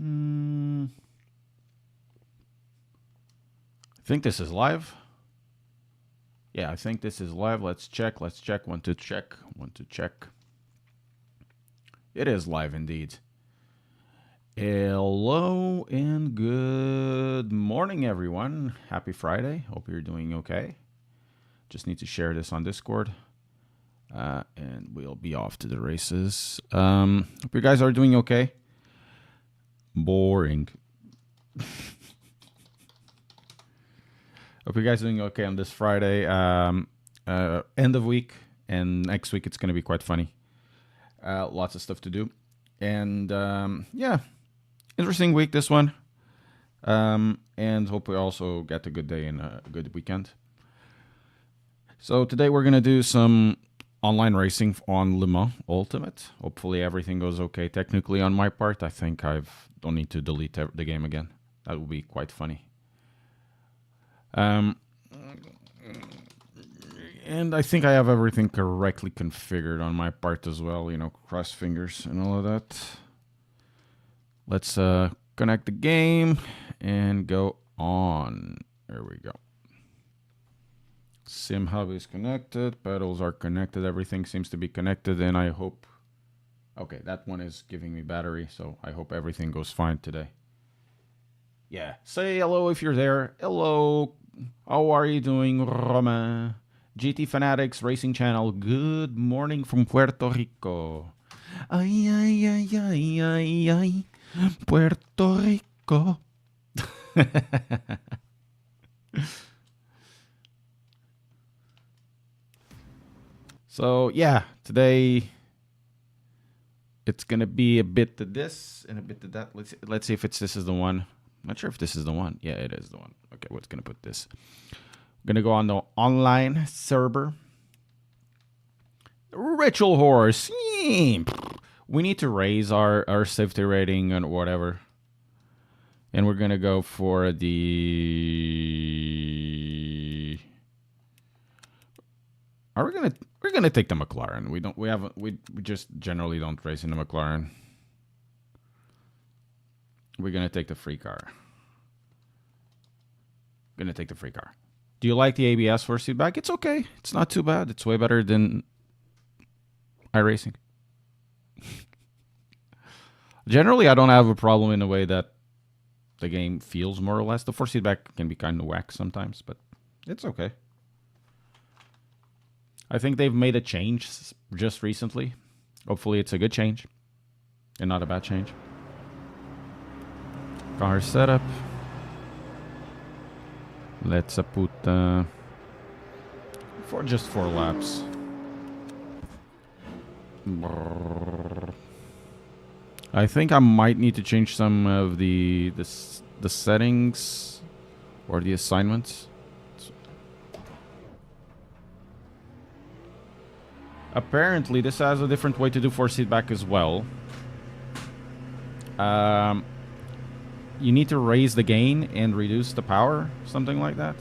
I think this is live. Yeah, I think this is live. Let's check. Let's check. Want to check. Want to check. It is live indeed. Hello and good morning, everyone. Happy Friday. Hope you're doing okay. Just need to share this on Discord. And we'll be off to the races. Hope you guys are doing okay. Boring. Hope you guys are doing okay on this Friday. End of week. And next week it's going to be quite funny. Lots of stuff to do. And yeah, interesting week this one. And hope we also get a good day and a good weekend. So today we're going to do some online racing on Le Mans Ultimate. Hopefully everything goes okay technically on my part. I think I don't need to delete the game again. That would be quite funny. And I think I have everything correctly configured on my part as well. You know, cross fingers and all of that. Let's connect the game and go on. There we go. Sim hub is connected. Pedals are connected. Everything seems to be connected. And I hope... Okay, that one is giving me battery. So I hope everything goes fine today. Yeah. Say hello if you're there. Hello. How are you doing, Romain? GT Fanatics Racing Channel. Good morning from Puerto Rico. Ay, ay, ay, ay, ay, ay. Puerto Rico. So, yeah, today it's going to be a bit of this and a bit of that. Let's see if this is the one. I'm not sure if this is the one. Yeah, it is the one. Okay, what's going to put this? I'm going to go on the online server. Ritual horse. We need to raise our safety rating and whatever. And we're going to go for the... We're gonna take the McLaren. We just generally don't race in the McLaren. We're gonna take the free car. Gonna take the free car. Do you like the ABS force feedback? It's okay. It's not too bad. It's way better than iRacing. Generally, I don't have a problem in the way that the game feels more or less. The force feedback can be kind of whack sometimes, but it's okay. I think they've made a change just recently. Hopefully it's a good change and not a bad change. Car setup. Let's put for just 4 laps. I think I might need to change some of the settings or the assignments. Apparently, this has a different way to do force feedback as well. You need to raise the gain and reduce the power, something like that.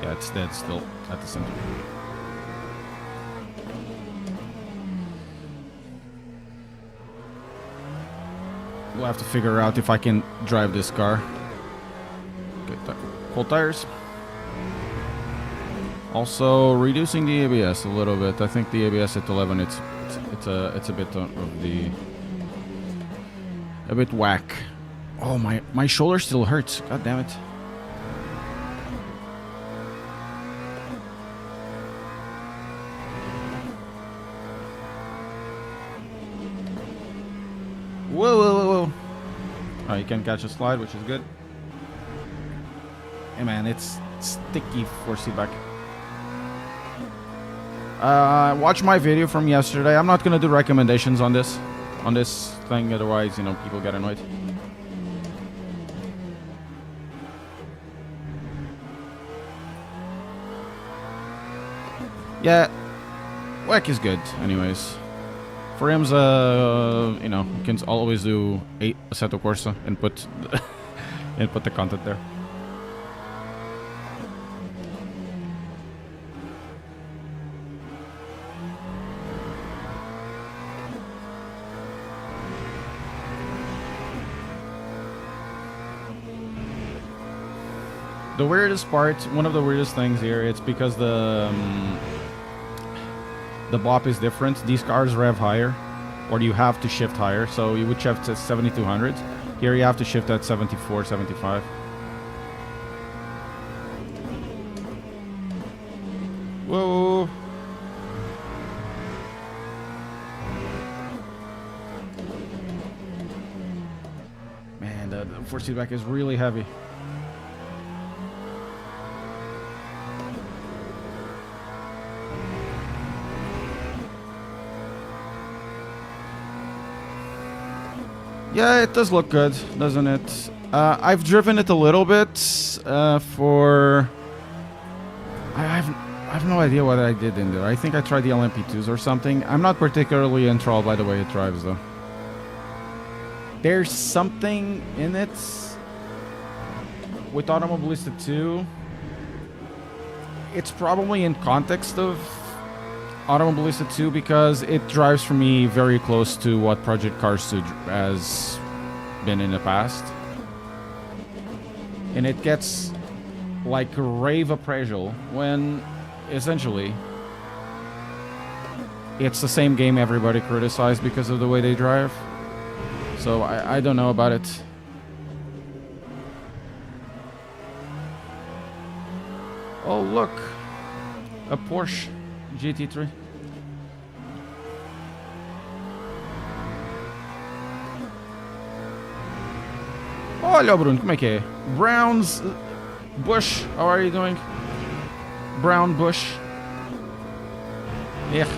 Yeah, it's dead still at the center. We'll have to figure out if I can drive this car. Get full tires. Also reducing the ABS a little bit. I think the ABS at 11 it's a bit of the a bit whack. Oh, my shoulder still hurts. God damn it. Whoa, whoa, whoa, whoa. Oh, you can catch a slide, which is good. Hey, man, it's sticky force feedback. Watch my video from yesterday. I'm not going to do recommendations on this thing, otherwise, you know, people get annoyed. Yeah, whack is good, anyways. Frames, you know, you can always do 8 Assetto Corsa and put the content there. The weirdest part, one of the weirdest things here, it's because the bop is different. These cars rev higher, or you have to shift higher. So you would shift at 7200. Here you have to shift at 74, 75. Whoa. Man, the 4-seat back is really heavy. Yeah, it does look good, doesn't it? I've driven it a little bit for... I have no idea what I did in there. I think I tried the LMP2s or something. I'm not particularly enthralled by the way it drives, though. There's something in it with Automobilista 2. It's probably in context of Automobilista 2 because it drives for me very close to what Project Cars 2 has been in the past. And it gets like rave appraisal when essentially it's the same game everybody criticized because of the way they drive. So I don't know about it. Oh look, a Porsche GT3. Olha, Bruno, como é que é? Browns Bush, how are you doing? Brown Bush. Yeah.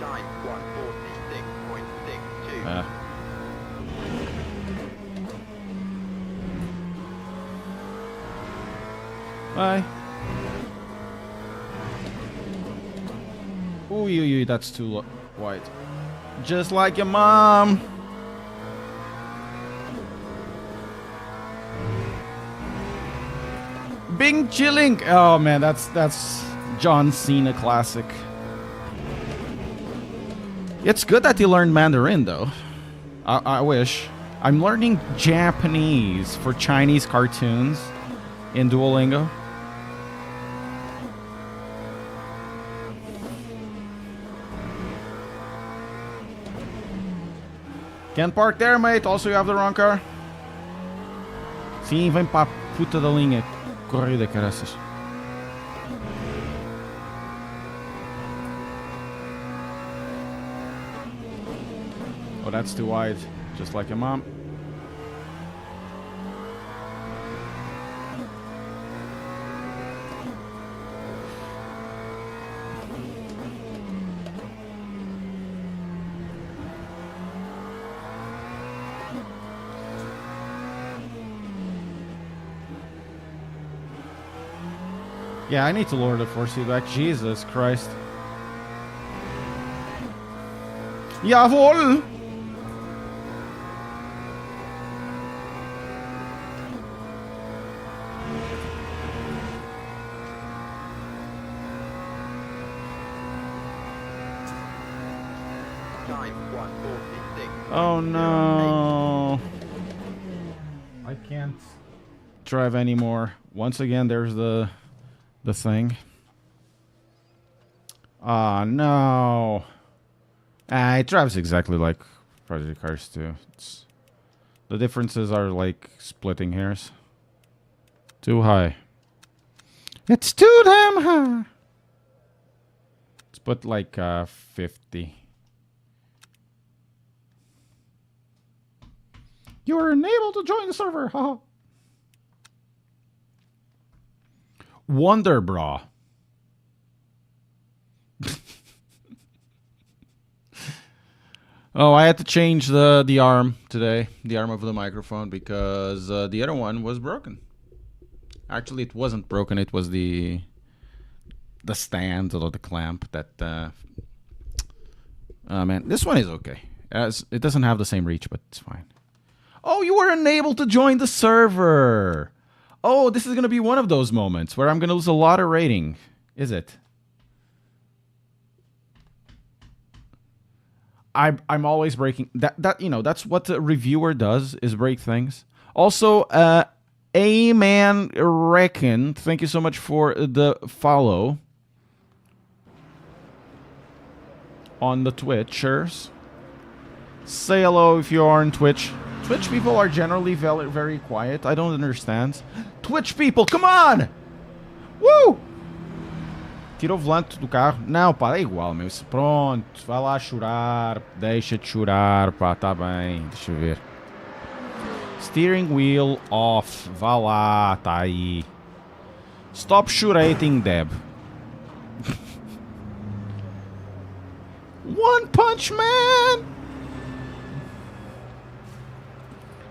Time 146.62. Bye. Ooh, that's too wide. Just like your mom. Bing chilling. Oh man, that's John Cena classic. It's good that you learned Mandarin though. I wish. I'm learning Japanese for Chinese cartoons in Duolingo. Can't park there, mate. Also, you have the wrong car. Sim, vem pra puta da linha. Corrida, caraças. Oh, that's too wide. Just like your mom. Yeah, I need to lower the 4-seat back. Jesus Christ. Jawohl! Time 146. Oh no. I can't drive anymore. Once again, there's the thing. Ah, no. It drives exactly like Project Cars 2. The differences are like splitting hairs. Too high. It's too damn high. Let's put like 50. You are unable to join the server. Haha. Wonder Bra. Oh, I had to change the arm today, the arm of the microphone, because the other one was broken. Actually, it wasn't broken. It was the stand or the clamp that. Oh man, this one is okay. It doesn't have the same reach, but it's fine. Oh, you were unable to join the server. Oh, this is gonna be one of those moments where I'm gonna lose a lot of rating. Is it? I'm always breaking that you know, that's what the reviewer does, is break things. Also, Aman Reckon, thank you so much for the follow on the Twitchers. Say hello if you are on Twitch. Twitch people are generally very, very quiet. I don't understand. Twitch people, come on! Woo! Tira o volante do carro. Não, pá, é igual, meu. Pronto, vai lá chorar. Deixa de chorar, pá, tá bem. Deixa eu ver. Steering wheel off. Vá lá, tá aí. Stop shurating, Deb. One Punch Man!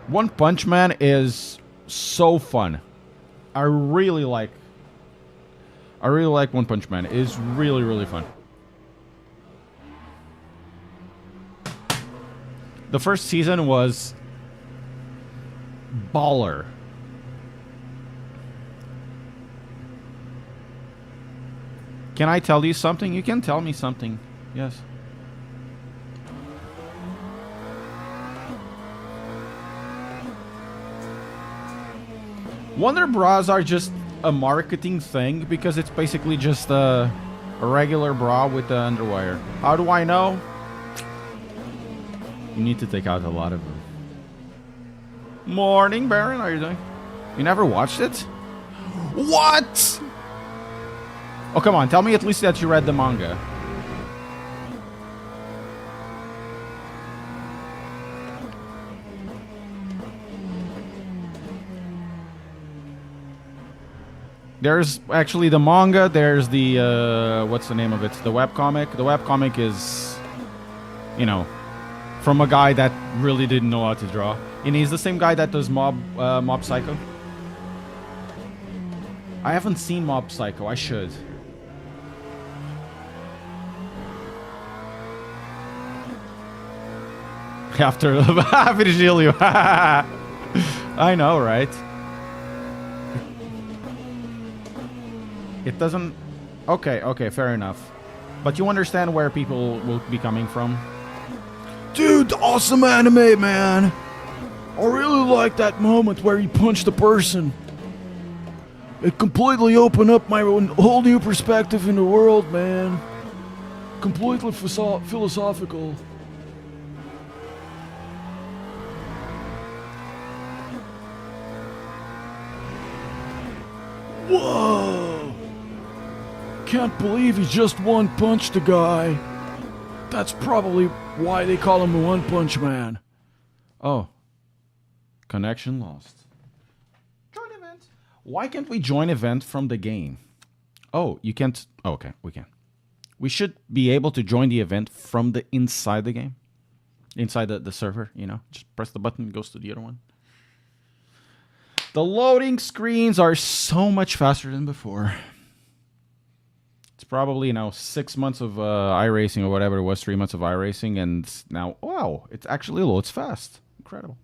One Punch Man is so fun. I really like One Punch Man. It is really, really fun. The first season was baller. Can I tell you something? You can tell me something. Yes. Wonder Bras are just a marketing thing because it's basically just a regular bra with the underwire. How do I know? You need to take out a lot of them. Morning, Baron. How are you doing? You never watched it? What? Oh, come on. Tell me at least that you read the manga. There's actually the manga, there's the, what's the name of it? The webcomic. The webcomic is, you know, from a guy that really didn't know how to draw. And he's the same guy that does Mob Psycho. I haven't seen Mob Psycho, I should. After Virgilio. I know, right? It doesn't... Okay, fair enough. But you understand where people will be coming from? Dude, awesome anime, man! I really like that moment where he punched the person. It completely opened up my whole new perspective in the world, man. Completely philosophical. Whoa! Can't believe he just one-punched the guy. That's probably why they call him a One-Punch Man. Oh. Connection lost. Join event. Why can't we join event from the game? Oh, you can't... Oh, okay, we can. We should be able to join the event from the inside the game. Inside the server, you know. Just press the button, it goes to the other one. The loading screens are so much faster than before. It's probably, you know, 6 months of iRacing or whatever it was, 3 months of iRacing, and now, wow, it actually loads fast. Incredible.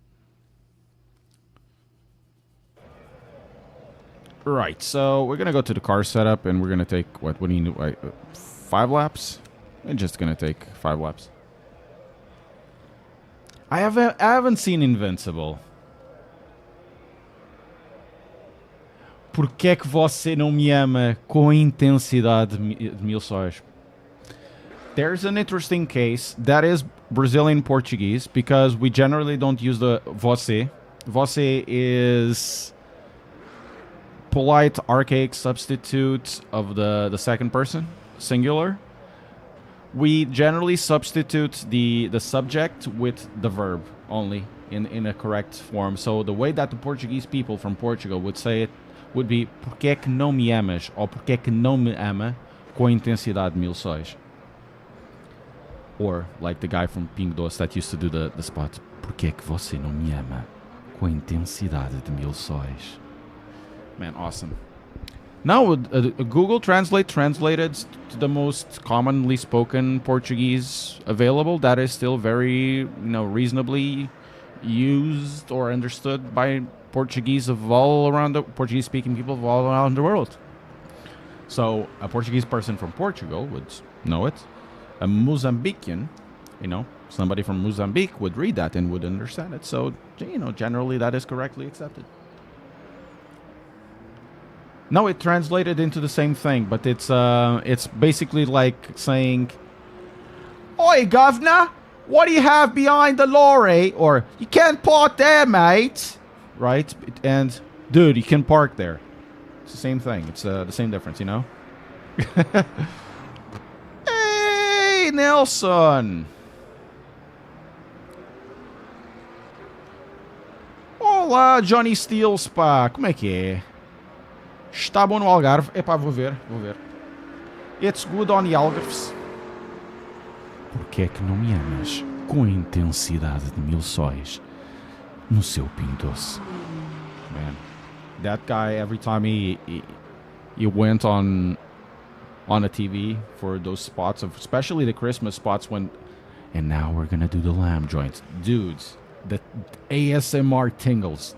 Right, so we're going to go to the car setup, and we're going to take, what do you need? 5 laps? We're just going to take 5 laps. I haven't seen Invincible. Por que é que você não me ama com intensidade de mil sóis? There's an interesting case that is Brazilian Portuguese because we generally don't use the você. Você is polite, archaic substitute of the second person, singular. We generally substitute the subject with the verb only in a correct form. So the way that the Portuguese people from Portugal would say it would be porque é que não me amas ou porque é que não me ama com a intensidade de mil sóis. Or like the guy from Ping Doce that used to do the spot. Porque é que você não me ama com a intensidade de mil sóis? Man, awesome. Now, with Google Translate translated to the most commonly spoken Portuguese available, that is still very, reasonably used or understood by Portuguese of all around the Portuguese-speaking people of all around the world. So, a Portuguese person from Portugal would know it. A Mozambican, somebody from Mozambique would read that and would understand it. So, generally that is correctly accepted. No, it translated into the same thing, but it's basically like saying, "Oi, governor, what do you have behind the lorry?" Or, "You can't park there, mate." Right? And, "Dude, you can park there." It's the same thing. It's the same difference, Hey, Nelson. Olá, Johnny Steels, pá. Como é que é? Está bom no Algarve? Epá, vou ver. It's good on the Algarves. Porquê é que não me amas com a intensidade de 1000 sóis no seu pinho doce? Man, that guy, every time he went on a TV for those spots, of especially the Christmas spots when, and now we're gonna do the lamb joints. Dudes, the ASMR tingles.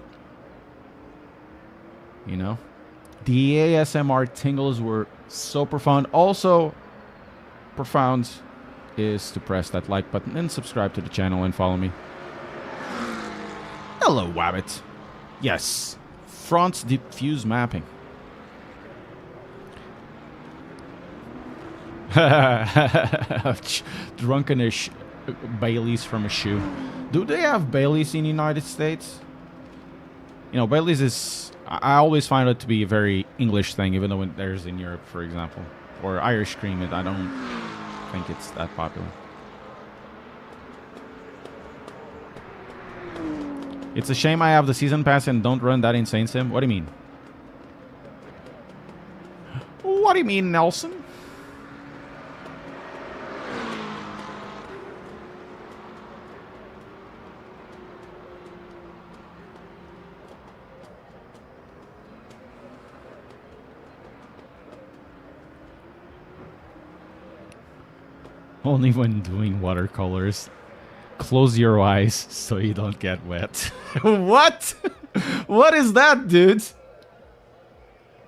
The ASMR tingles were so profound. Also, profound is to press that like button and subscribe to the channel and follow me. Hello, Wabbit. Yes, front diffuse mapping. Drunkenish Baileys from a shoe. Do they have Baileys in the United States? Baileys is... I always find it to be a very English thing, even though there's in Europe, for example. Or Irish cream, I don't think it's that popular. It's a shame I have the season pass and don't run that insane sim. What do you mean? What do you mean, Nelson? Only when doing watercolors. Close your eyes so you don't get wet. What? What is that, dude?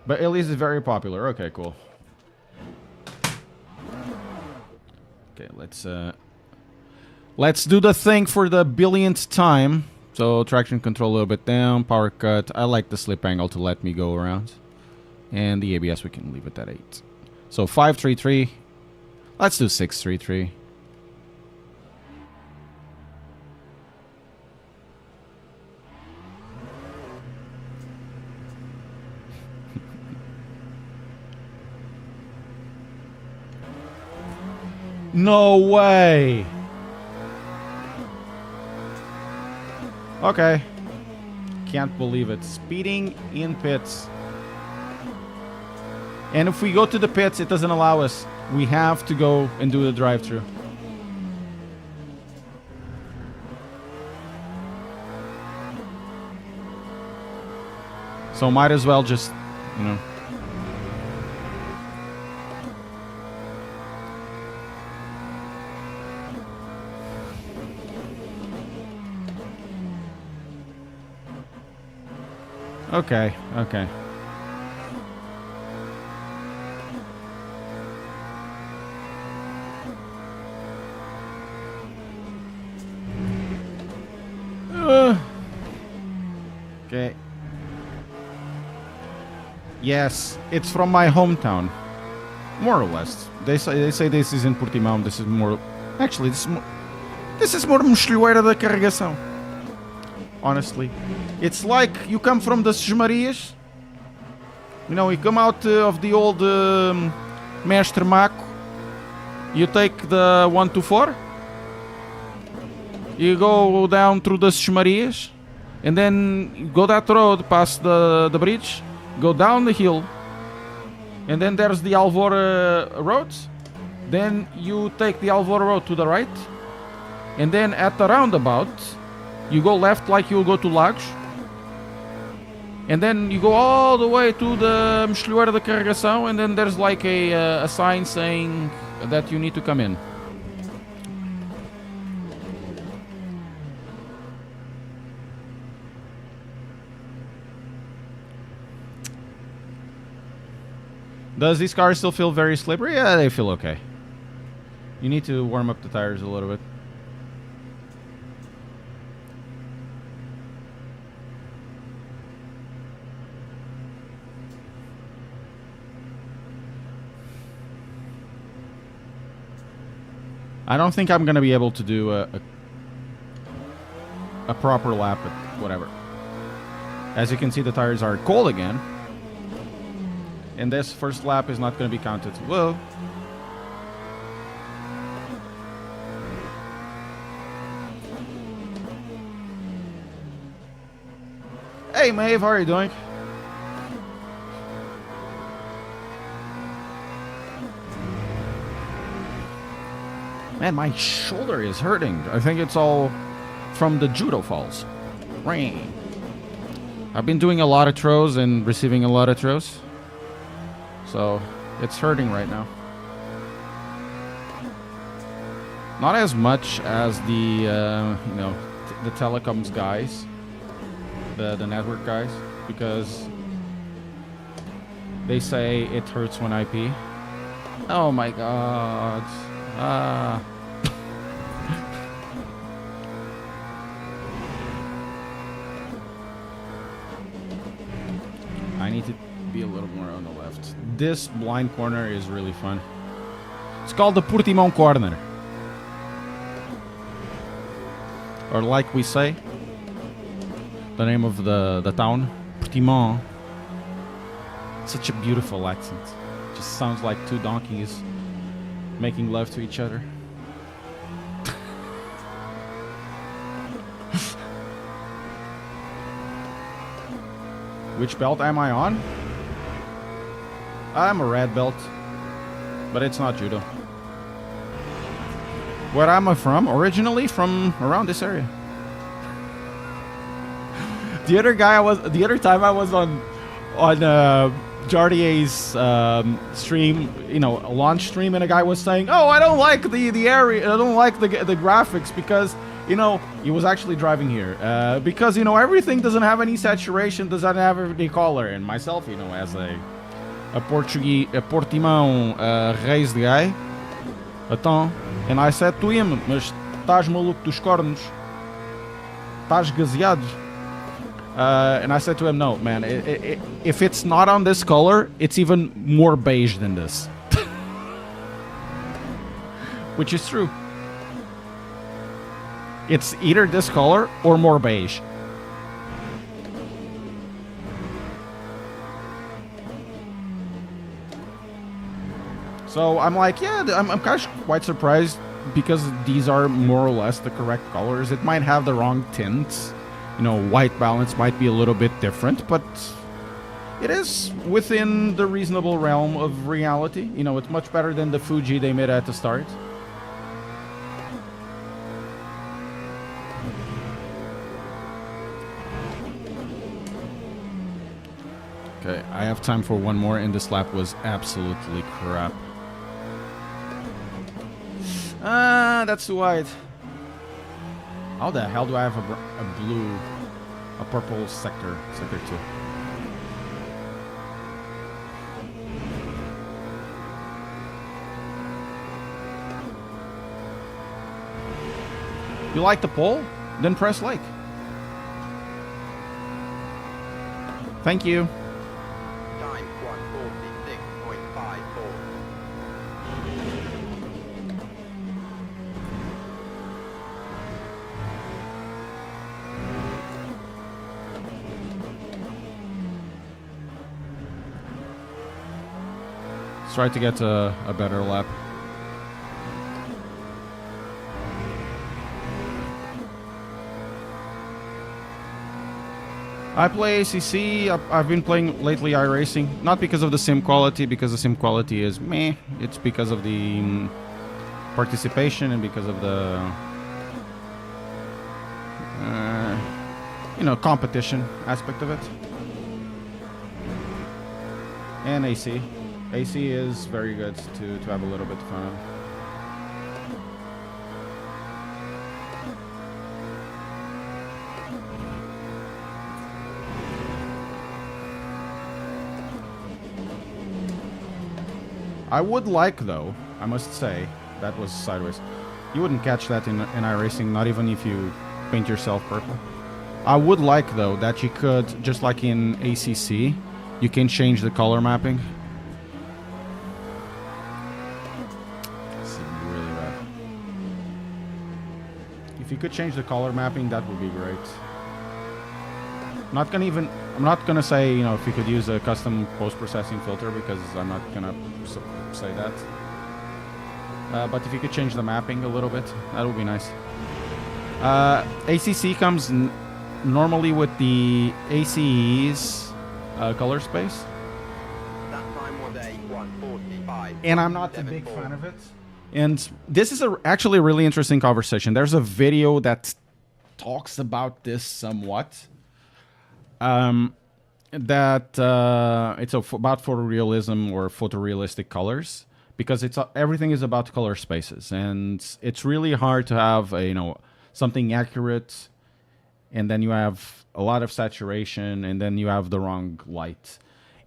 But at least it's very popular. Okay, cool. Okay, let's do the thing for the billionth time. So traction control a little bit down, power cut. I like the slip angle to let me go around. And the ABS we can leave it at 8. So 533. Let's do 633. No way. Okay. Can't believe it. Speeding in pits. And if we go to the pits, it doesn't allow us. We have to go and do the drive-thru. So might as well just, Okay. Okay. Yes, it's from my hometown, more or less. They say this is in Portimão. This is more. Actually, this is more Mochileira da Carregação. Honestly, it's like you come from the Sesmarias. You come out of the old Mestre Maco. You take the 124. You go down through the Sesmarias. And then you go that road past the bridge, go down the hill, and then there's the Alvor road. Then you take the Alvor road to the right, and then at the roundabout, you go left like you'll go to Lagos. And then you go all the way to the Mexilhoeira da Carregação, and then there's like a sign saying that you need to come in. Does these cars still feel very slippery? Yeah, they feel okay. You need to warm up the tires a little bit. I don't think I'm going to be able to do a proper lap, but whatever. As you can see, the tires are cold again. And this first lap is not going to be counted. Whoa. Hey, Maeve, how are you doing? Man, my shoulder is hurting. I think it's all from the judo falls. Rain. I've been doing a lot of throws and receiving a lot of throws. So, it's hurting right now. Not as much as the, the telecoms guys. The network guys. Because they say it hurts when I pee. Oh my god. I need to be a little more on the left. This blind corner is really fun. It's called the Portimão corner. Or like we say, the name of the town, Portimão. Such a beautiful accent. Just sounds like two donkeys making love to each other. Which belt am I on? I'm a red belt, but it's not judo. Where am I from? Originally from around this area. The other time I was on Jardier's stream, a launch stream, and a guy was saying, "Oh, I don't like the area. I don't like the graphics because." He was actually driving here because, everything doesn't have any saturation, doesn't have any color. And myself, as a Portimão raised guy, and I said to him, mas estás maluco dos cornos? Estás gaseado? And I said to him, no, man, if it's not on this color, it's even more beige than this. Which is true. It's either this color or more beige. So I'm like, yeah, I'm kind of quite surprised because these are more or less the correct colors. It might have the wrong tints. White balance might be a little bit different, but it is within the reasonable realm of reality. It's much better than the Fuji they made at the start. Okay, I have time for one more, and this lap was absolutely crap. That's too wide. How the hell do I have a purple sector 2? You like the pole? Then press like. Thank you. Time 146.54. Let's try to get a better lap. I play ACC. I've been playing lately iRacing, not because of the sim quality, because the sim quality is meh. It's because of the participation and because of the competition aspect of it. And AC. AC is very good to have a little bit of fun. I would like, though, I must say, that was sideways. You wouldn't catch that in iRacing, not even if you paint yourself purple. I would like, though, that you could, just like in ACC, you can change the color mapping. This is really bad. If you could change the color mapping, that would be great. I'm not gonna say, you know, if you could use a custom post-processing filter, because I'm not gonna say that. But if you could change the mapping a little bit, that would be nice. ACC comes normally with the ACE's color space. That time was a 1:45. And I'm not a big fan of it. And this is actually a really interesting conversation. There's a video that talks about this somewhat. That it's about photorealism or photorealistic colors, because everything is about color spaces, and it's really hard to have something accurate, and then you have a lot of saturation, and then you have the wrong light.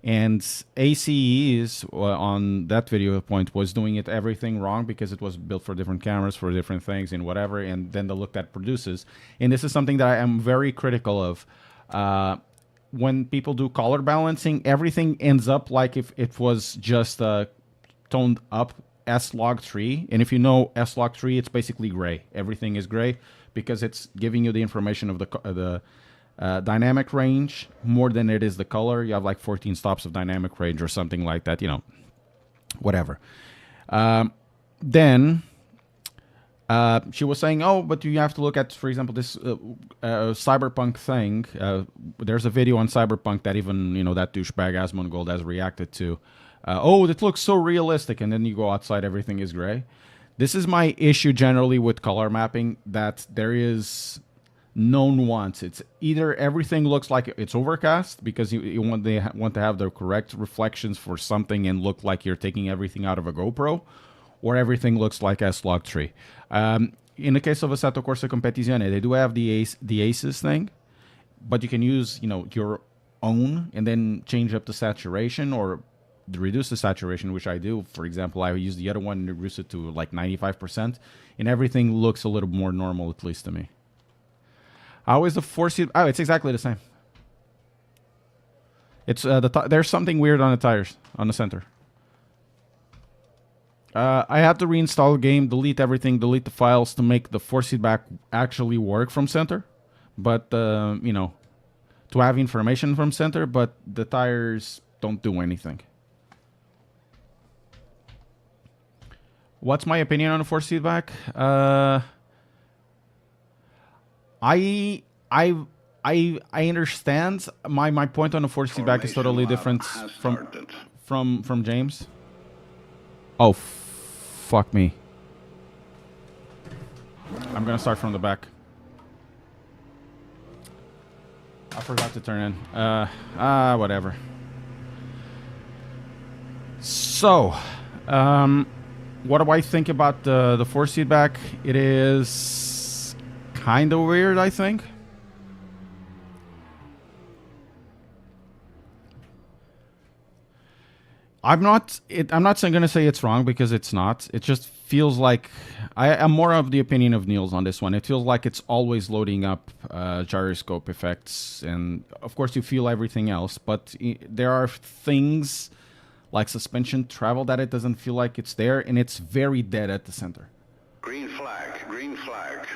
And ACE's on that video point was doing everything wrong, because it was built for different cameras, for different things, and whatever, and then the look that produces. And this is something that I am very critical of. When people do color balancing, everything ends up like if it was just toned up S-log3. And if you know S-log3, it's basically gray. Everything is gray because it's giving you the information of the dynamic range more than it is the color. You have like 14 stops of dynamic range or something like that, whatever. Then she was saying, oh, but you have to look at, for example, this cyberpunk thing. There's a video on cyberpunk that even, that douchebag Asmongold has reacted to. Oh, it looks so realistic. And then you go outside, everything is gray. This is my issue generally with color mapping, that there is no nuance. It's either everything looks like it's overcast because you want to have the correct reflections for something and look like you're taking everything out of a GoPro, or everything looks like S-log3. In the case of Assetto Corsa Competizione, they do have the ACES thing, but you can use your own and then change up the saturation or reduce the saturation, which I do. For example, I use the other one and reduce it to like 95%, and everything looks a little more normal, at least to me. How is the four-seat? Oh, it's exactly the same. It's there's something weird on the tires on the center. I had to reinstall the game, delete everything, delete the files to make the four-seat back actually work from center. But, to have information from center, but the tires don't do anything. What's my opinion on the four-seat back? I understand. My point on the four-seat back is totally different from James. Oh, fuck me. I'm gonna start from the back. I forgot to turn in. Whatever. So, what do I think about the four-seat back? It is kind of weird, I think. I'm not going to say it's wrong, because it's not. It just feels like I'm more of the opinion of Niels on this one. It feels like it's always loading up gyroscope effects, and of course you feel everything else, but there are things like suspension travel that it doesn't feel like it's there, and it's very dead at the center. Green flag, green flag.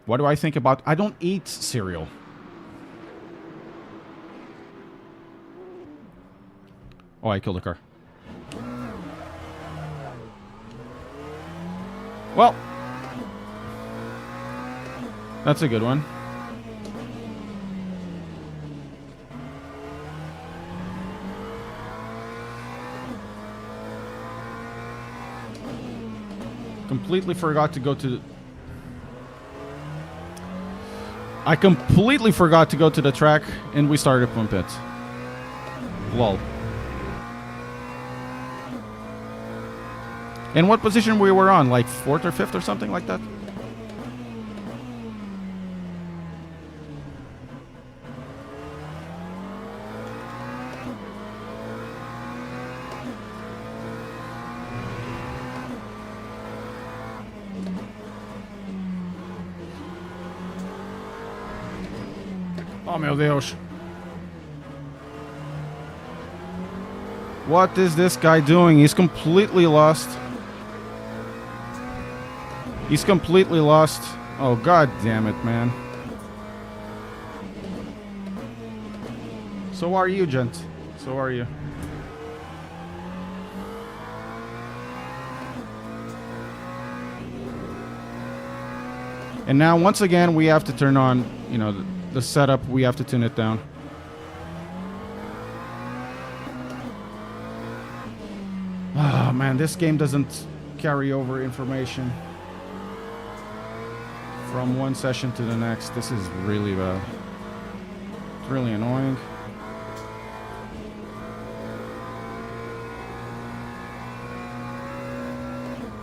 What do I think about? I don't eat cereal. Oh, I killed a car. Well, that's a good one. Completely forgot to go to... I completely forgot to go to the track, and we started from pits. Lol. And what position we were on? Like 4th or 5th or something like that? Oh meu Deus. What is this guy doing? He's completely lost. He's completely lost. Oh, god damn it, man. So are you, gent. So are you. And now, once again, we have to turn on, you know, the setup. We have to tune it down. Oh, man, this game doesn't carry over information from one session to the next. This is really bad. It's really annoying.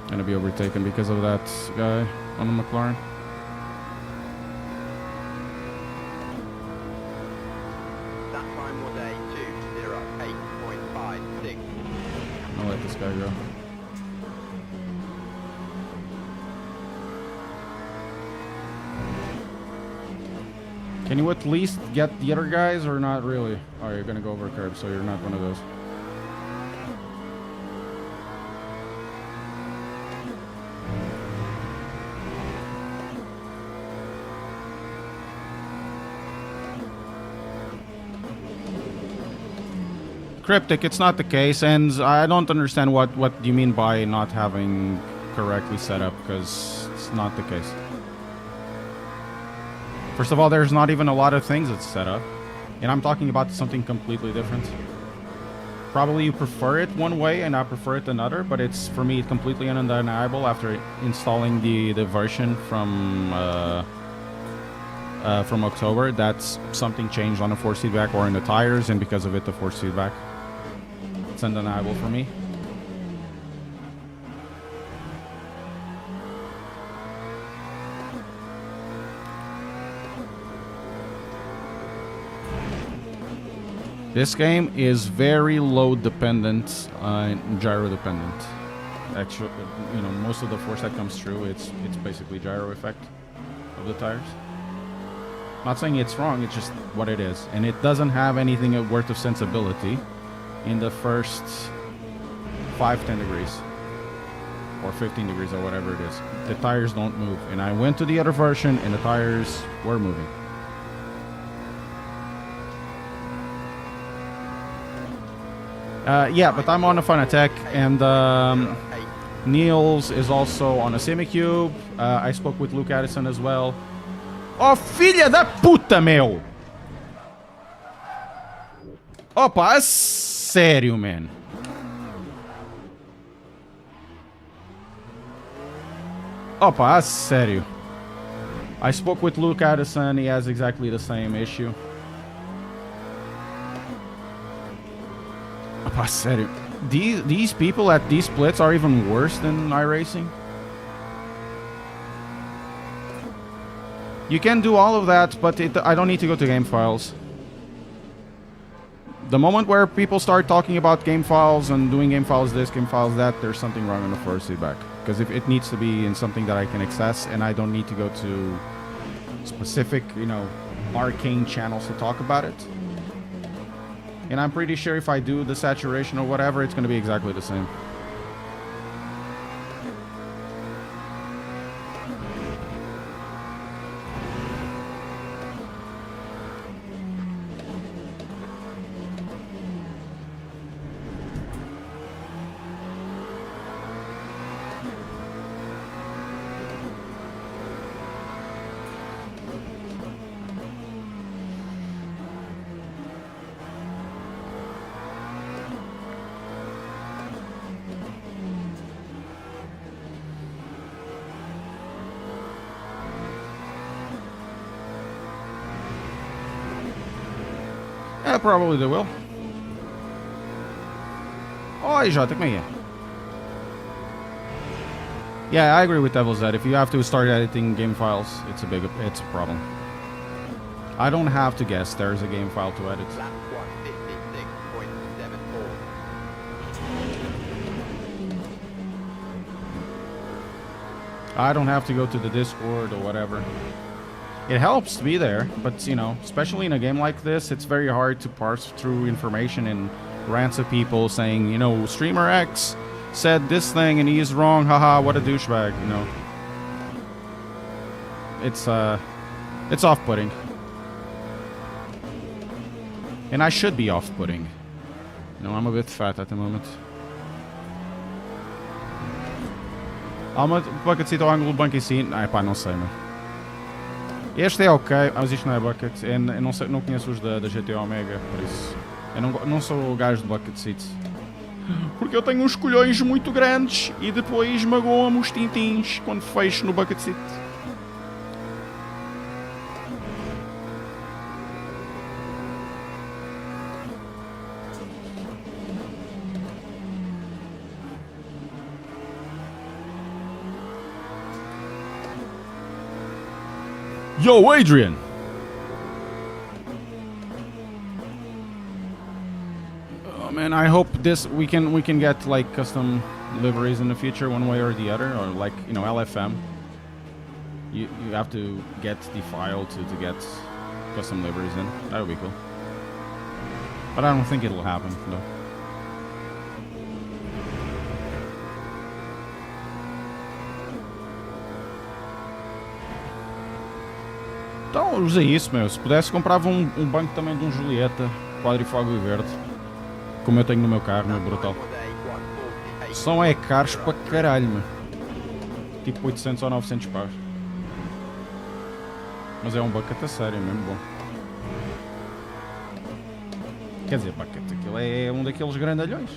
Gonna be overtaken because of that guy on the McLaren. That time was a 2:08.56. I'll let this guy go. Can you at least get the other guys or not really? Oh, you're gonna go over a curb, so you're not one of those. Cryptic, it's not the case, and I don't understand what you mean by not having correctly set up, because it's not the case. First of all, there's not even a lot of things that's set up, and I'm talking about something completely different. Probably you prefer it one way and I prefer it another, but it's, for me, completely undeniable after installing the version from October. That's something changed on the force feedback or in the tires, and because of it, the force feedback. It's undeniable for me. This game is very load dependent and gyro dependent. Actually, you know, most of the force that comes through, it's basically gyro effect of the tires. Not saying it's wrong, it's just what it is, and it doesn't have anything worth of sensibility in the first 5-10 degrees or 15 degrees or whatever it is. The tires don't move, and I went to the other version and the tires were moving. Yeah, but I'm on a Fanatec, and Niels is also on a Semicube. I spoke with Luke Addison as well. Oh, filha da puta, meu! Opa, é sério, man. Opa, é sério. I spoke with Luke Addison. He has exactly the same issue. Opa, sério. These people at these splits are even worse than iRacing. You can do all of that, but I don't need to go to game files. The moment where people start talking about game files and doing game files this, game files that, there's something wrong in the force feedback. Because if it needs to be in something that I can access, and I don't need to go to specific, you know, arcane channels to talk about it. And I'm pretty sure if I do the saturation or whatever, it's going to be exactly the same. Yeah, probably they will. Oi, Jota, como é que é? Yeah, I agree with Devil's that if you have to start editing game files, it's a problem. I don't have to guess there's a game file to edit. Lap 156.74. I don't have to go to the Discord or whatever. It helps to be there, but you know, especially in a game like this, it's very hard to parse through information and rants of people saying, you know, streamer X said this thing and he's wrong, haha, what a douchebag, you know. It's off-putting. And I should be off-putting. You know, I'm a bit fat at the moment. Há uma bucket seat ao ângulo banco e sim. Ah, pá, não sei, mano. Este é ok, mas isto não é bucket. Eu não, sei, não conheço os da GT Omega, por isso. Eu não sou o gajo de bucket seats. Porque eu tenho uns colhões muito grandes e depois magoam-me os tintins quando fecho no bucket seat. Yo, Adrian! Oh man, I hope we can get like custom liveries in the future one way or the other, or like, you know, LFM. You have to get the file to get custom liveries in. That would be cool. But I don't think it'll happen, no. Então, usei isso, meu. Se pudesse, comprava um banco também de um Julieta, quadrifogo e verde. Como eu tenho no meu carro, meu brutal. São é caros para caralho, meu. Tipo 800 ou 900 paus. Mas é um bucket a sério, é mesmo bom. Quer dizer, bucket, aquilo é um daqueles grandalhões.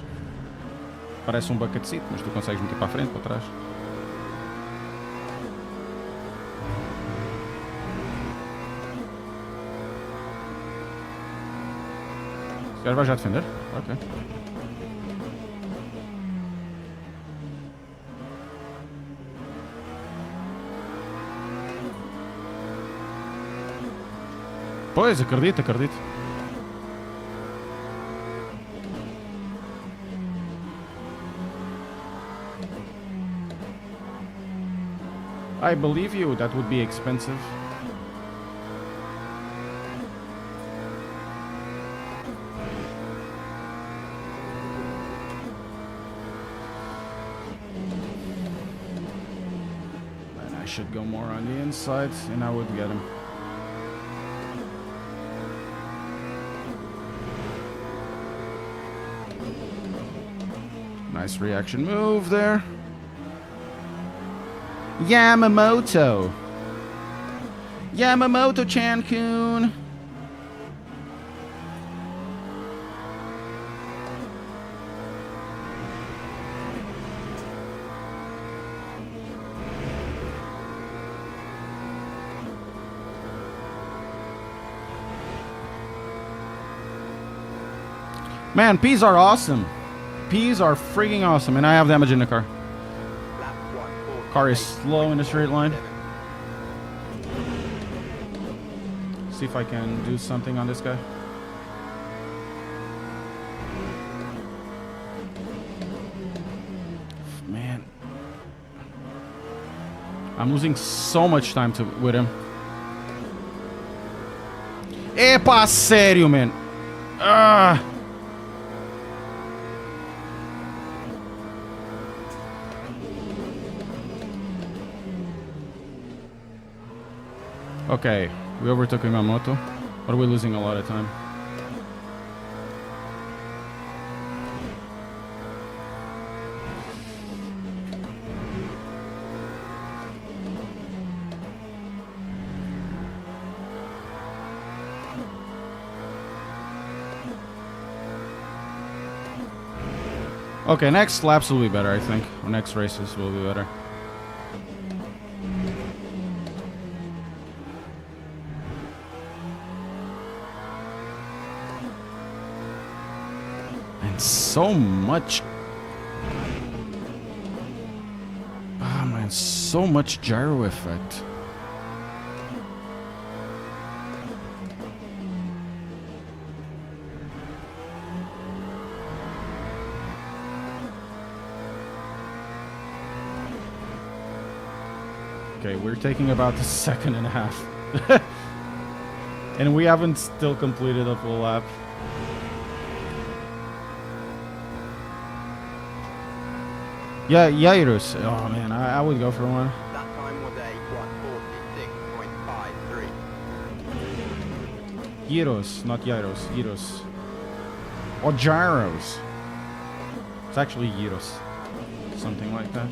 Parece um bucket seat, mas tu consegues meter para a frente, para trás. O cara vai já defender? Ok. Pois, acredito. I believe you, that would be expensive. Should go more on the inside and I would get him. Nice reaction move there. Yamamoto Chan-kun. Man, Ps are awesome. Ps are freaking awesome, and I have damage in the car. Car is slow in a straight line. See if I can do something on this guy. Man. I'm losing so much time with him. Epa, sério, man. Ah. Okay, we overtook Yamamoto, but we're losing a lot of time. Okay, next laps will be better, I think. Or next races will be better. So much so much gyro effect. Okay, we're taking about a second and a half. And we haven't still completed a full lap. Yeah, Jairus. Oh man, I would go for one. That time was a 146.53. Gyros, not Gyros. Gyros. Or gyros. It's actually gyros. Something like that.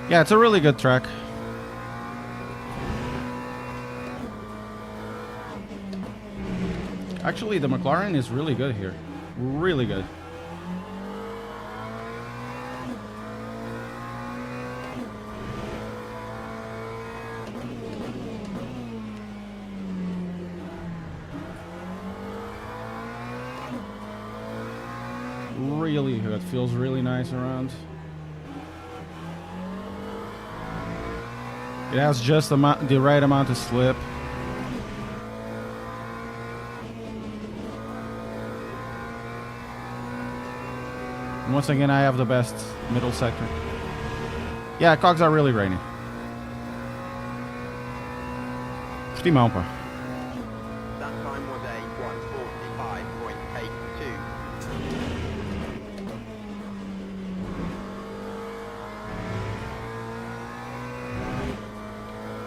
Yeah, it's a really good track. Actually, the McLaren is really good here. Really good. Really good. Feels really nice around. It has just the right amount of slip. And once again, I have the best middle sector. Yeah, cogs are really rainy. Estimão, pá. That time was a 145.82.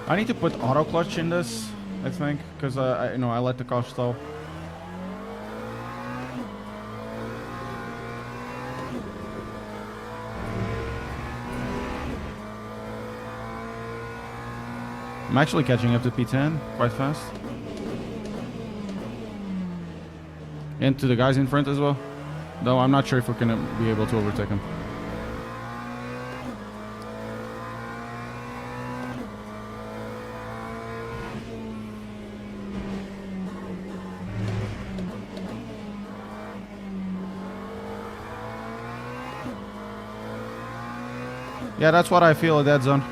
I need to put auto clutch in this, I think, because I let the car stall. I'm actually catching up to P10 quite fast. And to the guys in front as well. Though I'm not sure if we're gonna be able to overtake them. Yeah, that's what I feel at that zone.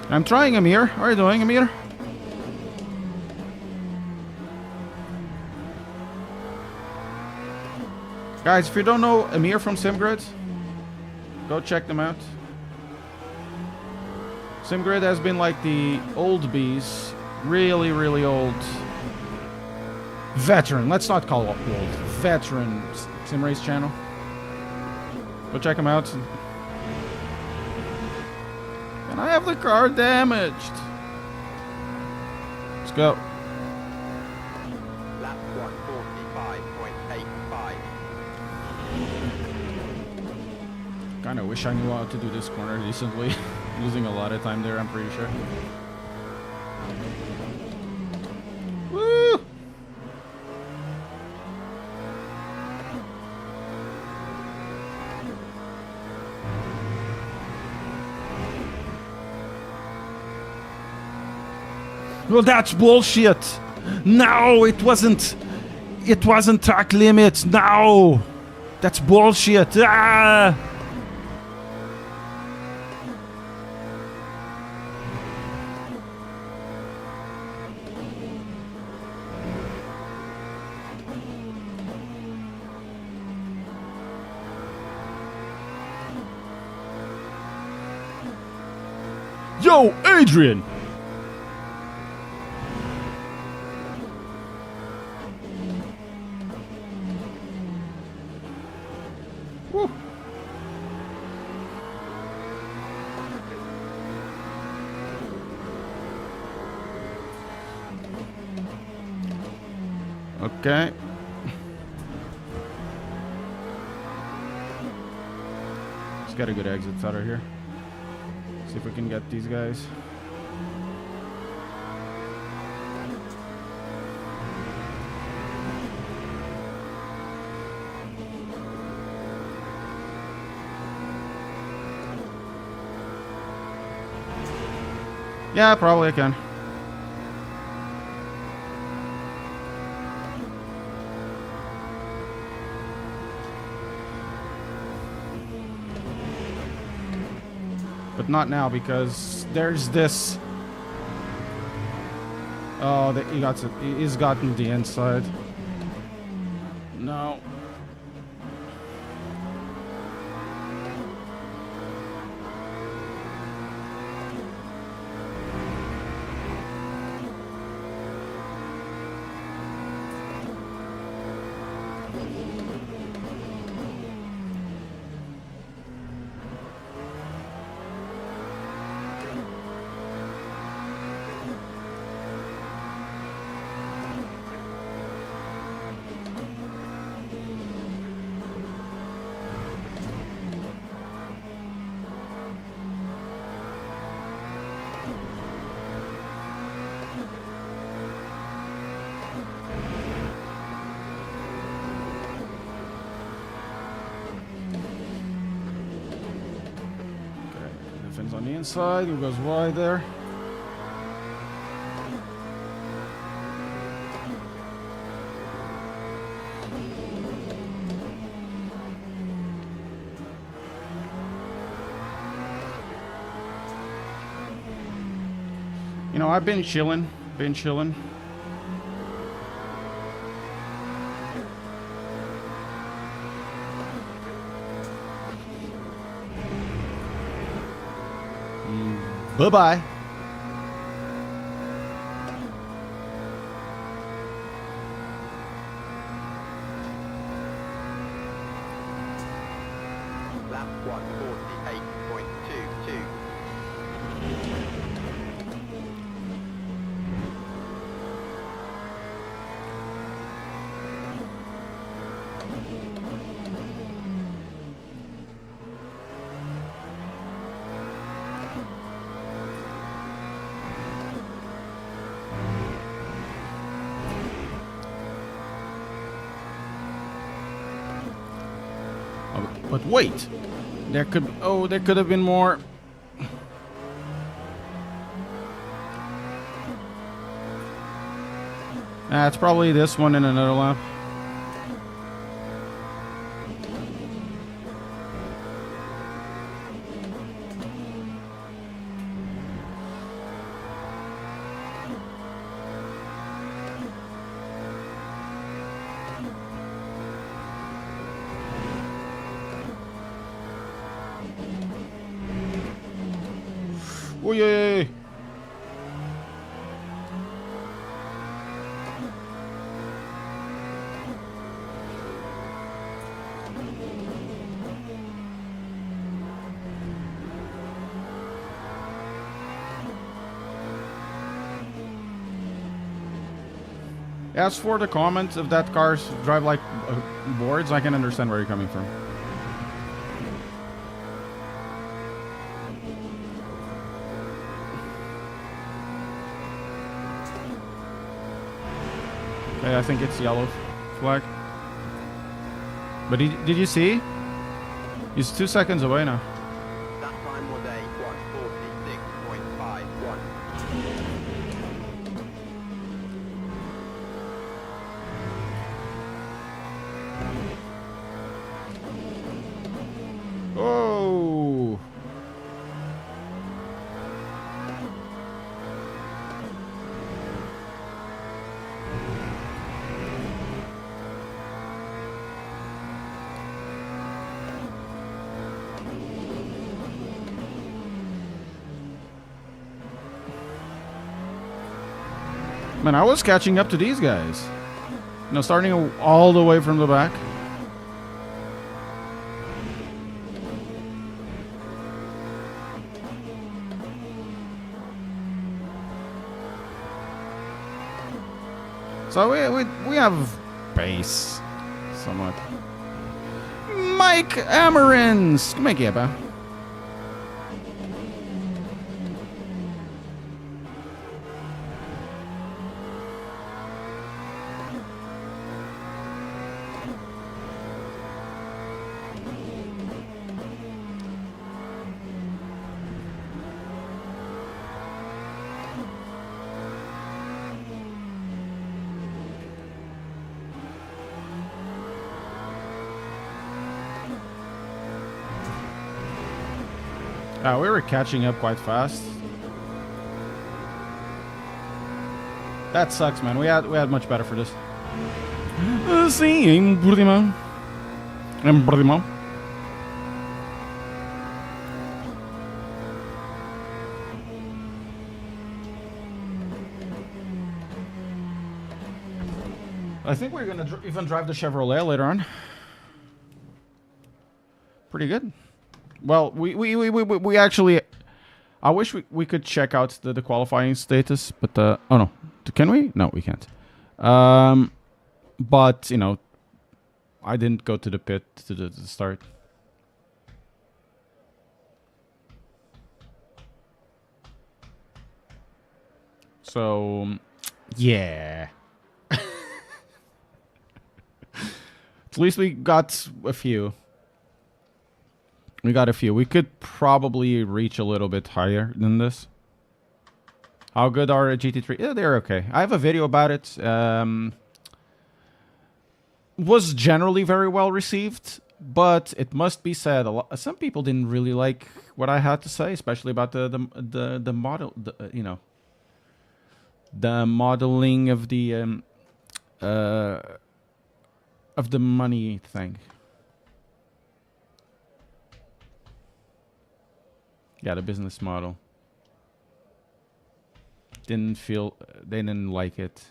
I'm trying, Amir. How are you doing, Amir? Guys, if you don't know Amir from SimGrid, go check them out. SimGrid has been like the old bees, really, really old veteran. Let's not call it old. Veteran sim race channel. Go check them out. And I have the car damaged. Let's go. Lap 145.85. Kind of wish I knew how to do this corner decently. Losing a lot of time there, I'm pretty sure. Woo! Well, that's bullshit. No, it wasn't. It wasn't track limits. No, that's bullshit. Ah! Yo, Adrian! Okay. Let's get a good exit out of here. See if we can get these guys. Yeah, probably I can. But not now because there's this. Oh, he's gotten the inside. No. On the inside, who goes wide there? You know, I've been chilling. Bye-bye. Lap 148.22. But wait, there could have been more. It's probably this one in another lap. Oh yeah. As for the comments, if that cars drive like boards, I can understand where you're coming from. Okay, I think it's yellow flag. But did you see? He's 2 seconds away now. That time was a 146.51. Oh! Man, I was catching up to these guys. You know, starting all the way from the back. So we have base somewhat. Mike Amarins! Como é que é, pá? We were catching up quite fast. That sucks, man. We had much better for this. Sim, Portimão. Portimão. I think we're gonna even drive the Chevrolet later on. Pretty good. Well, we actually, I wish we could check out the qualifying status, but oh no, can we? No, we can't. But you know, I didn't go to the pit to the start. So, yeah. At least we got a few. We got a few. We could probably reach a little bit higher than this. How good are GT3? Yeah, they're okay. I have a video about it. Was generally very well received, but it must be said, some people didn't really like what I had to say, especially about the model, you know, the modeling of the money thing. Yeah, the business model. They didn't like it.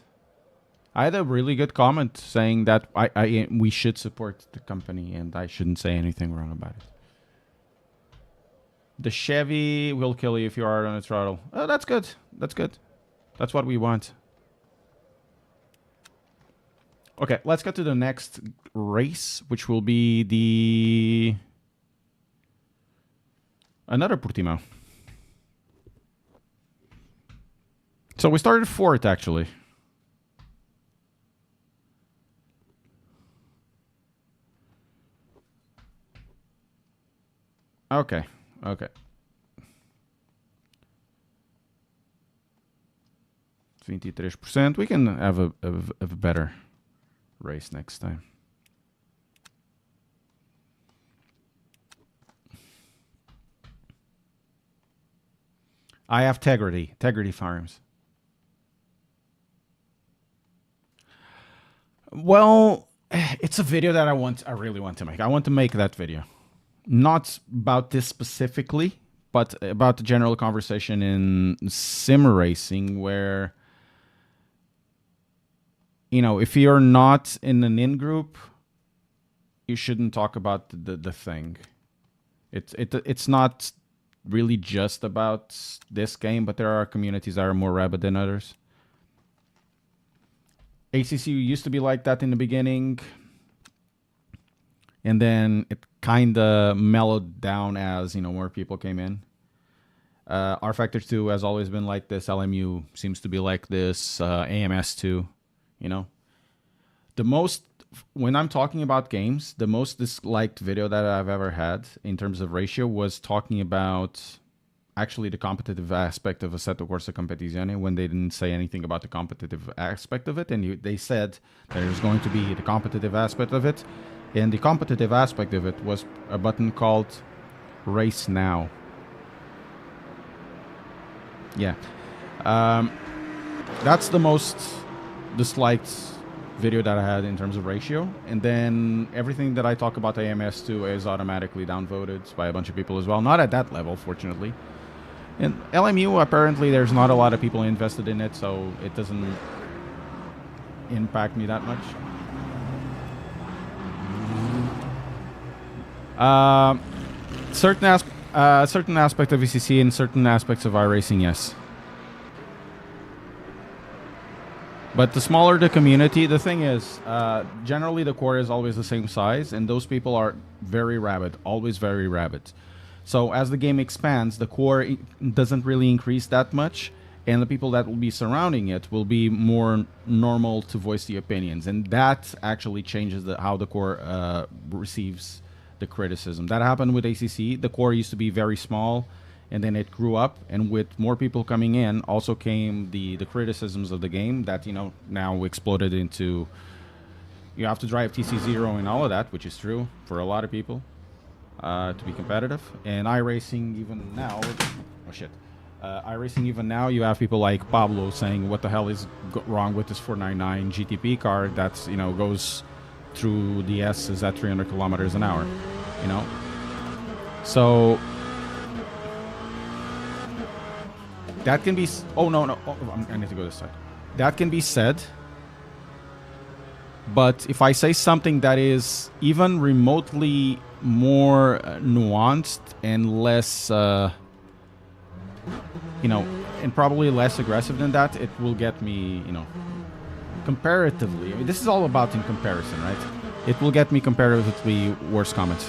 I had a really good comment saying that we should support the company and I shouldn't say anything wrong about it. The Chevy will kill you if you are on a throttle. Oh, that's good. That's good. That's what we want. Okay, let's get to the next race, which will be another Portimão. So we started fourth, actually. Okay. 23%. We can have a better race next time. I have Tegrity Farms. Well, it's a video that I really want to make. I want to make that video. Not about this specifically, but about the general conversation in sim racing where, you know, if you're not in an in-group, you shouldn't talk about the thing. It's not really just about this game, but there are communities that are more rabid than others. ACC used to be like that in the beginning, and then it kind of mellowed down as, you know, more people came in. R Factor 2 has always been like this. LMU seems to be like this. AMS 2, you know. When I'm talking about games, the most disliked video that I've ever had in terms of ratio was talking about actually the competitive aspect of Assetto Corsa Competizione, when they didn't say anything about the competitive aspect of it, and they said there's going to be the competitive aspect of it, and the competitive aspect of it was a button called Race Now. Yeah. That's the most disliked video that I had in terms of ratio, and then everything that I talk about AMS2 is automatically downvoted by a bunch of people as well. Not at that level, fortunately. And LMU, apparently there's not a lot of people invested in it, so it doesn't impact me that much. Certain aspect of ECC and certain aspects of iRacing, yes. But the smaller the community, the thing is, generally the core is always the same size, and those people are very rabid, always very rabid. So as the game expands, the core doesn't really increase that much, and the people that will be surrounding it will be more normal to voice the opinions, and that actually changes how the core receives the criticism. That happened with ACC. The core used to be very small, and then it grew up, and with more people coming in, also came the criticisms of the game that, you know, now exploded into you have to drive TC0 and all of that, which is true for a lot of people to be competitive. And iRacing even now, oh shit, iRacing even now, you have people like Pablo saying, what the hell is wrong with this 499 GTP car that's, you know, goes through the S's at 300 kilometers an hour, you know? So that can be... Oh, no. Oh, I need to go this side. That can be said. But if I say something that is even remotely more nuanced and less, you know, and probably less aggressive than that, it will get me, you know, comparatively... I mean, this is all about in comparison, right? It will get me comparatively worse comments.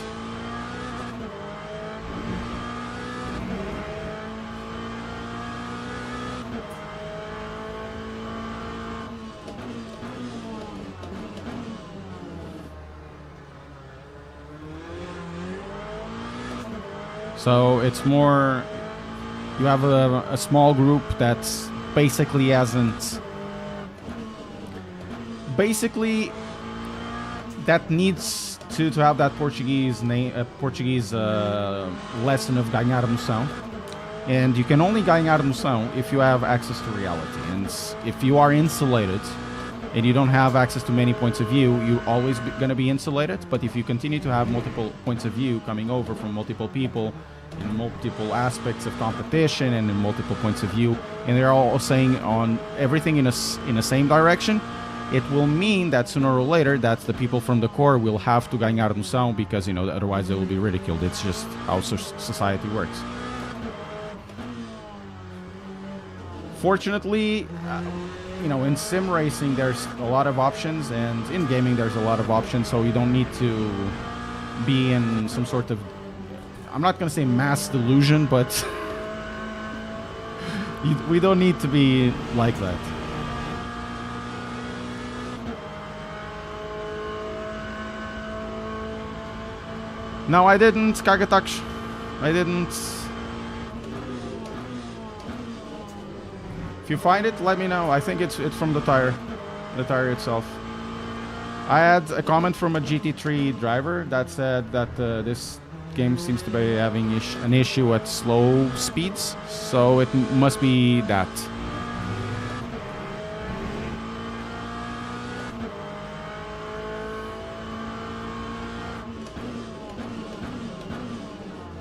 So it's more, you have a small group that's basically that needs to have that Portuguese lesson of ganhar emoção. And you can only ganhar emoção if you have access to reality. And if you are insulated and you don't have access to many points of view, you're always going to be insulated. But if you continue to have multiple points of view coming over from multiple people in multiple aspects of competition and in multiple points of view, and they're all saying on everything in a same direction, it will mean that sooner or later that the people from the core will have to ganhar emoção, because, you know, otherwise they will be ridiculed. It's just how society works. Fortunately, you know, in sim racing there's a lot of options, and in gaming there's a lot of options, so you don't need to be in some sort of, I'm not going to say mass delusion, but we don't need to be like that. No, I didn't, Kagataksh. I didn't. If you find it, let me know. I think it's from the tire itself. I had a comment from a GT3 driver that said that this game seems to be having an issue at slow speeds, so it must be that.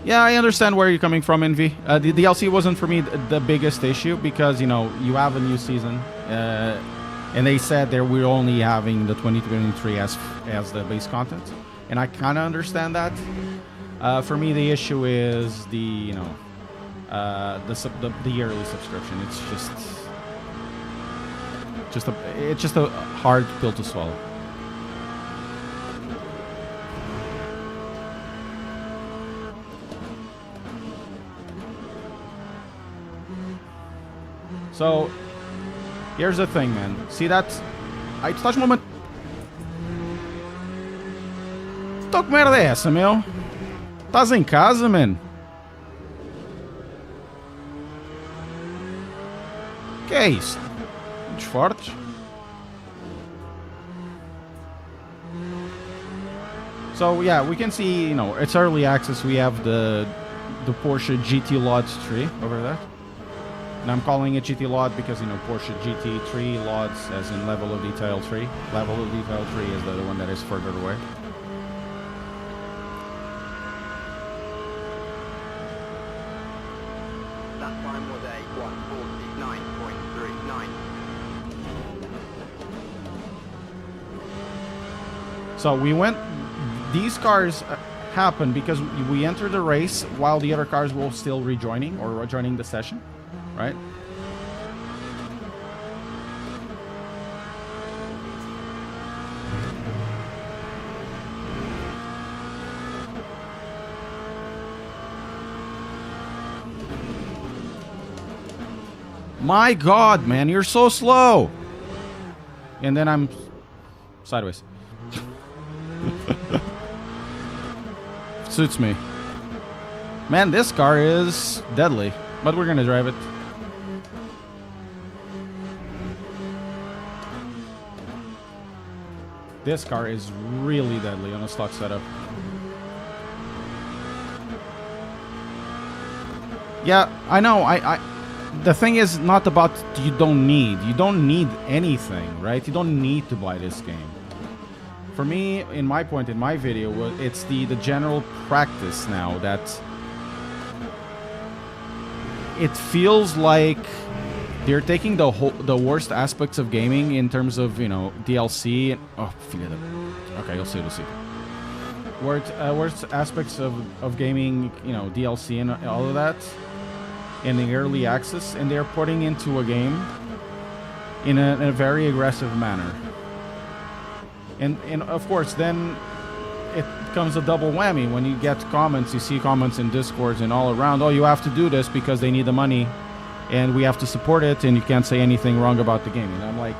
Yeah, I understand where you're coming from, Envy. The DLC wasn't for me the biggest issue, because, you know, you have a new season, and they said that we're only having the 2023 as the base content, and I kind of understand that. For me, the issue is the, you know, the yearly subscription. It's just a hard pill to swallow. So, here's the thing, man. See that? Aí tu estás num momento... Então que merda é essa, meu? Estás em casa, man? Que é isso? Muitos fortes? So, yeah, we can see, you know, it's early access. We have the Porsche GT Lods tree over there. And I'm calling it GT Lot because, you know, Porsche GT3 Lods as in level of detail 3. Level of detail 3 is the one that is further away. That time was a 1:49.39. So we went... These cars happened because we entered the race while the other cars were still rejoining or rejoining the session. Right? My God, man, you're so slow. And then I'm sideways. Suits me. Man, this car is deadly, but we're gonna drive it. This car is really deadly on a stock setup. Yeah, I know. The thing is not about you don't need anything, right? You don't need to buy this game. For me, in my point in my video, it's the general practice now that it feels like they're taking the worst aspects of gaming in terms of, you know, DLC. Oh, okay, you'll see. Worst aspects of gaming, you know, DLC and all of that, in the early access, and they're putting into a game in a very aggressive manner. And of course, then it comes a double whammy when you get comments. You see comments in Discords and all around. Oh, you have to do this because they need the money, and we have to support it, and you can't say anything wrong about the game. And I'm like,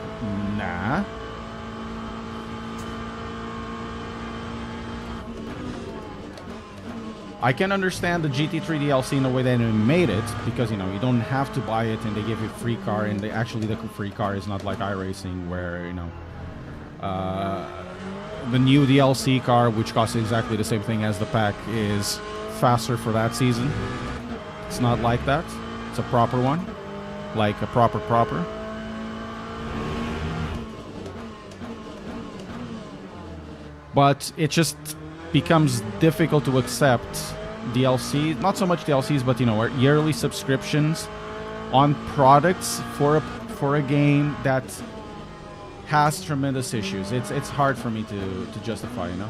nah. I can understand the GT3 DLC in the way that they made it, because, you know, you don't have to buy it and they give you a free car, and actually the free car is not like iRacing where, you know, the new DLC car, which costs exactly the same thing as the pack, is faster for that season. It's not like that. It's a proper one, like a proper. But it just becomes difficult to accept DLC, not so much DLCs, but, you know, yearly subscriptions on products for a game that has tremendous issues. It's hard for me to justify, you know.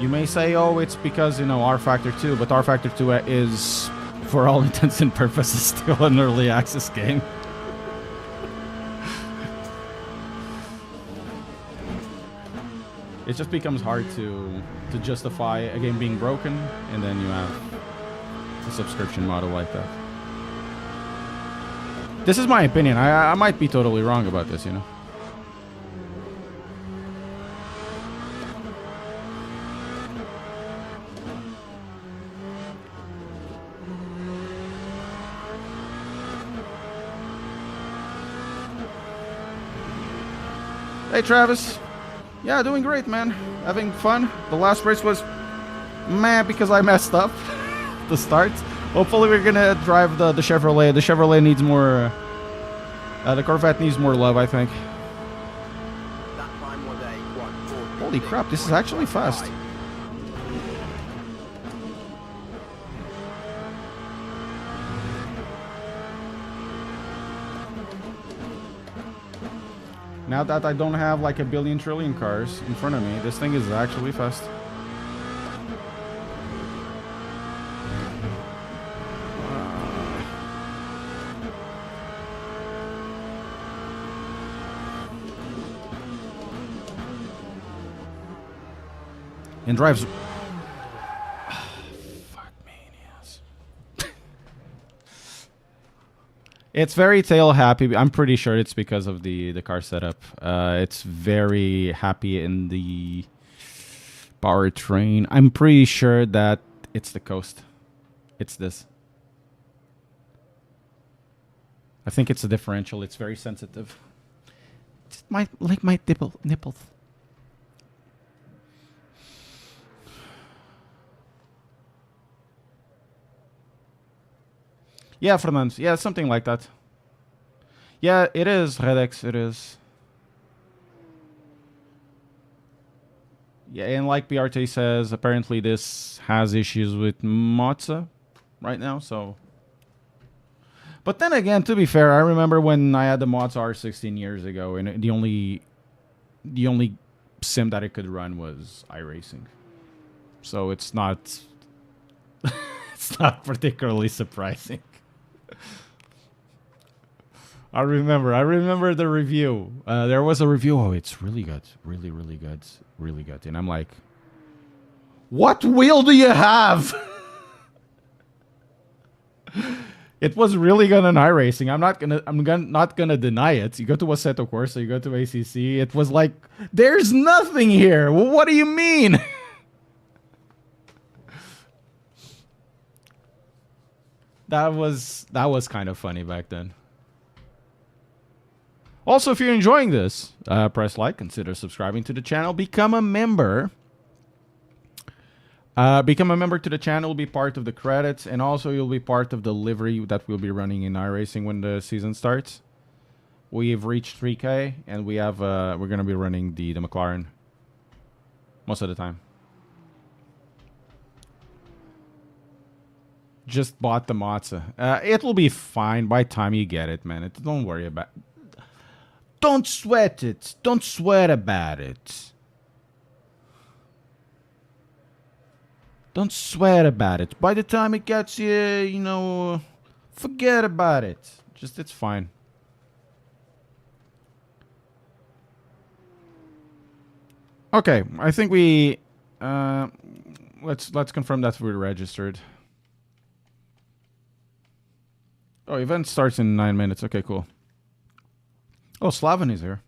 You may say, oh, it's because, you know, R Factor 2, but R Factor 2 is, for all intents and purposes, still an early access game. It just becomes hard to justify a game being broken, and then you have a subscription model like that. This is my opinion. I might be totally wrong about this, you know. Hey, Travis. Yeah, doing great, man. Having fun. The last race was meh because I messed up the start. Hopefully we're gonna drive the Chevrolet. The Chevrolet needs more... the Corvette needs more love, I think. Holy crap, this is actually fast. Now that I don't have like a billion trillion cars in front of me, this thing is actually fast. And drives... Fuck me, yes. It's very tail happy. I'm pretty sure it's because of the car setup. It's very happy in the powertrain. I'm pretty sure that it's the coast. It's this. I think it's a differential. It's very sensitive. It's my nipples. Yeah, Fernand. Yeah, something like that. Yeah, it is, Redex. It is. Yeah, and like BRT says, apparently this has issues with Mozza right now, so... But then again, to be fair, I remember when I had the Mozza R16 years ago, and the only sim that it could run was iRacing. So it's not... it's not particularly surprising. I remember the review. There was a review. Oh, it's really good. Really, really good. Really good. And I'm like, what wheel do you have? It was really good on iRacing. Not gonna deny it. You go to Assetto Corsa, you go to ACC. It was like, there's nothing here. Well, what do you mean? that was kind of funny back then. Also, if you're enjoying this, press like, consider subscribing to the channel, become a member. Become a member to the channel, be part of the credits, and also you'll be part of the livery that we'll be running in iRacing when the season starts. We've reached 3K, and we have we're gonna be running the McLaren most of the time. Just bought the Mazda. It will be fine by the time you get it, man. Don't worry about it. Don't sweat it. Don't sweat about it. Don't sweat about it. By the time it gets you, you know, forget about it. Just, it's fine. Okay, I think we let's confirm that we're registered. Oh, event starts in 9 minutes. Okay, cool. Oh, Slaven is here.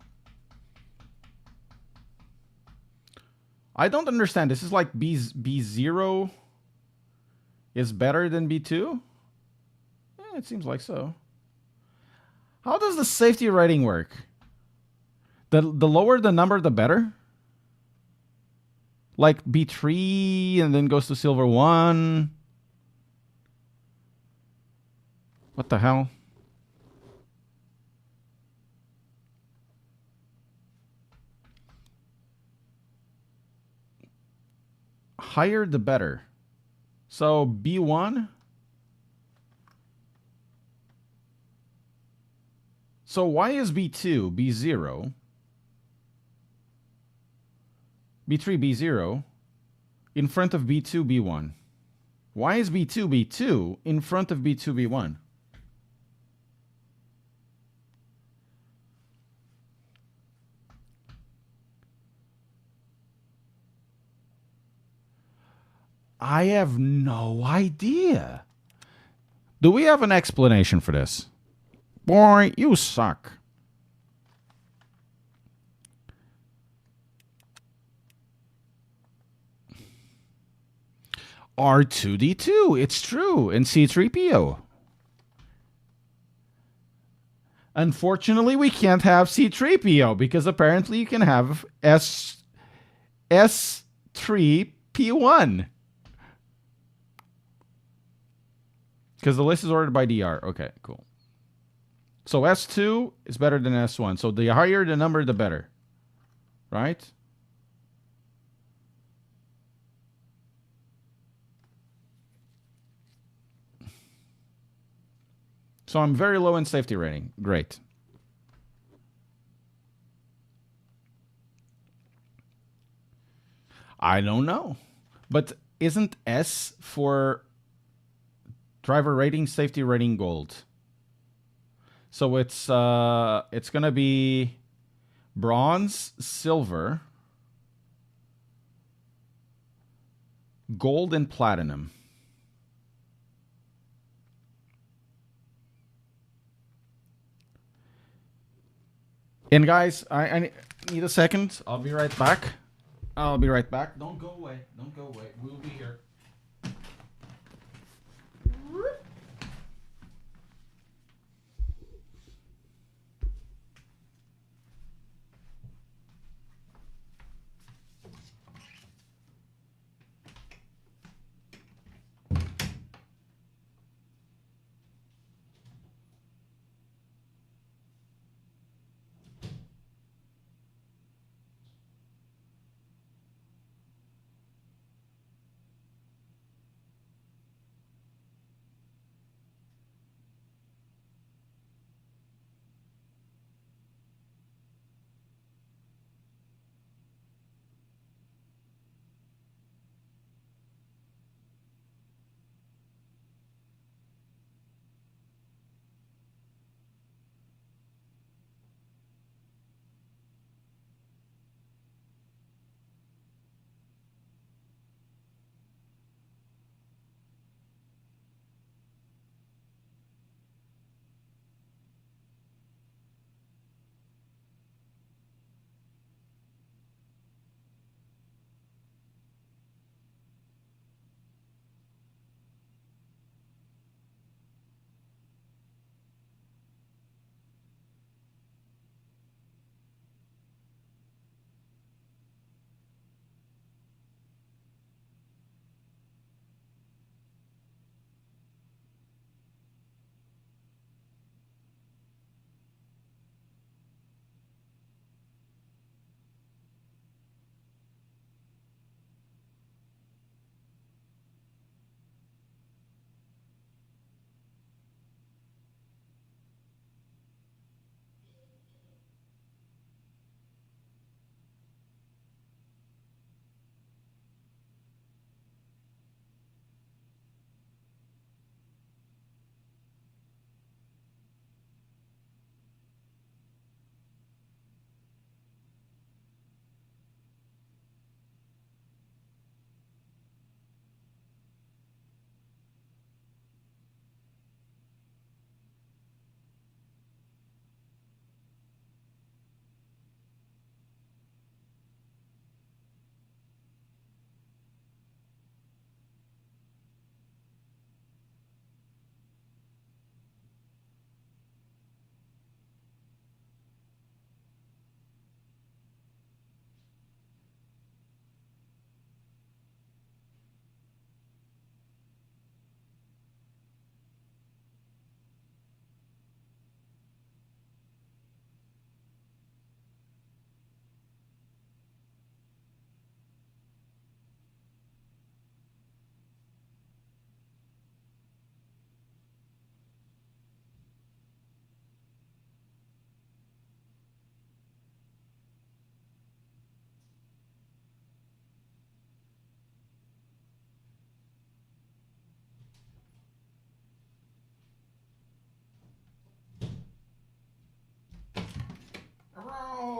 I don't understand. This is like B0 is better than B2? It seems like so. How does the safety rating work? The lower the number, the better? Like B3 and then goes to Silver 1? What the hell? Higher the better. So B1. So why is B2 B0? B3 B0 in front of B2 B1? Why is B2 B2 in front of B2 B1? I have no idea. Do we have an explanation for this? Boy, you suck. R2D2, it's true, and C3PO. Unfortunately, we can't have C3PO because apparently you can have S3P1. Because the list is ordered by DR. Okay, cool. So S2 is better than S1. So the higher the number, the better. Right? So I'm very low in safety rating. Great. I don't know. But isn't S for driver rating, safety rating, gold? So it's gonna be bronze, silver, gold, and platinum. And guys, I need a second. I'll be right back. I'll be right back. Don't go away. Don't go away. We'll be here.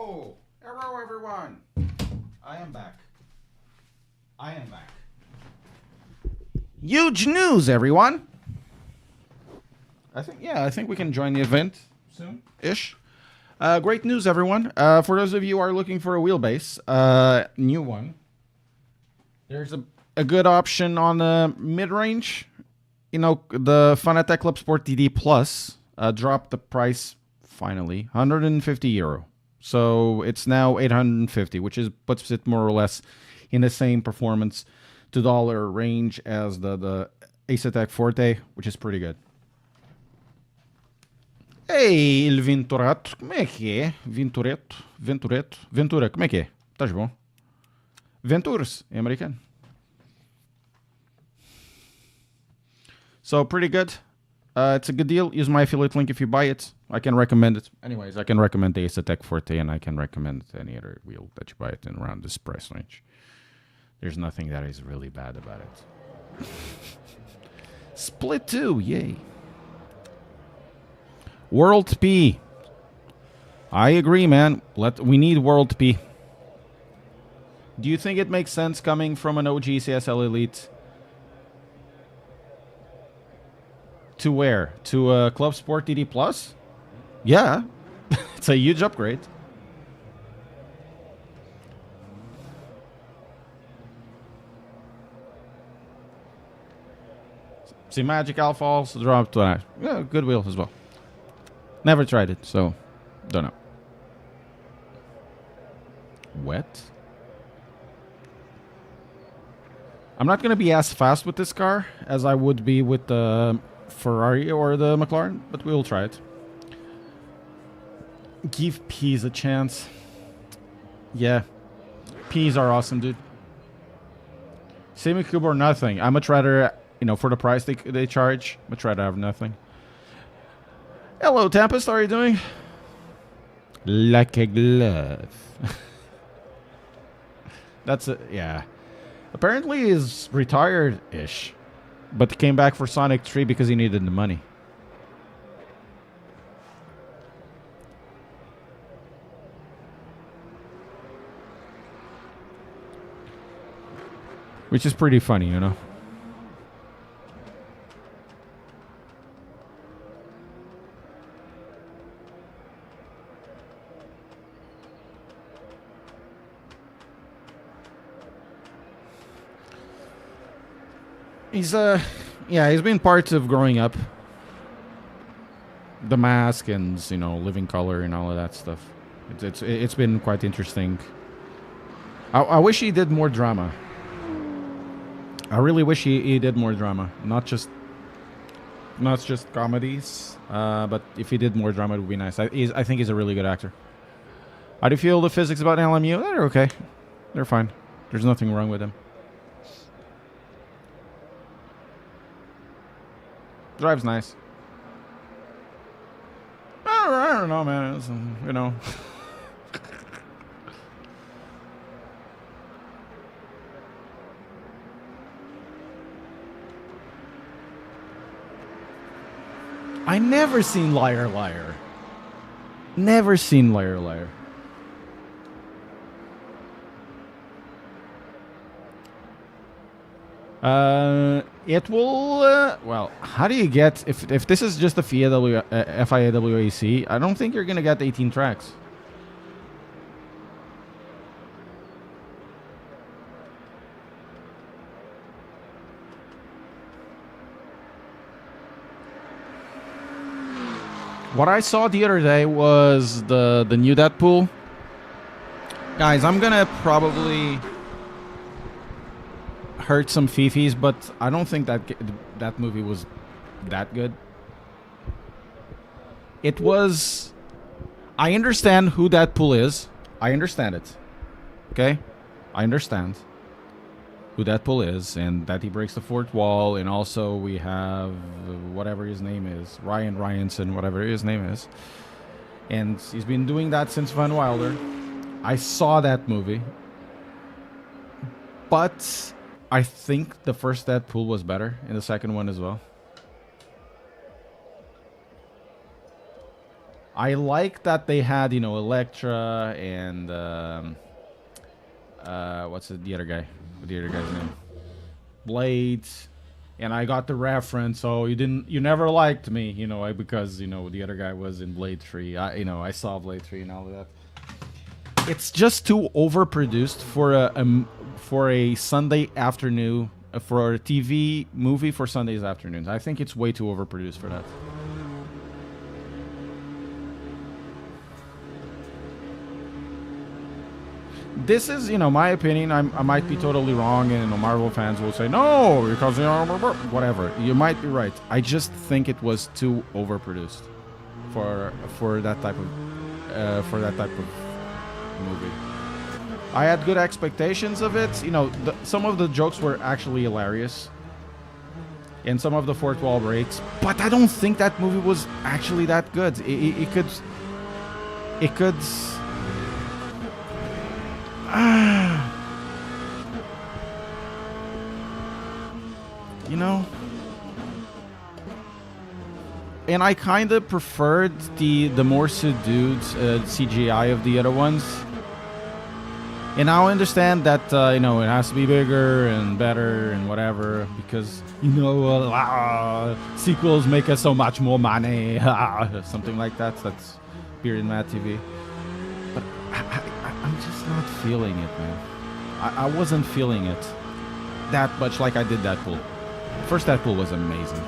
Hello! Hello, everyone! I am back. Huge news, everyone! I think we can join the event soon-ish. Great news, everyone. For those of you who are looking for a wheelbase, new one. There's a good option on the mid-range. You know, the Fanatec Club Sport DD Plus dropped the price finally, €150. So it's now 850, which puts it more or less in the same performance to dollar range as the Ace Forte, which is pretty good. Ei, il Venturato, como é que é? Ventura, como é que é? Estás bom? Ventures, em americano. So, pretty good. It's a good deal. Use my affiliate link if you buy it. I can recommend it. Anyways, I can recommend the Ace Forte, and I can recommend any other wheel that you buy it in around this price range. There's nothing that is really bad about it. Split 2, yay. World P. I agree, man. We need World P. Do you think it makes sense coming from an OG CSL Elite to where? To a Club Sport DD Plus? Yeah. It's a huge upgrade. See, Magic Alpha also dropped that. Yeah, good wheel as well. Never tried it, so don't know. Wet? I'm not going to be as fast with this car as I would be with the Ferrari or the McLaren, but we'll try it. Give P's a chance. Yeah. P's are awesome, dude. Semi-cube or nothing. I much rather, you know, for the price they charge, much rather have nothing. Hello, Tempest. How are you doing? Like a glove. That's it. Yeah. Apparently he's retired-ish, but came back for Sonic 3 because he needed the money. Which is pretty funny, you know? He's been part of growing up. The mask and, you know, Living Color and all of that stuff. It's been quite interesting. I wish he did more drama. I really wish he did more drama, not just comedies. But if he did more drama, it would be nice. I think he's a really good actor. How do you feel the physics about LMU? They're okay. They're fine. There's nothing wrong with them. Drives nice. I don't know, man. It's, you know. I never seen Liar Liar. Never seen Liar Liar. It will, well, how do you get, if this is just a FIA WAC, I don't think you're going to get 18 tracks. What I saw the other day was the new Deadpool. Guys, I'm going to probably hurt some fifis, but I don't think that movie was that good. It was... I understand who Deadpool is. I understand it. Okay? I understand who Deadpool is and that he breaks the fourth wall, and also we have whatever his name is, Ryan Ryanson, whatever his name is. And he's been doing that since Van Wilder. I saw that movie. But I think the first Deadpool was better, and the second one as well. I like that they had, you know, Electra and what's the other guy? What's the other guy's name? Blades. And I got the reference, so you never liked me, you know, because, you know, the other guy was in Blade 3. I saw Blade 3 and all of that. It's just too overproduced for a Sunday afternoon, for a TV movie for Sundays afternoons. I think it's way too overproduced for that. This is, you know, my opinion. I might be totally wrong, and, you know, Marvel fans will say no because, you know, whatever. You might be right. I just think it was too overproduced for that type of movie. I had good expectations of it. You know, some of the jokes were actually hilarious, and some of the 4th wall breaks. But I don't think that movie was actually that good. It could. You know, and I kind of preferred the more subdued CGI of the other ones. And I understand that you know, it has to be bigger and better and whatever because, you know, sequels make us so much more money, something like that. That's Beard and Matt TV. But I'm just not feeling it, man. I wasn't feeling it that much like I did Deadpool. First Deadpool was amazing.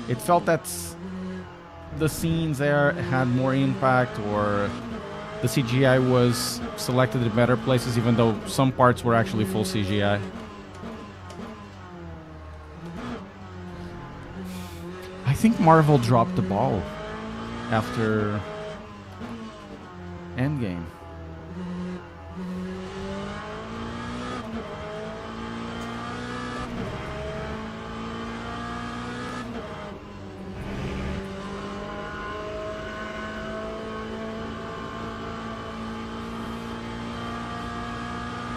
It felt that the scenes there had more impact, or the CGI was selected in better places, even though some parts were actually full CGI. I think Marvel dropped the ball after Endgame.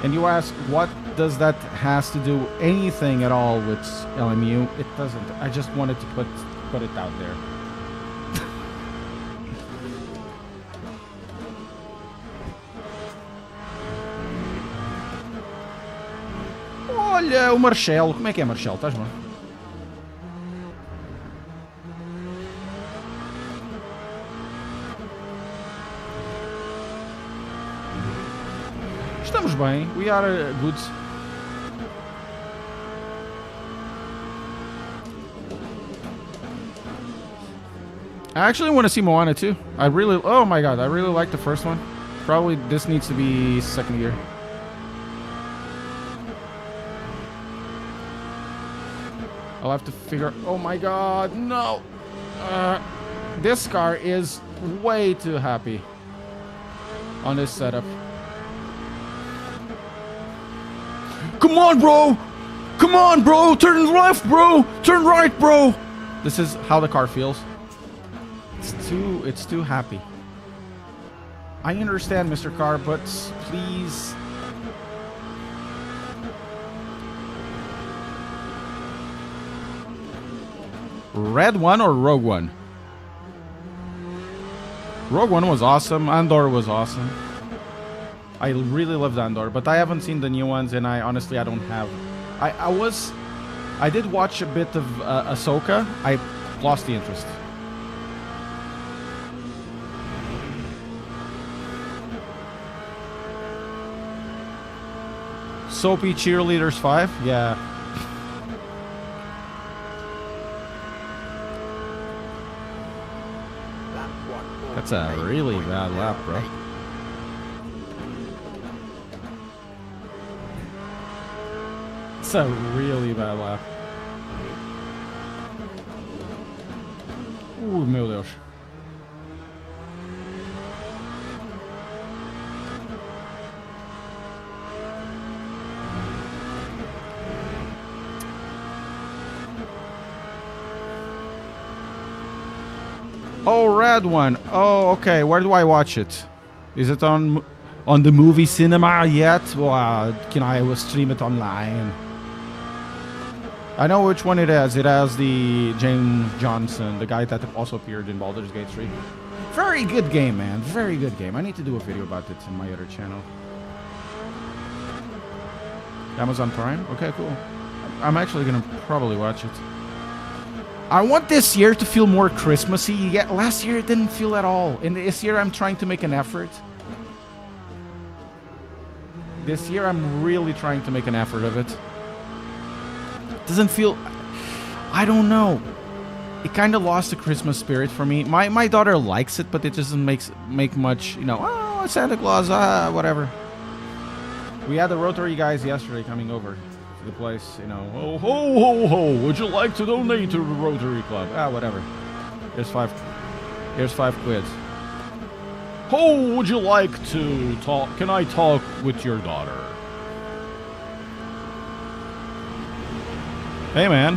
And you ask, what does that has to do anything at all with LMU? It doesn't. I just wanted to put it out there. Olha, o Marcelo. Como é que é, Marcelo? Estás bem? Estamos bem. We are good. I actually want to see Moana too. Oh my god, I really like the first one. Probably this needs to be second year. I'll have to figure. Oh my god, no! This car is way too happy on this setup. Come on, bro! Come on, bro! Turn left, bro! Turn right, bro! This is how the car feels. It's too happy. I understand, Mr. Car, but please. Red One or Rogue One? Rogue One was awesome. Andor was awesome. I really loved Andor, but I haven't seen the new ones, and I don't have. I did watch a bit of Ahsoka. I lost the interest. Soapy Cheerleaders 5? Yeah. That's a really bad lap, bro. It's a really bad lap. Meu Deus. Oh, Red One. Oh, okay. Where do I watch it? Is it on the movie cinema yet? Or can I stream it online? I know which one it has. It has the James Johnson, the guy that also appeared in Baldur's Gate 3. Very good game, man. Very good game. I need to do a video about it in my other channel. Amazon Prime? Okay, cool. I'm actually gonna probably watch it. I want this year to feel more Christmassy. Yeah, last year it didn't feel at all. And this year I'm trying to make an effort. This year I'm really trying to make an effort of it. Doesn't feel... I don't know. It kind of lost the Christmas spirit for me. My daughter likes it, but it doesn't make much, you know, oh, Santa Claus, whatever. We had the Rotary guys yesterday coming over to the place, you know. Oh, ho, ho, ho, would you like to donate to the Rotary Club? Whatever. Here's five quid. Oh, would you like to talk? Can I talk with your daughter? Hey, man.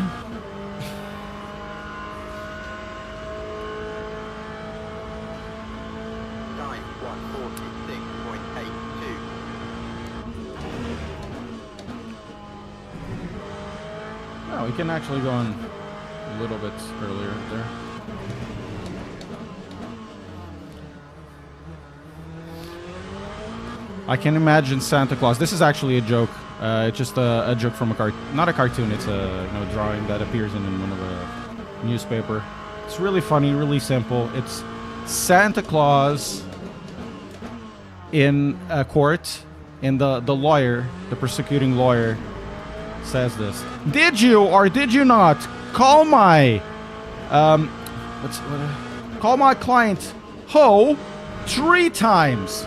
Time 146.82. Oh, we can actually go on a little bit earlier there. I can imagine Santa Claus. This is actually a joke. It's just a joke from not a cartoon. It's a drawing that appears in one of a newspaper. It's really funny, really simple. It's Santa Claus in a court, and the lawyer, the prosecuting lawyer, says this: "Did you or did you not call my call my client Ho 3 times?"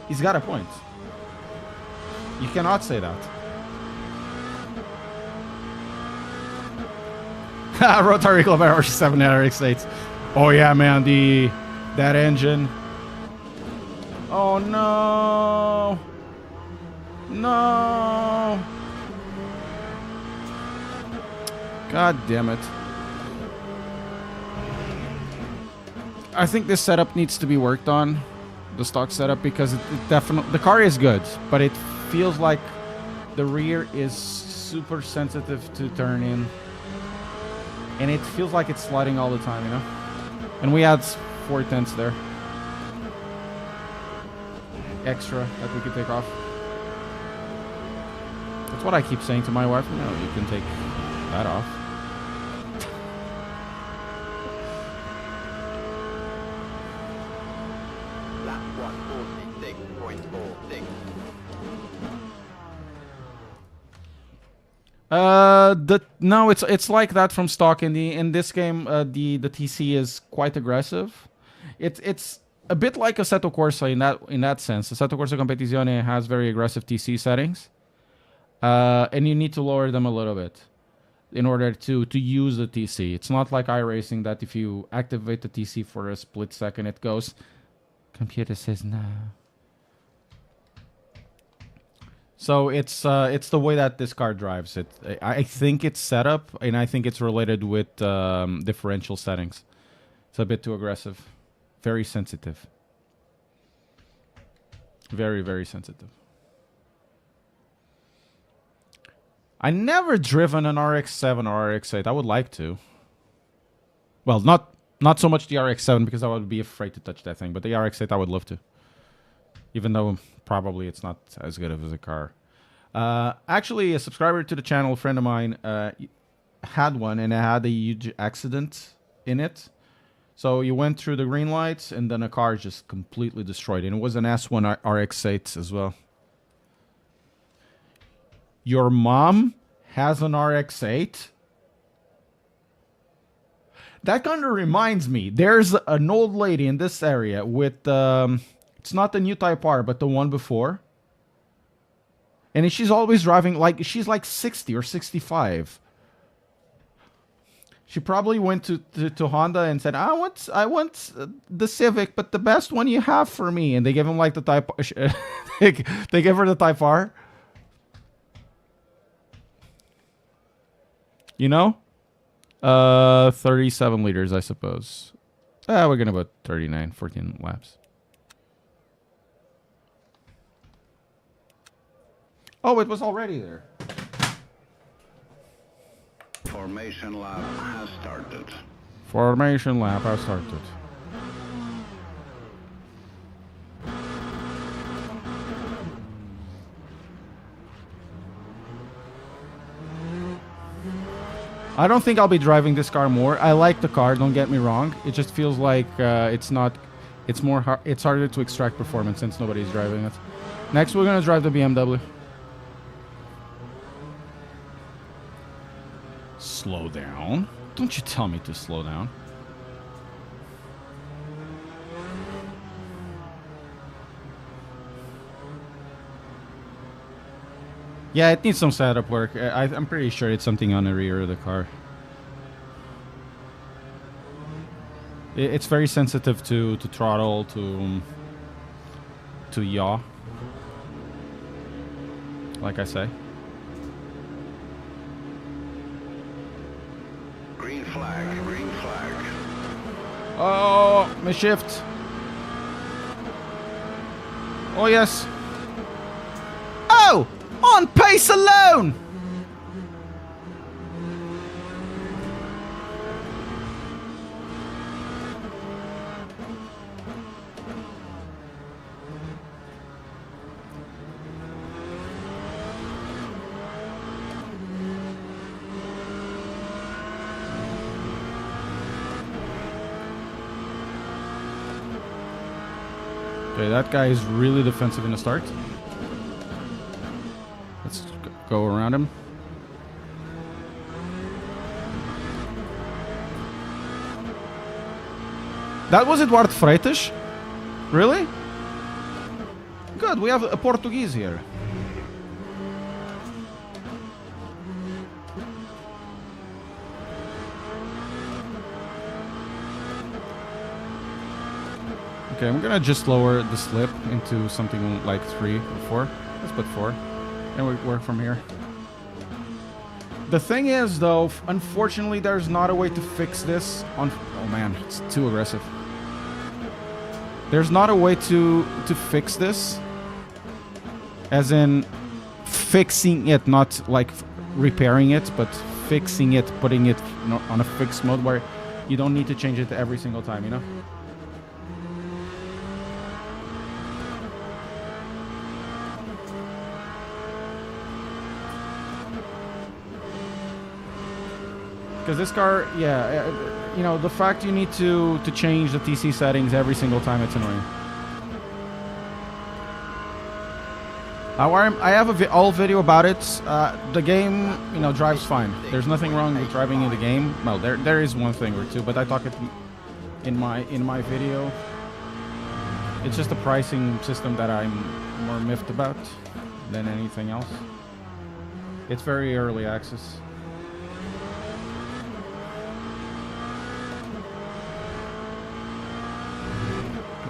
He's got a point. You cannot say that. Rotary Club RC7 RX8. Oh yeah, man, that engine. Oh no. No. God damn it. I think this setup needs to be worked on. The stock setup, because it definitely, the car is good, but it feels like the rear is super sensitive to turn in, and it feels like it's sliding all the time, you know. And we had 410s there extra that we could take off. That's what I keep saying to my wife. No, you can take that off. Lap 146.46. No, it's like that from stock. In this game, the TC is quite aggressive. It's a bit like Assetto Corsa in that sense. Assetto Corsa Competizione has very aggressive TC settings, and you need to lower them a little bit in order to use the TC. It's not like iRacing that if you activate the TC for a split second, it goes. Computer says no. So it's the way that this car drives it. I think it's set up, and I think it's related with differential settings. It's a bit too aggressive, very sensitive, very, very sensitive. I never driven an RX-7 or RX-8. I would like to. Well, not so much the RX-7 because I would be afraid to touch that thing, but the RX-8 I would love to. Even though probably it's not as good as a car. Actually, a subscriber to the channel, a friend of mine, had one, and it had a huge accident in it. So you went through the green lights, and then a car just completely destroyed. And it was an S1 RX-8 as well. Your mom has an RX-8? That kind of reminds me. There's an old lady in this area with... it's not the new Type R, but the one before. And she's always driving like... She's like 60 or 65. She probably went to Honda and said, I want the Civic, but the best one you have for me. And they gave him like the Type... they gave her the Type R. You know? 37 liters, I suppose. We're going to put 39, 14 laps. Oh, it was already there. Formation lap has started. Formation lap has started. I don't think I'll be driving this car more. I like the car, don't get me wrong. It just feels like it's harder to extract performance since nobody's driving it. Next, we're gonna drive the BMW. Slow down. Don't you tell me to slow down. Yeah, it needs some setup work. I'm pretty sure it's something on the rear of the car. It's very sensitive to throttle, to yaw. Like I say. Green flag, green flag. Oh, my shift. Oh, yes. Oh! On pace alone! Okay, that guy is really defensive in the start. Let's go around him. That was Eduardo Freitas? Really? Good, we have a Portuguese here. Okay, I'm gonna just lower the slip into something like 3 or 4. Let's put 4. And we work from here. The thing is, though, unfortunately, there's not a way to fix this on... Oh, man, it's too aggressive. There's not a way to fix this. As in, fixing it, not like repairing it, but fixing it, putting it on a fixed mode where you don't need to change it every single time, you know? Because this car, yeah, you know, the fact you need to change the TC settings every single time, it's annoying. I have a whole video about it. The game, you know, drives fine. There's nothing wrong with driving in the game. Well, there is one thing or two, but I talk it in my video. It's just a pricing system that I'm more miffed about than anything else. It's very early access.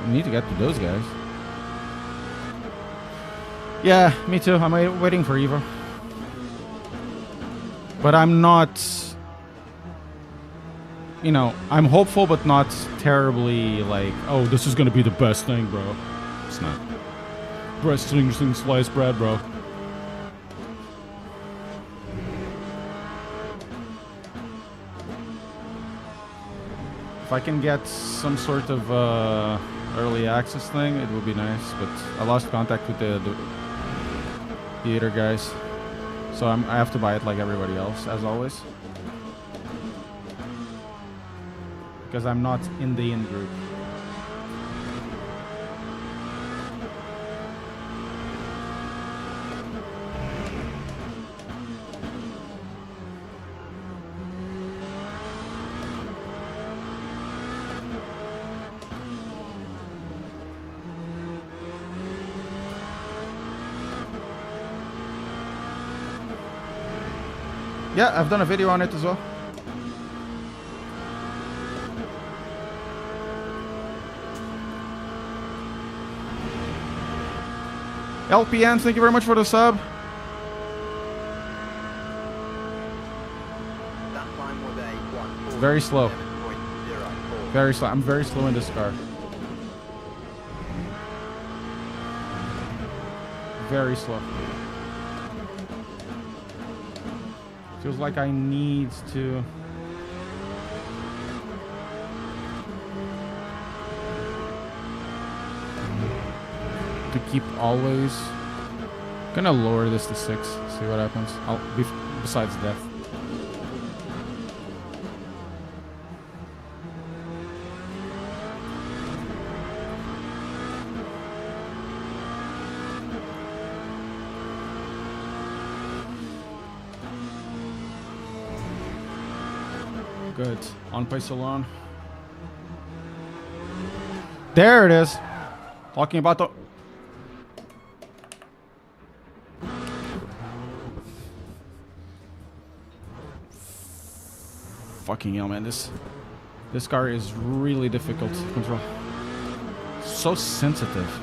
We need to get to those guys. Yeah, me too. I'm waiting for Evo. But I'm not... You know, I'm hopeful, but not terribly like, oh, this is gonna be the best thing, bro. It's not. Wrestling sliced bread, bro. If I can get some sort of early access thing, it would be nice. But I lost contact with the other guys, so I have to buy it like everybody else, as always, because I'm not in the in group. Yeah, I've done a video on it as well. LPN, thank you very much for the sub. That time was a 1:47.04. Very slow. Very slow. I'm very slow in this car. Very slow. Feels like I need to keep always. Gonna lower this to 6. See what happens. Besides death. Good. On pace alone. There it is. Talking about the... Fucking hell, man. This car is really difficult to control. So sensitive.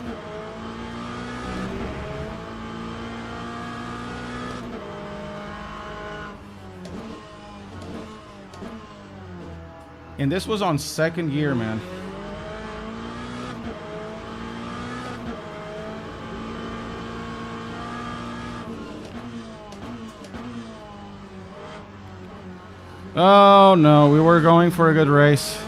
And this was on 2nd gear, man. Oh no, we were going for a good race.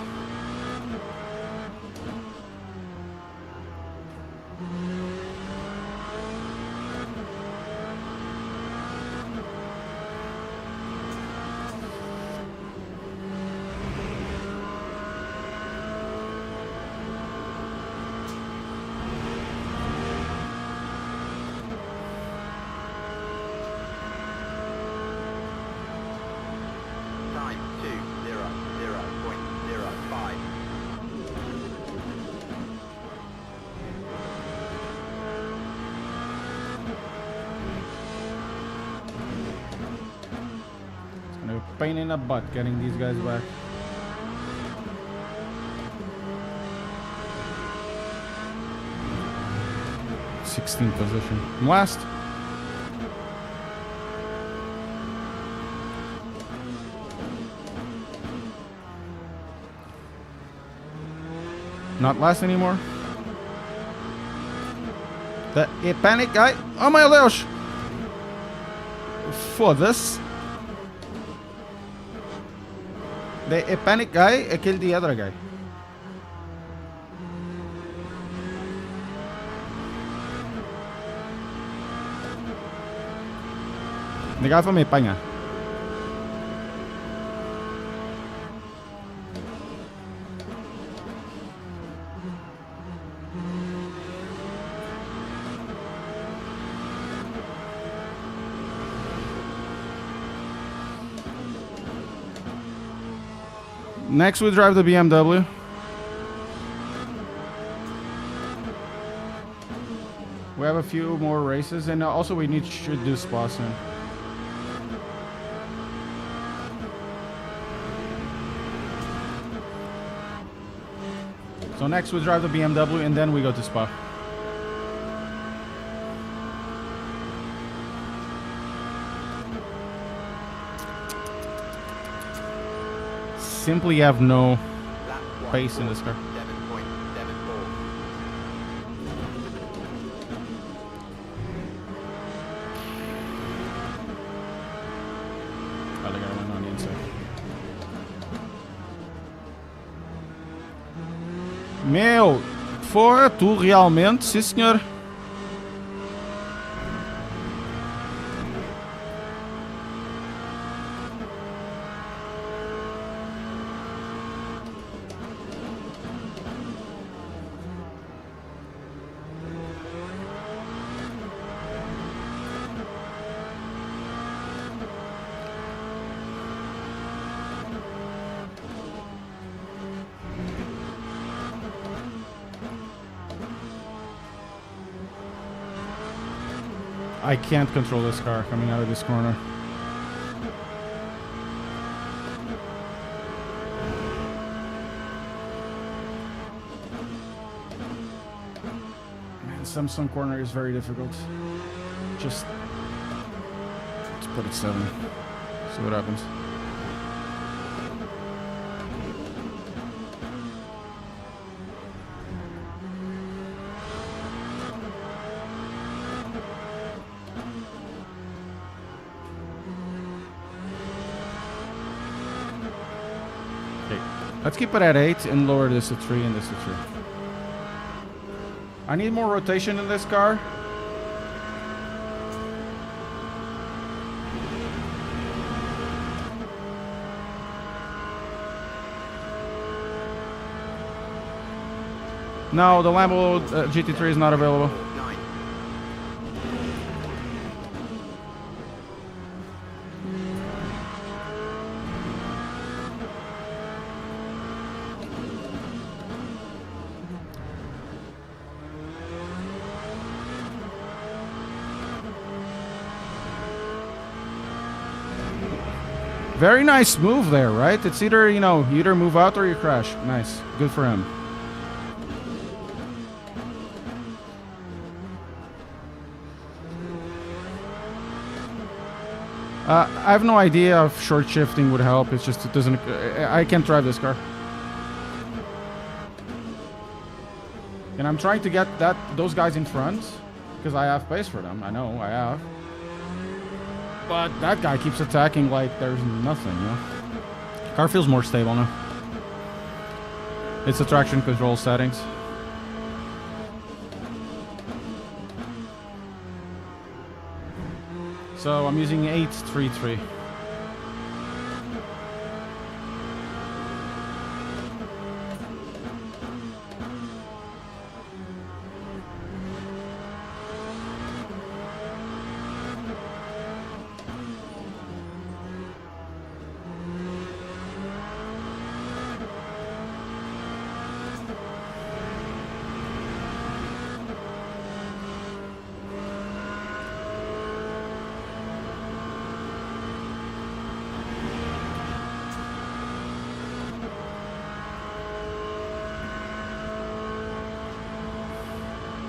Time 2:00.05. It's gonna be a pain in the butt getting these guys back. #16 position. I'm last. Not last anymore. The panic guy. Oh meu Deus! Foda-se. The panic guy killed the other guy. The guy from Espanha. Next we drive the BMW. We have a few more races, and also we should do spa soon. So next we drive the BMW, and then we go to spa. Simply have no Lap pace in this car. 7.74. Oh, the guy went on the inside. Meu, fora tu realmente, sim senhor. I can't control this car coming out of this corner. Man, Samsung corner is very difficult. Just let's put it 7. See what happens. Let's keep it at 8 and lower this to 3 and this to 3. I need more rotation in this car. No, the Lambo GT3 is not available. 9. Very nice move there, right? It's either, you know, you either move out or you crash. Nice. Good for him. I have no idea if short shifting would help. It's just, it doesn't... I can't drive this car. And I'm trying to get those guys in front because I have pace for them. I know, I have. But that guy keeps attacking like there's nothing, you know? Car feels more stable now. It's the traction control settings. So I'm using 833.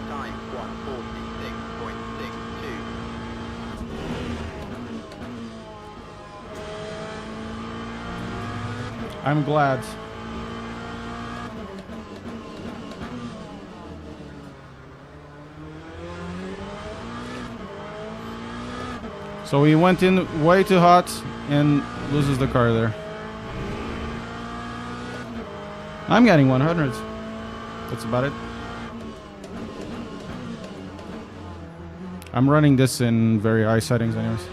Time 146.62. I'm glad. So he went in way too hot and loses the car there. I'm getting 100. That's about it. I'm running this in very high settings anyways.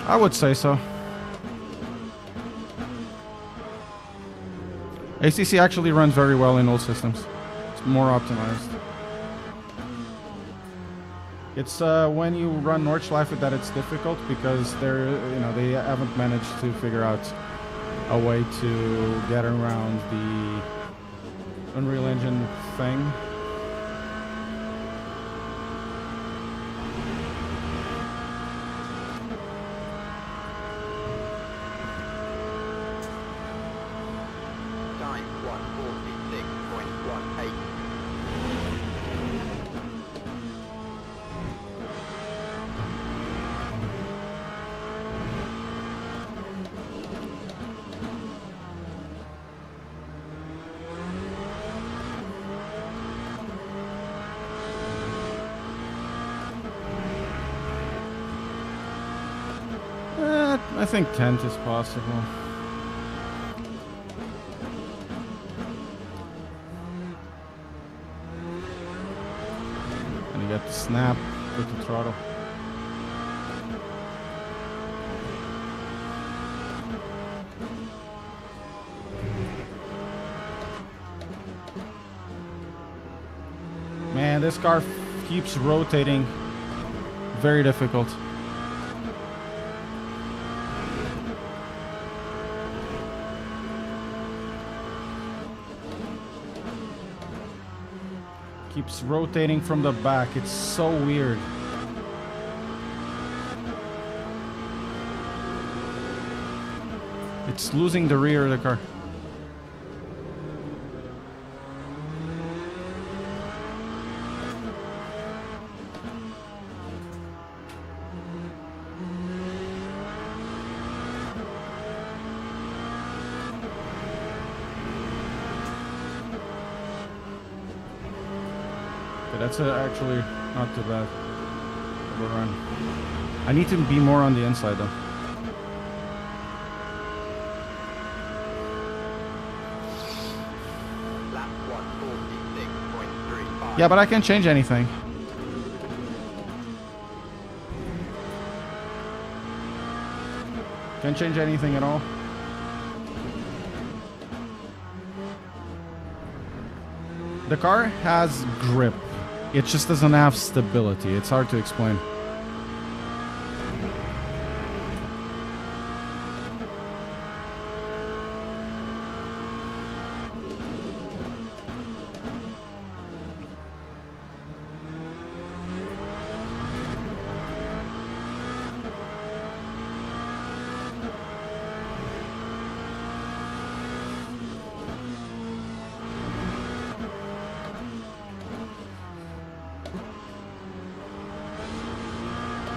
I would say so. ACC actually runs very well in old systems. It's more optimized. It's when you run Nordschleife that it's difficult because they're, you know, they haven't managed to figure out a way to get around the Unreal Engine thing. Time 146.18. I think 10th is possible. And you got the snap with the throttle. Man, this car keeps rotating. Very difficult. Keeps rotating from the back. It's so weird. It's losing the rear of the car. Okay, that's actually not too bad. Run. I need to be more on the inside though. Lap 146.35. Yeah, but I can't change anything. Can't change anything at all. The car has grip. It just doesn't have stability. It's hard to explain.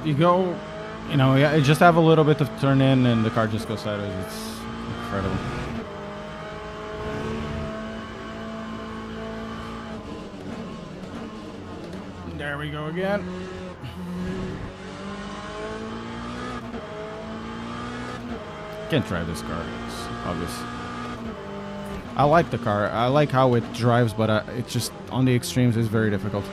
You go, you know, you just have a little bit of turn in and the car just goes sideways. It's incredible. There we go again. Can't drive this car. It's obvious. I like the car. I like how it drives, but it's just on the extremes is very difficult.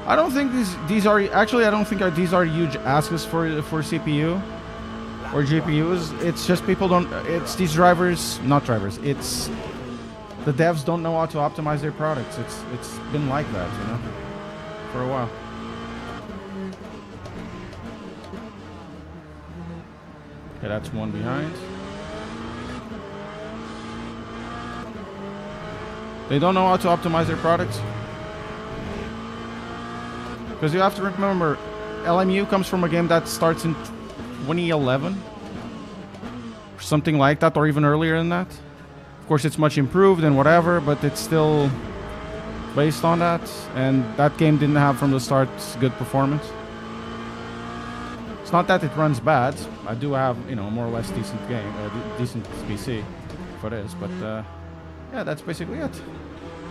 I don't think these are actually. I don't think these are huge asks for CPU or GPUs. It's just people don't. It's these drivers, not drivers. It's the devs don't know how to optimize their products. It's been like that, you know, for a while. Okay, that's one behind. They don't know how to optimize their products. Because you have to remember, LMU comes from a game that starts in 2011. Or something like that, or even earlier than that. Of course, it's much improved and whatever, but it's still based on that. And that game didn't have from the start good performance. It's not that it runs bad. I do have, you know, more or less decent game, decent PC for this. But yeah, that's basically it.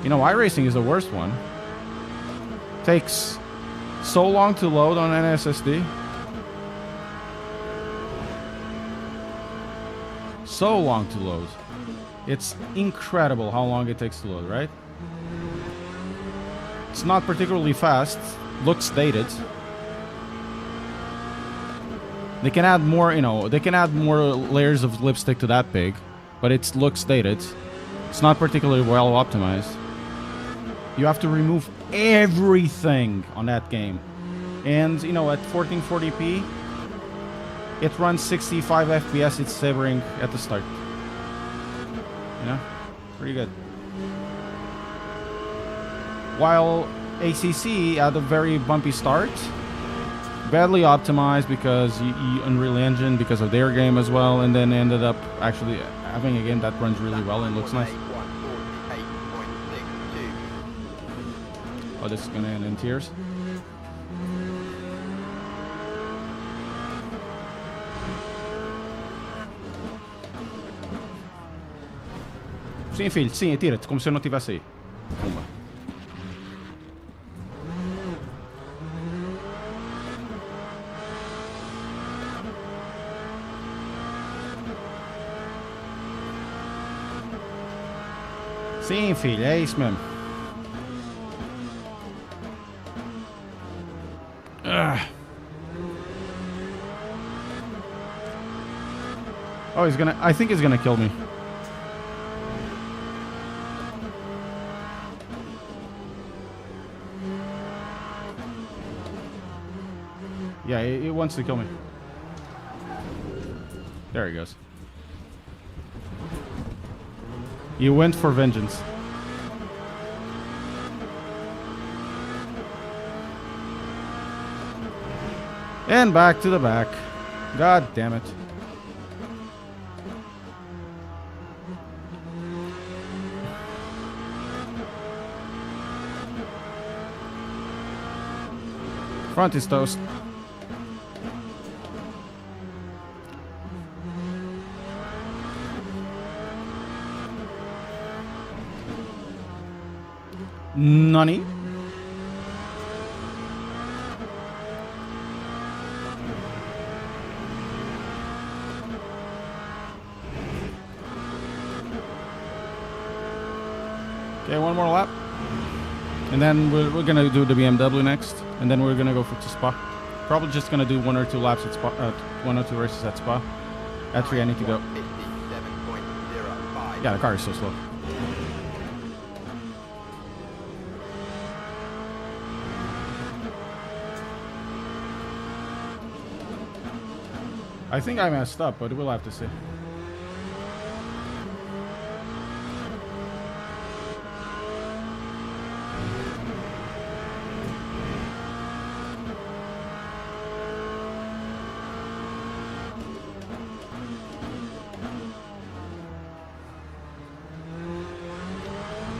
You know, iRacing is the worst one. Takes so long to load on an SSD. So long to load. It's incredible how long it takes to load, right? It's not particularly fast. Looks dated. They can add more, you know, they can add more layers of lipstick to that pig, but it looks dated. It's not particularly well optimized. You have to remove everything on that game. And, you know, at 1440p, it runs 65 FPS. It's severing at the start. You know? Pretty good. While ACC had a very bumpy start. Badly optimized because Unreal Engine, because of their game as well. And then ended up actually having a game that runs really well and looks nice. Oh, this is gonna end in tears. Sim, filho, sim, atira-te, como se eu não tivesse aí. Pumba. Sim, filho, é isso mesmo. Oh, he's gonna... I think he's gonna kill me. Yeah, it wants to kill me. There he goes. You went for vengeance. And back to the back. God damn it. Front is toast. Nani? Okay, one more lap. And then we're going to do the BMW next. And then we're going to go to Spa. Probably just going to do 1 or 2 laps at Spa. 1 or 2 races at Spa. At 3 I need to go. 57.05. Yeah, the car is so slow. I think I messed up, but we'll have to see.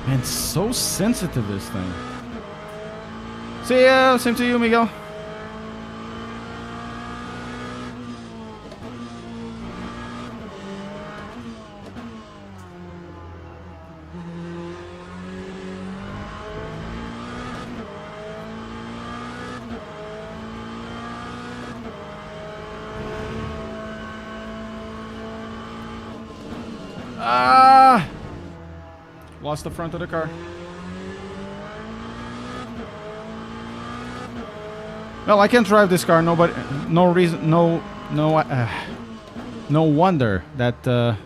Man, it's so sensitive, this thing. See ya. Same to you, Miguel. Ah! Lost the front of the car. Well, I can't drive this car. Nobody, no reason, no wonder that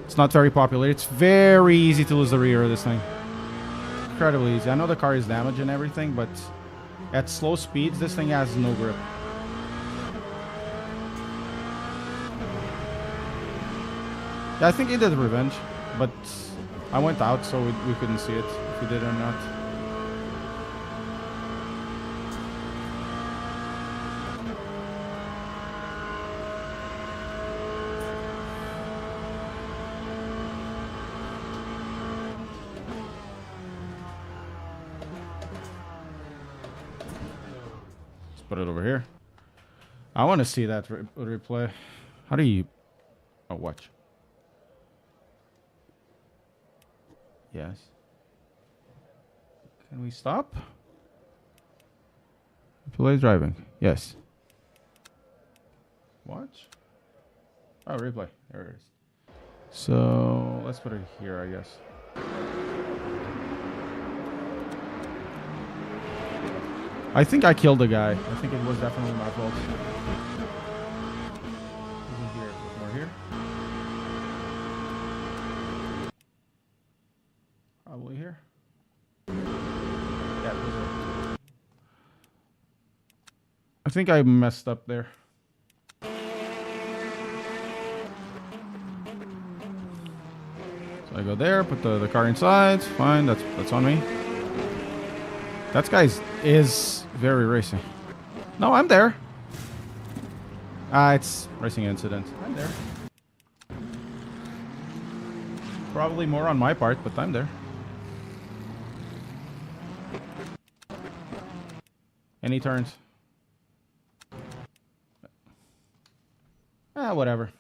it's not very popular. It's very easy to lose the rear of this thing. Incredibly easy. I know the car is damaged and everything, but at slow speeds, this thing has no grip. Yeah, I think he did revenge, but I went out, so we couldn't see it, if he did or not. Let's put it over here. I want to see that replay. How do you... Oh, watch. Yes. Can we stop? Replay driving. Yes. Watch. Oh, replay. There it is. So let's put it here, I guess. I think I killed the guy. I think it was definitely my fault. Isn't here? More here? Probably here. Yeah, it was it. I think I messed up there. So I go there, put the car inside. Fine, that's on me. That guy is very racing. No, I'm there. It's racing incident. I'm there. Probably more on my part, but I'm there. Any turns? Whatever.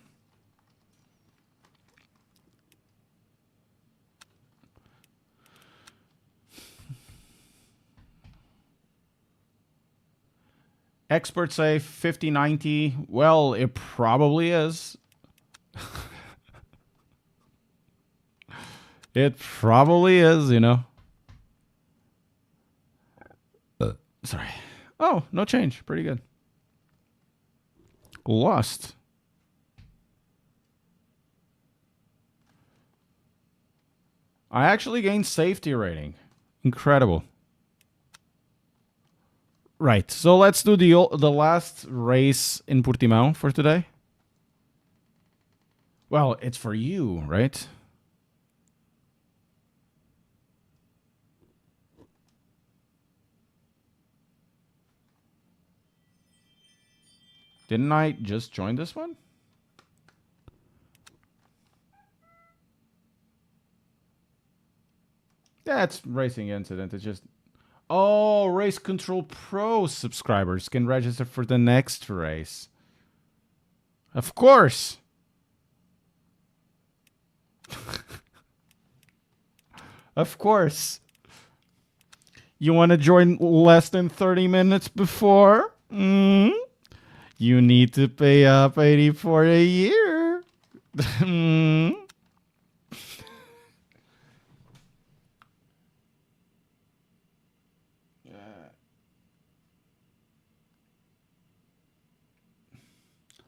Experts say 50-90. Well, it probably is. It probably is, you know. Sorry. Oh, no change. Pretty good. Lost. I actually gained safety rating. Incredible. Right. So let's do the last race in Portimão for today. Well, it's for you, right? Didn't I just join this one? Yeah, it's Racing Incident. It's just... Oh, Race Control Pro subscribers can register for the next race. Of course. Of course. You want to join less than 30 minutes before? You need to pay up 84 a year.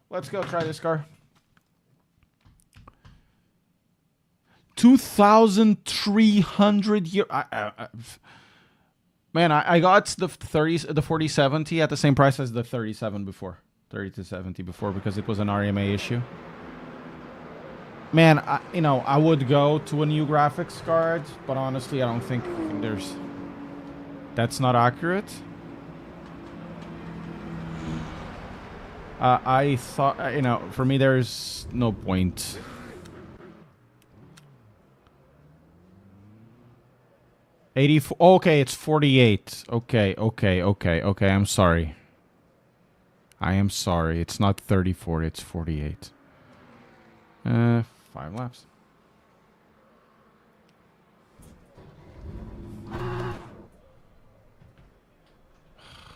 Let's go try this car. 2,300 year. Man, I got the 4070 at the same price as the 37 before. 30-70 before, because it was an RMA issue. Man, I would go to a new graphics card, but honestly, I don't think there's... That's not accurate. I thought, for me, there's no point. Okay, it's 48. Okay. I'm sorry. It's not 34. It's 48. 5 laps.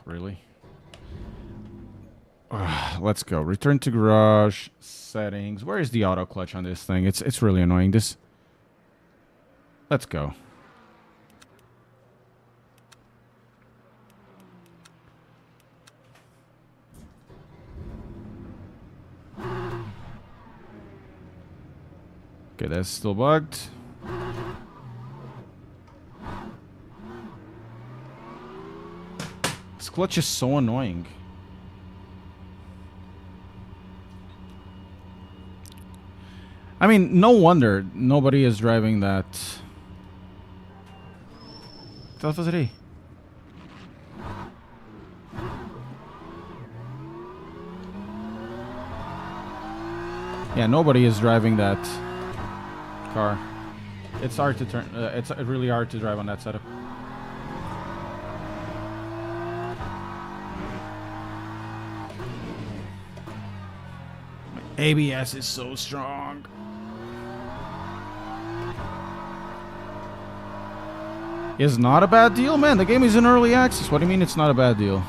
Really? Let's go. Return to garage. Settings. Where is the auto clutch on this thing? It's really annoying. Let's go. Okay, that's still bugged. This clutch is so annoying. I mean, no wonder nobody is driving that. That was it. Yeah, nobody is driving that car. It's hard to turn. It's really hard to drive on that setup. My ABS is so strong. It's not a bad deal, man. The game is in early access. What do you mean it's not a bad deal?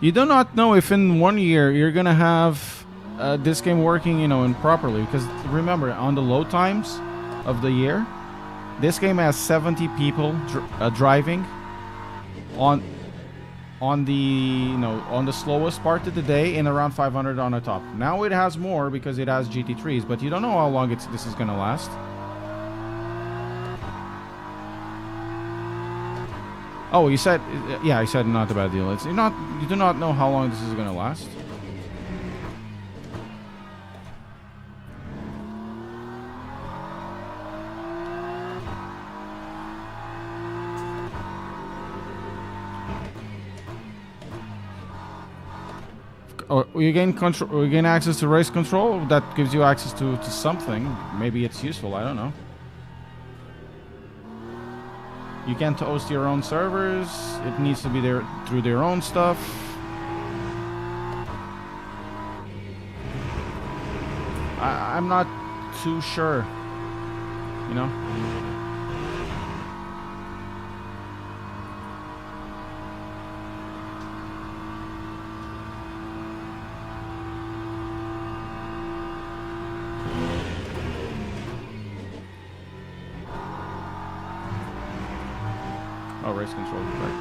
You do not know if in 1 year you're gonna have this game working, improperly. Because remember, on the low times of the year, this game has 70 people driving on the slowest part of the day, and around 500 on the top. Now it has more because it has GT3s, but you don't know how long this is gonna last. Oh, you said, yeah, I said not a bad deal. You do not know how long this is gonna last. Oh, you gain control. You gain access to race control. That gives you access to something. Maybe it's useful. I don't know. You can't host your own servers. It needs to be there through their own stuff. I'm not too sure. Oh, race control. Right.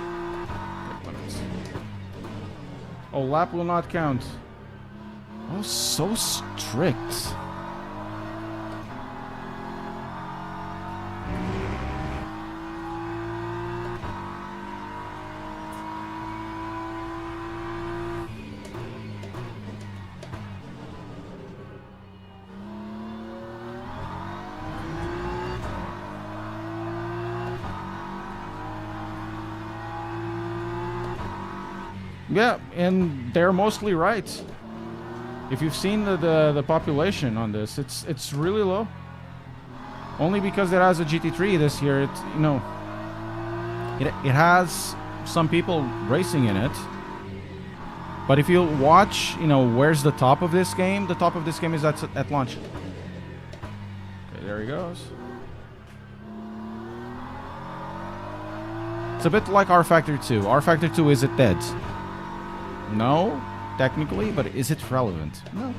Oh, lap will not count. Oh, so strict. Yeah, and they're mostly right. If you've seen the population on this, it's really low. Only because it has a GT3 this year, it has some people racing in it. But if you watch, where's the top of this game? The top of this game is at launch. Okay, there he goes. It's a bit like R Factor 2. R Factor 2, is it dead? No, technically, but is it relevant? No.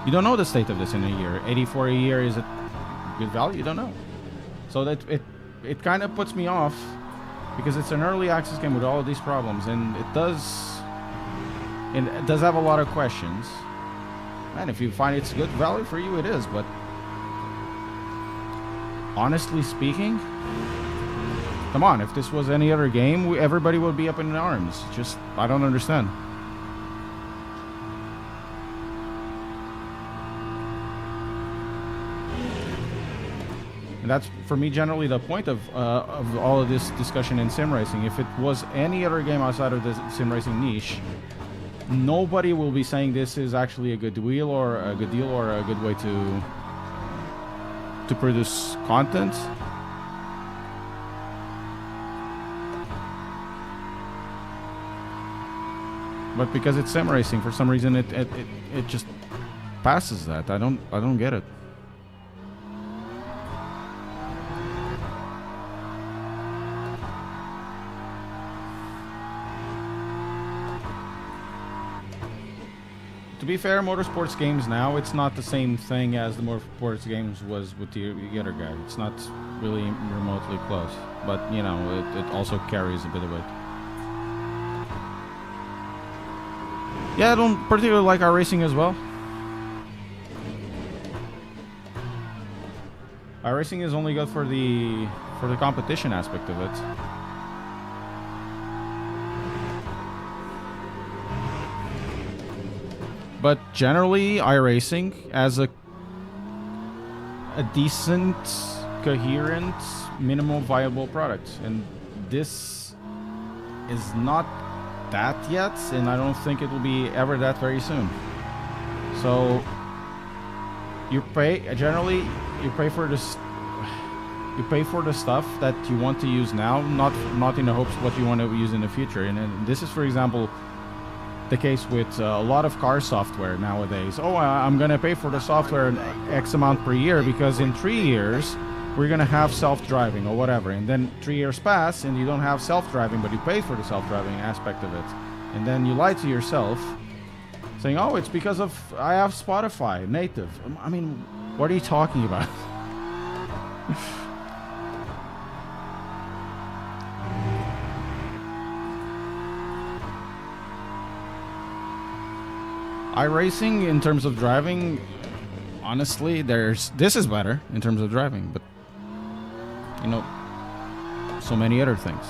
You don't know the state of this in a year. 84 a year, is it good value? You don't know. So that it kind of puts me off because it's an early access game with all of these problems, and it does have a lot of questions. And if you find it's good value for you, it is. But honestly speaking, come on, if this was any other game, everybody would be up in arms. Just, I don't understand. And that's, for me, generally the point of all of this discussion in sim racing. If it was any other game outside of the sim racing niche, nobody will be saying this is actually a good deal or a good deal or a good way to produce content. But because it's sim racing, for some reason it just passes that. I don't get it. To be fair, motorsports games now, it's not the same thing as the motorsports games was with the other guy. It's not really remotely close. But, it also carries a bit of it. Yeah, I don't particularly like iRacing as well. iRacing is only good for the competition aspect of it. But generally, iRacing as a decent, coherent, minimal viable product. And this is not that yet, and I don't think it will be ever that very soon. So you pay for this. You pay for the stuff that you want to use now, not in the hopes of what you want to use in the future. And this is, for example, the case with a lot of car software nowadays. Oh, I'm going to pay for the software X amount per year because in 3 years we're going to have self-driving or whatever. And then 3 years pass and you don't have self-driving, but you pay for the self-driving aspect of it. And then you lie to yourself saying, oh, it's because of I have Spotify native. I mean, what are you talking about? iRacing, in terms of driving, honestly, this is better in terms of driving, but so many other things.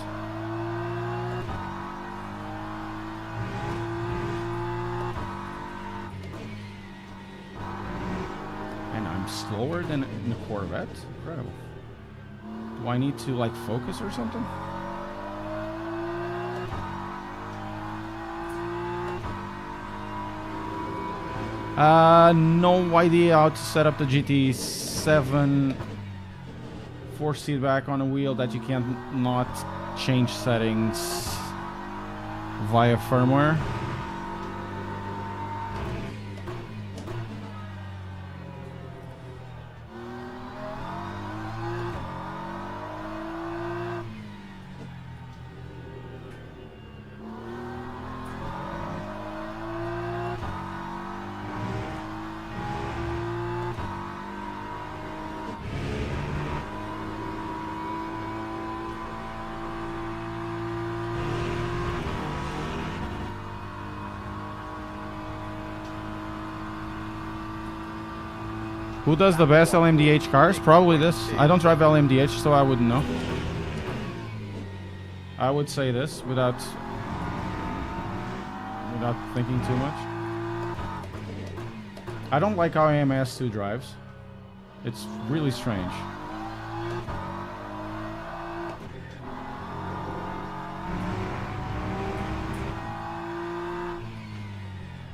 And I'm slower than in the Corvette? Incredible. Do I need to focus or something? No idea how to set up the GT7 force feedback on a wheel that you can't not change settings via firmware. Who does the best LMDH cars? Probably this. I don't drive LMDH, so I wouldn't know. I would say this without thinking too much. I don't like how AMS2 drives. It's really strange.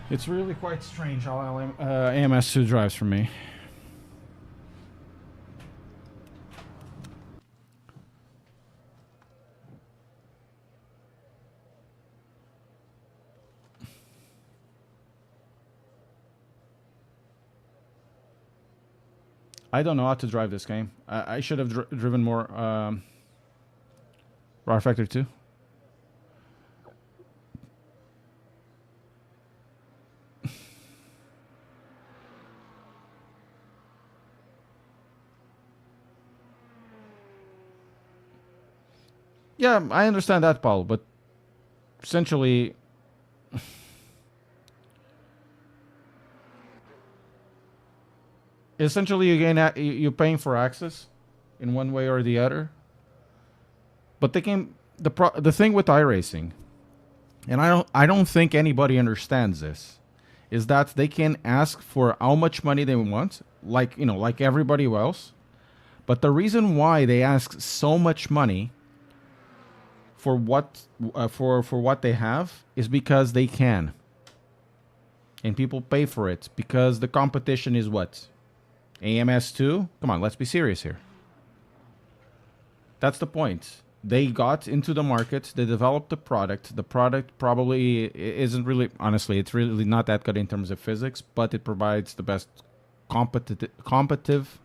It's really quite strange how AMS2 drives for me. I don't know how to drive this game. I should have driven more Raw Factor 2. Yeah, I understand that, Paul, but essentially, you're paying for access in one way or the other. But the thing with iRacing, and I don't think anybody understands this, is that they can ask for how much money they want, like everybody else. But the reason why they ask so much money for what they have is because they can, and people pay for it because the competition is what? AMS2? Come on, let's be serious here. That's the point. They got into the market, they developed the product. The product probably isn't really, honestly, it's really not that good in terms of physics, but it provides the best competitive,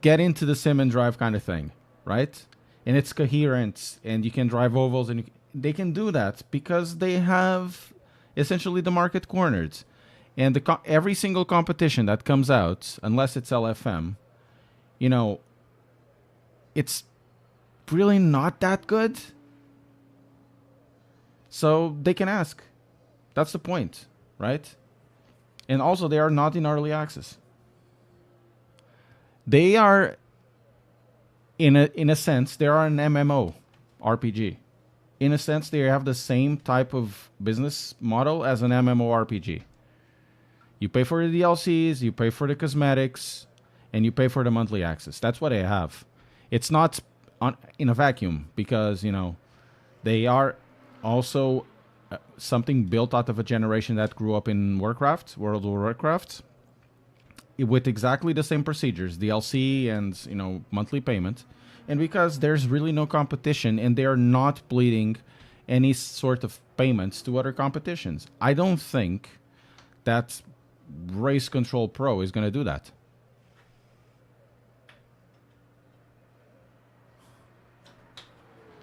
get into the sim and drive kind of thing, right? And it's coherent, and you can drive ovals, and they can do that because they have essentially the market cornered. And every single competition that comes out, unless it's LFM, it's really not that good. So they can ask. That's the point, right? And also, they are not in early access. They are, in a sense, they are an MMO RPG. In a sense, they have the same type of business model as an MMO RPG. You pay for the DLCs, you pay for the cosmetics, and you pay for the monthly access. That's what they have. It's not in a vacuum because, they are also something built out of a generation that grew up in Warcraft, World of Warcraft, with exactly the same procedures, DLC and, monthly payment. And because there's really no competition and they are not bleeding any sort of payments to other competitions. I don't think that Race Control Pro is going to do that.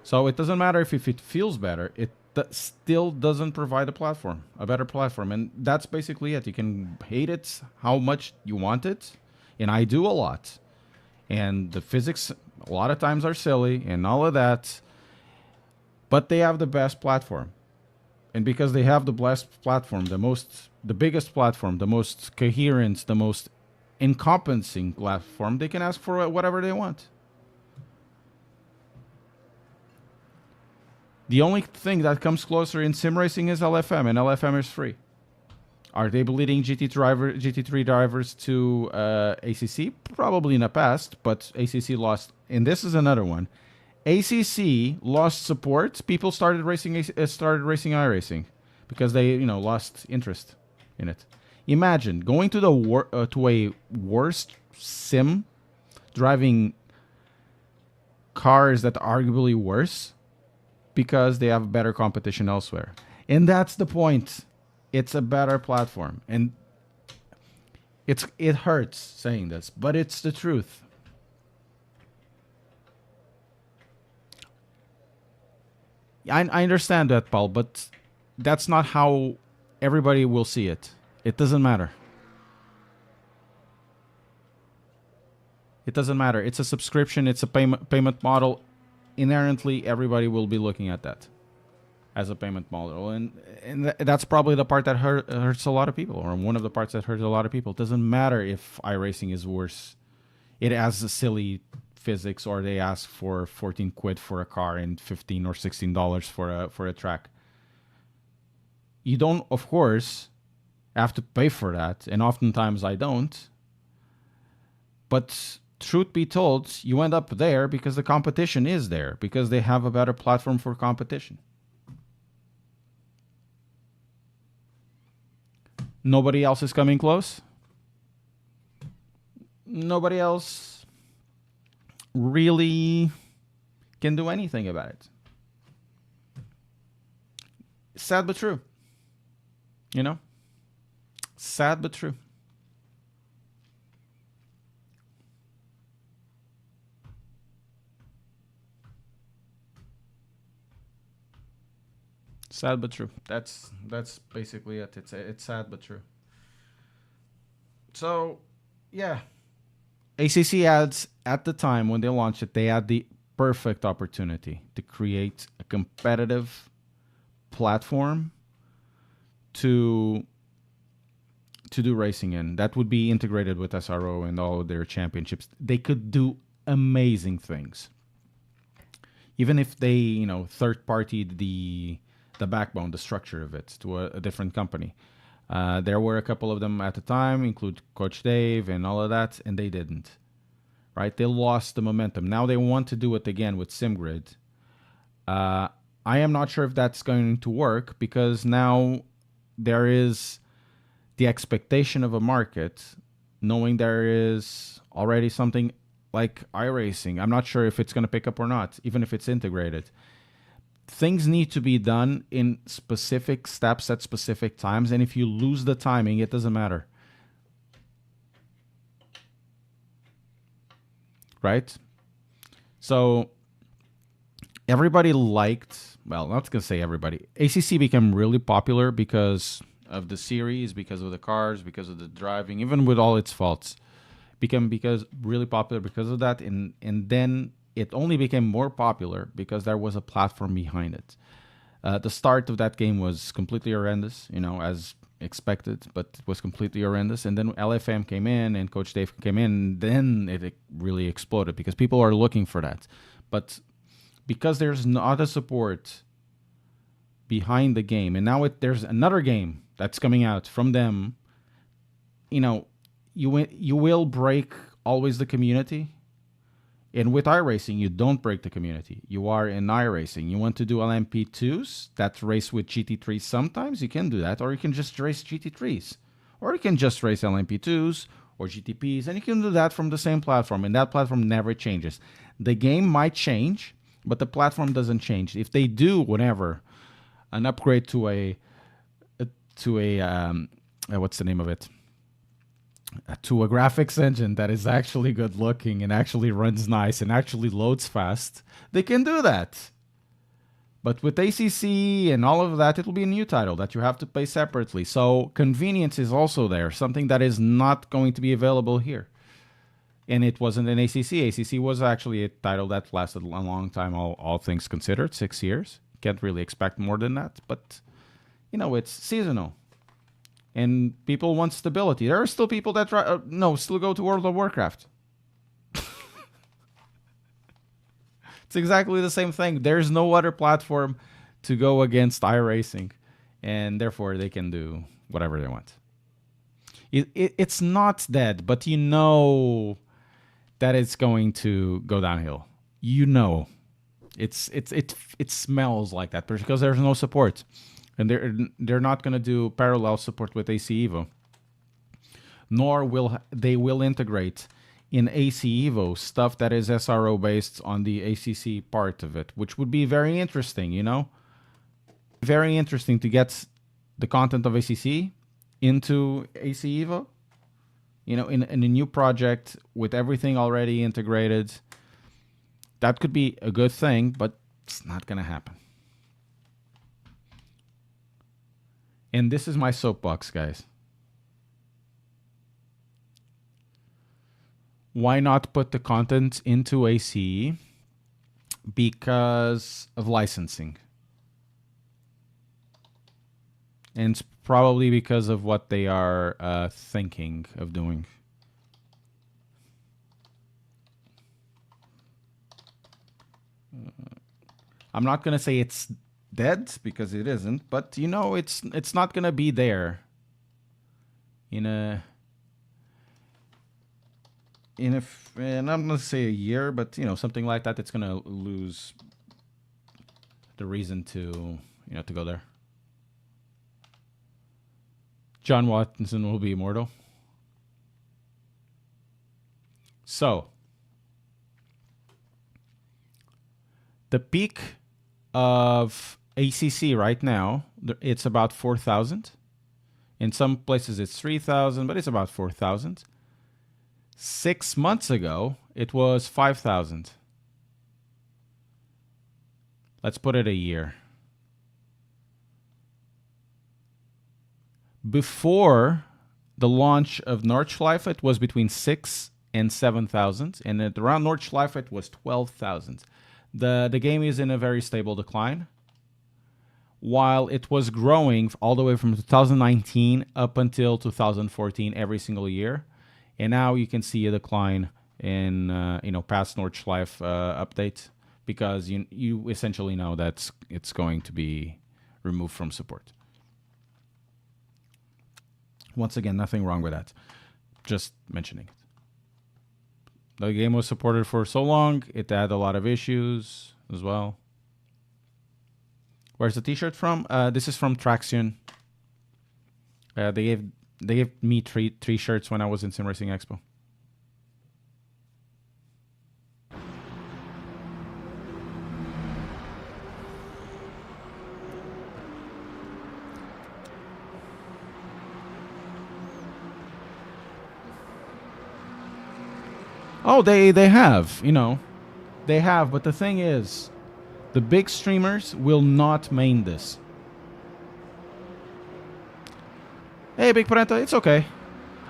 So it doesn't matter if it feels better. It still doesn't provide a better platform. And that's basically it. You can hate it how much you want it. And I do a lot. And the physics a lot of times are silly and all of that. But they have the best platform. And because they have the best platform, the biggest platform, the most coherent, the most encompassing platform, they can ask for whatever they want. The only thing that comes closer in sim racing is LFM, and LFM is free. Are they bleeding GT3 drivers to ACC? Probably in the past, but ACC lost. And this is another one. ACC lost support. People started racing iRacing because they, lost interest in it. Imagine going to a worst sim, driving cars that are arguably worse because they have better competition elsewhere. And that's the point. It's a better platform. And it hurts saying this, but it's the truth. I understand that, Paul, but that's not how everybody will see it. It doesn't matter. It doesn't matter. It's a subscription. It's a payment model. Inherently, everybody will be looking at that as a payment model. And that's probably the part that hurts a lot of people, or one of the parts that hurts a lot of people. It doesn't matter if iRacing is worse. It has a silly physics, or they ask for 14 quid for a car and $15 or $16 for a track. You don't, of course, have to pay for that, and oftentimes I don't. But truth be told, you end up there because the competition is there, because they have a better platform for competition. Nobody else is coming close. Nobody else really can do anything about it. Sad but true. You know? Sad but true. Sad but true. That's basically it. It's sad but true. So, yeah. ACC ads at the time when they launched it, they had the perfect opportunity to create a competitive platform to do racing in. That would be integrated with SRO and all of their championships. They could do amazing things. Even if they, third-partied the backbone, the structure of it to a different company. There were a couple of them at the time, include Coach Dave and all of that, and they didn't. Right? They lost the momentum. Now they want to do it again with SimGrid. I am not sure if that's going to work because now there is the expectation of a market, knowing there is already something like iRacing. I'm not sure if it's going to pick up or not, even if it's integrated. Things need to be done in specific steps at specific times, and if you lose the timing, it doesn't matter. Right? So everybody liked, well, not going to say everybody. ACC became really popular because of the series, because of the cars, because of the driving, even with all its faults. Became really popular because of that, and then it only became more popular because there was a platform behind it. The start of that game was completely horrendous, as expected, but it was completely horrendous. And then LFM came in and Coach Dave came in, and then it really exploded because people are looking for that. But because there's not a support behind the game, and now there's another game that's coming out from them, you will break always the community. And with iRacing, you don't break the community. You are in iRacing. You want to do LMP2s that race with GT3s sometimes, you can do that. Or you can just race GT3s. Or you can just race LMP2s or GTPs. And you can do that from the same platform. And that platform never changes. The game might change, but the platform doesn't change. If they do, whatever, an upgrade to a what's the name of it? To a graphics engine that is actually good looking and actually runs nice and actually loads fast, they can do that. But with ACC and all of that, it will be a new title that you have to pay separately. So convenience is also there, something that is not going to be available here. And it wasn't an ACC. ACC was actually a title that lasted a long time, all things considered, 6 years. Can't really expect more than that, but it's seasonal. And people want stability. There are still people that still go to World of Warcraft. It's exactly the same thing. There's no other platform to go against iRacing, and therefore they can do whatever they want. It's not dead, but that it's going to go downhill. It smells like that because there's no support. And they're not going to do parallel support with AC Evo. Nor will they integrate in AC Evo stuff that is SRO based on the ACC part of it, which would be very interesting, Very interesting to get the content of ACC into AC Evo, in a new project with everything already integrated. That could be a good thing, but it's not going to happen. And this is my soapbox, guys. Why not put the content into ACE? Because of licensing. And it's probably because of what they are thinking of doing. I'm not going to say it's dead because it isn't, but it's not gonna be there and I'm gonna say a year, but something like that. It's gonna lose the reason to to go there. John Watson will be immortal. So, the peak of ACC right now, it's about 4,000. In some places it's 3,000, but it's about 4,000. 6 months ago, it was 5,000. Let's put it a year. Before the launch of Nordschleife, it was between 6 and 7,000, and at around Nordschleife it was 12,000. The game is in a very stable decline, while it was growing all the way from 2019 up until 2014 every single year, and now you can see a decline in past Nordschleife update, because you essentially know that it's going to be removed from support. Once again, nothing wrong with that. Just mentioning it. The game was supported for so long, it had a lot of issues as well. Where's the t-shirt from? This is from Traxion. They gave me three shirts when I was in Sim Racing Expo. Oh, they have, they have, but the thing is, the big streamers will not main this. Hey, Big Parenta, it's okay.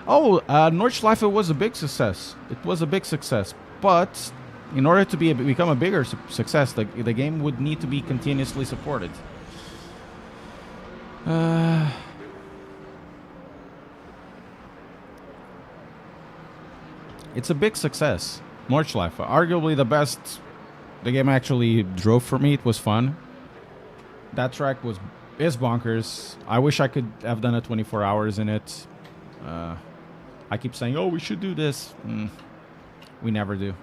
Oh, Nordschleife was a big success. It was a big success, but in order to become a bigger success, the game would need to be continuously supported. It's a big success. Nordschleife, arguably the best the game actually drove for me. It was fun. That track is bonkers. I wish I could have done 24 hours in it. I keep saying, oh, we should do this. We never do.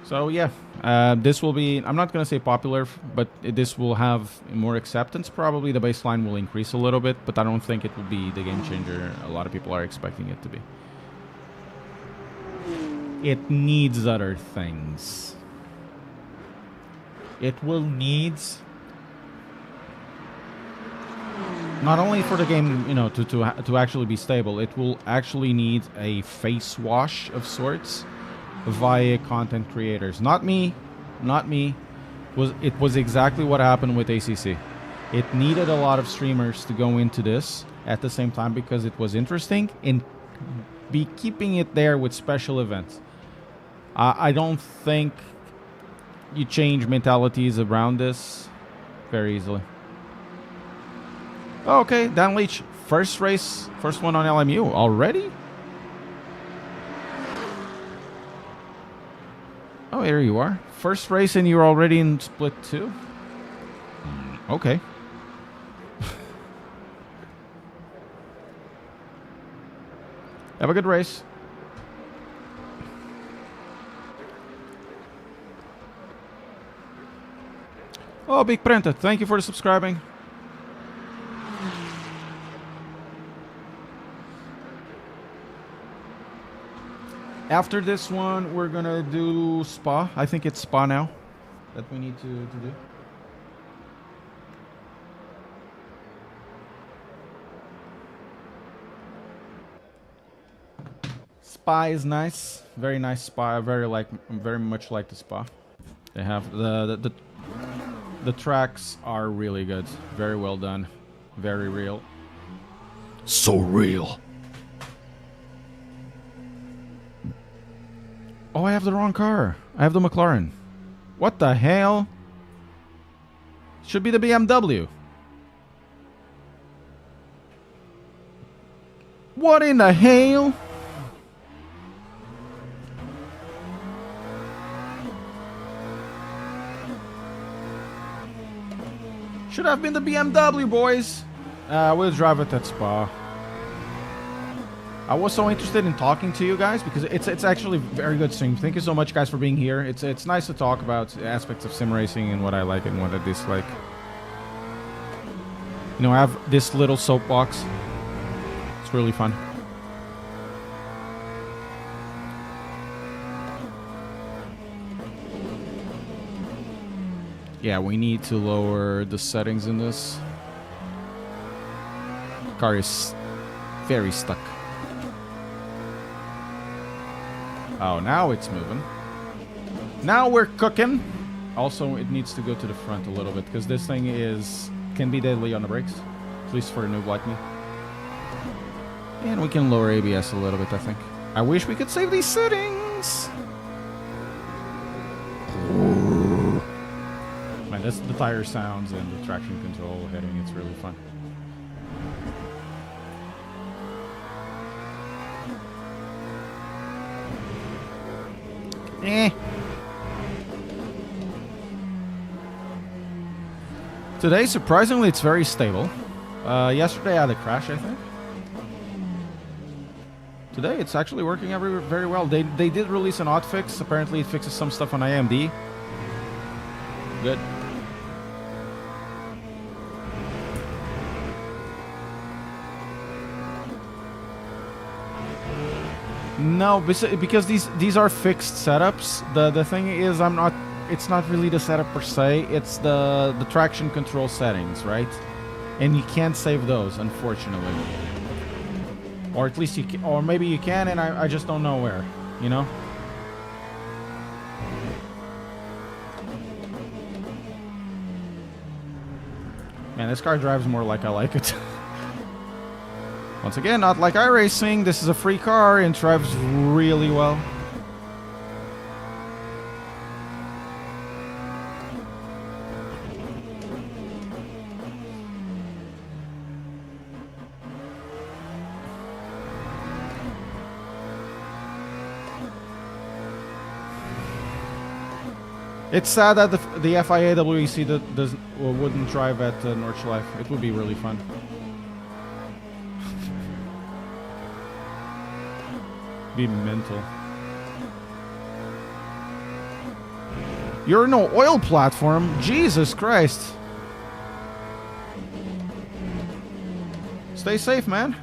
So yeah, this will be, I'm not going to say popular, but this will have more acceptance. Probably the baseline will increase a little bit, but I don't think it will be the game changer a lot of people are expecting it to be. It needs other things. It will need, not only for the game, to actually be stable, it will actually need a face wash of sorts via content creators. Not me. It was exactly what happened with ACC. It needed a lot of streamers to go into this at the same time because it was interesting and be keeping it there with special events. I don't think you change mentalities around this very easily. Oh, okay, Dan Leach, first race, first one on LMU already? Oh, here you are. First race and you're already in Split 2? Okay. Have a good race. Oh, Big Prenta, thank you for subscribing. After this one, we're gonna do Spa. I think it's Spa now that we need to do. Spa is nice, very nice Spa. I very much like the Spa. They have the tracks are really good, very well done, very real. So real. Oh, I have the wrong car. I have the McLaren. What the hell? Should be the BMW. What in the hell? Should have been the BMW, boys. We'll drive it at Spa. I was so interested in talking to you guys because it's actually a very good stream. Thank you so much, guys, for being here. It's nice to talk about aspects of sim racing and what I like and what I dislike. You know, I have this little soapbox. It's really fun. Yeah, we need to lower the settings in this. Car is very stuck. Oh, now it's moving. Now we're cooking. Also, it needs to go to the front a little bit because this thing can be deadly on the brakes, at least for a noob like me. And we can lower ABS a little bit, I think. I wish we could save these settings. Man, that's the tire sounds and the traction control heading. It's really fun. Today, surprisingly, it's very stable. Yesterday I had a crash, I think. Today, it's actually working very well. They did release an hotfix. Apparently, it fixes some stuff on AMD. Good. No, because these are fixed setups. The thing is, it's not really the setup per se. It's the traction control settings, right? And you can't save those, unfortunately. Or at least you can, or maybe you can, and I just don't know where. You know. Man, this car drives more like I like it. Once again, not like iRacing. This is a free car and drives really well. It's sad that the FIA WEC wouldn't drive at Nordschleife. It would be really fun. Be mental. You're no oil platform. Jesus Christ. Stay safe, man.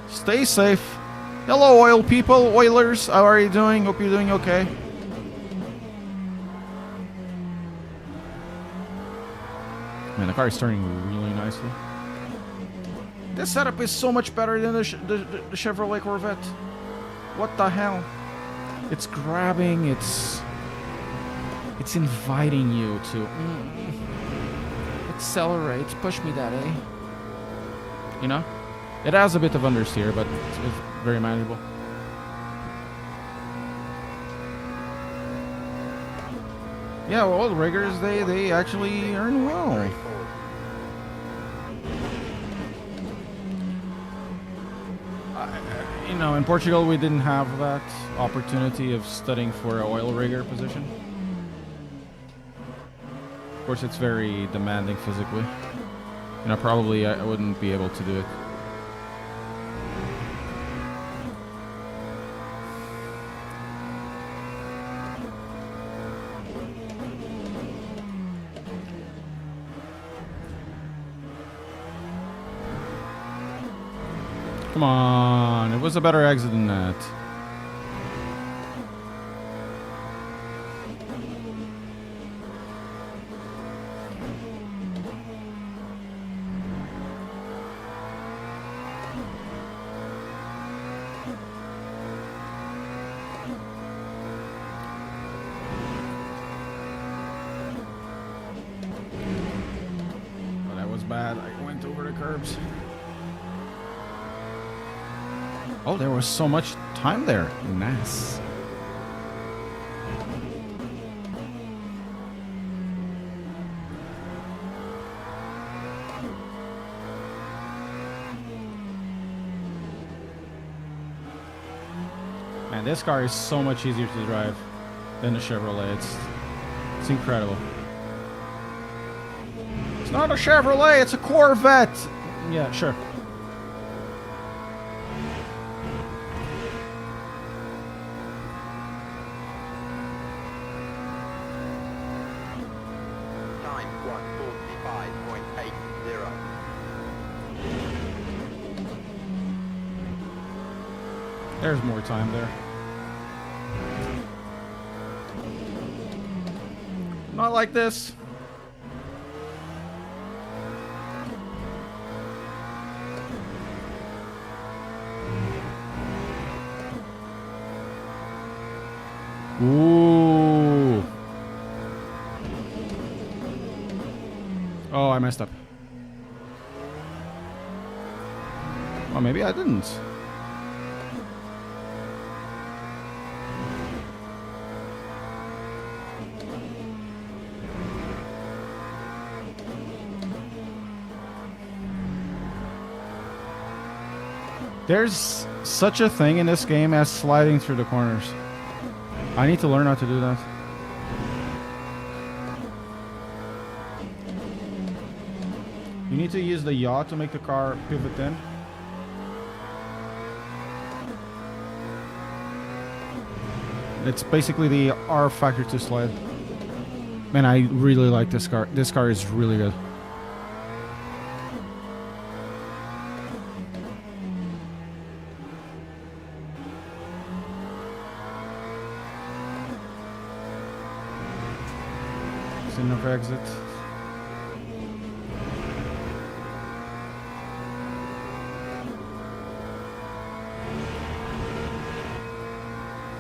Stay safe. Hello, oil people, oilers. How are you doing? Hope you're doing okay. Man, the car is turning really nicely. This setup is so much better than the Chevrolet Corvette. What the hell? It's grabbing, it's inviting you to accelerate, push me that, eh? You know? It has a bit of understeer, but it's very manageable. Yeah, well, oil riggers, they actually earn well. You know, in Portugal, we didn't have that opportunity of studying for an oil rigger position. Of course, it's very demanding physically. You know, probably I wouldn't be able to do it. Come on, it was a better exit than that. Oh, that was bad. I went over the curbs. Oh, there was so much time there. Nice. Man, this car is so much easier to drive than the Chevrolet. It's incredible. It's not a Chevrolet, it's a Corvette. Yeah, sure. Time 1:45.80. There's more time there. Not like this. Ooh. Oh, I messed up. Well, maybe I didn't. There's such a thing in this game as sliding through the corners. I need to learn how to do that. You need to use the yaw to make the car pivot in. It's basically the R factor to slide. Man, I really like this car. This car is really good. Enough exit.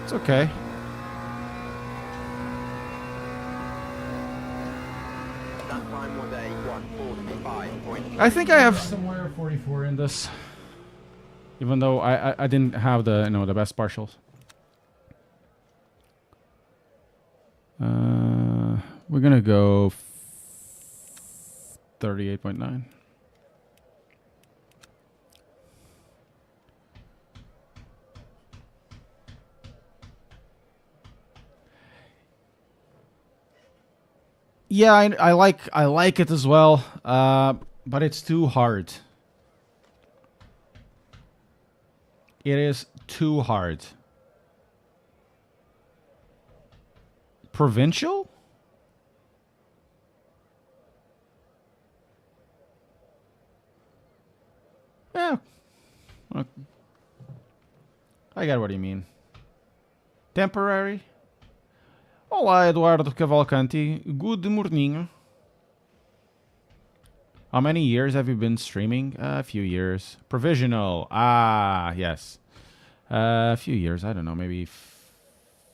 It's okay. That time was a 1:45. I think I have somewhere 44 in this, even though I didn't have the the best partials. We're gonna go 38.9. Yeah, I like it as well, but it's too hard. It is too hard. Provincial? Yeah. I get what you mean. Temporary? Olá, Eduardo Cavalcanti. Good morning. How many years have you been streaming? A few years. Provisional. Ah, yes. A few years. I don't know. Maybe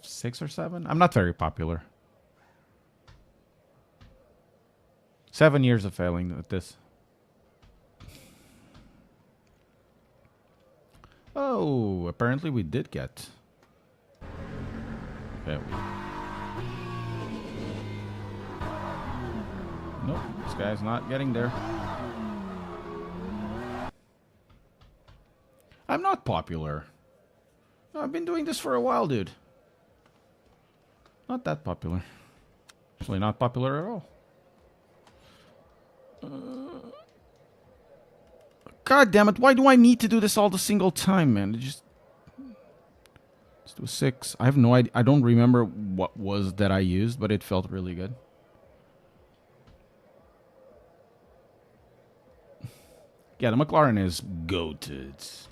6 or 7. I'm not very popular. 7 years of failing at this. Oh, apparently we did get. Okay. Nope, this guy's not getting there. I'm not popular. I've been doing this for a while, dude. Not that popular. Actually, not popular at all. God damn it, why do I need to do this all the single time, man? Let's do a 6. I have no idea. I don't remember what was that I used, but it felt really good. Yeah, the McLaren is goated.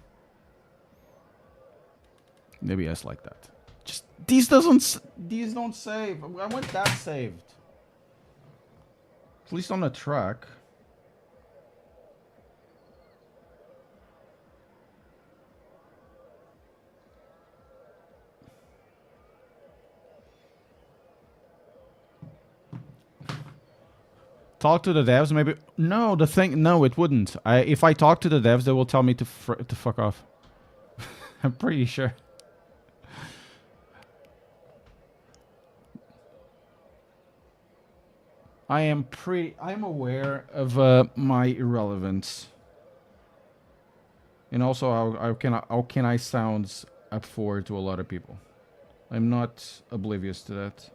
Maybe it's like that. Just these don't save. I want that saved. At least on the track. Talk to the devs, maybe. No, no, it wouldn't. If I talk to the devs, they will tell me to fuck off. I'm pretty sure. I'm aware of my irrelevance, and also how can I sound up forward to a lot of people. I'm not oblivious to that.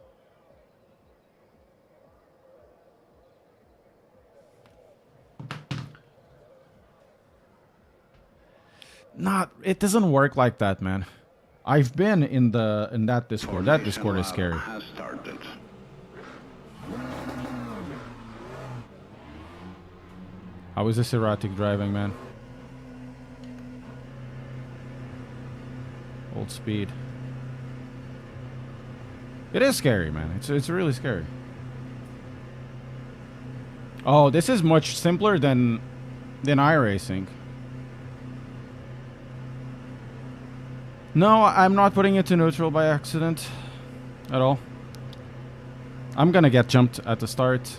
Not. It doesn't work like that, man. I've been in that Discord. That Discord is scary. Has started. How is this erratic driving, man? Old speed. It is scary, man. It's really scary. Oh, this is much simpler than iRacing. No, I'm not putting it to neutral by accident at all. I'm gonna get jumped at the start.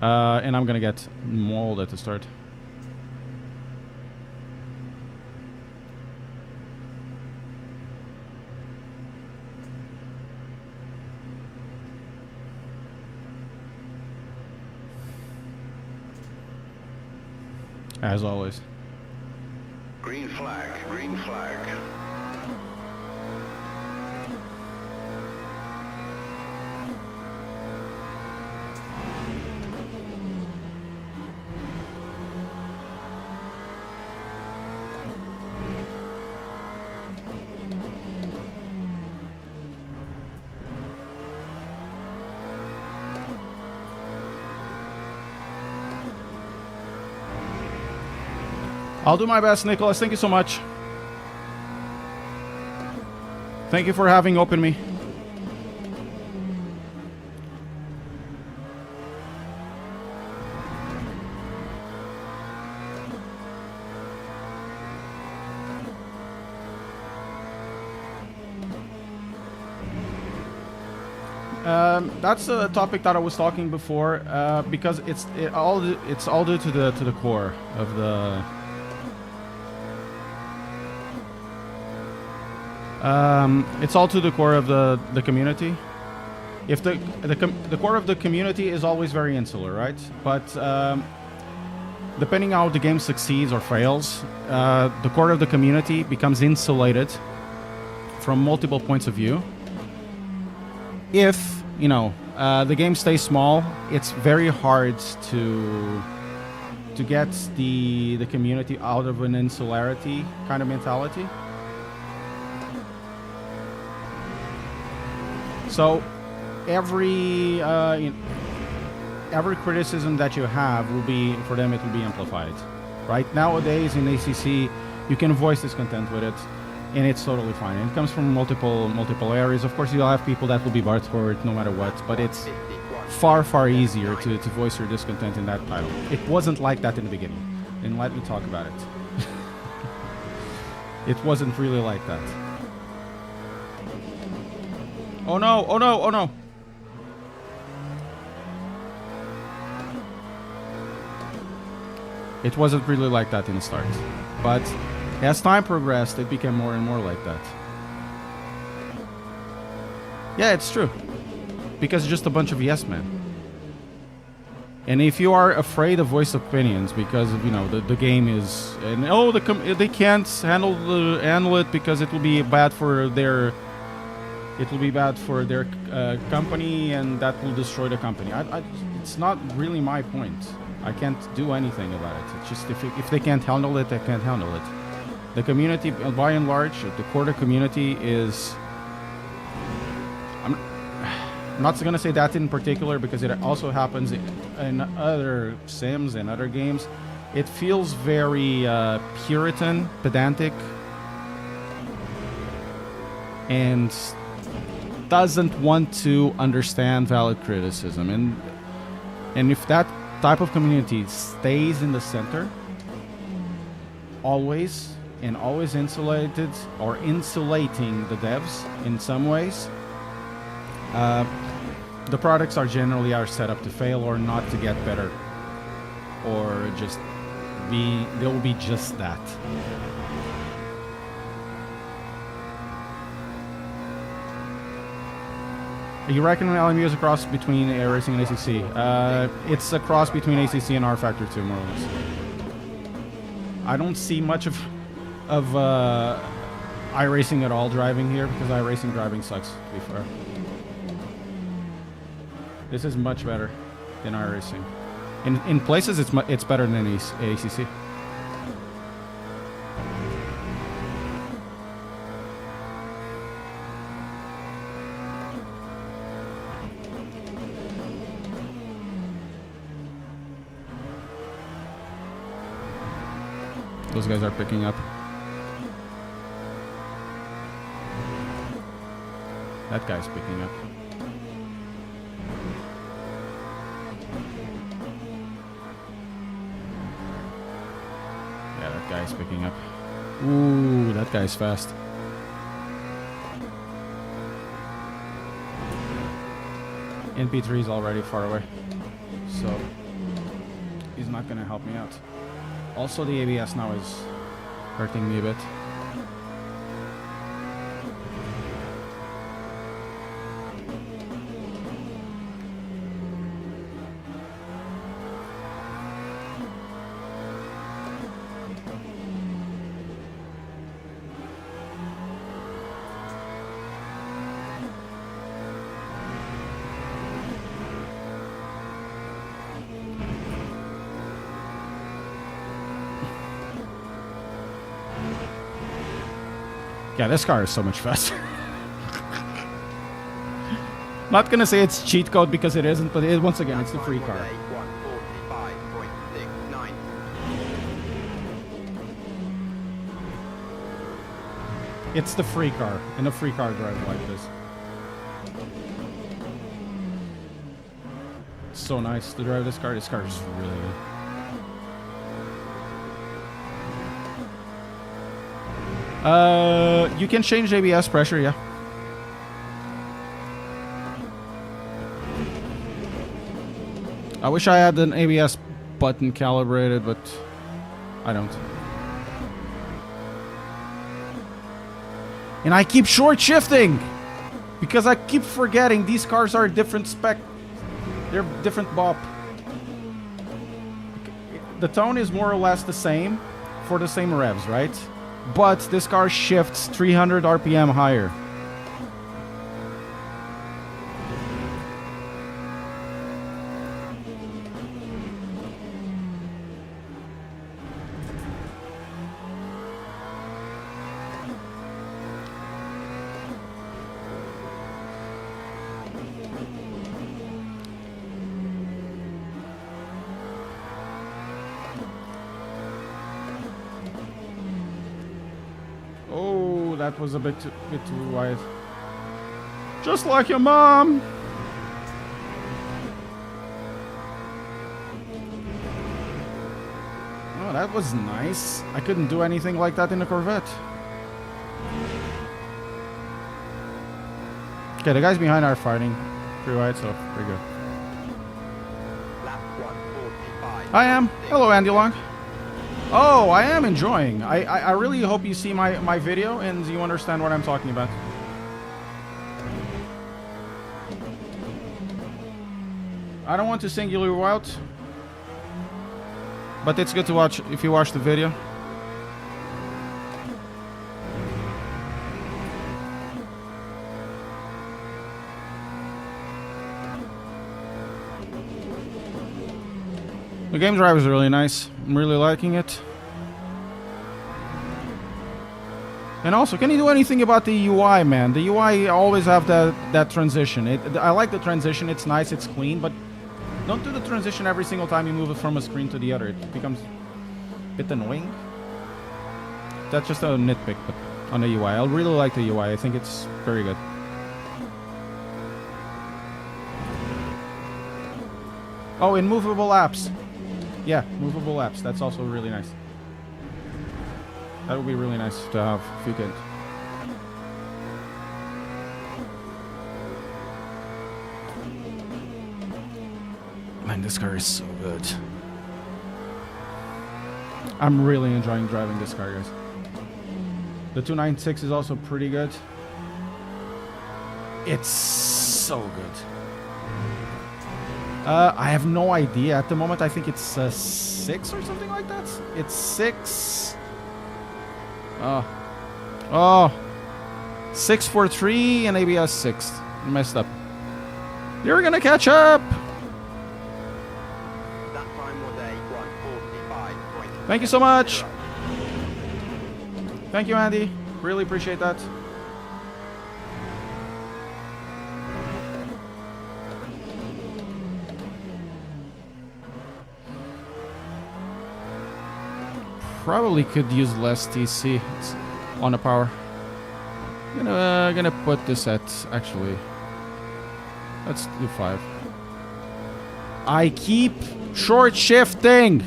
And I'm gonna get mauled at the start. As always. Green flag, green flag. I'll do my best, Nicholas. Thank you so much. Thank you for having opened me. That's a topic that I was talking before, because it's all due to the core of the. It's all to the core of the community. If the core of the community is always very insular, right? But depending how the game succeeds or fails, the core of the community becomes insulated from multiple points of view. If the game stays small, it's very hard to get the community out of an insularity kind of mentality. So every criticism that you have will be, for them, it will be amplified. Right? Nowadays in ACC, you can voice discontent with it, and it's totally fine. And it comes from multiple areas. Of course, you'll have people that will be barred for it no matter what, but it's far easier to voice your discontent in that title. It wasn't like that in the beginning, and let me talk about it. It wasn't really like that. Oh no, oh no, oh no. It wasn't really like that in the start. But as time progressed, it became more and more like that. Yeah, it's true. Because it's just a bunch of yes men. And if you are afraid of voice opinions because of, the game is, and they can't handle it because it will be bad for their company, and that will destroy the company. It's not really my point. I can't do anything about it. It's just if they can't handle it, they can't handle it. The community, by and large, the quarter community is. I'm not going to say that in particular because it also happens in other sims and other games. It feels very Puritan, pedantic, and doesn't want to understand valid criticism. And if that type of community stays in the center, always insulated or insulating the devs in some ways, the products are generally set up to fail or not to get better, or just they'll be just that. You reckon LMU is a cross between racing and ACC? It's a cross between ACC and R Factor 2, more or less. I don't see much of iRacing at all driving here because iRacing driving sucks, to be fair. This is much better than iRacing. In places, it's better than ACC. Those guys are picking up. That guy's picking up. Yeah, that guy's picking up. Ooh, that guy's fast. NP3 is already far away, so he's not gonna help me out. Also, the ABS now is hurting me a bit. Yeah, this car is so much faster. Not gonna say it's cheat code because it isn't, but once again, it's the free car. 145.69. It's the free car, and the free car drives like this. It's so nice to drive this car. This car is really good. You can change ABS pressure, yeah. I wish I had an ABS button calibrated, but I don't. And I keep short shifting because I keep forgetting these cars are different spec. They're different bop. The tone is more or less the same for the same revs, right? But this car shifts 300 RPM higher. Oh, that was a bit too wide. Just like your mom. Oh, that was nice. I couldn't do anything like that in the Corvette. Okay, the guys behind are fighting. Pretty wide, so pretty good. Lap 145. I am. Hello, Andy Long. Oh, I am enjoying. I really hope you see my video and you understand what I'm talking about. I don't want to single you out, but it's good to watch if you watch the video. The game drive is really nice. I'm really liking it. And also, can you do anything about the UI, man? The UI always have that transition. I like the transition. It's nice. It's clean. But don't do the transition every single time you move it from a screen to the other. It becomes a bit annoying. That's just a nitpick but on the UI. I really like the UI. I think it's very good. Oh, and movable apps. Yeah, movable apps. That's also really nice. That would be really nice to have if you could. Man, this car is so good. I'm really enjoying driving this car, guys. The 296 is also pretty good. It's so good. I have no idea at the moment. I think it's 6 or something like that. It's 6. Oh, 643 and ABS 6. Messed up. You're gonna catch up. That time was a 145.7. Thank you so much. Thank you, Andy. Really appreciate that. probably could use less TC on the power. I'm gonna put this at, actually, let's do 5. I keep short shifting.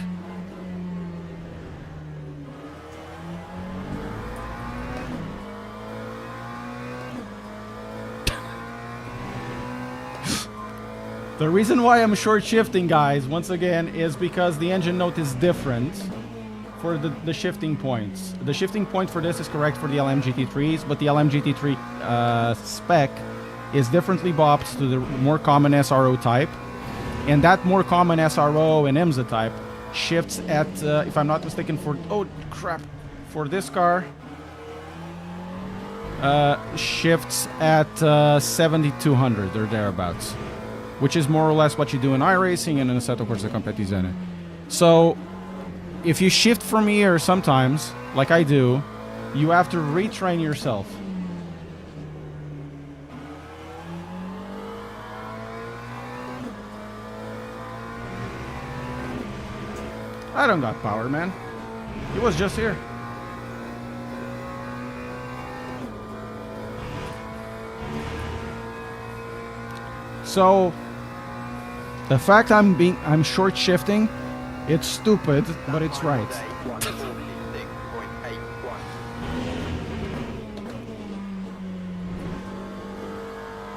The reason why I'm short shifting, guys, once again, is because the engine note is different for the shifting points. The shifting point for this is correct for the LM GT3s, but the LM GT3 spec is differently bopped to the more common SRO type. And that more common SRO and IMSA type shifts at, if I'm not mistaken, for this car, shifts at 7,200 or thereabouts, which is more or less what you do in iRacing and in Assetto Corsa Competizione. So, if you shift from here sometimes, like I do, you have to retrain yourself. I don't got power, man. It was just here. So, the fact I'm short shifting, it's stupid, but it's right.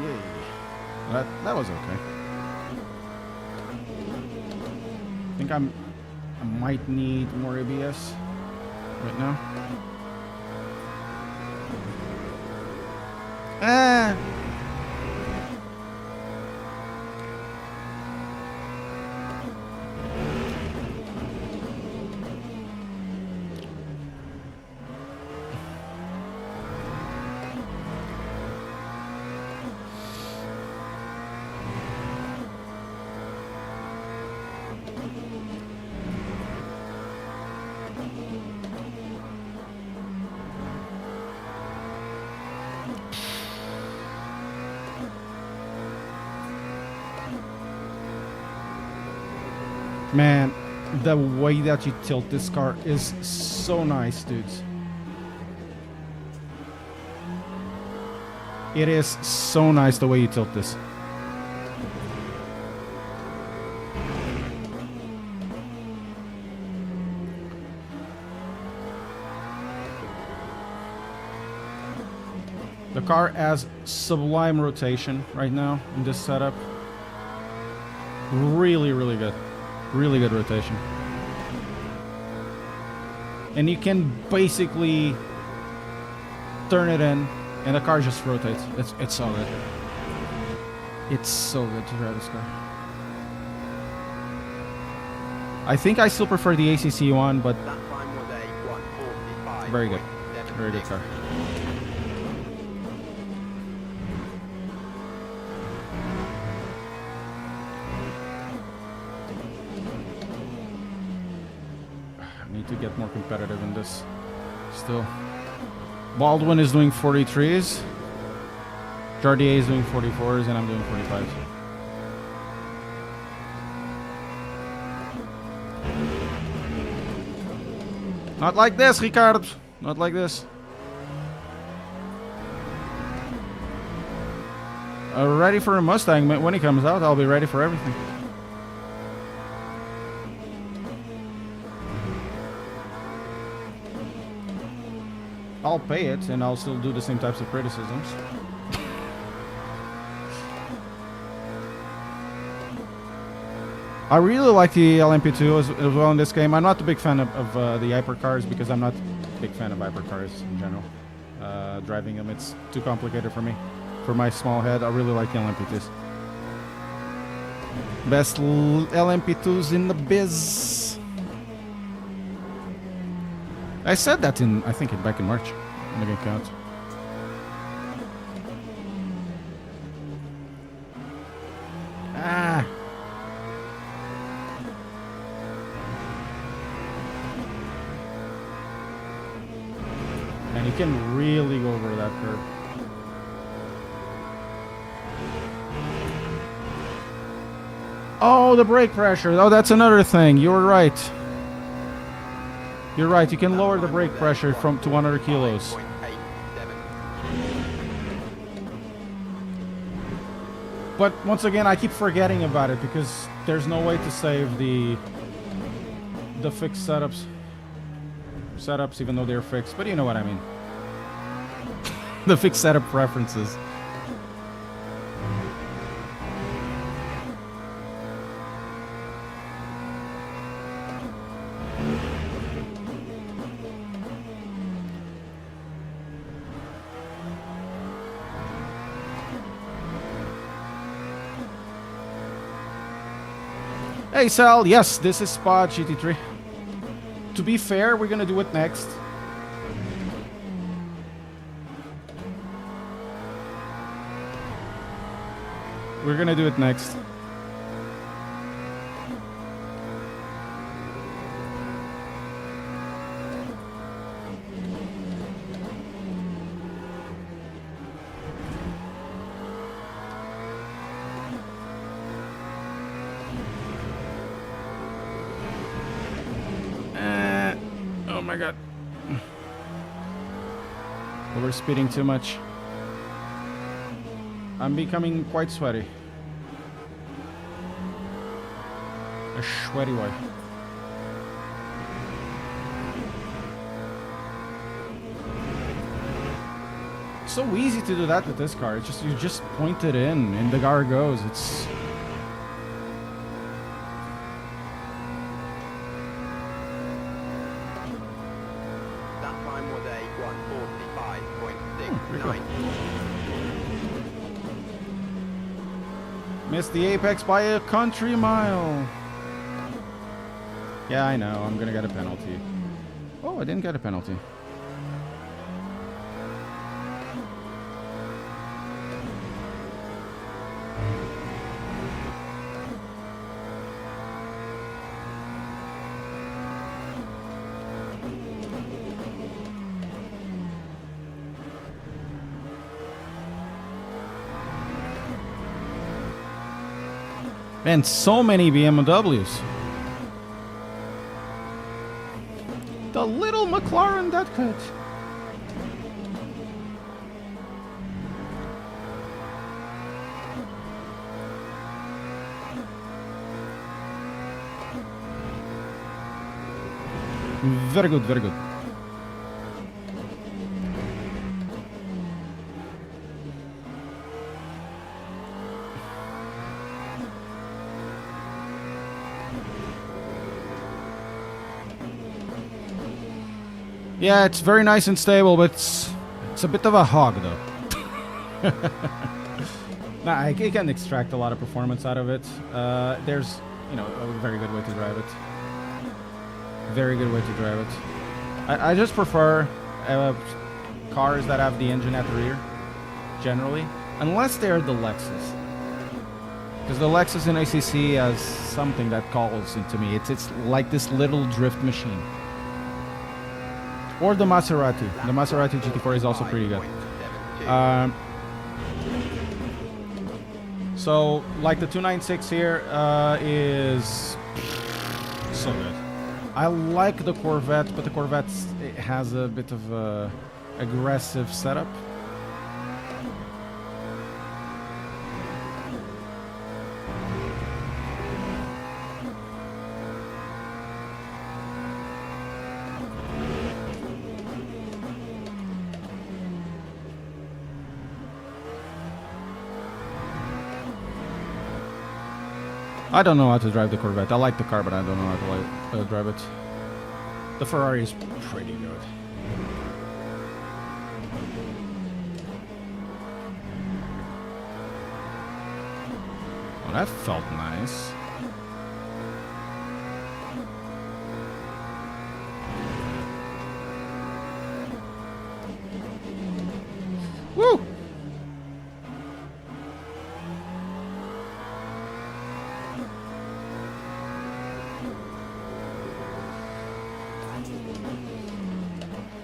Yeah, that was okay. I think I might need more ABS right now. Man, the way that you tilt this car is so nice, dudes. It is so nice the way you tilt this. The car has sublime rotation right now in this setup. Really, really good. Really good rotation. And you can basically turn it in and the car just rotates. It's so good. It's so good to drive this car. I think I still prefer the ACC one, but very good. Very good car. To get more competitive in this still. Baldwin is doing 43s, Jardier is doing 44s, and I'm doing 45s. Not like this, Ricard. Not like this. Ready for a Mustang. When he comes out, I'll be ready for everything. I'll pay it, and I'll still do the same types of criticisms. I really like the LMP2 as well in this game. I'm not a big fan of the hypercars because I'm not a big fan of hypercars in general. Driving them, it's too complicated for me. For my small head, I really like the LMP2s. Best LMP2s in the biz. I said that I think back in March. Make it count. Ah. And you can really go over that curve. Oh, the brake pressure. Oh, that's another thing. You were right. You're right, you can lower the brake pressure from to 100 kilos. 5.87. But once again, I keep forgetting about it because there's no way to save the fixed setups. Even though they're fixed, but you know what I mean. The fixed setup preferences. Hey Sal, yes, this is Spot GT3. To be fair, we're gonna do it next. We're gonna do it next. Oh my god. We're speeding too much. I'm becoming quite sweaty. A sweaty boy. So easy to do that with this car. It's just you just point it in and the car goes. It's That time was a 145.69. missed the apex by a country mile. Yeah, I know. I'm gonna get a penalty. Oh, I didn't get a penalty. And so many BMWs. The little McLaren that could. Very good, very good. Yeah, it's very nice and stable, but it's a bit of a hog, though. Nah, I can extract a lot of performance out of it. There's, a very good way to drive it. Very good way to drive it. I just prefer cars that have the engine at the rear, generally, unless they're the Lexus. Because the Lexus in ACC has something that calls into me. It's like this little drift machine. Or the Maserati. The Maserati GT4 is also pretty good. So, like the 296 here is so good. I like the Corvette, but the Corvette it has a bit of a aggressive setup. I don't know how to drive the Corvette. I like the car, but I don't know how to drive it. The Ferrari is pretty good. Oh, that felt nice. Woo!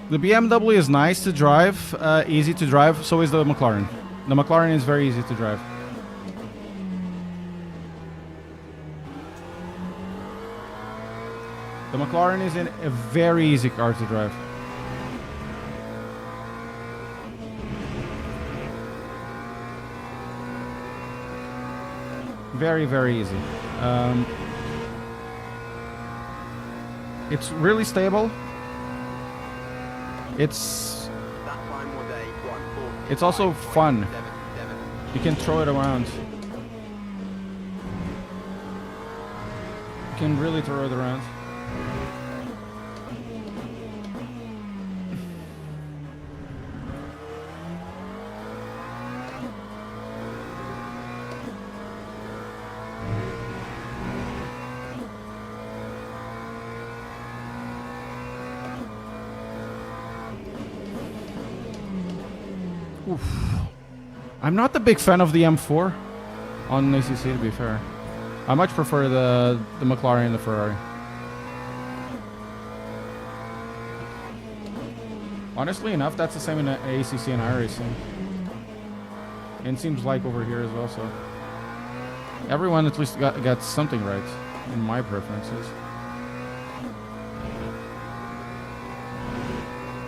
The BMW is nice to drive, easy to drive, so is the McLaren. The McLaren is very easy to drive. The McLaren is in a very easy car to drive. Very, very easy. It's really stable. It's also fun. You can throw it around. You can really throw it around. Oof. I'm not a big fan of the M4 on ACC, to be fair. I much prefer the McLaren and the Ferrari. Honestly enough, that's the same in ACC and iRacing. And seems like over here as well, so... Everyone at least got something right, in my preferences.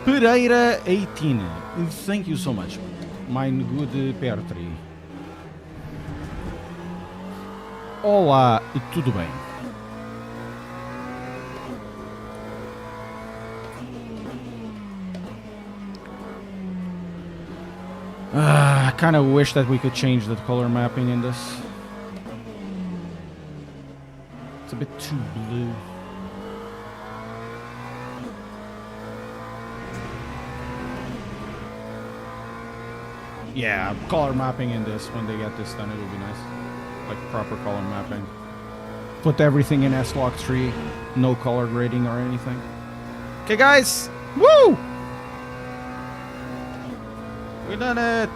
Pereira 18. Thank you so much, mein good Pertri. Olá, tudo bem? I kind of wish that we could change the color mapping in this. It's a bit too blue. Yeah, color mapping in this, when they get this done, it will be nice. Like proper color mapping. Put everything in S-Log 3, no color grading or anything. Okay, guys! Woo! We done it!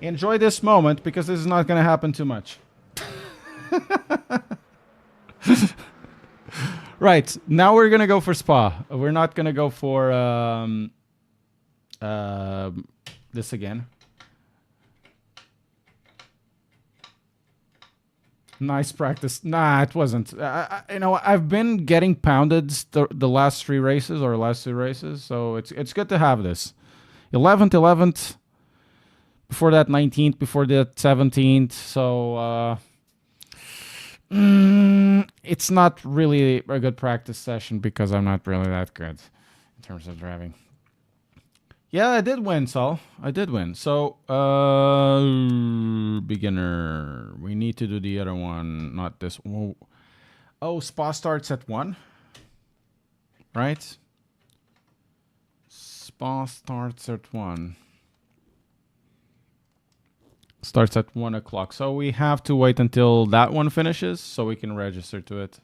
Enjoy this moment, because this is not going to happen too much. Right, now we're going to go for Spa. We're not going to go for this again. Nice practice. Nah, it wasn't. You know, I've been getting pounded the last 3 races or last 2 races, so it's good to have this. 11th. Before that, 19th. Before that, 17th. So it's not really a good practice session because I'm not really that good in terms of driving. Yeah, I did win, Saul. I did win. So, beginner. We need to do the other one, not this one. Oh, Spa starts at 1. Right? Spa starts at 1. Starts at 1 o'clock. So we have to wait until that one finishes so we can register to it.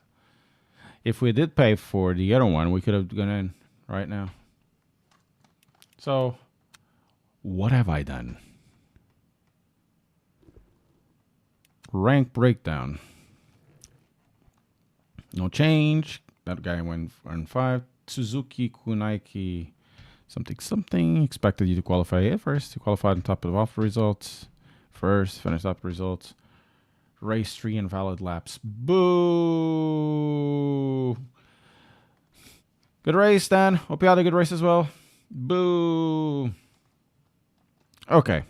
If we did pay for the other one, we could have gone in right now. So, what have I done? Rank breakdown. No change. That guy went on 5. Suzuki Kunaiki something. Expected you to qualify at first. You qualified on top of all results. First, finished up results. Race 3 invalid laps. Boo! Good race, Dan. Hope you had a good race as well. Boo! Okay.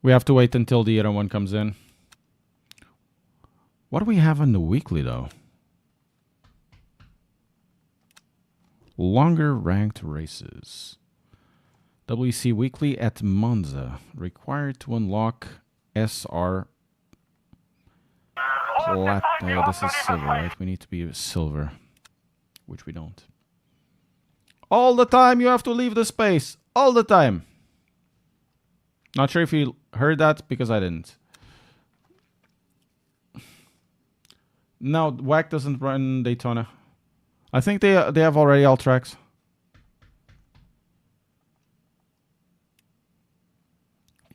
We have to wait until the other one comes in. What do we have on the weekly, though? Longer ranked races. WC Weekly at Monza. Required to unlock SR. This is silver, right? We need to be silver. Which we don't. All the time you have to leave the space. All the time. Not sure if you heard that, because I didn't. No, WAC doesn't run Daytona. I think they have already all tracks.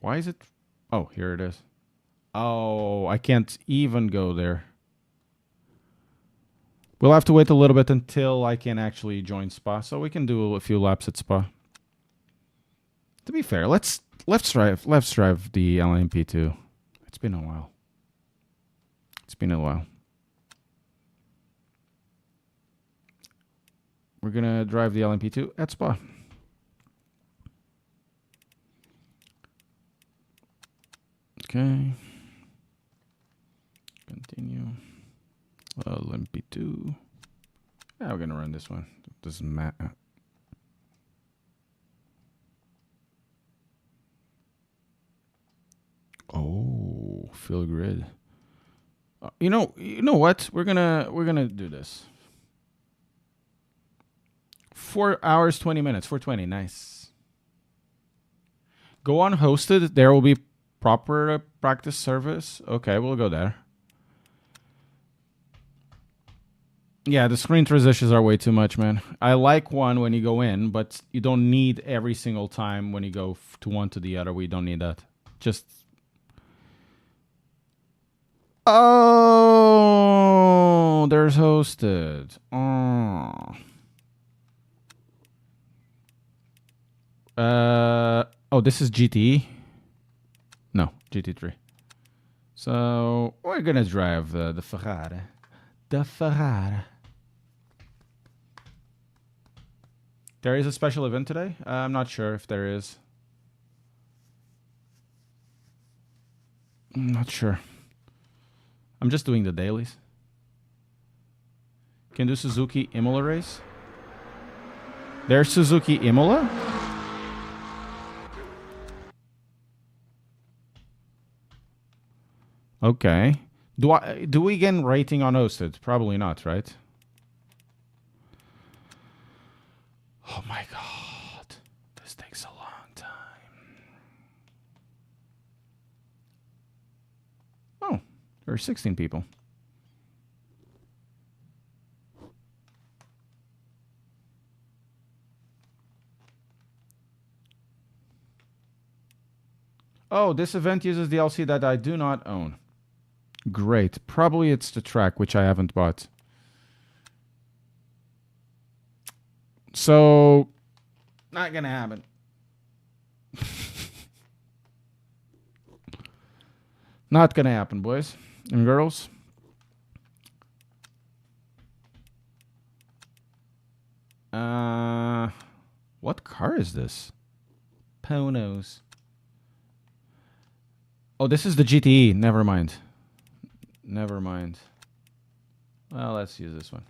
Why is it? Oh, here it is. Oh, I can't even go there. We'll have to wait a little bit until I can actually join Spa, so we can do a few laps at Spa. To be fair, let's drive the LMP2. It's been a while. It's been a while. We're gonna drive the LMP2 at Spa. Okay. Continue. LMP2. Yeah, we're gonna run this one. Doesn't matter. Oh, fill grid. You know what? We're gonna do this. 4 hours, 20 minutes. 420, nice. Go on hosted. There will be proper practice service. Okay, we'll go there. Yeah, the screen transitions are way too much, man. I like one when you go in, but you don't need every single time when you go to one to the other. We don't need that. Just... Oh, there's hosted. Oh, this is GT? No, GT3. So, we're gonna drive the Ferrari. The Ferrari. There is a special event today? I'm not sure if there is. I'm not sure. I'm just doing the dailies. Can do Suzuki Imola race? There's Suzuki Imola? Okay. Do we get rating on hosted? Probably not, right? Oh my god. This takes a long time. Oh, there are 16 people. Oh, this event uses DLC that I do not own. Great. Probably it's the track, which I haven't bought. So, not gonna happen. Not gonna happen, boys and girls. What car is this? Ponos. Oh, this is the GTE. Never mind. Never mind. Well, let's use this one.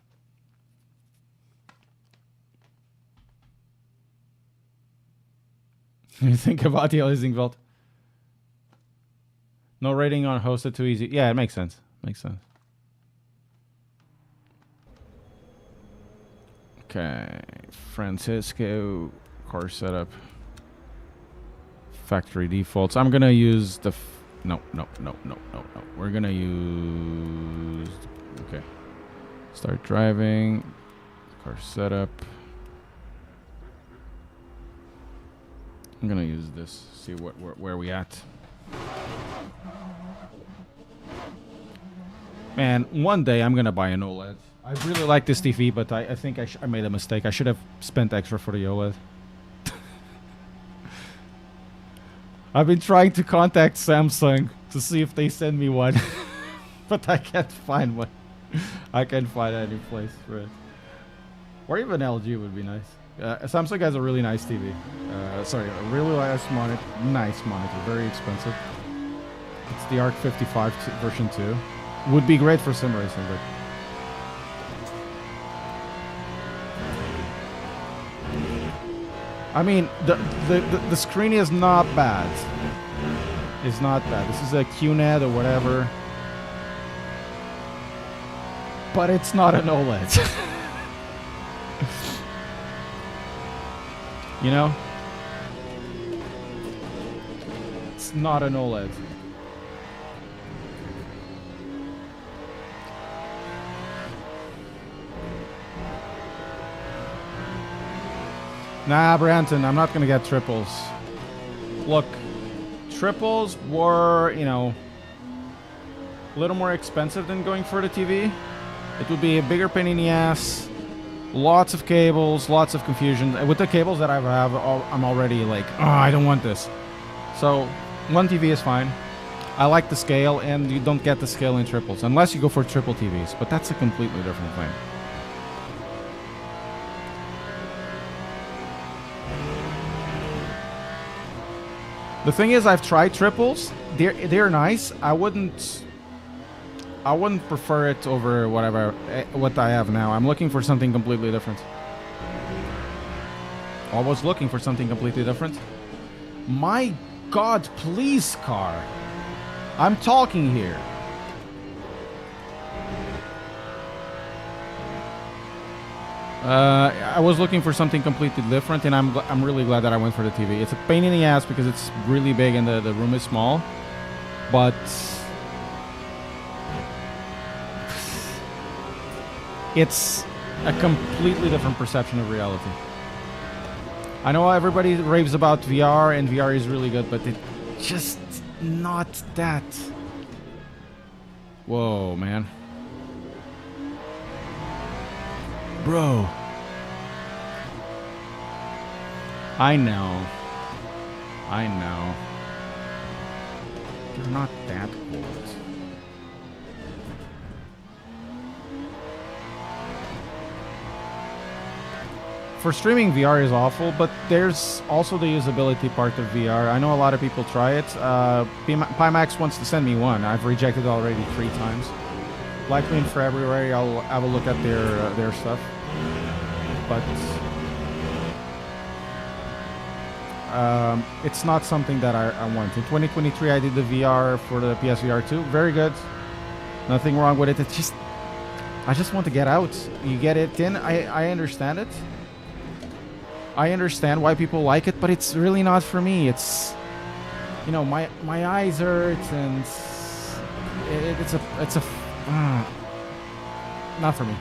You think about the leasing vault? No rating on hosted, too easy. Yeah, it makes sense. Makes sense. Okay. Francisco. Car setup. Factory defaults. I'm going to use the... No. We're going to use... Okay. Start driving. Car setup. I'm going to use this. See where we at. Man, one day I'm going to buy an OLED. I really like this TV, but I think I made a mistake. I should have spent extra for the OLED. I've been trying to contact Samsung to see if they send me one, but I can't find one. I can't find any place for it. Or even LG would be nice. Samsung has a really nice TV. Sorry, a really nice monitor. Nice monitor, very expensive. It's the Arc 55 version 2. Would be great for sim racing, but... I mean, the screen is not bad. It's not bad. This is a QNED or whatever. But it's not an OLED. You know? It's not an OLED. Nah, Branton, I'm not gonna get triples. Look, triples were, you know, a little more expensive than going for the TV. It would be a bigger pain in the ass, lots of cables, lots of confusion. With the cables that I have, I'm already like, oh, I don't want this. So one TV is fine. I like the scale, and you don't get the scale in triples unless you go for triple TVs, but that's a completely different thing. The thing is, I've tried triples. They're nice. I wouldn't prefer it over what I have now. I'm looking for something completely different. I was looking for something completely different. My God, please, car. I'm talking here. I was looking for something completely different, and I'm really glad that I went for the TV. It's a pain in the ass because it's really big and the room is small, but it's a completely different perception of reality. I know everybody raves about VR, and VR is really good, but it's just not that. Whoa, man. Bro. I know. You're not that old. For streaming, VR is awful, but there's also the usability part of VR. I know a lot of people try it. Pimax wants to send me one. I've rejected already 3 times. Likely in February, I'll have a look at their stuff. But it's not something that I want. In 2023, I did the VR for the PSVR 2. Very good. Nothing wrong with it. It's just, I just want to get out. You get it in. I understand it. I understand why people like it, but it's really not for me. It's, you know, my eyes hurt, and it's a not for me.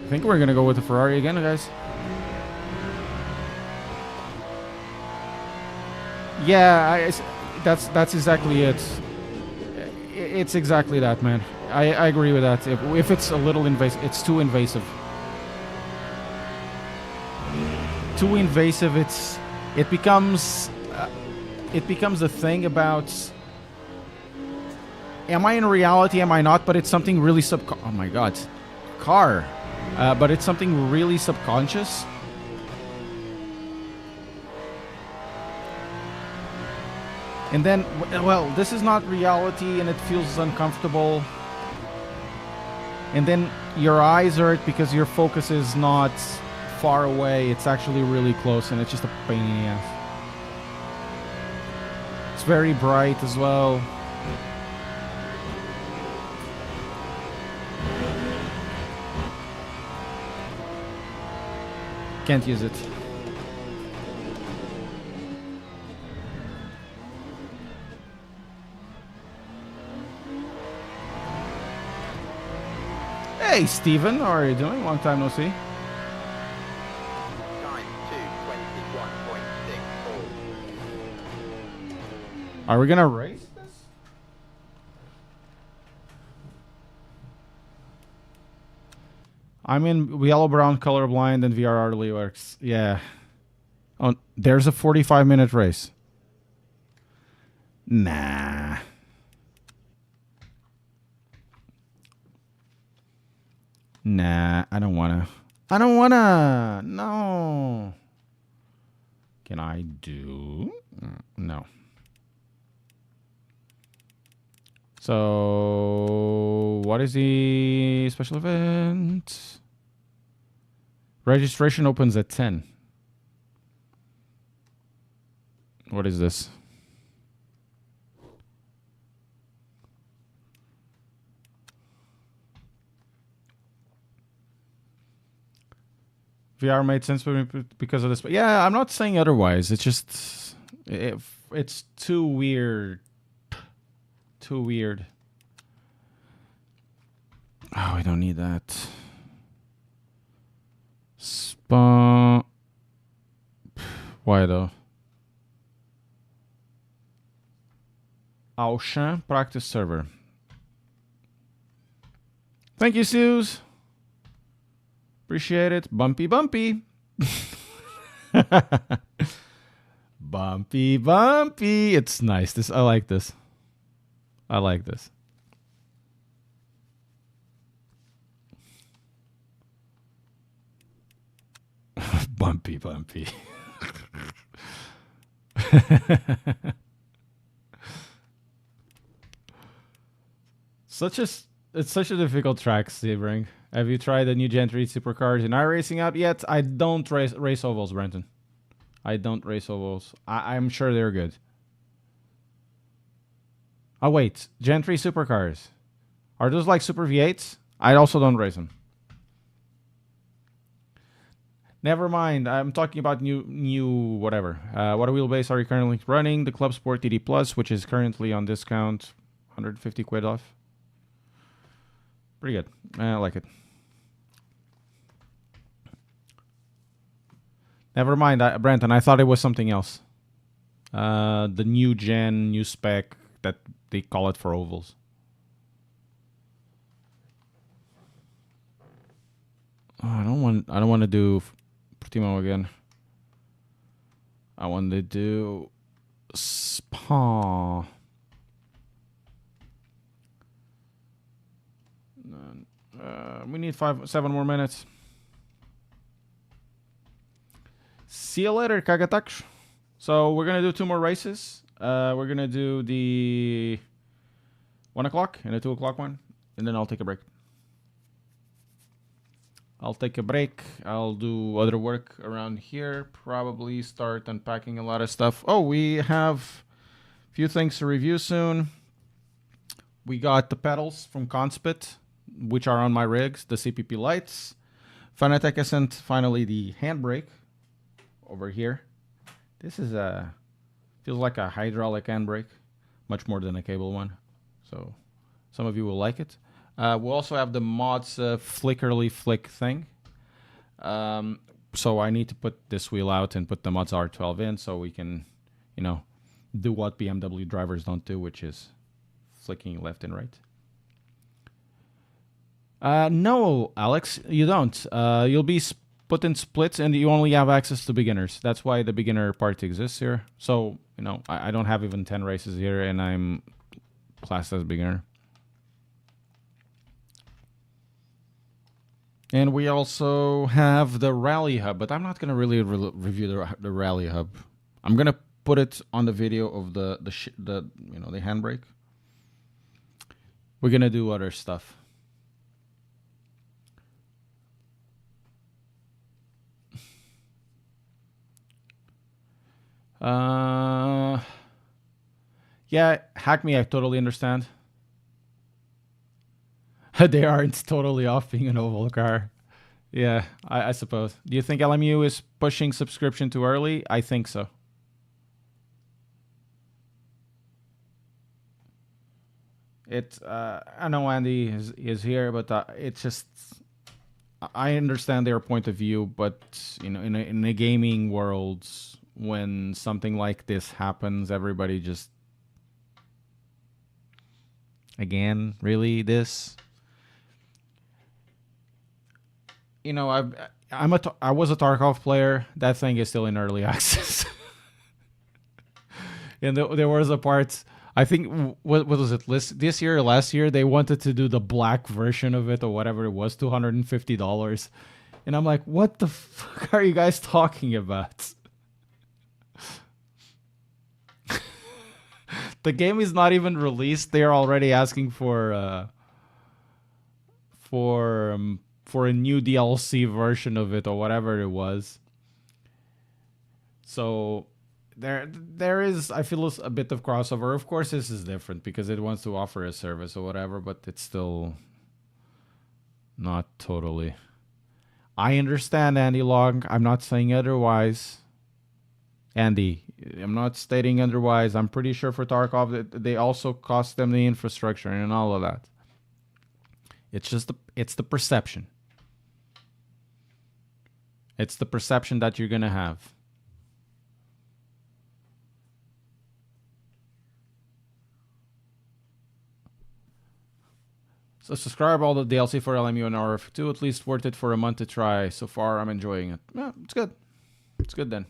I think we're gonna go with the Ferrari again, guys. Yeah, that's exactly it. It's exactly that, man. I agree with that. If it's a little invasive, it's too invasive. Too invasive. It becomes a thing about, am I in reality? Am I not? But it's something really oh my God, car. But it's something really subconscious. And then, well, this is not reality, and it feels uncomfortable. And then your eyes hurt because your focus is not far away. It's actually really close, and it's just a pain in the ass. It's very bright as well. Can't use it. Hey, Steven, how are you doing? Long time no see. Time 2:21.64. Are we gonna race this? I'm in yellow brown colorblind, and VR hardly works. Yeah. Oh, there's a 45-minute race. Nah. Nah, I don't wanna. No. Can I do? No. So, what is the special event? Registration opens at 10. What is this? VR made sense for me because of this. But yeah, I'm not saying otherwise. It's just, it's too weird. Too weird. Oh, we don't need that. Spa. Why though? Auchan practice server. Thank you, Suze. Appreciate it. Bumpy, bumpy. Bumpy, bumpy. It's nice. This I like this. I like this. Bumpy, bumpy. It's such a difficult track, Sebring. Have you tried the new GT3 supercars in iRacing out yet? I don't race ovals, Brenton. I don't race ovals. I'm sure they're good. Oh wait, GT3 supercars. Are those like Super V8s? I also don't race them. Never mind. I'm talking about new whatever. What wheelbase are you currently running? The Club Sport TD Plus, which is currently on discount, 150 quid off. Pretty good. I like it. Never mind, Brenton. I thought it was something else. The new gen, new spec that they call it for ovals. Oh, I don't want to do Primo again. I want to do Spa. We need 7 more minutes. See you later, Kagataksh. So we're gonna do 2 more races. We're gonna do the 1 o'clock and the 2 o'clock one, and then I'll take a break. I'll do other work around here. Probably start unpacking a lot of stuff. Oh, we have a few things to review soon. We got the pedals from Conspit, which are on my rigs, the CPP lights. Fanatec has sent finally the handbrake over here. This is feels like a hydraulic handbrake, much more than a cable one. So some of you will like it. We'll also have the mods flickerly flick thing. So I need to put this wheel out and put the mods R12 in so we can, do what BMW drivers don't do, which is flicking left and right. No, Alex, you don't. You'll be put in splits and you only have access to beginners. That's why the beginner part exists here. So, I don't have even 10 races here and I'm classed as beginner. And we also have the Rally Hub, but I'm not going to really review the Rally Hub. I'm going to put it on the video of the handbrake. We're going to do other stuff. Yeah, Hack Me, I totally understand. They aren't totally off being an oval car. Yeah, I suppose. Do you think LMU is pushing subscription too early? I think so. I know Andy is here, but it's just... I understand their point of view, but in a gaming world, when something like this happens, everybody just... Again, really, this... I was a Tarkov player. That thing is still in early access. And there was a part, I think, what was it, this year or last year, they wanted to do the black version of it or whatever it was, $250. And I'm like, what the fuck are you guys talking about? The game is not even released. They're already asking for a new DLC version of it or whatever it was. So there is, I feel, a bit of crossover. Of course, this is different because it wants to offer a service or whatever, but it's still not totally. I understand, Andy Long. I'm not saying otherwise. Andy, I'm not stating otherwise. I'm pretty sure for Tarkov that they also cost them the infrastructure and all of that. It's just it's the perception. It's the perception that you're gonna have. So subscribe all the DLC for LMU and RF2. At least worth it for a month to try. So far, I'm enjoying it. Yeah, it's good. It's good then.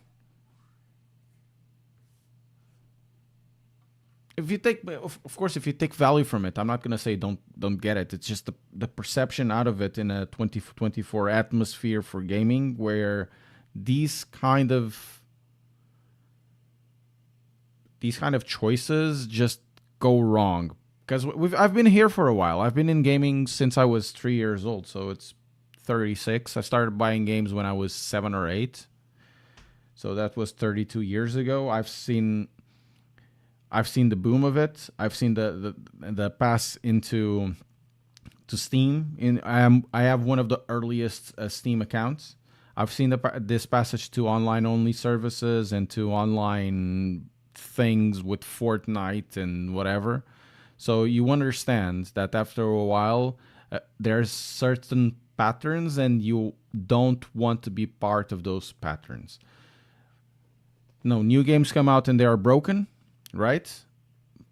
If you take, of course, if you take value from it, I'm not gonna say don't get it. It's just the perception out of it in a 2024 atmosphere for gaming, where these kind of choices just go wrong. Because I've been here for a while. I've been in gaming since I was 3 years old, so it's 36. I started buying games when I was 7 or 8, so that was 32 years ago. I've seen the boom of it. I've seen the pass into Steam. I have one of the earliest Steam accounts. I've seen this passage to online only services and to online things with Fortnite and whatever. So you understand that after a while, there's certain patterns, and you don't want to be part of those patterns. No, new games come out and they are broken, right?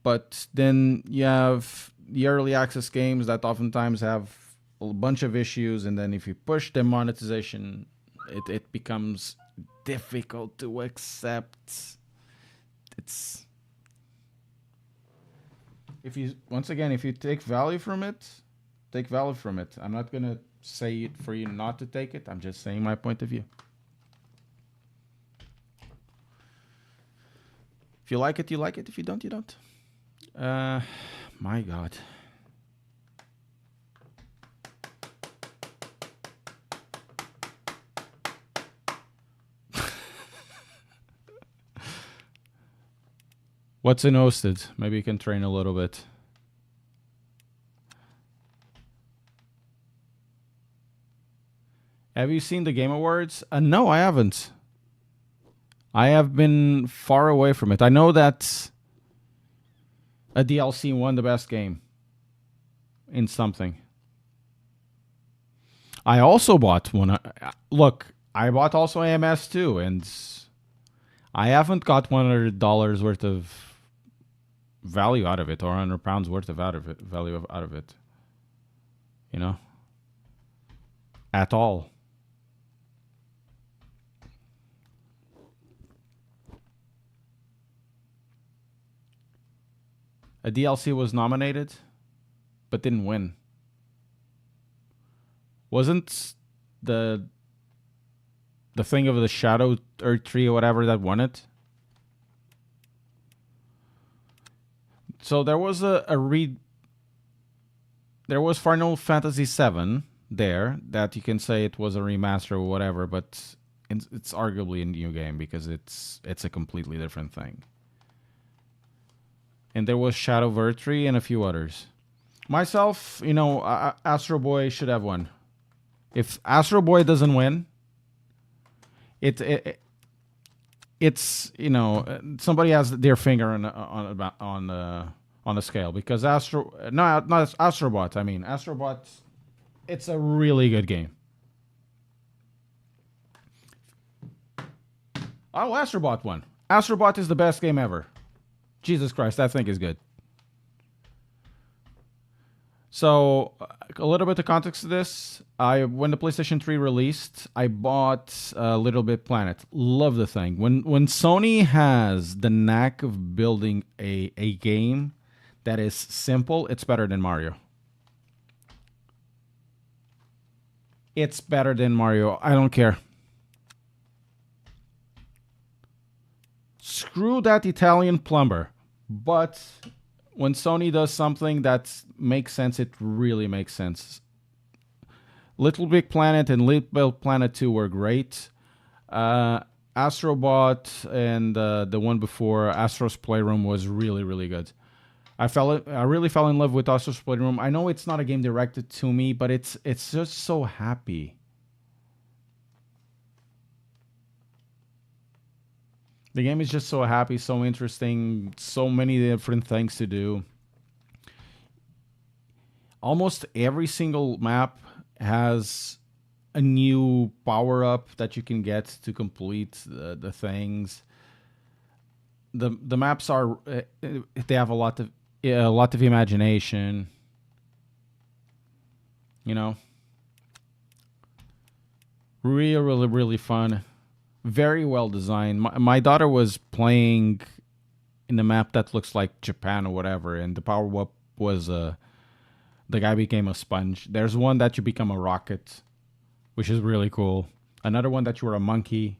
But then you have the early access games that oftentimes have a bunch of issues, and then if you push the monetization, it becomes difficult to accept. If you take value from it, take value from it. I'm not gonna say it for you not to take it. I'm just saying my point of view. If you like it, you like it. If you don't, you don't. My God. What's in hosted? Maybe you can train a little bit. Have you seen the Game Awards? No, I haven't. I have been far away from it. I know that a DLC won the best game in something. I also bought one. Look, I bought also AMS too, and I haven't got $100 worth of value out of it, or £100 worth of value out of it. You know, at all. A DLC was nominated, but didn't win. Wasn't the thing of the Shadow Earth Tree or whatever that won it? So there was there was Final Fantasy VII there that you can say it was a remaster or whatever, but it's arguably a new game because it's a completely different thing. And there was Shadow of Earth Tree and a few others. Myself, Astro Boy should have won. If Astro Boy doesn't win, it's somebody has their finger on the scale, because not Astrobot. I mean, Astrobot, it's a really good game. Oh, Astrobot won. Astrobot is the best game ever. Jesus Christ, that thing is good. So, a little bit of context to this. When the PlayStation 3 released, I bought Little Big Planet. Love the thing. When Sony has the knack of building a game that is simple, it's better than Mario. It's better than Mario. I don't care. Screw that Italian plumber. But when Sony does something that makes sense, it really makes sense. Little Big Planet and Little Big Planet 2 were great. Astrobot and the one before, Astro's Playroom, was really, really good. I really fell in love with Astro's Playroom. I know it's not a game directed to me, but it's just so happy. The game is just so happy, so interesting, so many different things to do. almost every single map has a new power up that you can get to complete the things. The maps are they have a lot of imagination. You know, really fun, very well designed. My daughter was playing in the map that looks like Japan or whatever, and the power up was the guy became a sponge. There's one that you become a rocket, which is really cool. Another one that you were a monkey.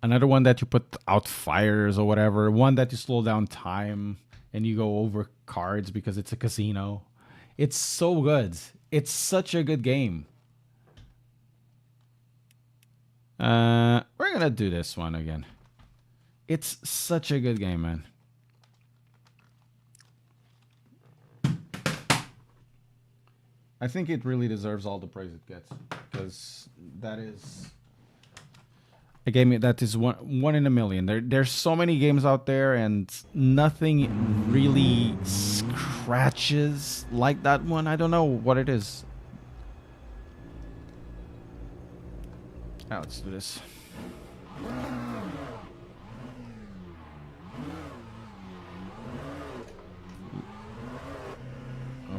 Another one that you put out fires or whatever. One that you slow down time and you go over cards because it's a casino. It's so good. It's such a good game. We're gonna do this one again. It's such a good game, man. I think it really deserves all the praise it gets, because that is a game that is one in a million. There's so many games out there, and nothing really scratches like that one. I don't know what it is. Now let's do this.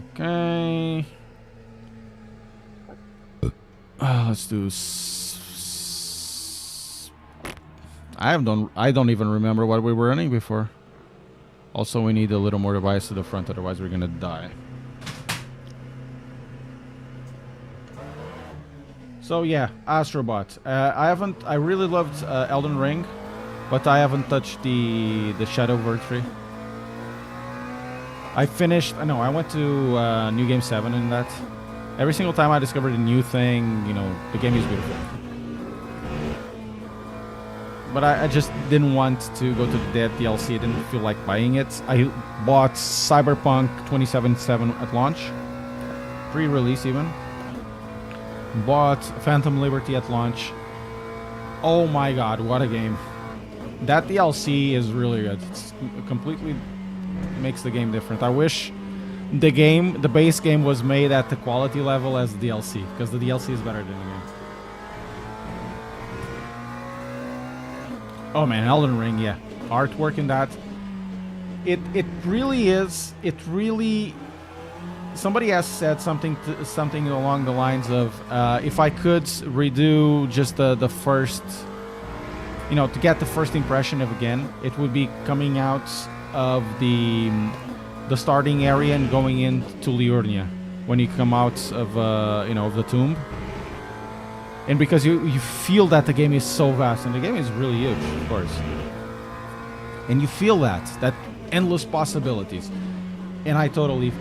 Okay. Let's do. I don't even remember what we were running before. Also, we need a little more device to the front, otherwise we're gonna die. So yeah, Astrobot. I really loved Elden Ring, but I haven't touched the Shadow Vertry. I finished. I know. I went to New Game 7 in that. Every single time I discovered a new thing, you know, the game is beautiful. But I just didn't want to go to the dead DLC. I didn't feel like buying it. I bought Cyberpunk 2077 at launch, pre-release even. Bought Phantom Liberty at launch. Oh my god, what a game! That DLC is really good. It's completely makes the game different. I wish the base game was made at the quality level as the DLC, because the DLC is better than the game. Oh man, Elden Ring, yeah. Artwork in that. It really is. It really. Somebody has said something along the lines of, if I could redo just the first, you know, to get the first impression of a game, it would be coming out of the starting area and going into Liurnia when you come out of you know, of the tomb. And because you feel that the game is so vast, and the game is really huge, of course. And you feel that endless possibilities. And I totally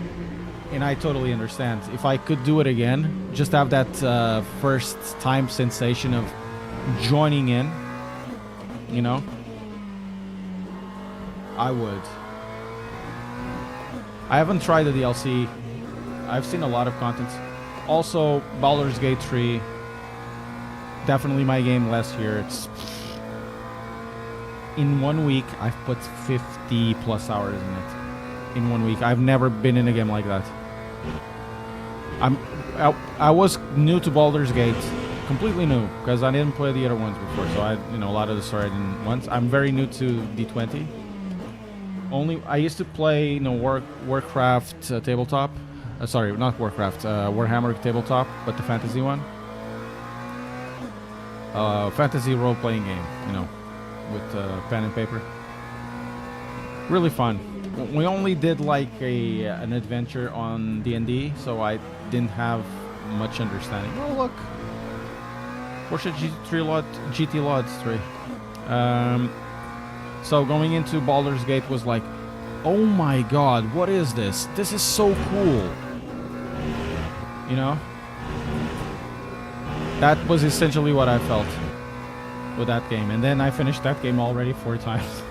understand. If I could do it again, just have that first time sensation of joining in, you know, I would. I haven't tried the DLC. I've seen a lot of content. Also, Baldur's Gate 3. Definitely my game last year. It's in 1 week I've put 50 plus hours in it. In 1 week, I've never been in a game like that. I was new to Baldur's Gate, completely new, because I didn't play the other ones before. So a lot of the story I didn't once. I'm very new to D20. I used to play, Warcraft tabletop. Sorry, not Warcraft. Warhammer tabletop, but the fantasy one. Fantasy role-playing game, with pen and paper. Really fun. We only did like an adventure on D&D, so I didn't have much understanding. Oh look, Porsche GT Lods 3. So going into Baldur's Gate was like, oh my god, what is this? This is so cool. That was essentially what I felt with that game. And then I finished that game already 4 times.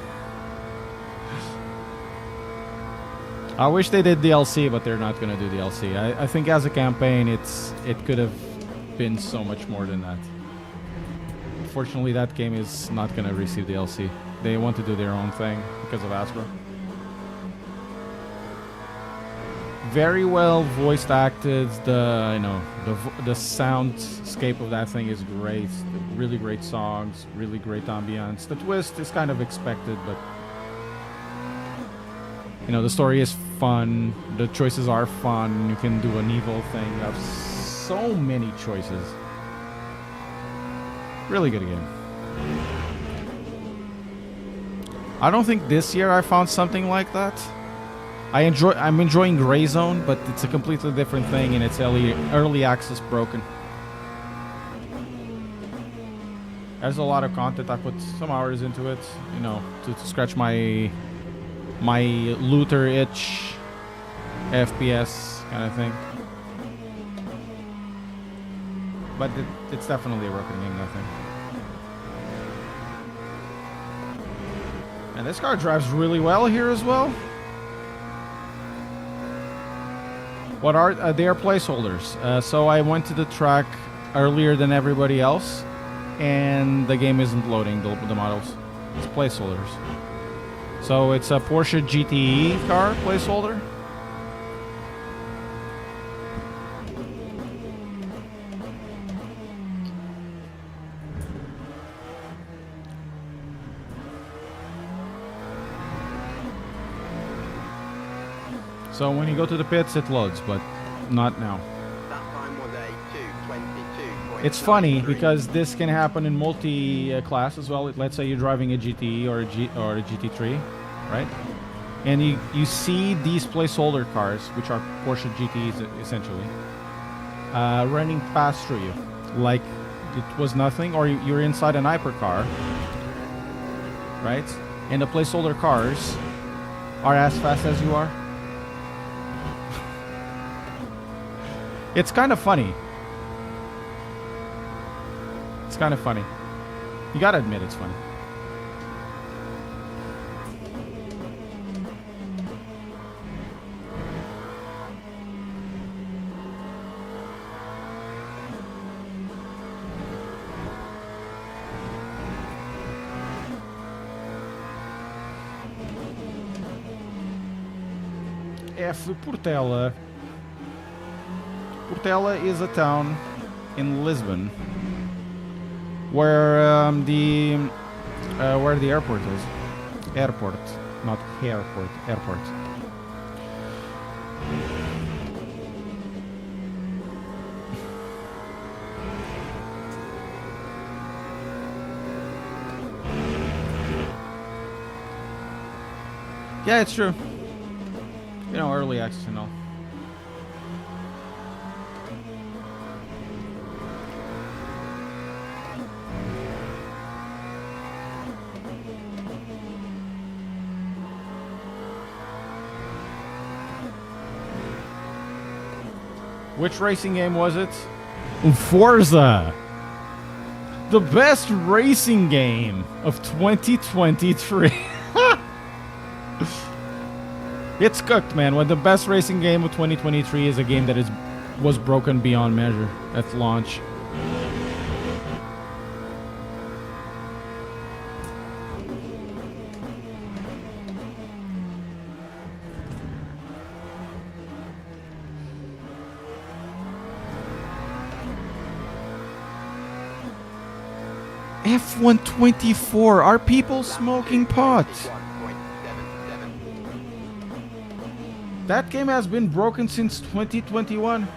I wish they did DLC, but they're not going to do DLC. I think as a campaign, it could have been so much more than that. Unfortunately, that game is not going to receive DLC. They want to do their own thing because of Astro. very well voiced acted. The the soundscape of that thing is great. Really great songs, really great ambience. The twist is kind of expected, but the story is fun. The choices are fun. You can do an evil thing. You have so many choices. Really good game. I don't think this year I found something like that. I'm enjoying Gray Zone, but it's a completely different thing, and it's early access broken. There's a lot of content. I put some hours into it, to scratch my looter itch, FPS kind of thing. But it's definitely a broken game, I think. And this car drives really well here as well. What are they are placeholders. So I went to the track earlier than everybody else, and the game isn't loading the models. It's placeholders. So it's a Porsche GT car placeholder. So when you go to the pits, it loads, but not now. That time was a 2:22. It's funny because this can happen in multi-class as well. Let's say you're driving a GTE or a GT3, right? And you see these placeholder cars, which are Porsche GTs essentially, running past through you, like it was nothing, or you're inside an hypercar, right? And the placeholder cars are as fast as you are. It's kind of funny. It's kind of funny. You gotta admit it's funny. Portela. Portela is a town in Lisbon where the airport is. Airport, not airport. Airport. Yeah, it's true. Early access and all. Which racing game was it? Forza! The best racing game of 2023. It's cooked, man. When the best racing game of 2023 is a game that was broken beyond measure at launch. F124. Are people smoking pot? That game has been broken since 2021.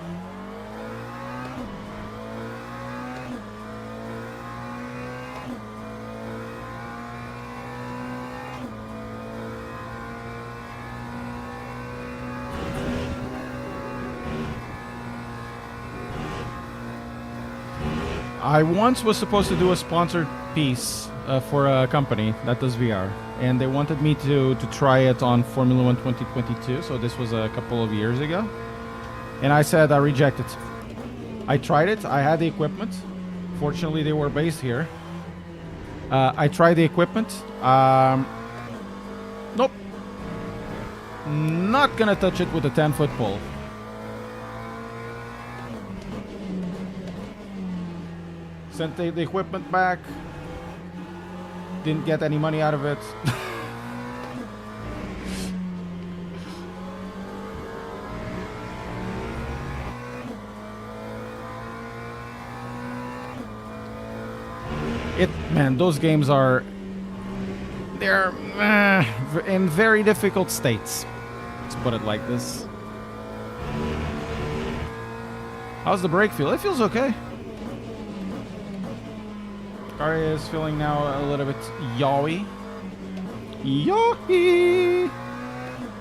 I once was supposed to do a sponsored piece for a company that does VR, and they wanted me to try it on Formula 1 2022, so this was a couple of years ago, and I said I reject it. I tried it, I had the equipment, fortunately they were based here. I tried the equipment, nope, not gonna touch it with a 10-foot pole. Sent the equipment back. Didn't get any money out of it. Man, those games are... They're in very difficult states. Let's put it like this. How's the brake feel? It feels okay. Car is feeling now a little bit yawy. Yawy!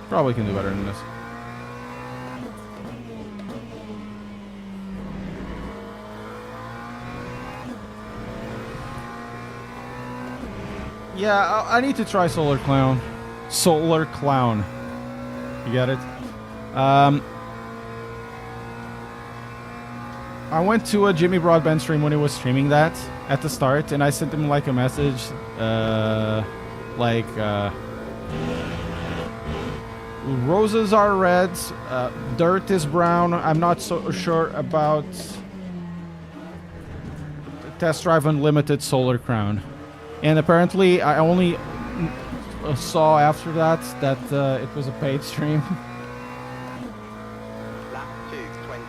Probably can do better than this. Yeah, I need to try Solar Clown. Solar Clown. You get it? I went to a Jimmy Broadbent stream when he was streaming that at the start, and I sent him like a message, roses are red, dirt is brown. I'm not so sure about Test Drive Unlimited Solar Crown. And apparently, I only saw after that it was a paid stream.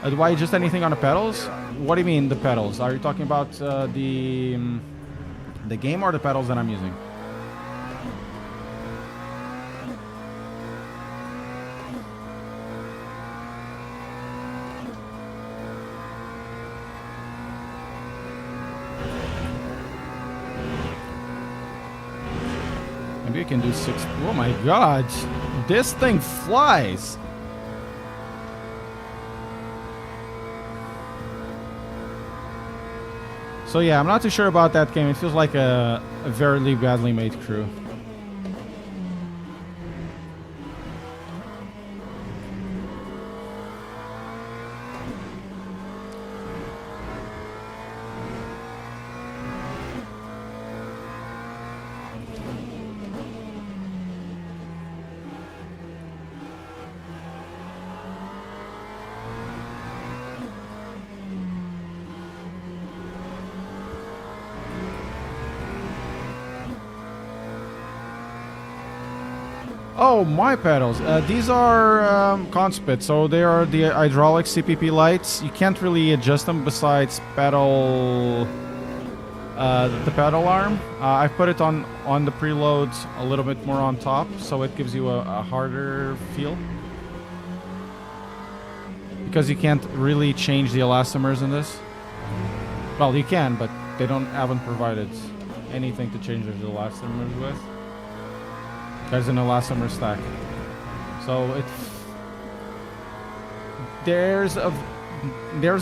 Why just anything on the pedals? What do you mean the pedals? Are you talking about the game or the pedals that I'm using? Maybe you can do 6. Oh my god, this thing flies. So yeah, I'm not too sure about that game. It feels like a very badly made crew. Oh, my pedals. These are Conspit, so they are the hydraulic CPP lights. You can't really adjust them besides pedal, the pedal arm. I put it on the preload a little bit more on top, so it gives you a harder feel. Because you can't really change the elastomers in this. Well, you can, but they haven't provided anything to change the elastomers with. There's an elastomer stack. So there's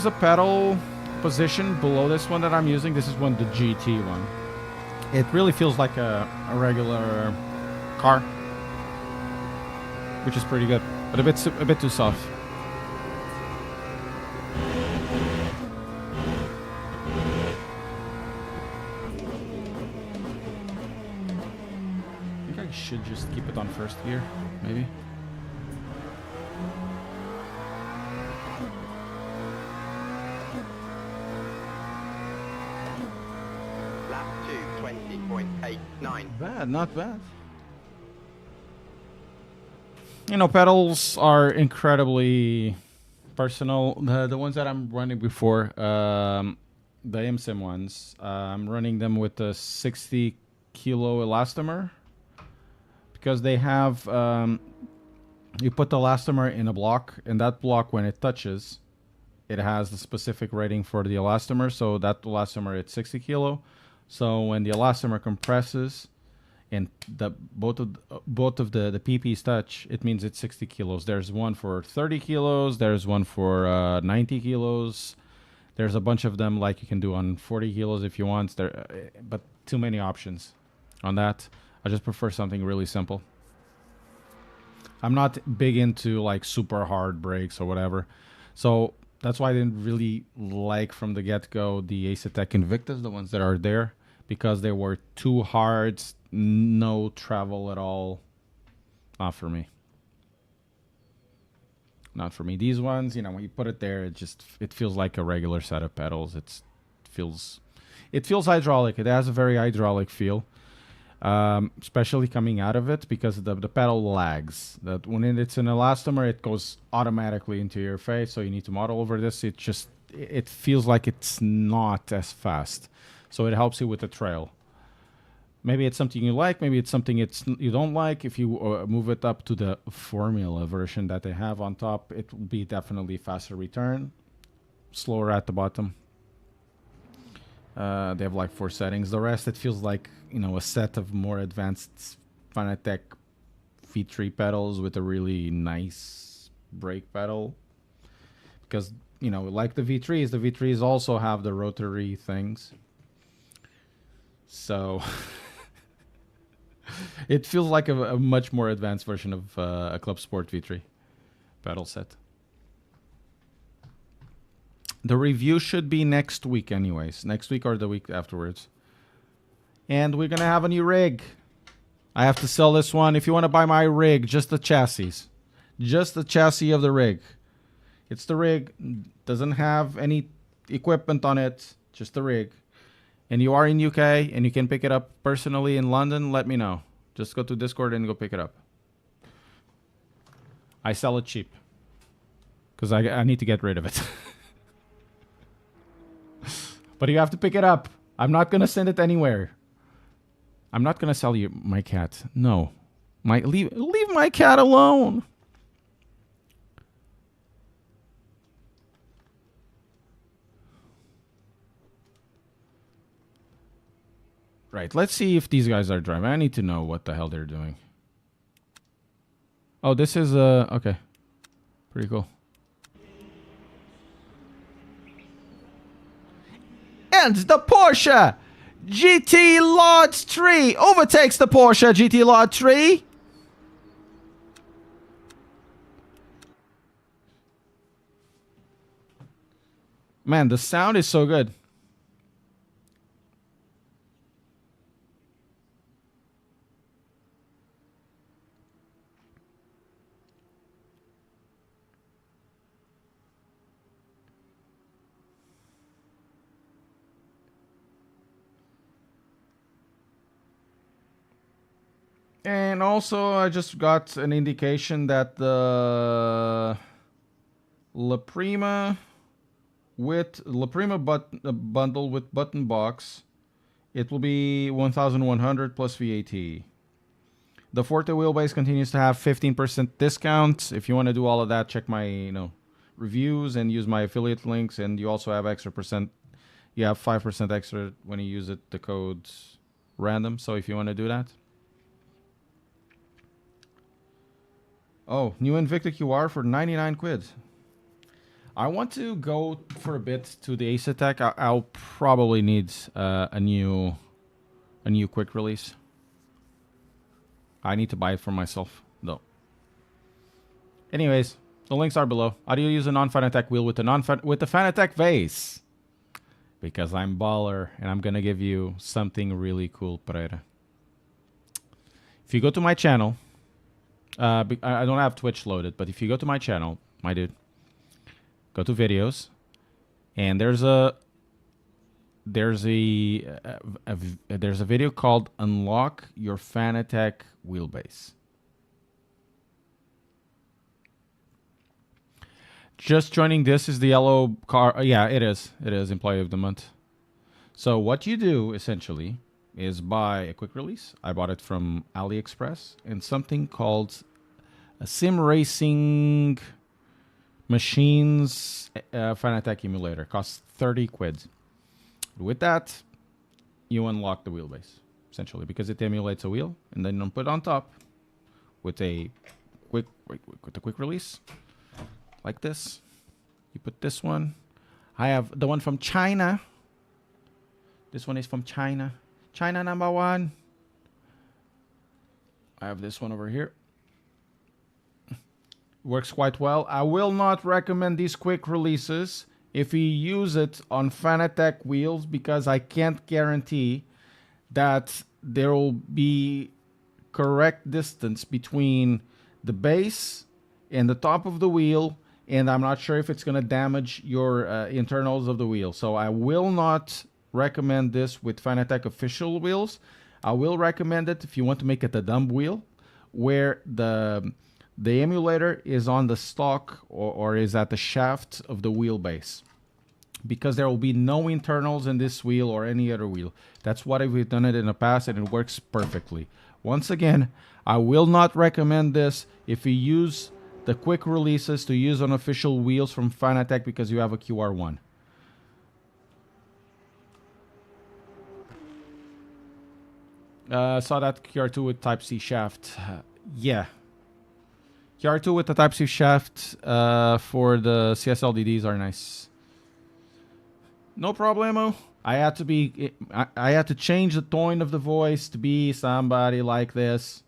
a pedal position below this one that I'm using. This is the GT one. It really feels like a regular car, which is pretty good, but a bit too soft. Should just keep it on first gear, maybe. Lap 2, 20.89. Bad, not bad. You know, pedals are incredibly personal. The ones that I'm running before, the IMSIM ones, I'm running them with a 60 kilo elastomer. Because they have, you put the elastomer in a block, and that block, when it touches, it has the specific rating for the elastomer. So that elastomer, it's 60 kilo. So when the elastomer compresses, and both of the PPs touch, it means it's 60 kilos. There's one for 30 kilos. There's one for 90 kilos. There's a bunch of them, like you can do on 40 kilos if you want. But too many options on that. I just prefer something really simple. I'm not big into like super hard brakes or whatever. So that's why I didn't really like from the get-go the Acetec Invictus, the ones that are there, because they were too hard, no travel at all. Not for me. Not for me. These ones, when you put it there, it feels like a regular set of pedals. It feels hydraulic. It has a very hydraulic feel. Especially coming out of it, because the pedal lags. That when it's an elastomer, it goes automatically into your face, so you need to model over this. It feels like it's not as fast. So it helps you with the trail. Maybe it's something you like. Maybe it's something you don't like. If you move it up to the Formula version that they have on top, it will be definitely faster return, slower at the bottom. They have like 4 settings. The rest, it feels like, you know, a set of more advanced Fanatec V3 pedals with a really nice brake pedal. Because, you know, like the V3s also have the rotary things. So it feels like a much more advanced version of a Club Sport V3 pedal set. The review should be next week anyways. Next week or the week afterwards. And we're going to have a new rig. I have to sell this one. If you want to buy my rig, just the chassis. Just the chassis of the rig. It's the rig. Doesn't have any equipment on it. Just the rig. And you are in UK and you can pick it up personally in London, let me know. Just go to Discord and go pick it up. I sell it cheap. Because I need to get rid of it. But you have to pick it up. I'm not going to send it anywhere. I'm not going to sell you my cat. No. Leave my cat alone. Right, let's see if these guys are driving. I need to know what the hell they're doing. Oh, this is, okay. Pretty cool. And the Porsche GT Lot 3 overtakes the Porsche GT Lot 3. Man, the sound is so good. And also, I just got an indication that the La Prima bundle with button box, it will be 1,100 plus VAT. The Forte wheelbase continues to have 15% discount. If you want to do all of that, check my reviews and use my affiliate links. And you also have extra percent. You have 5% extra when you use it. The code random. So if you want to do that. Oh, new Invicta QR for 99 quid. I want to go for a bit to the Ace Attack. I'll probably need a new quick release. I need to buy it for myself, though. Anyways, the links are below. How do you use a non-Fanatec wheel with the Fanatec vase? Because I'm baller, and I'm gonna give you something really cool, Pereira. If you go to my channel. I don't have Twitch loaded, but if you go to my channel, my dude, go to videos, and there's a video called "Unlock Your Fanatec Wheelbase." Just joining. This is the yellow car. Yeah, it is. It is Employee of the Month. So what you do essentially is buy a quick release. I bought it from AliExpress, and something called a Sim Racing Machines Fanatec emulator. Costs 30 quid. With that, you unlock the wheelbase, essentially, because it emulates a wheel, and then you put it on top with a quick release, like this. You put this one. I have the one from China. This one is from China. China #1. I have this one over here. Works quite well. I will not recommend these quick releases if you use it on Fanatec wheels, because I can't guarantee that there will be correct distance between the base and the top of the wheel, and I'm not sure if it's going to damage your internals of the wheel. So I will not recommend this with Fanatec official wheels. I will recommend it if you want to make it a dumb wheel, where the emulator is on the stock or is at the shaft of the wheelbase. because there will be no internals in this wheel or any other wheel. That's what we've done it in the past, and it works perfectly. Once again, I will not recommend this if you use the quick releases to use on official wheels from Fanatec because you have a QR1. Saw that QR2 with Type-C shaft. Yeah. QR2 with the Type-C shaft for the CSLDDs are nice. No problemo. I had to change the tone of the voice to be somebody like this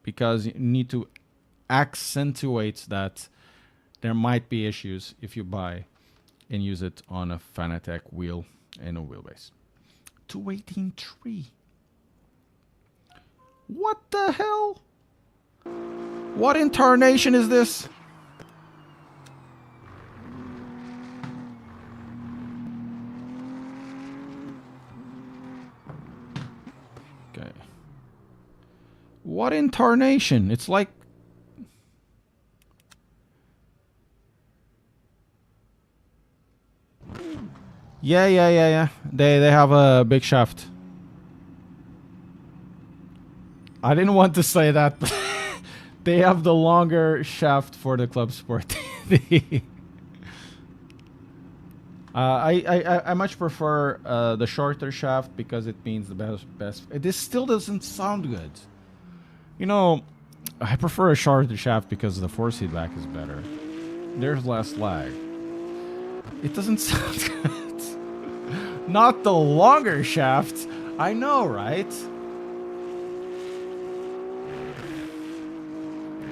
because you need to accentuate that there might be issues if you buy and use it on a Fanatec wheel and a wheelbase. 218.3. What the hell? What incarnation is this? Okay. What incarnation? It's like... Yeah. They have a big shaft. I didn't want to say that, but they have the longer shaft for the Club Sport. I much prefer the shorter shaft because it means the best. This still doesn't sound good. You know, I prefer a shorter shaft because the force feedback is better. There's less lag. It doesn't sound good. Not the longer shaft. I know, right?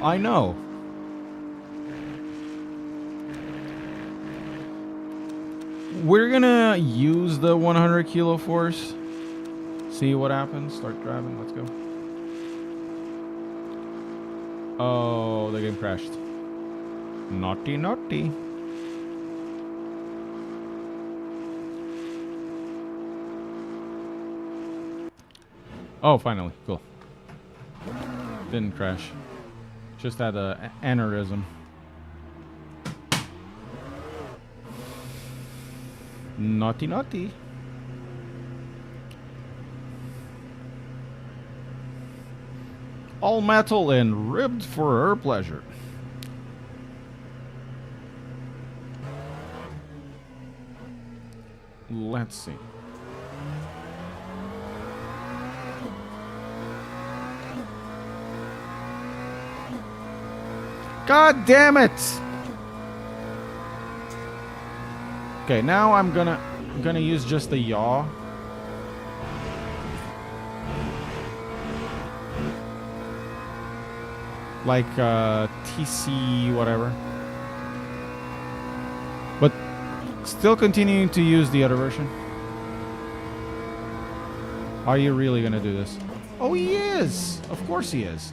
I know. We're gonna use the 100 kilo force. See what happens. Start driving. Let's go. Oh, the game crashed. Naughty, naughty. Oh, finally. Cool. Didn't crash. Just had an aneurysm. Naughty, naughty. All metal and ribbed for her pleasure. Let's see. God damn it! Okay, now I'm gonna use just the yaw. Like TC whatever. But still continuing to use the other version. Are you really gonna do this? Oh, he is! Of course he is.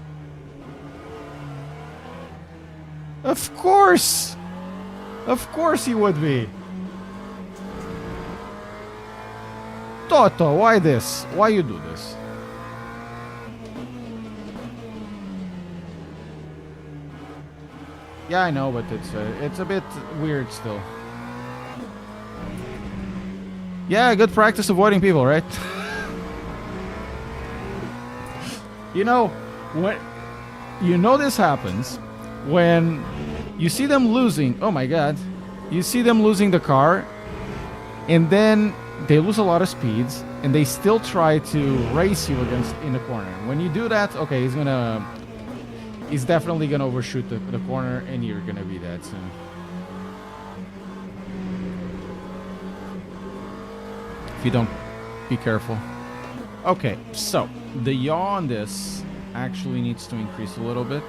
Of course! Of course he would be. Toto, why this? Why you do this? Yeah, I know, but it's a bit weird still. Yeah, good practice avoiding people, right? You know, this happens when you see them losing. Oh my god. You see them losing the car, and then they lose a lot of speeds, and they still try to race you in the corner. When you do that, okay, he's definitely gonna overshoot the corner, and you're gonna be dead soon. If you don't be careful. Okay, so the yaw on this actually needs to increase a little bit.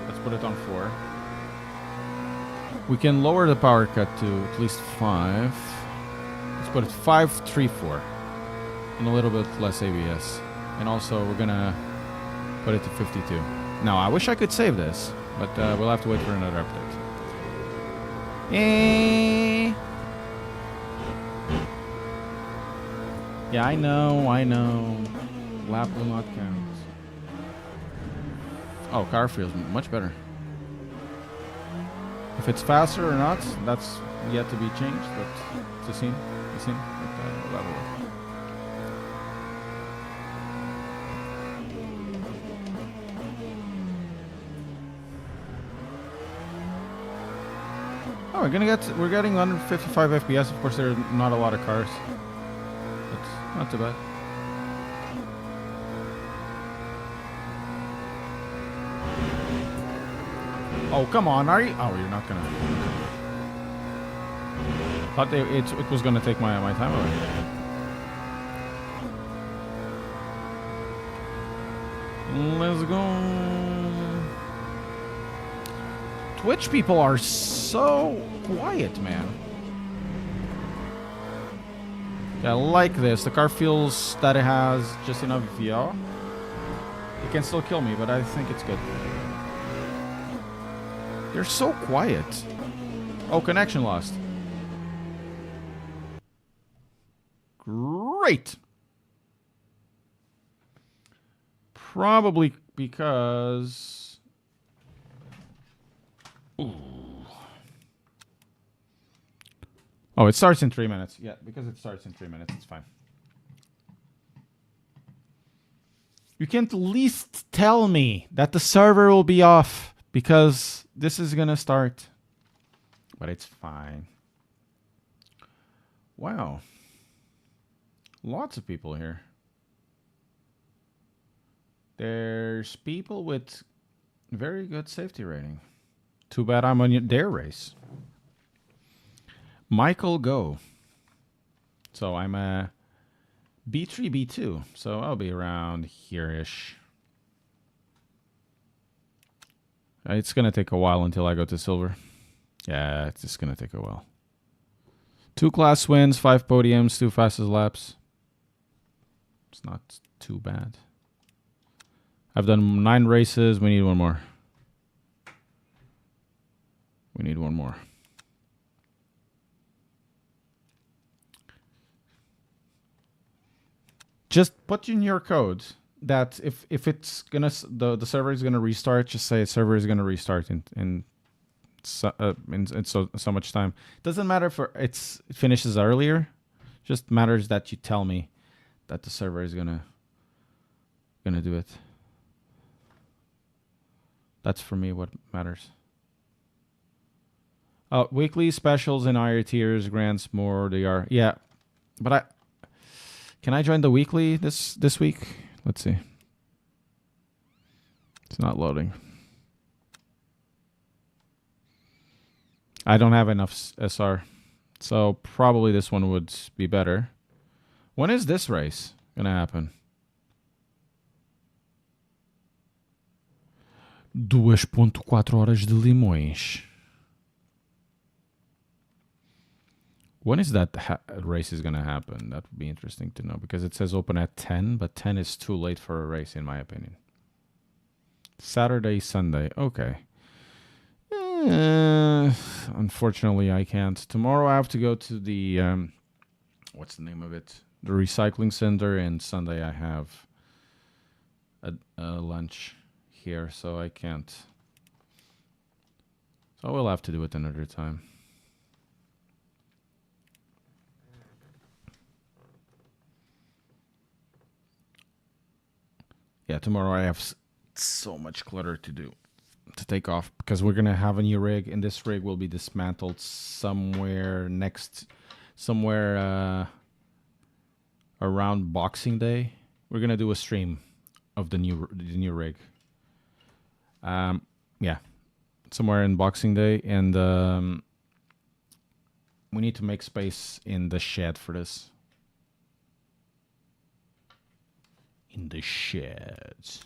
Let's put it on 4. We can lower the power cut to at least 5. Let's put it 5, 3, 4. And a little bit less ABS. And also we're gonna put it to 52. Now I wish I could save this, but we'll have to wait for another update. Yeah, I know. Lap will not count. Oh, car feels much better. If it's faster or not, that's yet to be changed, but it's a scene. But, that'll work. Oh, we're getting 155 FPS. Of course, there are not a lot of cars. It's not too bad. Oh, come on, are you? Oh, you're not gonna. Thought it was gonna take my time away. Let's go. Twitch people are so quiet, man. I like this. The car feels that it has just enough yaw. It can still kill me, but I think it's good. They're so quiet. Oh, connection lost. Great. Probably because... Ooh. Oh, it starts in 3 minutes. Yeah, because it starts in 3 minutes, it's fine. You can at least tell me that the server will be off because this is gonna start. But it's fine. Wow. Lots of people here. There's people with very good safety rating. Too bad I'm on their race. Michael Go. So I'm a B3, B2. So I'll be around here-ish. It's going to take a while until I go to silver. Yeah, it's just going to take a while. 2 class wins, 5 podiums, 2 fastest laps. It's not too bad. I've done 9 races. We need one more. We need one more. Just put in your code that if it's gonna the server is gonna restart, just say server is gonna restart in so much time. Doesn't matter if it finishes earlier. Just matters that you tell me that the server is gonna do it. That's for me what matters. Weekly specials in higher tiers grants more. They are but can I join the weekly this week? Let's see. It's not loading. I don't have enough SR, so probably this one would be better. When is this race gonna happen? 2.4 horas de Limões. When is that race is going to happen? That would be interesting to know because it says open at 10, but 10 is too late for a race in my opinion. Saturday, Sunday. Okay. Unfortunately, I can't. Tomorrow I have to go to the, what's the name of it? The recycling center, and Sunday I have a lunch here, so I can't. So we'll have to do it another time. Yeah, tomorrow I have so much clutter to do, to take off, because we're going to have a new rig, and this rig will be dismantled somewhere around Boxing Day. We're going to do a stream of the new rig. Yeah, somewhere in Boxing Day, and we need to make space in the shed for this. In the sheds.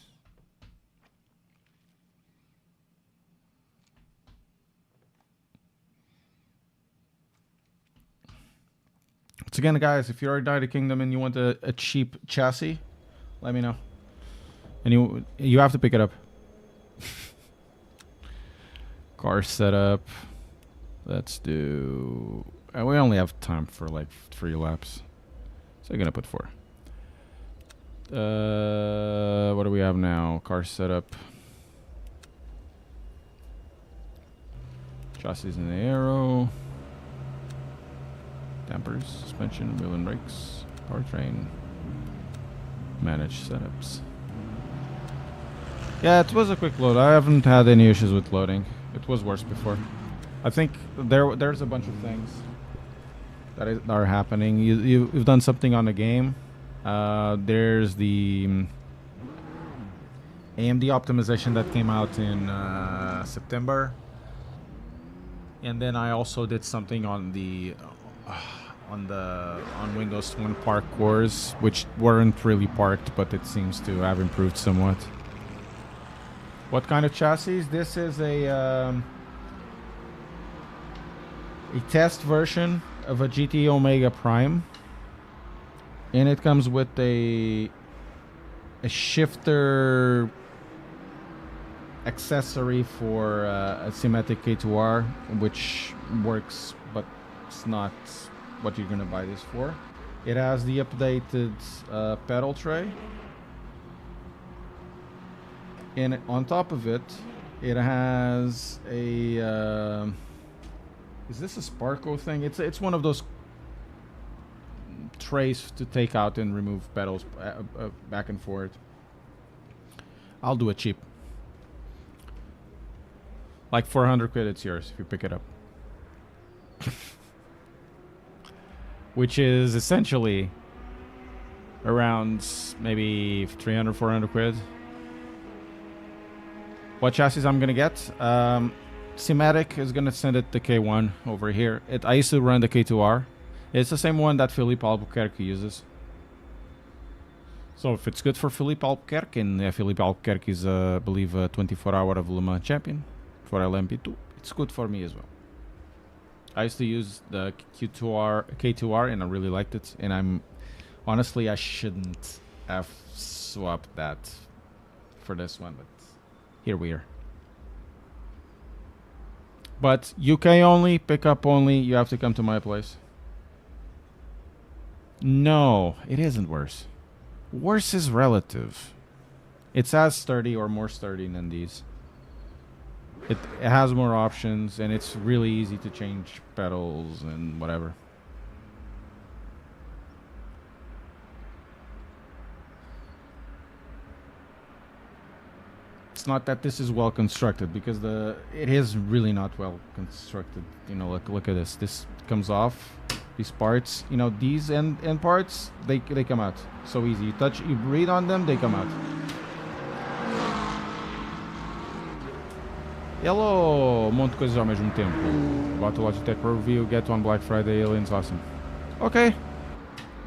Once again, guys, if you're a United Kingdom and you want a cheap chassis, let me know. And you have to pick it up. Car setup. Let's do... we only have time for like 3 laps. So I'm going to put 4. What do we have now? Car setup. Chassis in the aero. Dampers, suspension, wheel and brakes, powertrain. Manage setups. Yeah, it was a quick load. I haven't had any issues with loading. It was worse before. I think there's a bunch of things that are happening. You've done something on the game. There's the AMD optimization that came out in September, and then I also did something on the on Windows 1 park cores, which weren't really parked, but it seems to have improved somewhat. What kind of chassis? This is a test version of a GT Omega Prime, and it comes with a shifter accessory for a Fanatec K2R, which works, but it's not what you're gonna buy this for. It has the updated pedal tray, and on top of it, it has a is this a Sparko thing? It's one of those trays to take out and remove pedals back and forth. I'll do it cheap. Like 400 quid, it's yours if you pick it up. Which is essentially around maybe 300, 400 quid. What chassis I'm gonna get? Fanatec is gonna send it the K1 over here. I used to run the K2R. It's the same one that Philippe Albuquerque uses. So if it's good for Philippe Albuquerque, and Philippe Albuquerque is, I believe, a 24-hour of Le Mans champion for LMP2, it's good for me as well. I used to use the K2R, and I really liked it. And honestly, I shouldn't have swapped that for this one, but here we are. But UK only, pickup only. You have to come to my place. No, it isn't worse. Worse is relative. It's as sturdy or more sturdy than these. It has more options, and it's really easy to change pedals and whatever. It's not that this is well constructed, because it is really not well constructed. You know, look at this. This comes off. These parts, you know, these end parts, they come out so easy. You breathe on them, they come out. Hello, um monte de coisas ao mesmo tempo. Bought a Logitech Pro review, get one Black Friday, aliens, awesome. Okay.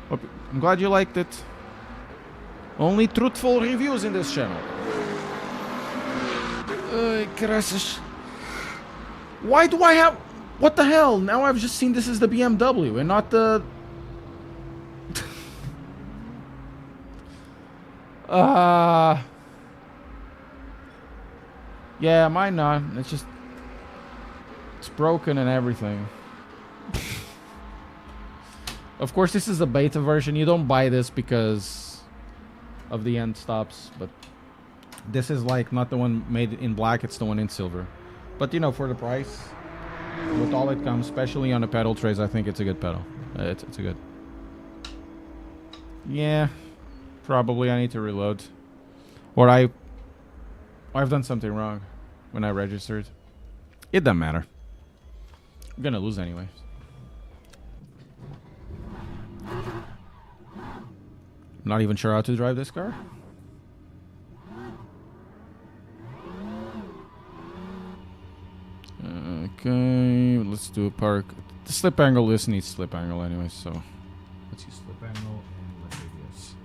I'm glad you liked it. Only truthful reviews in this channel. Graças. Why do I have... What the hell? Now I've just seen this is the BMW and not the... Yeah, mine not. It's just... It's broken and everything. Of course, this is a beta version. You don't buy this because of the end stops, but this is like not the one made in black, it's the one in silver. But you know, for the price, with all it comes, especially on the pedal trays, I think it's a good pedal. It's a good. Yeah, probably I need to reload, or I've done something wrong when I registered. It doesn't matter. I'm gonna lose anyway. Not even sure how to drive this car. Okay, let's do a park. The slip angle, this needs slip angle anyway, so let's use slip angle and let's do this.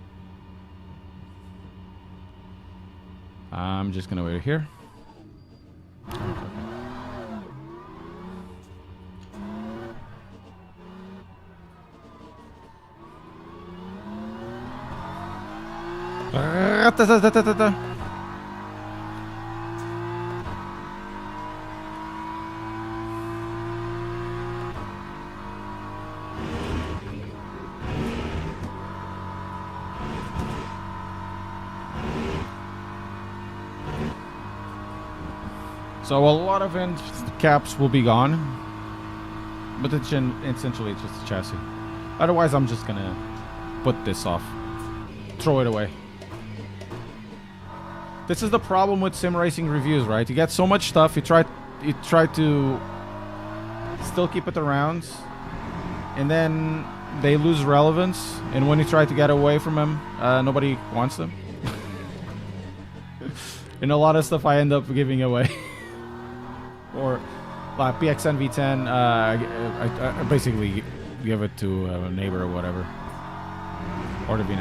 I'm just gonna wait here. So a lot of end caps will be gone, but essentially it's just a chassis. Otherwise, I'm just gonna put this off, throw it away. This is the problem with sim racing reviews, right? You get so much stuff, you try to still keep it around, and then they lose relevance, and when you try to get away from them, nobody wants them. And a lot of stuff I end up giving away. Or like PXN V10, I basically give it to a neighbor or whatever. Or the V9.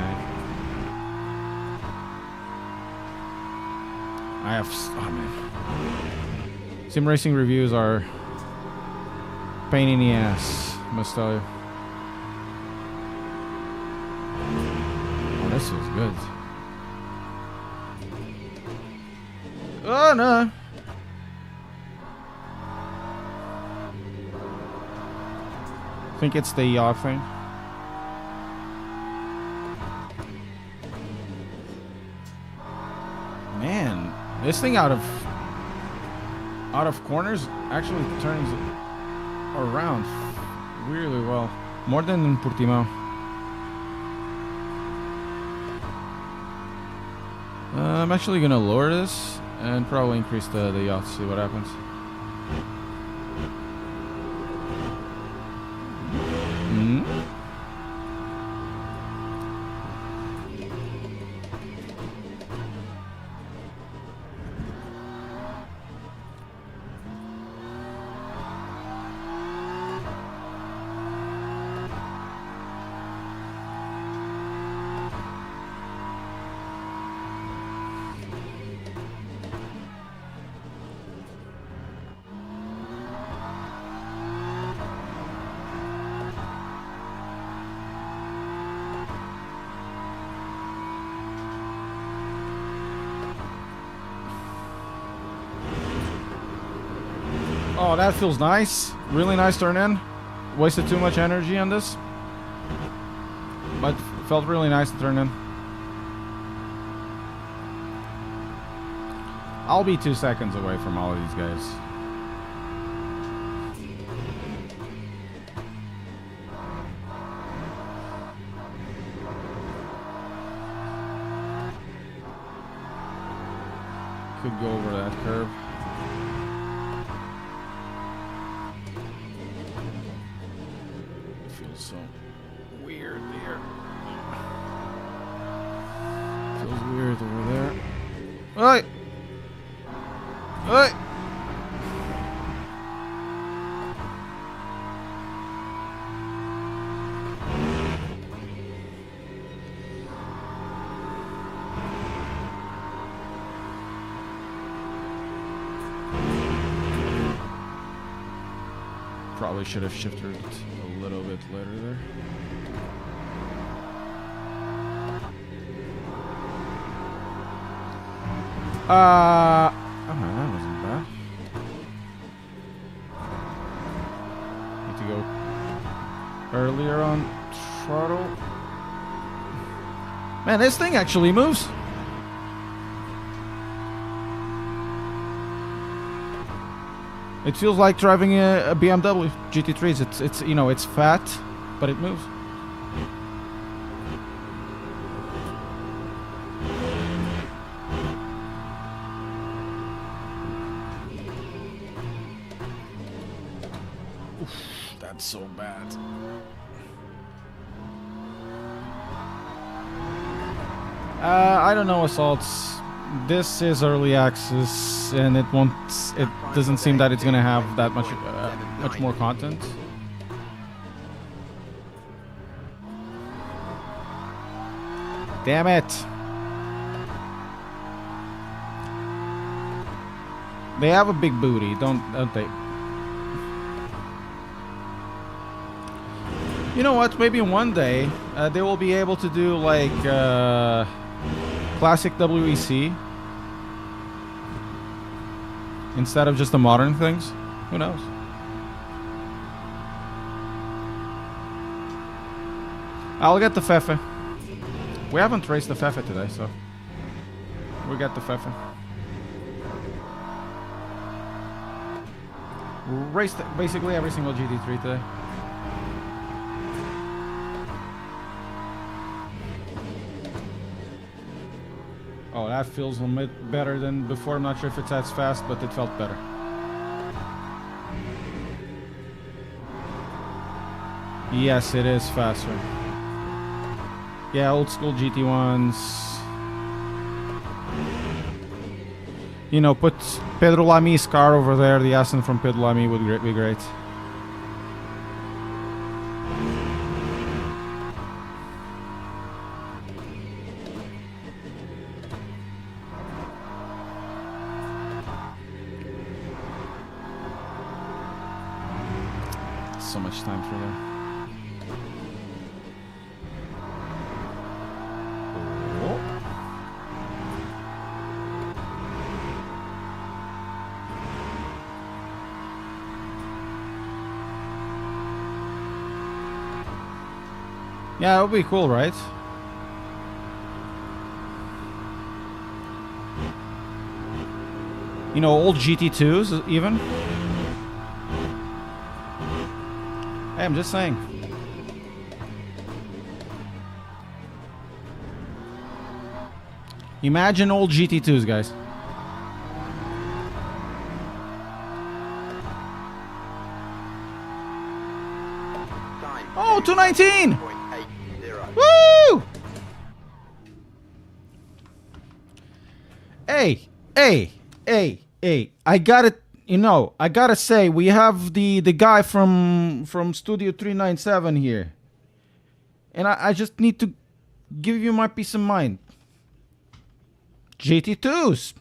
I have... Oh, man. Sim racing reviews are... pain in the ass, must tell you. Oh, this is good. Oh, no. I think it's the yacht thing. Man, this thing out of corners actually turns around really well. More than in Portimao. I'm actually gonna lower this and probably increase the yacht, see what happens. Oh, that feels nice. Really nice turn in. Wasted too much energy on this. But felt really nice to turn in. I'll be 2 seconds away from all of these guys. Could go over that curve. So weird there. Feels weird over there. Oi! Oi! Probably should have shifted a little bit later there. Oh, that wasn't bad. Need to go earlier on throttle. Man, this thing actually moves. It feels like driving a BMW GT3s. It's you know, it's fat, but it moves. Oof, that's so bad. I don't know, Assaults. This is early access, and it won't. It doesn't seem that it's gonna have that much more content. Damn it! They have a big booty, don't they? You know what? Maybe one day they will be able to do like. Classic WEC instead of just the modern things. Who knows? I'll get the Fefe. We haven't raced the Fefe today, so we get the Fefe. raced basically every single GT3 today. Oh, that feels a bit better than before. I'm not sure if it's as fast, but it felt better. Yes, it is faster. Yeah, old school GT1s. You know, put Pedro Lami's car over there. The Aston from Pedro Lamy would be great. So much time for that. Yeah, it would be cool, right? You know, old GT2s even. Hey, I'm just saying. Imagine old GT2s, guys. Oh, 219! Woo! Hey, I gotta, you know, I gotta say, we have the guy from Studio 397 here. And I just need to give you my peace of mind. GT2s.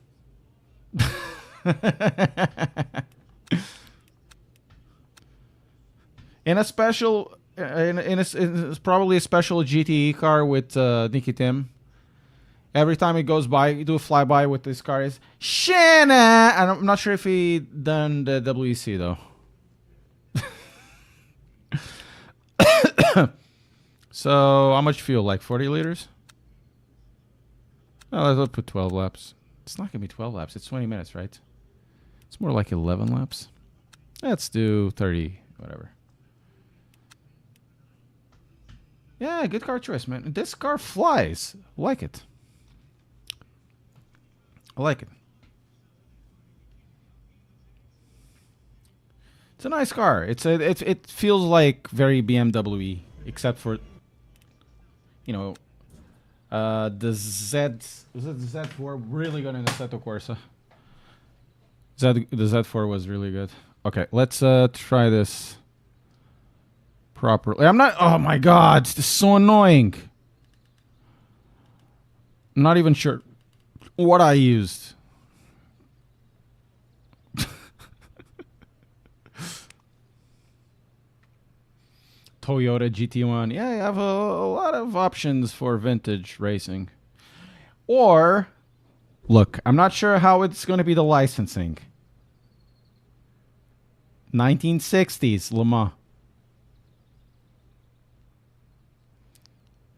In a special, it's probably a special GTE car with Nicky Tim. Every time he goes by, you do a flyby with this car. Is Shanna. I'm not sure if he done the WEC though. So how much fuel? Like 40 liters? Oh, let's put 12 laps. It's not gonna be 12 laps. It's 20 minutes, right? It's more like 11 laps. Let's do 30, whatever. Yeah, good car choice, man. This car flies. I like it. I like it. It's a nice car. It feels like very BMW, except for, you know, the Z. Was it the Z4? Really good in the Assetto Corsa. The Z4 was really good. Okay, let's try this properly. I'm not. Oh my god, this is so annoying. I'm not even sure what I used. Toyota GT1. Yeah, you have a lot of options for vintage racing. Or, look, I'm not sure how it's going to be the licensing. 1960s Le Mans.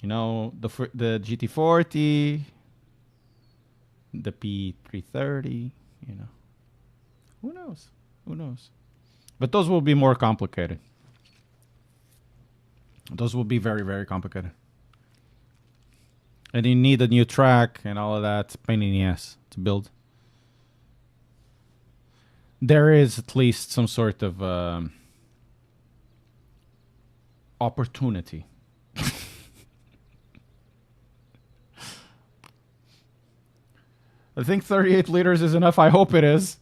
You know, the GT40, the P330, you know. Who knows? Who knows? But those will be more complicated. Those will be very, very complicated. And you need a new track and all of that. It's a pain in the ass to build. There is at least some sort of opportunity. I think 38 liters is enough. I hope it is.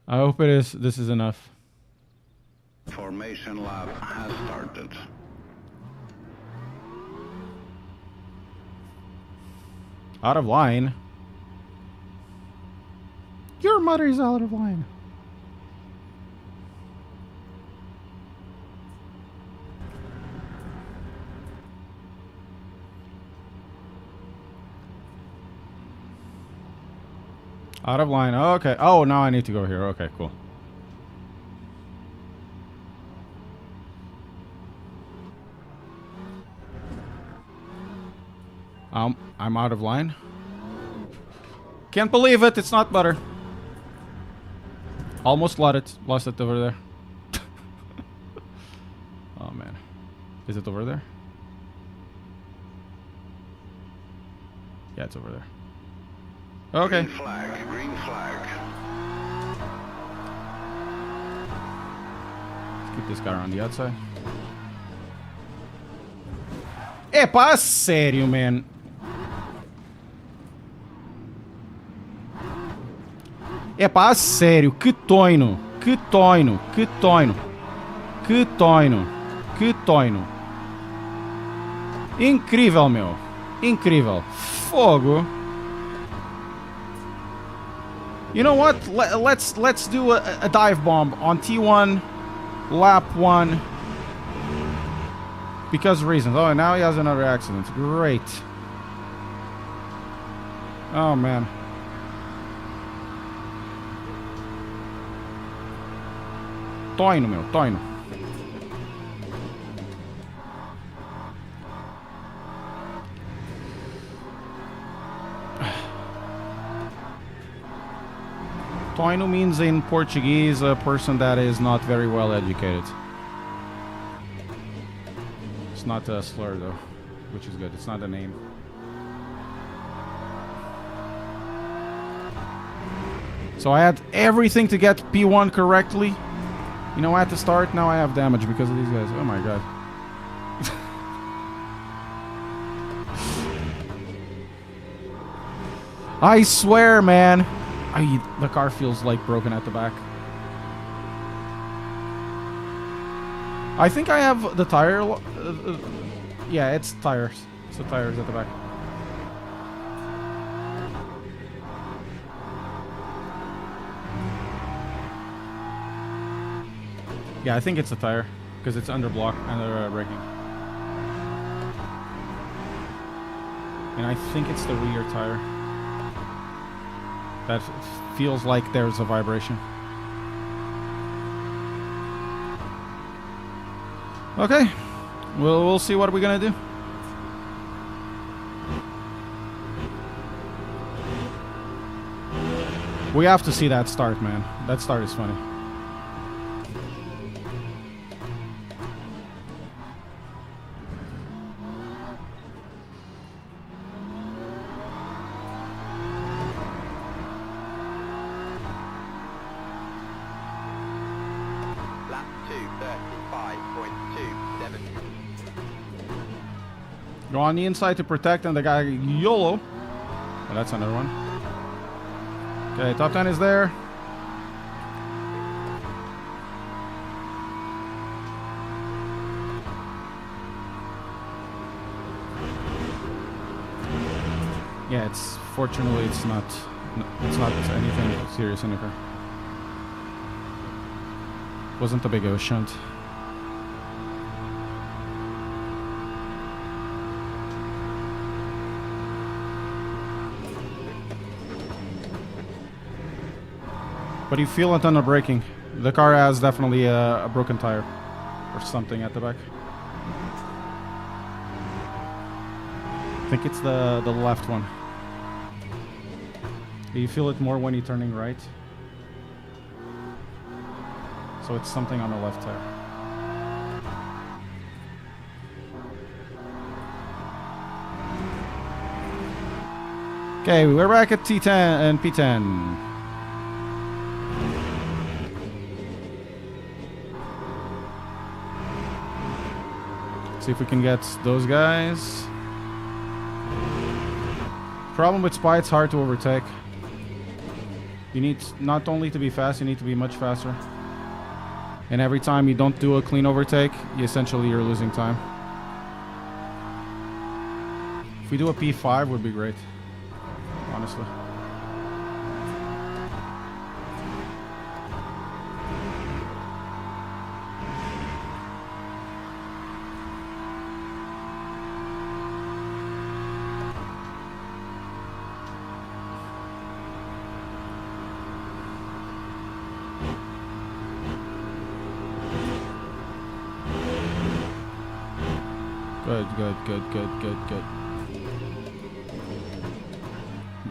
I hope it is. This is enough. Formation lap has started. Out of line. Your mother is out of line. Out of line. Oh, okay. Oh, now I need to go here. Okay, cool. I'm out of line. Can't believe it. It's not butter. Almost lost it over there. Oh man. Is it over there? Yeah, it's over there. Okay. Green flag. Green flag. Let's keep this guy around the outside. Epa, sério, man. Epa, sério. Que toino. Que toino. Que toino. Que toino. Que toino. Incrível, meu. Incrível. Fogo. You know what? Let's do a dive bomb on T1, lap 1. Because of reasons. Oh, and now he has another accident. Great. Oh, man. Toino, meu. Toino. Toino means in Portuguese a person that is not very well educated. It's not a slur though, which is good. It's not a name. So I had everything to get P1 correctly. You know, at the start, now I have damage because of these guys. Oh my god. I swear, man. The car feels like broken at the back. I think I have the tire. Yeah, it's tires. It's the tires at the back. Yeah, I think it's the tire because it's under block, under braking. And I think it's the rear tire. That feels like there's a vibration. Okay, we'll see what we're gonna do. We have to see that start, man. That start is funny. Lap 2:35.27. Go on the inside to protect, and the guy YOLO. Oh, that's another one. Okay, top 10 is there. Yeah, it's fortunately it's not anything serious in the car. Wasn't a big of a shunt. But you feel it on the braking. The car has definitely a broken tire or something at the back. I think it's the left one. You feel it more when you're turning right. So it's something on the left tire. Okay, we're back at T10 and P10. See if we can get those guys. Problem with Spy, it's hard to overtake. You need not only to be fast, you need to be much faster. And every time you don't do a clean overtake, you're losing time. If we do a P5, would be great, honestly. Good.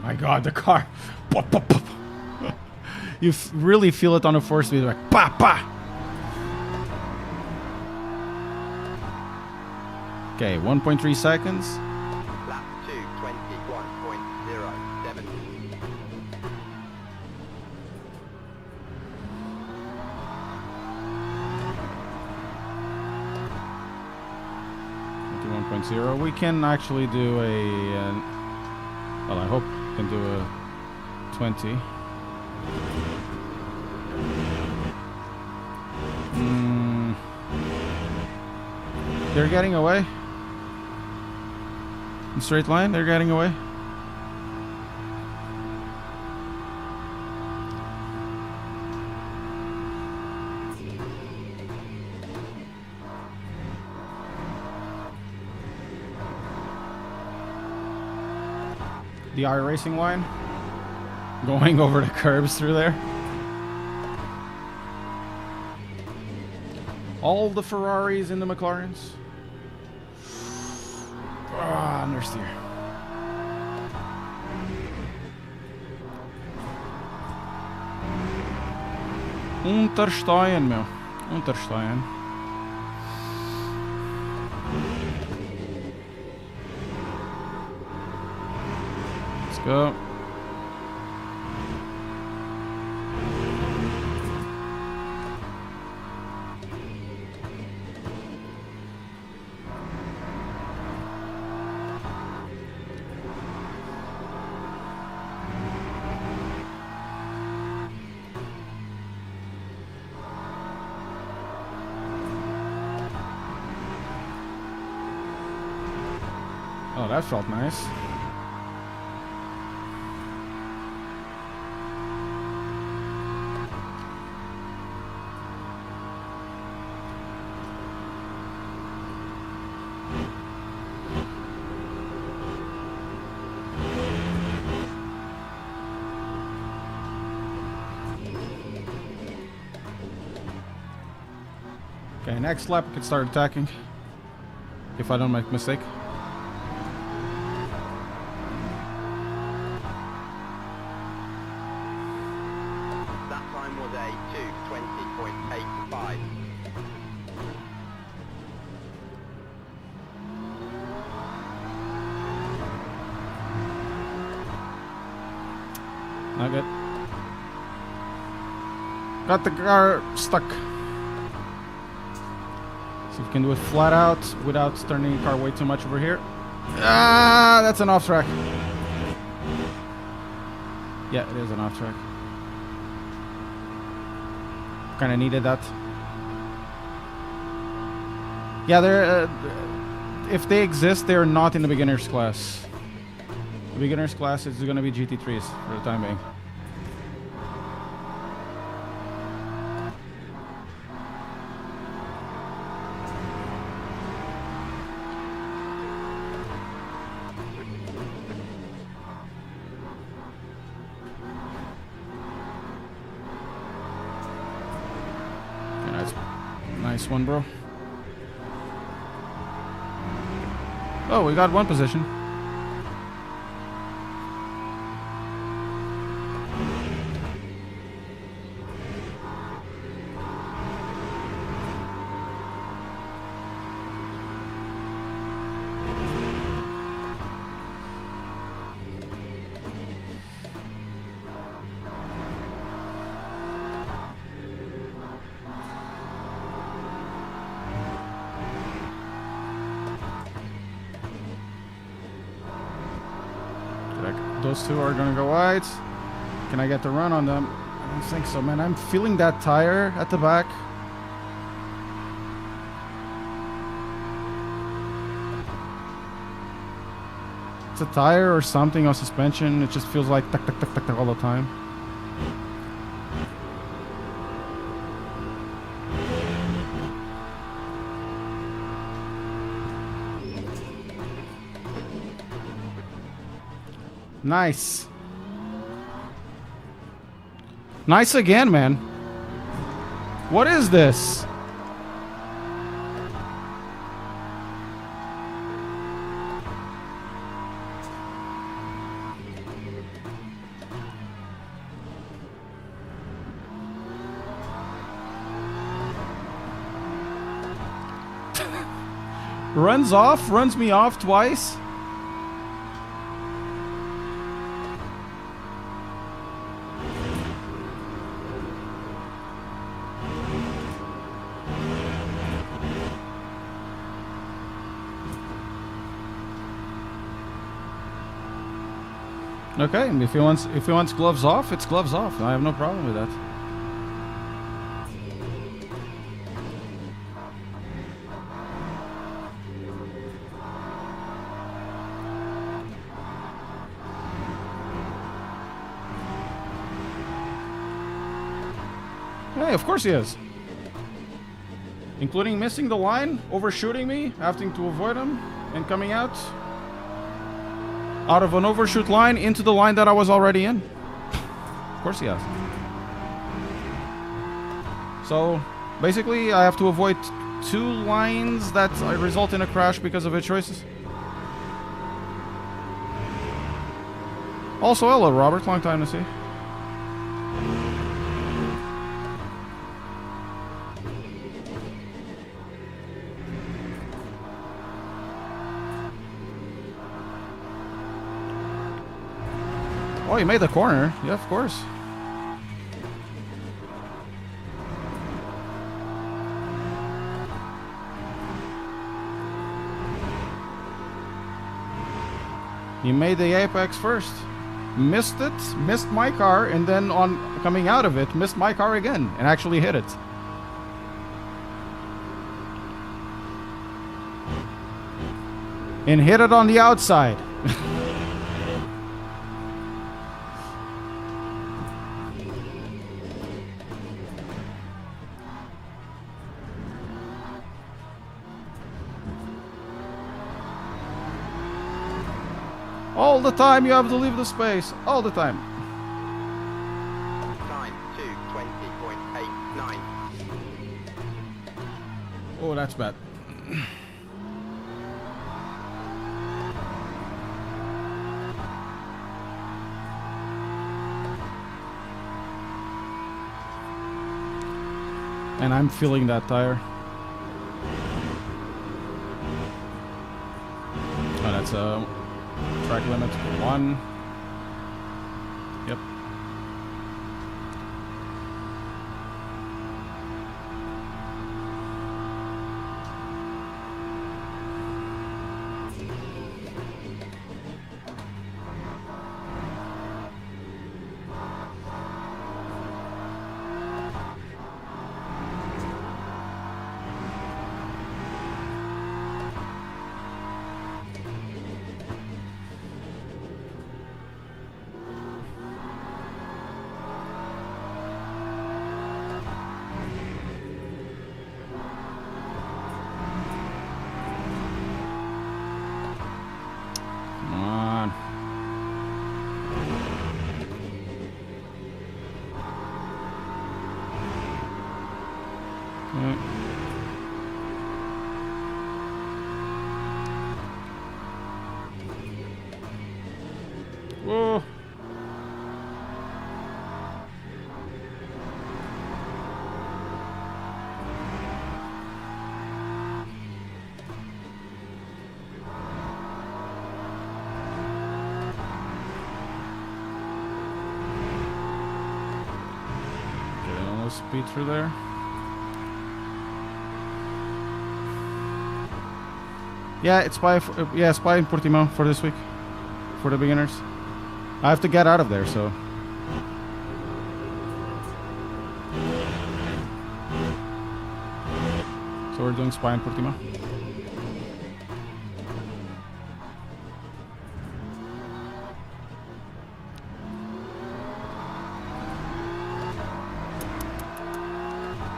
My God, the car. Pop, pop, pop. You really feel it on the 4-speed, like pa pa. Okay, 1.3 seconds. Lap 2, 21.07. 21.0. We can actually do a. Well, I hope we can do a 20. They're getting away. In straight line, they're getting away. The iRacing line going over the curbs through there. All the Ferraris and the McLarens. Ah, understeer. Untersteuern, meu. Untersteuern. Let's go. Oh, that felt nice. Okay, next lap we can start attacking. If I don't make a mistake. That time was a 2:20.85. Not good. Got the car stuck. See if we can do it flat out without turning the car way too much over here. Ah, that's an off track. Yeah, it is an off track. Kind of needed that. Yeah, they're if they exist, they're not in the beginner's class. The beginner's class is going to be GT3s for the time being. Nice one, bro. Oh, we got one position. Those two are gonna go wide. Can I get the run on them? I don't think so, man. I'm feeling that tire at the back. It's a tire or something on suspension. It just feels like tuck, tuck, tuck, tuck, tuck all the time. Nice. Nice again, man. What is this? Runs off, runs me off twice. Okay, if he wants gloves off, it's gloves off. I have no problem with that. Hey, of course he is. Including missing the line, overshooting me, having to avoid him, and coming out of an overshoot line into the line that I was already in. Of course he has. So, basically, I have to avoid 2 lines that result in a crash because of his choices. Also, hello, Robert. Long time to see. Oh, you made the corner. Yeah, of course. You made the apex first. Missed it, missed my car, and then on coming out of it, missed my car again, and actually hit it. And hit it on the outside. All the time you have to leave the space. All the time. Time 2:20.89. Oh, that's bad. And I'm feeling that tire. Oh, that's a track limit 1. Yep. Whoa. Getting almost speed through there. Yeah, it's by in Portimao for this week, for the beginners. I have to get out of there, so. So we're doing Spa in Portimao.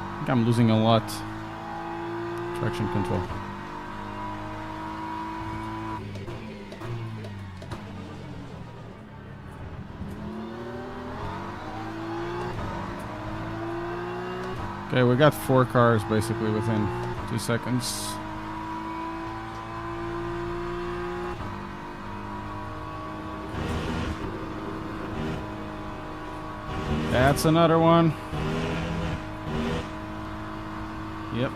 I think I'm losing a lot. Traction control. Okay, we got 4 cars basically within 2 seconds. That's another one. Yep.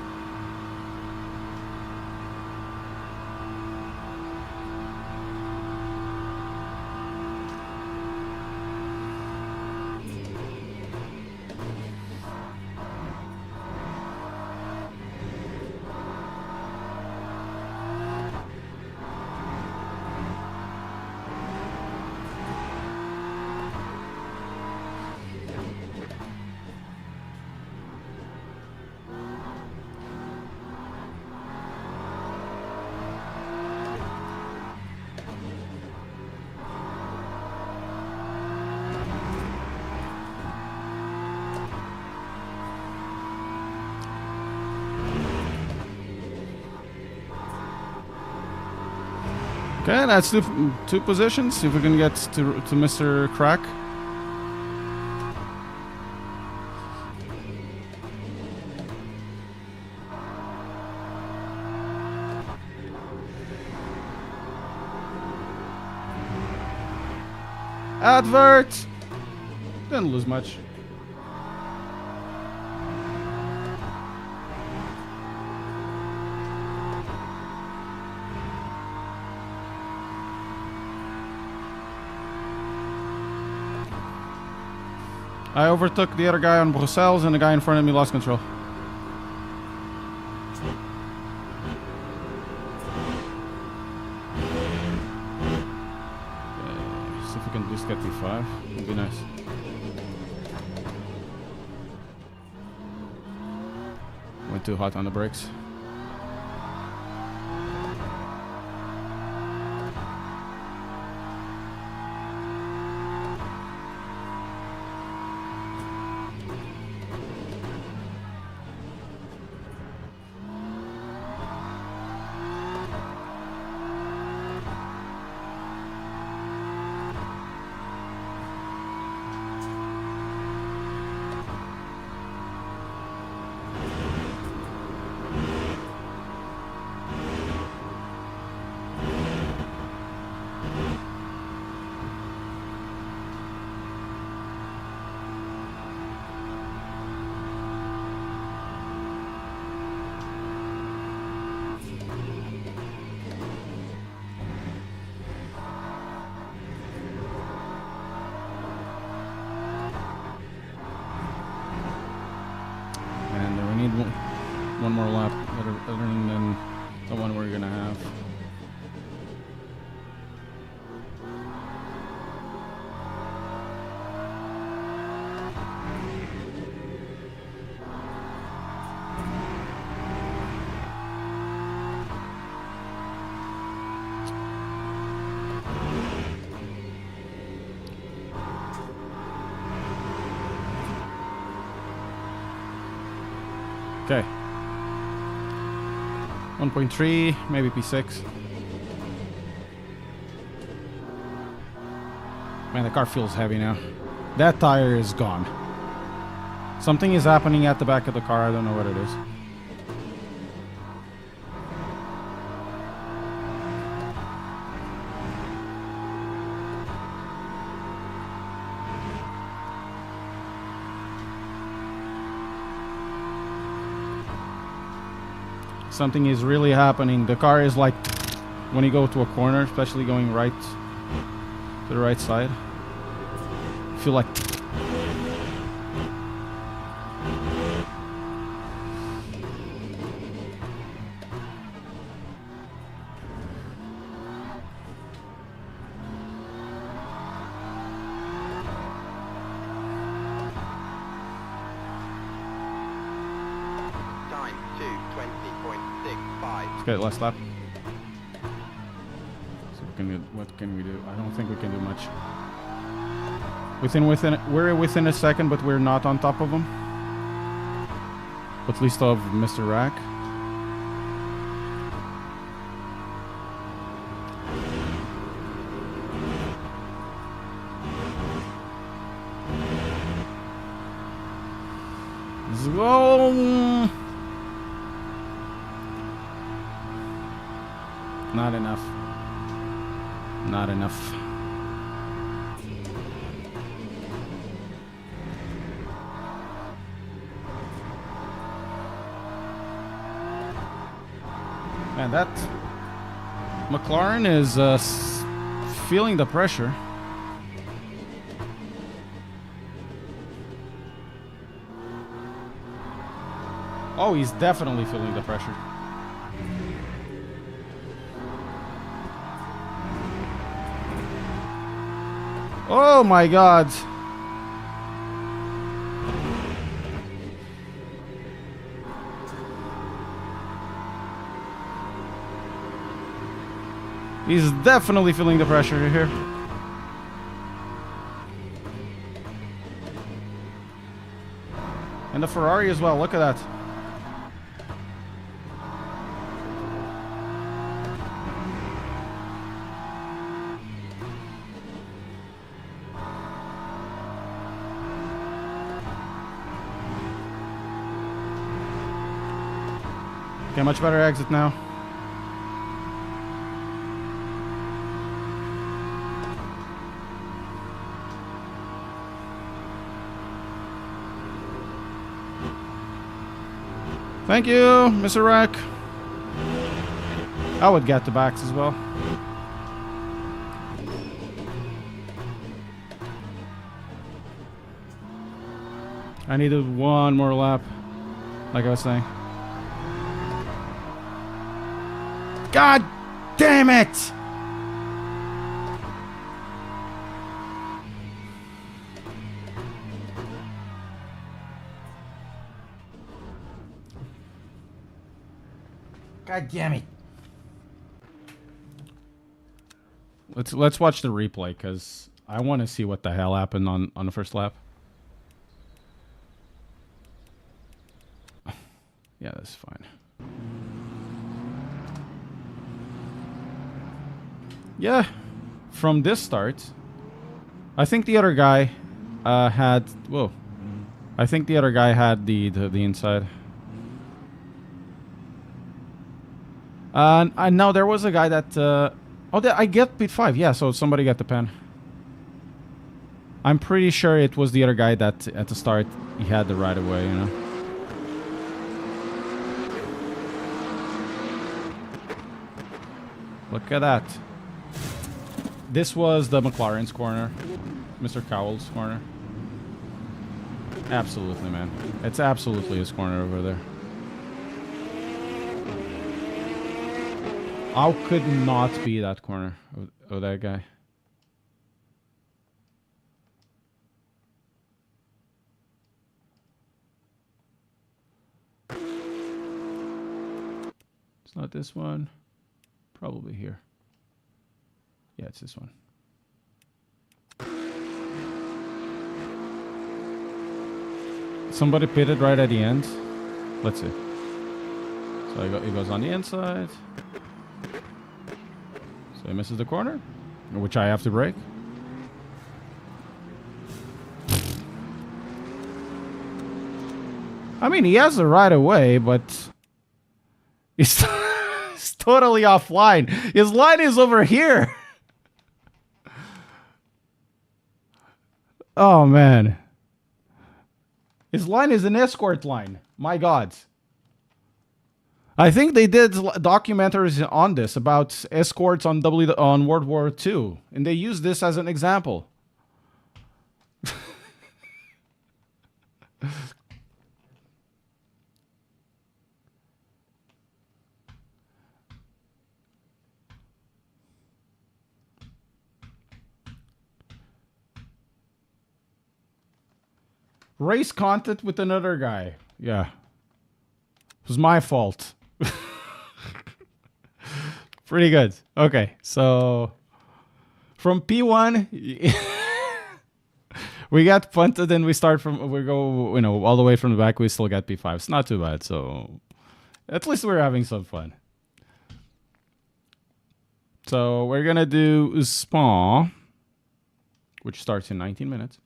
Okay, that's two positions. See if we can get to Mr. Crack. Advert! Didn't lose much. I overtook the other guy on Brussels and the guy in front of me lost control. See if we can just get P5. It'd be nice. Went too hot on the brakes. One more lap other than the one we're gonna have. Okay. 1.3, maybe P6. Man, the car feels heavy now. That tire is gone. Something is happening at the back of the car. I don't know what it is. Something is really happening. The car is like, when you go to a corner, especially going right to the right side, I feel like okay, last lap. So what can we do? I don't think we can do much. We're within a second, but we're not on top of them. At least of Mr. Rack. Let's go. Not enough. Not enough. Man, that McLaren is feeling the pressure. Oh, he's definitely feeling the pressure. Oh my God. He's definitely feeling the pressure here. And the Ferrari as well, look at that. Okay, much better exit now. Thank you, Mr. Rack. I would get the backs as well. I needed one more lap, like I was saying. God damn it! God damn it! Let's watch the replay because I want to see what the hell happened on the first lap. Yeah, that's fine. Yeah, from this start, I think the other guy had. Whoa, I think the other guy had the inside. I know there was a guy that. I get P5. Yeah, so somebody got the pen. I'm pretty sure it was the other guy that at the start he had the right of way. You know. Look at that. This was the McLaren's corner. Mr. Cowell's corner. Absolutely, man. It's absolutely his corner over there. How could not be that corner of that guy? It's not this one. Probably here. Yeah, it's this one. Somebody pitted right at the end. Let's see. So he goes on the inside. So he misses the corner, which I have to break. I mean, he has the right of way, but he's totally offline. His line is over here. Oh, man. His line is an escort line. My God. I think they did documentaries on this about escorts on World War II, and they used this as an example. Race content with another guy. Yeah. It was my fault. Pretty good. Okay, so from P1 we got punted and we go, you know, all the way from the back. We still got P5. It's not too bad. So at least we're having some fun. So we're gonna do Spa, which starts in 19 minutes.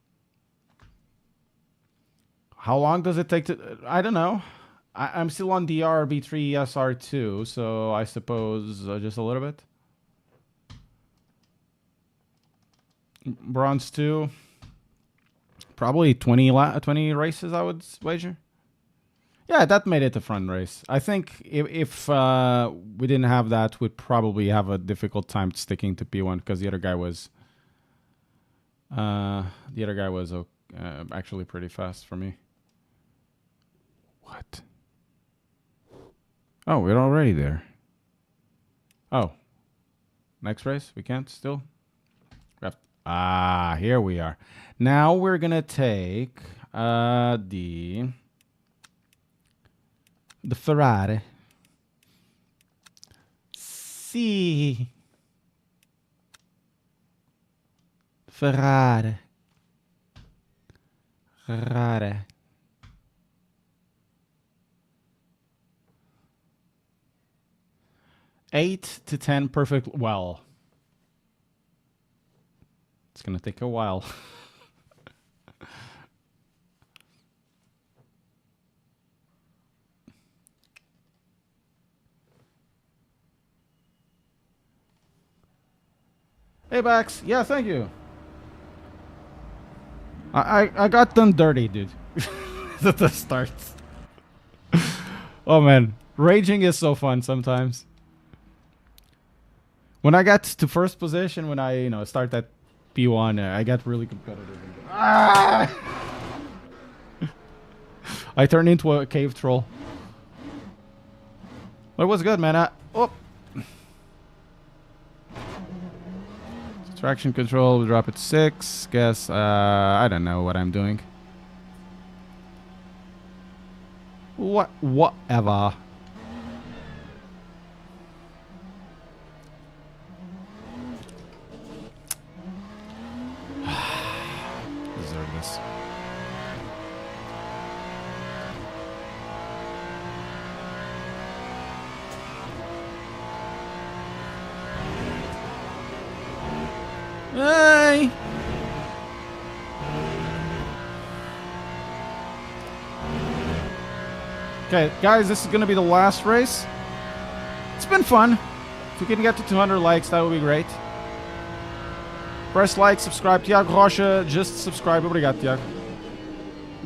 How long does it take to... I don't know. I'm still on DR B3 SR2, so I suppose just a little bit. Bronze 2. Probably 20 races, I would wager. Yeah, that made it a fun race. I think if we didn't have that, we'd probably have a difficult time sticking to P1 because the other guy was... actually pretty fast for me. What? Oh, we're already there. Oh. Next race? We can't still? Here we are. Now we're going to take the Ferrari. Ferrari. 8 to 10 perfect. Well, it's gonna take a while. Hey, Bax. Yeah, thank you. I got done dirty, dude. At the start. Oh, man. Raging is so fun sometimes. When I got to first position, when I, start that P1, I got really competitive. Ah! I turned into a cave troll. But it was good, man. Oh. Traction control, we drop it 6. Guess, I don't know what I'm doing. Whatever. Deserve this. Hey! Okay, guys, this is going to be the last race. It's been fun. If we can get to 200 likes, that would be great. Press like, subscribe. Tiago Rocha, just subscribe. Obrigado, Tiago.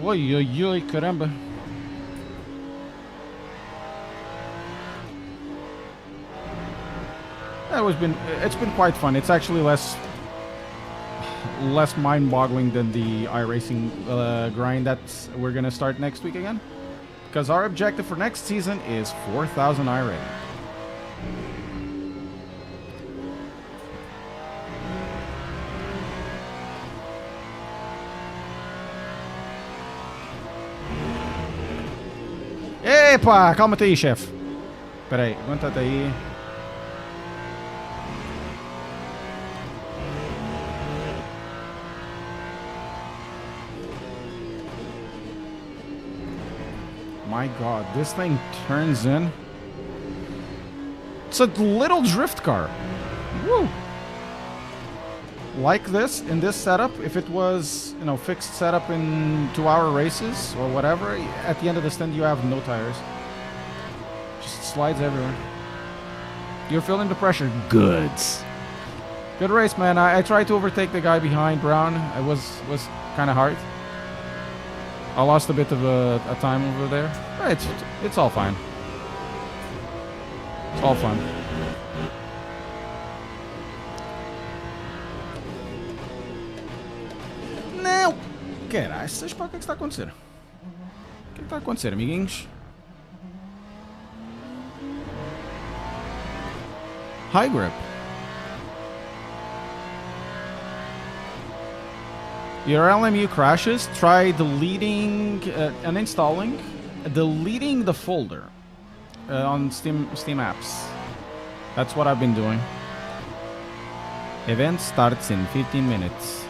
Oi, oi, oi, caramba. It's been quite fun. It's actually less mind-boggling than the iRacing grind that we're gonna start next week again. Because our objective for next season is 4,000 iRating. Epa, calma-te aí, chefe. Espera aí, aguenta-te aí. My god, this thing turns in. It's a little drift car. Woo! Like this, in this setup, if it was, fixed setup in 2-hour races or whatever, at the end of the stint you have no tires. Just slides everywhere. You're feeling the pressure. Goods. Good race, man. I tried to overtake the guy behind Brown. It was kind of hard. I lost a bit of a time over there. But it's all fine. It's all fun. Não! Caralho, vocês para o que é que está a acontecer? O que é que está a acontecer, amiguinhos? High grip. Your LMU crashes, try deleting, uninstalling, deleting the folder on Steam apps. That's what I've been doing. Event starts in 15 minutes.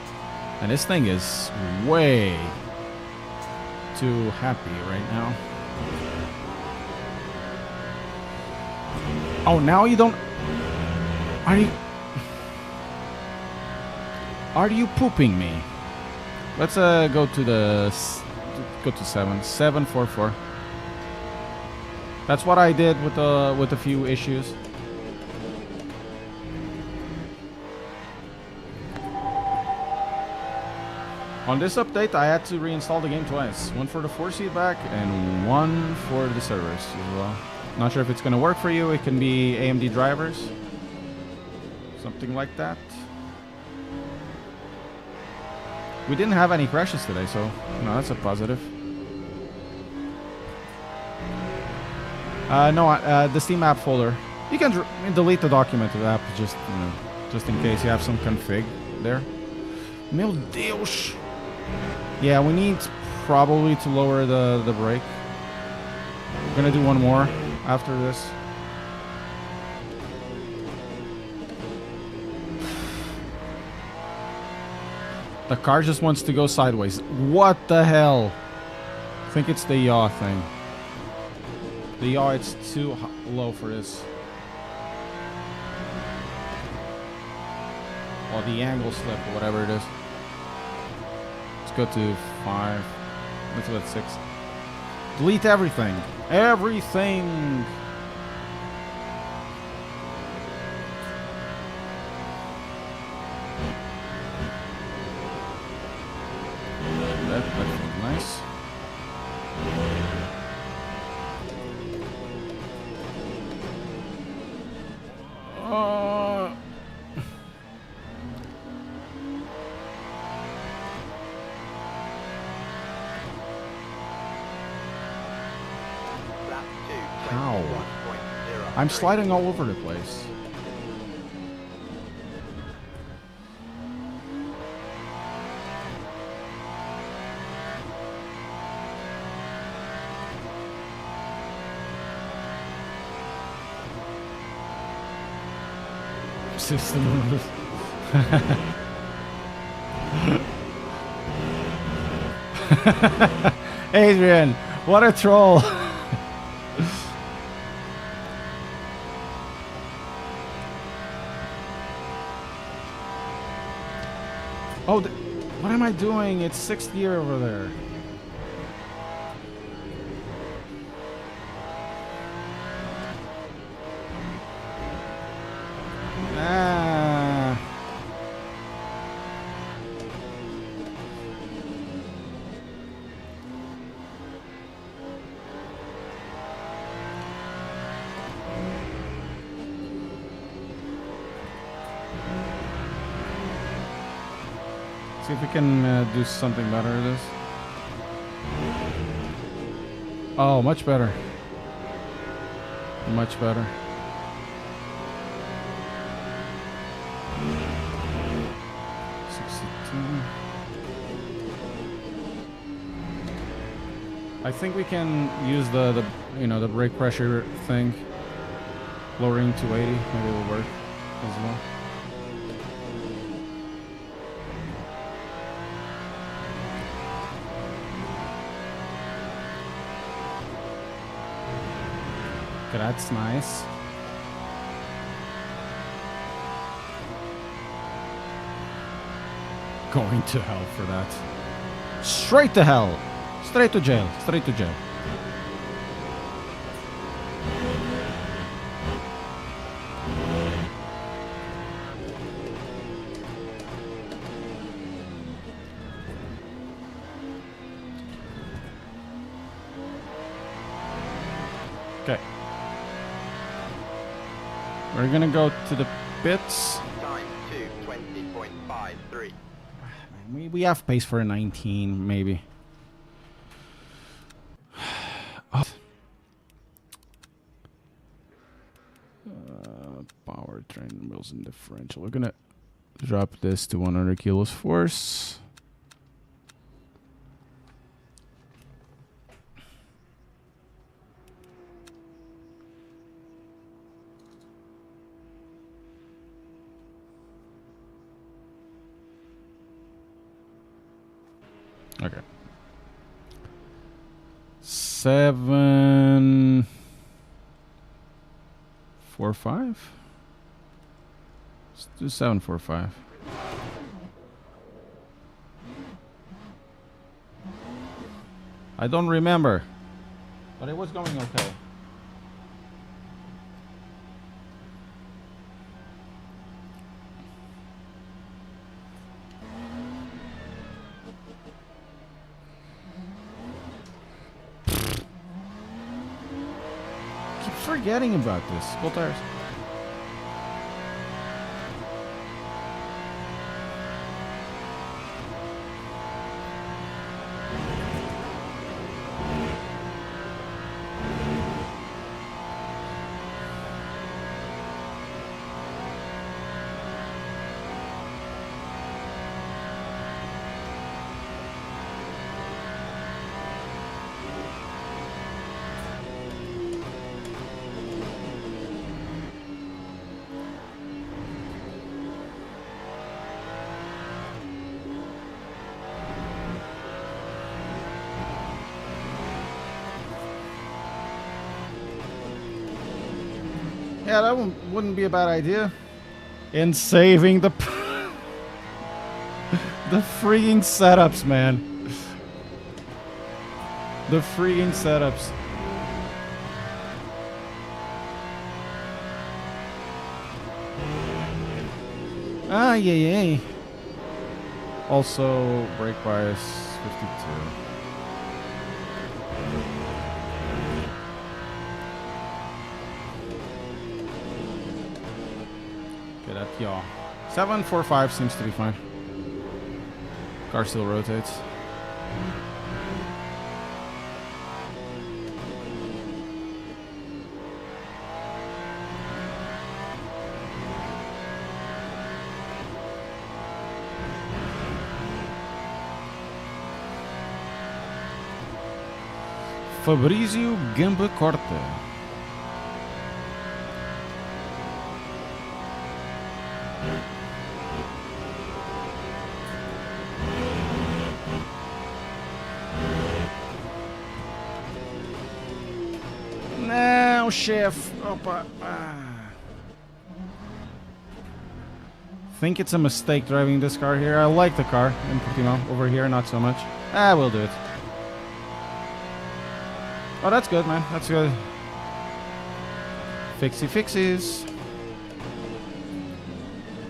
And this thing is way too happy right now. Oh, now you don't... Are you pooping me? Let's go to 744. That's what I did with a few issues. On this update, I had to reinstall the game twice. One for the 4 feedback and one for the servers as well. Not sure if it's gonna work for you. It can be AMD drivers, something like that. We didn't have any crashes today, so that's a positive. The Steam app folder. You can delete the document of the app just in case you have some config there. Meu Deus! Yeah, we need probably to lower the brake. We're gonna do one more after this. The car just wants to go sideways. What the hell? I think it's the yaw thing. The yaw, it's too low for this. Or the angle slip, or whatever it is. Let's go to 5. Let's go to 6. Delete everything. Everything! I'm sliding all over the place. System. Adrian, what a troll. Oh, what am I doing? It's 6th gear over there. Ah. See if we can do something better at this. Oh, much better. Much better. I think we can use the the brake pressure thing, lowering to 80. Maybe it will work as well. Okay, that's nice. Going to hell for that. Straight to hell. Straight to jail. Straight to jail. Okay. We're gonna go to the pits. Time 2:20.53. We have pace for a 19, maybe. Powertrain, wheels and differential. We're gonna drop this to 100 kilos force. Okay. 745. Let's do 745. I don't remember, but it was going okay. Keep forgetting about this. Full tires. Yeah, that wouldn't be a bad idea. In saving the the freaking setups, man. The freaking setups. Ah, yeah. Also, brake bias 52. Y'all. 745 seems to be fine. Car still rotates. Fabrizio Gamba Corte. Não, chef. Opa. Think it's a mistake driving this car here. I like the car in Portimao. Over here, not so much. We'll do it. Oh, that's good, man. That's good. Fixie fixes.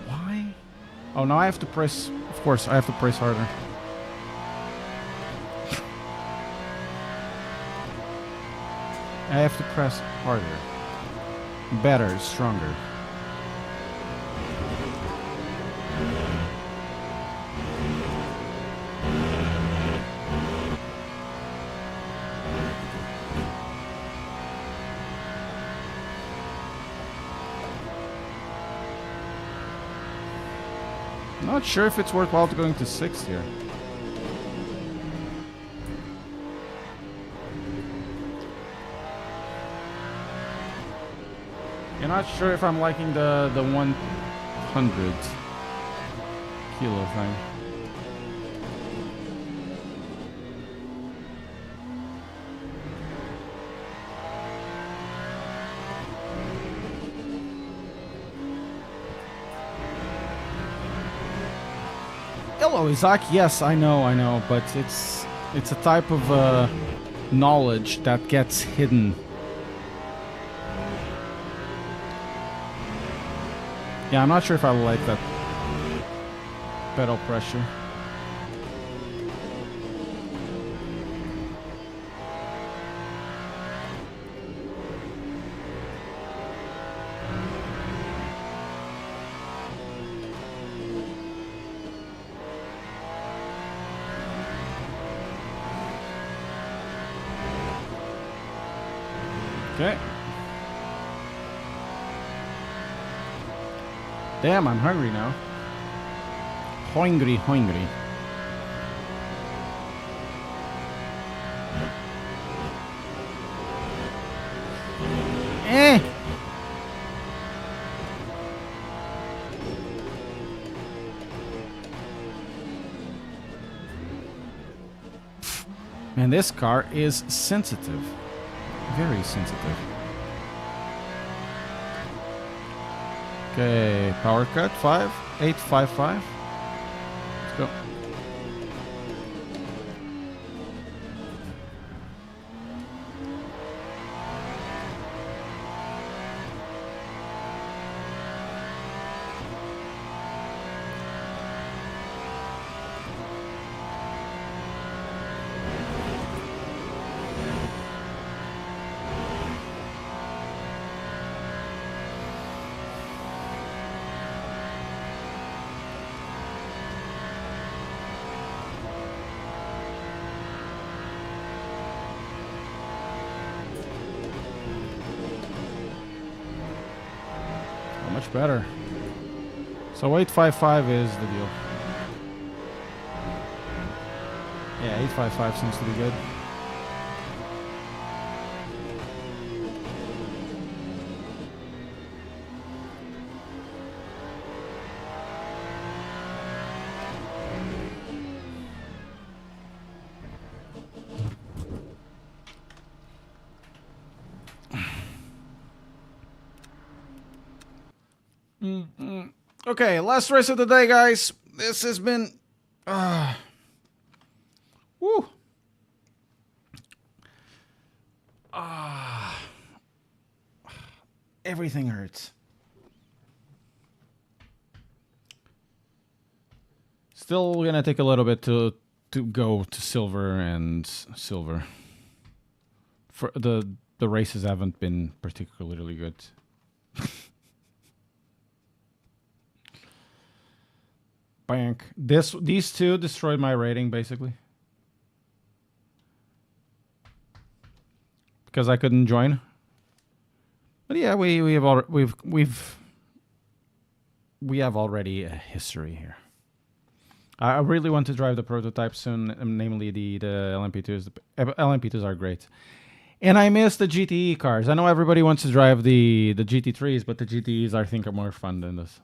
Why? Oh, now I have to press. Of course, I have to press harder. I have to press harder. Better, stronger. Not sure if it's worthwhile to going to 6th here. You're not sure if I'm liking the 100 kilo thing. Hello, Isaac. Yes, I know, but it's a type of knowledge that gets hidden. Yeah, I'm not sure if I like that pedal pressure. Okay. Damn, I'm hungry now. Hungry. Man, this car is sensitive. Very sensitive. Okay, power cut 5855. Let's go. Much better. So 855 is the deal. Yeah, 855 seems to be good. Okay, last race of the day, guys. This has been... woo. Everything hurts. Still gonna take a little bit to go to silver and silver. For the races haven't been particularly good. Bank. These two destroyed my rating basically because I couldn't join. But yeah, we have already a history here. I really want to drive the prototype soon, namely the LMP2s. The LMP2s are great, And I miss the GTE cars. I know everybody wants to drive the GT3s, but the GTEs I think are more fun than this.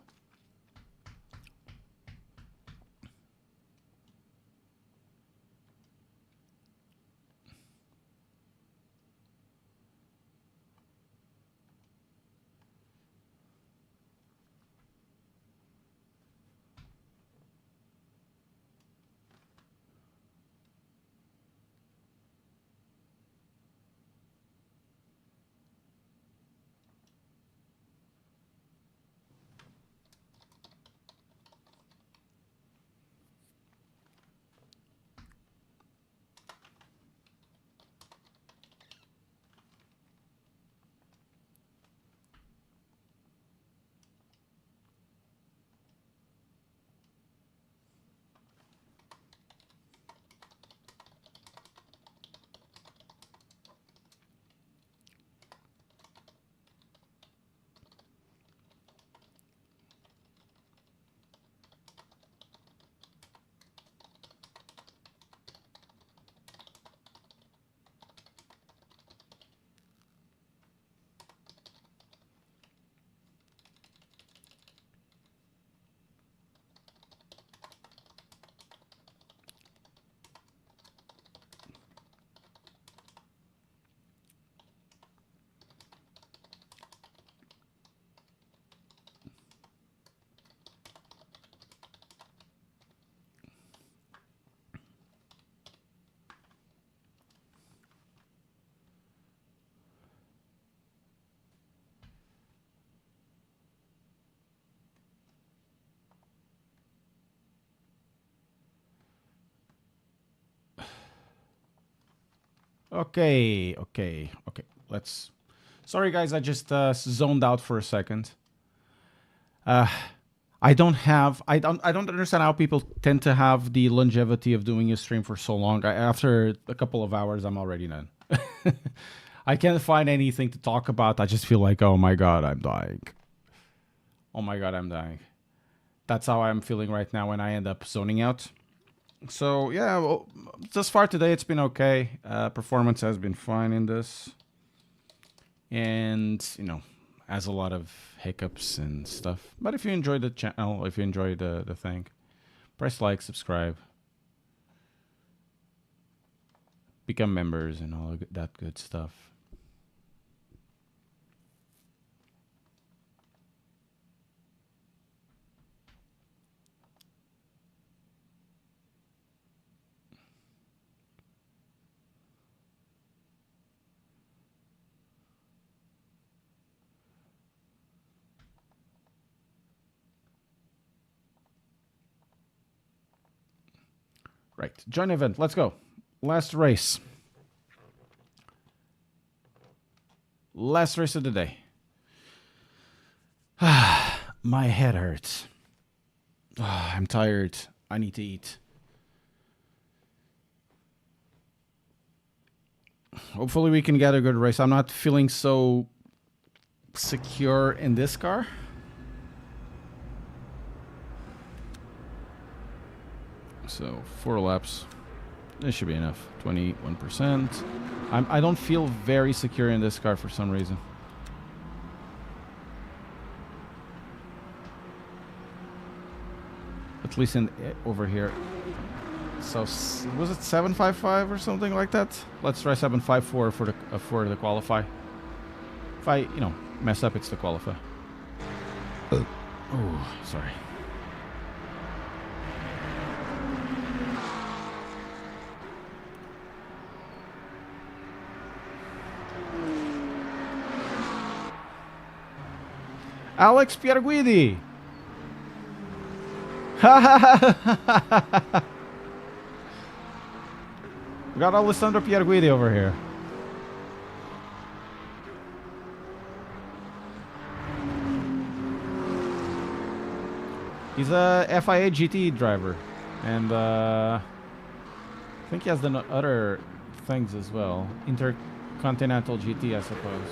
Okay. Let's. Sorry, guys. I just zoned out for a second. I don't understand how people tend to have the longevity of doing a stream for so long. After a couple of hours, I'm already done. I can't find anything to talk about. I just feel like, oh my god, I'm dying. Oh my god, I'm dying. That's how I'm feeling right now when I end up zoning out. So yeah, well, thus far today it's been okay. Performance has been fine in this, and you know, has a lot of hiccups and stuff. But if you enjoy the channel, if you enjoy the thing, press like, subscribe, become members, and all of that good stuff. Right, join event. Let's go. Last race. Last race of the day. My head hurts. I'm tired. I need to eat. Hopefully we can get a good race. I'm not feeling so secure in this car. So 4 laps. This should be enough. 21%. I don't feel very secure in this car for some reason. At least in over here. So was it 755 or something like that? Let's try 754 for the qualify. If I mess up, it's the qualify. Oh, sorry. Alex Pierguidi. We got Alessandro Pierguidi over here. He's a FIA GT driver, and I think he has the other things as well. Intercontinental GT, I suppose.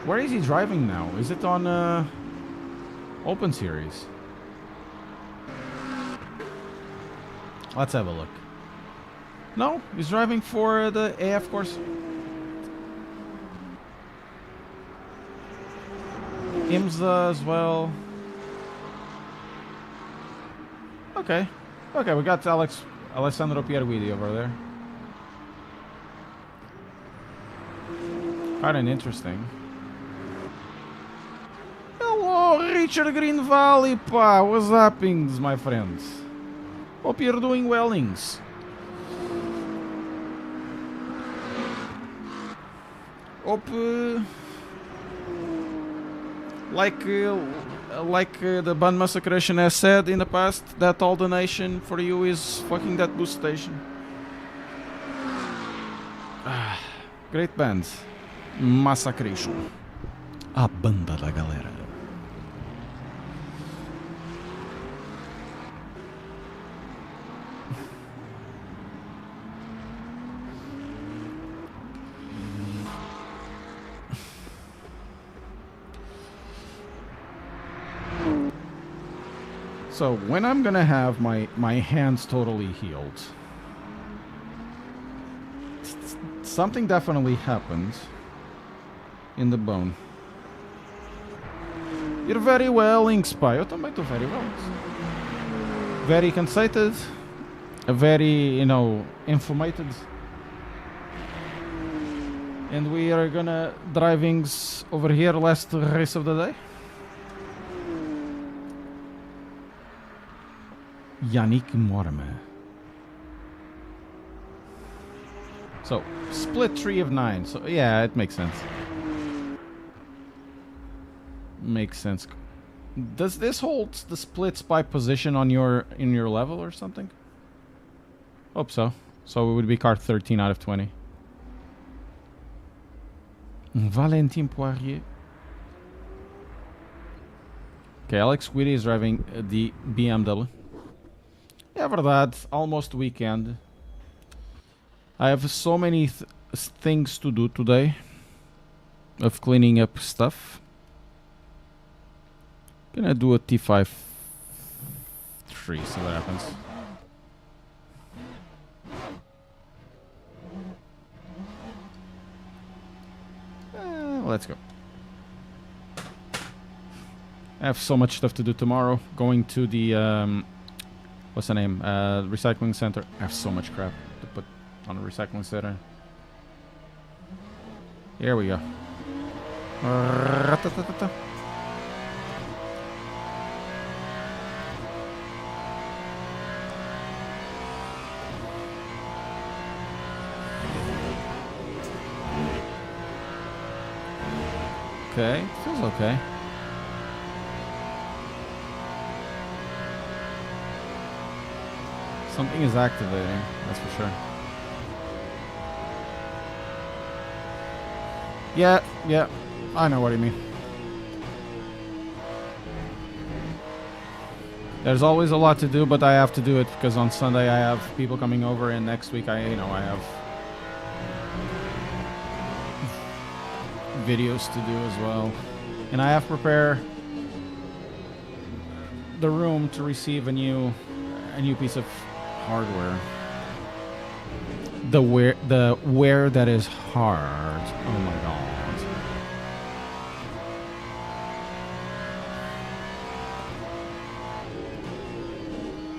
Where is he driving now? Is it on Open Series? Let's have a look. No, he's driving for the AF course. IMSA as well. Okay. Okay, we got Alessandro Pierguidi over there. Quite an interesting. Hello, Richard Green Valley, pa. What's happening, my friends? Hope you're doing wellings. Hope, like the Band Massacration has said in the past, that all the nation for you is fucking that boost station. Great bands. Massacration. A banda da galera. So when I'm gonna have my hands totally healed, something definitely happens in the bone. You're very well, Inkspy. Eu também estou very well. Very conceited, very, you know, informated. And we are gonna drivings over here, last race of the day. Yannick Morme. So, split 3 of 9. So, yeah, it makes sense. Makes sense. Does this hold the splits by position on in your level or something? Hope so. So it would be car 13 out of 20. Valentin Poirier. Okay, Alex Guidi is driving the BMW. É verdade, almost weekend. I have so many things to do today of cleaning up stuff. Gonna do a T5 3, see what happens. Let's go. I have so much stuff to do tomorrow. Going to the what's the name? Recycling center. I have so much crap to put on the recycling center. Here we go. Okay, feels okay. Something is activating, that's for sure. Yeah, I know what you mean. There's always a lot to do, but I have to do it because on Sunday I have people coming over, and next week I have videos to do as well, and I have to prepare the room to receive a new piece of hardware. The wear that is hard. Oh my god.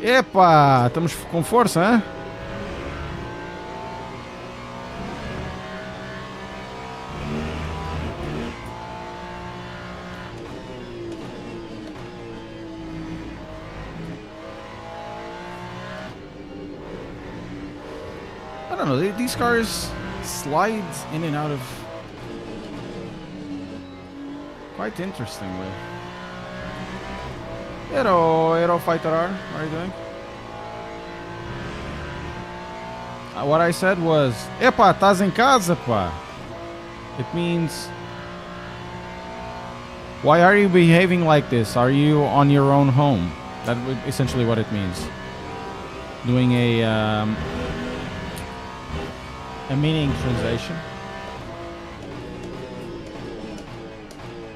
Epa, estamos com força, hein? I don't know, these cars slide in and out of quite interestingly. Aero Fighter R, how are you doing? What I said was, epa, estás em casa, pá. It means, why are you behaving like this? Are you on your own home? That's essentially what it means. Doing a meaning translation.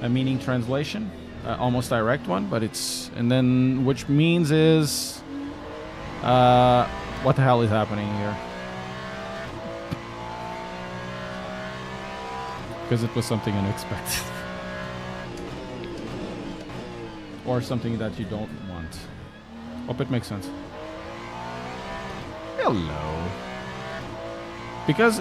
A meaning translation. Almost direct one, but it's, and then which means is what the hell is happening here? because it was something unexpected. Or something that you don't want. Hope it makes sense. Hello. Because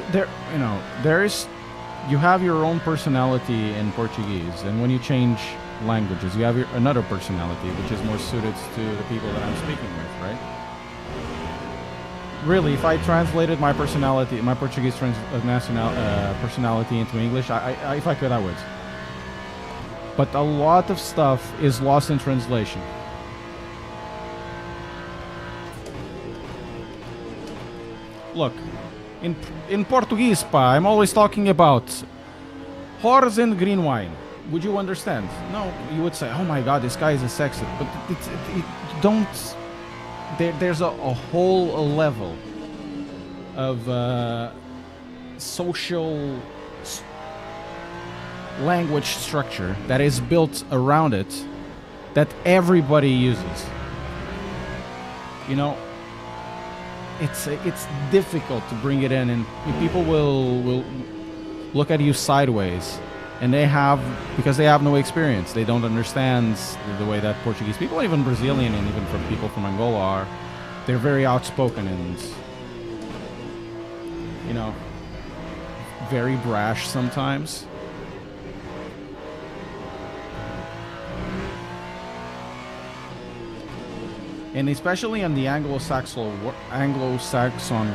you have your own personality in Portuguese, and when you change languages, you have another personality, which is more suited to the people that I'm speaking with, right? Really, if I translated my personality, my Portuguese personality into English, if I could, I would. But a lot of stuff is lost in translation. Look, in Portuguese, pa, I'm always talking about horse and green wine. Would you understand? No, you would say, oh my god, this guy is a sexist. But don't... There's a whole level of social language structure that is built around it that everybody uses. You know, it's difficult to bring it in, and people will look at you sideways, and because they have no experience. They don't understand the way that Portuguese people, even Brazilian and even from people from Angola are. They're very outspoken and, you know, very brash sometimes. And especially in the Anglo-Saxon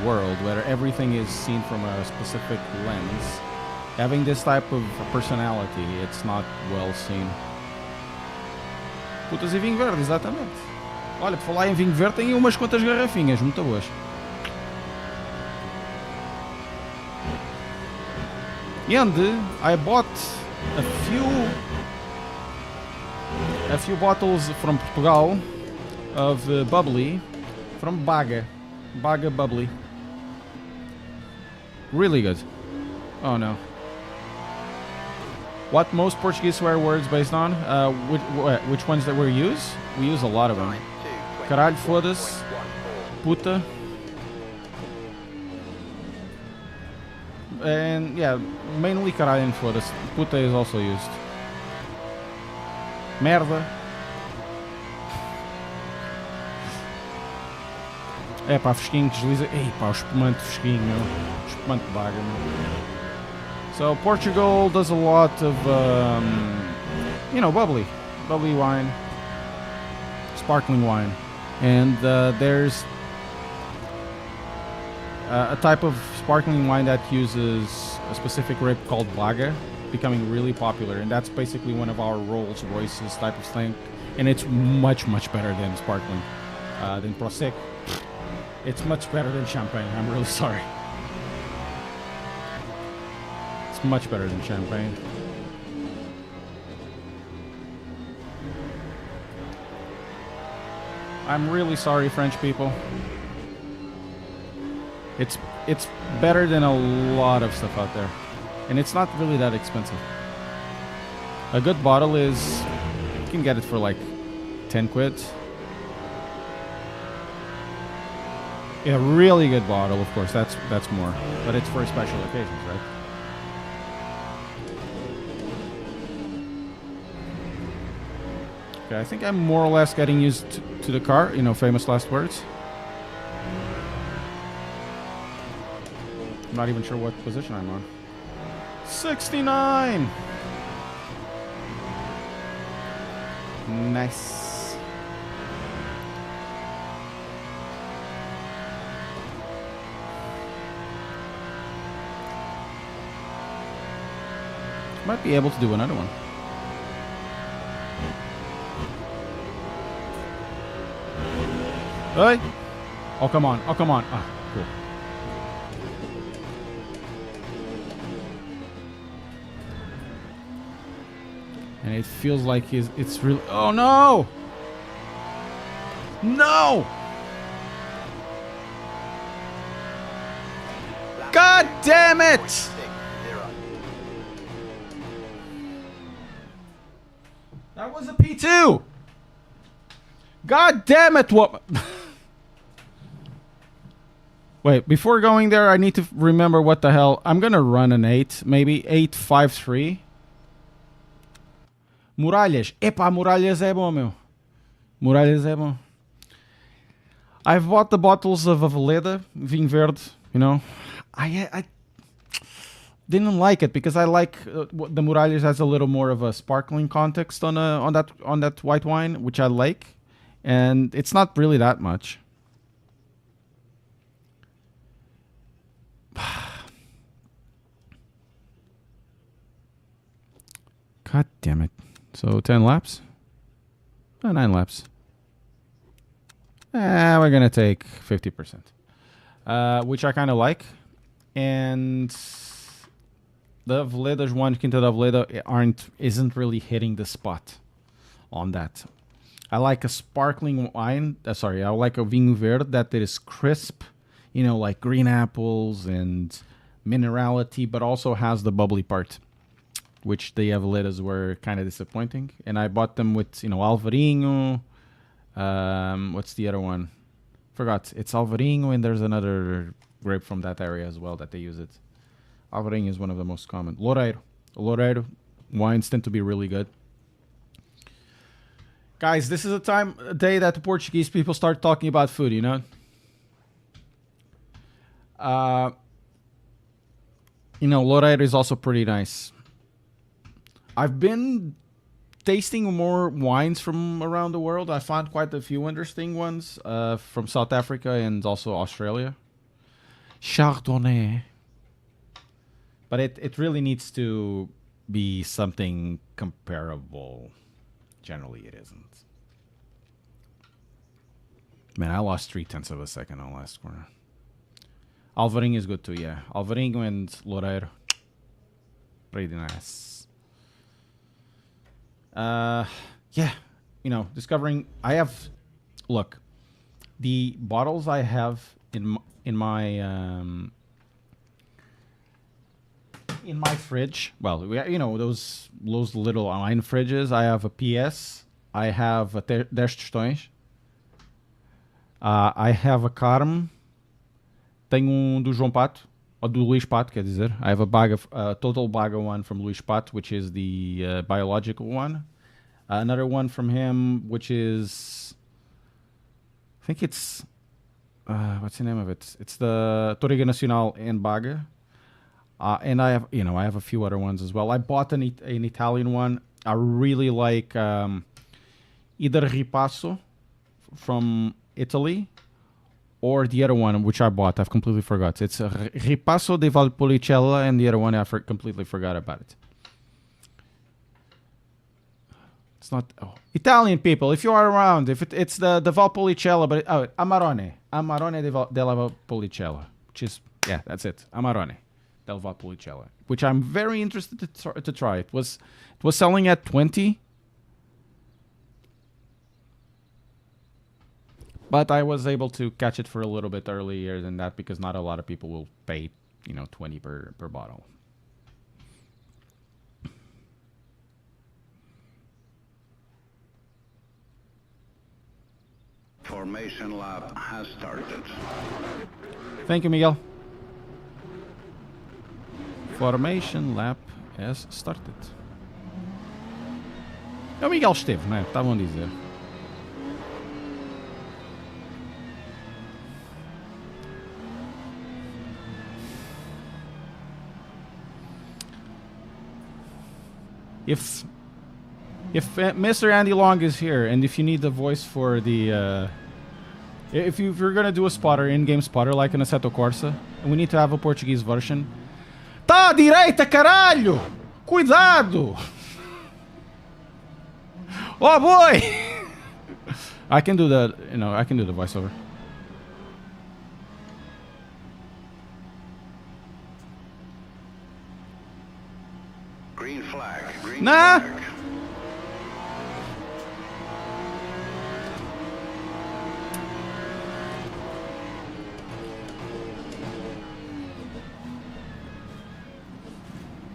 world, where everything is seen from a specific lens, having this type of personality, it's not well seen. Putas e vinho verde, exatamente. Olha, por falar em vinho verde, tem umas quantas garrafinhas muito boas. And I bought a few bottles from Portugal of bubbly from Baga bubbly. Really good. Oh no. What most Portuguese swear words based on? Which ones that we use? We use a lot of them. Caralho, foda-se. Puta. And yeah, mainly caralho and foda-se. Puta is also used. Merda. É pá, fresquinho, desliza. Ei pá, o espumante fresquinho, meu. Espumante de Baga, meu. So Portugal does a lot of, you know, bubbly wine, sparkling wine, and there's a type of sparkling wine that uses a specific grape called Baga, becoming really popular, and that's basically one of our Rolls Royces type of thing, and it's much better than sparkling, than Prosecco. It's much better than champagne. I'm really sorry. Much better than champagne. I'm really sorry, French people. It's better than a lot of stuff out there, and it's not really that expensive. A good bottle is, you can get it for like 10 quid. A really good bottle, of course, that's more, but it's for special occasions, right? Okay, I think I'm more or less getting used to the car, you know, famous last words. I'm not even sure what position I'm on. 69! Nice. Might be able to do another one. Hey! Oh, come on. Oh, come on. Ah, cool. And it feels like it's really... Oh, no! No! God damn it! That was a P2! God damn it! What... Wait, before going there, I need to remember what the hell. I'm gonna run an 8, maybe 853. Muralhas. Epá, Muralhas é bom, meu. Muralhas é bom. I've bought the bottles of Aveleda, vinho verde, you know. I didn't like it because I like the Muralhas has a little more of a sparkling context on that white wine, which I like, and it's not really that much. God damn it. So 10 laps? 9 laps. We're going to take 50%. Which I kind of like. And the Vledas 1 Quinta da Vleda isn't really hitting the spot on that. I like a sparkling wine. I like a vinho verde that is crisp, you know, like green apples and minerality, but also has the bubbly part, which the Aveledas were kind of disappointing. And I bought them with, you know, Alvarinho. What's the other one? Forgot. It's Alvarinho, and there's another grape from that area as well that they use it. Alvarinho is one of the most common. Loureiro wines tend to be really good. Guys, this is a day that the Portuguese people start talking about food, you know? You know, Loureiro is also pretty nice. I've been tasting more wines from around the world. I found quite a few interesting ones from South Africa and also Australia. Chardonnay. But it really needs to be something comparable. Generally, it isn't. Man, I lost 0.3 of a second on last corner. Alvarinho is good too, yeah. Alvarinho and Loureiro. Pretty nice. Yeah, you know, discovering. Look, the bottles I have in my fridge. Well, you know, those little wine fridges. I have a PS. I have a 10 tostões. I have a Carme. Tenho do João Pato, or do Luís Pato, quer dizer. I have a total bag of one from Luís Pato, which is the biological one. Another one from him, which is, I think it's, what's the name of it? It's the Toriga Nacional in Baga. And I have a few other ones as well. I bought an Italian one. I really like either Ripasso from Italy, or the other one, which I bought. I've completely forgot. It's Ripasso di Valpolicella, and the other one I completely forgot about it. It's not Italian people. If you are around, if it's the Valpolicella, but Amarone della Valpolicella, which is that's it. Amarone del Valpolicella, which I'm very interested to try. It was selling at 20. But I was able to catch it for a little bit earlier than that because not a lot of people will pay, 20 per bottle. Formation lap has started. Thank you, Miguel. Formation lap has started. O Miguel esteve, não é? Estavam a dizer. If Mr. Andy Long is here, and if you need the voice for the, if you're gonna do a spotter, in-game spotter, like in Assetto Corsa, and we need to have a Portuguese version. Tá à direita, caralho! Cuidado! Oh boy! I can do the voiceover. Green flag. Green Nah. flag.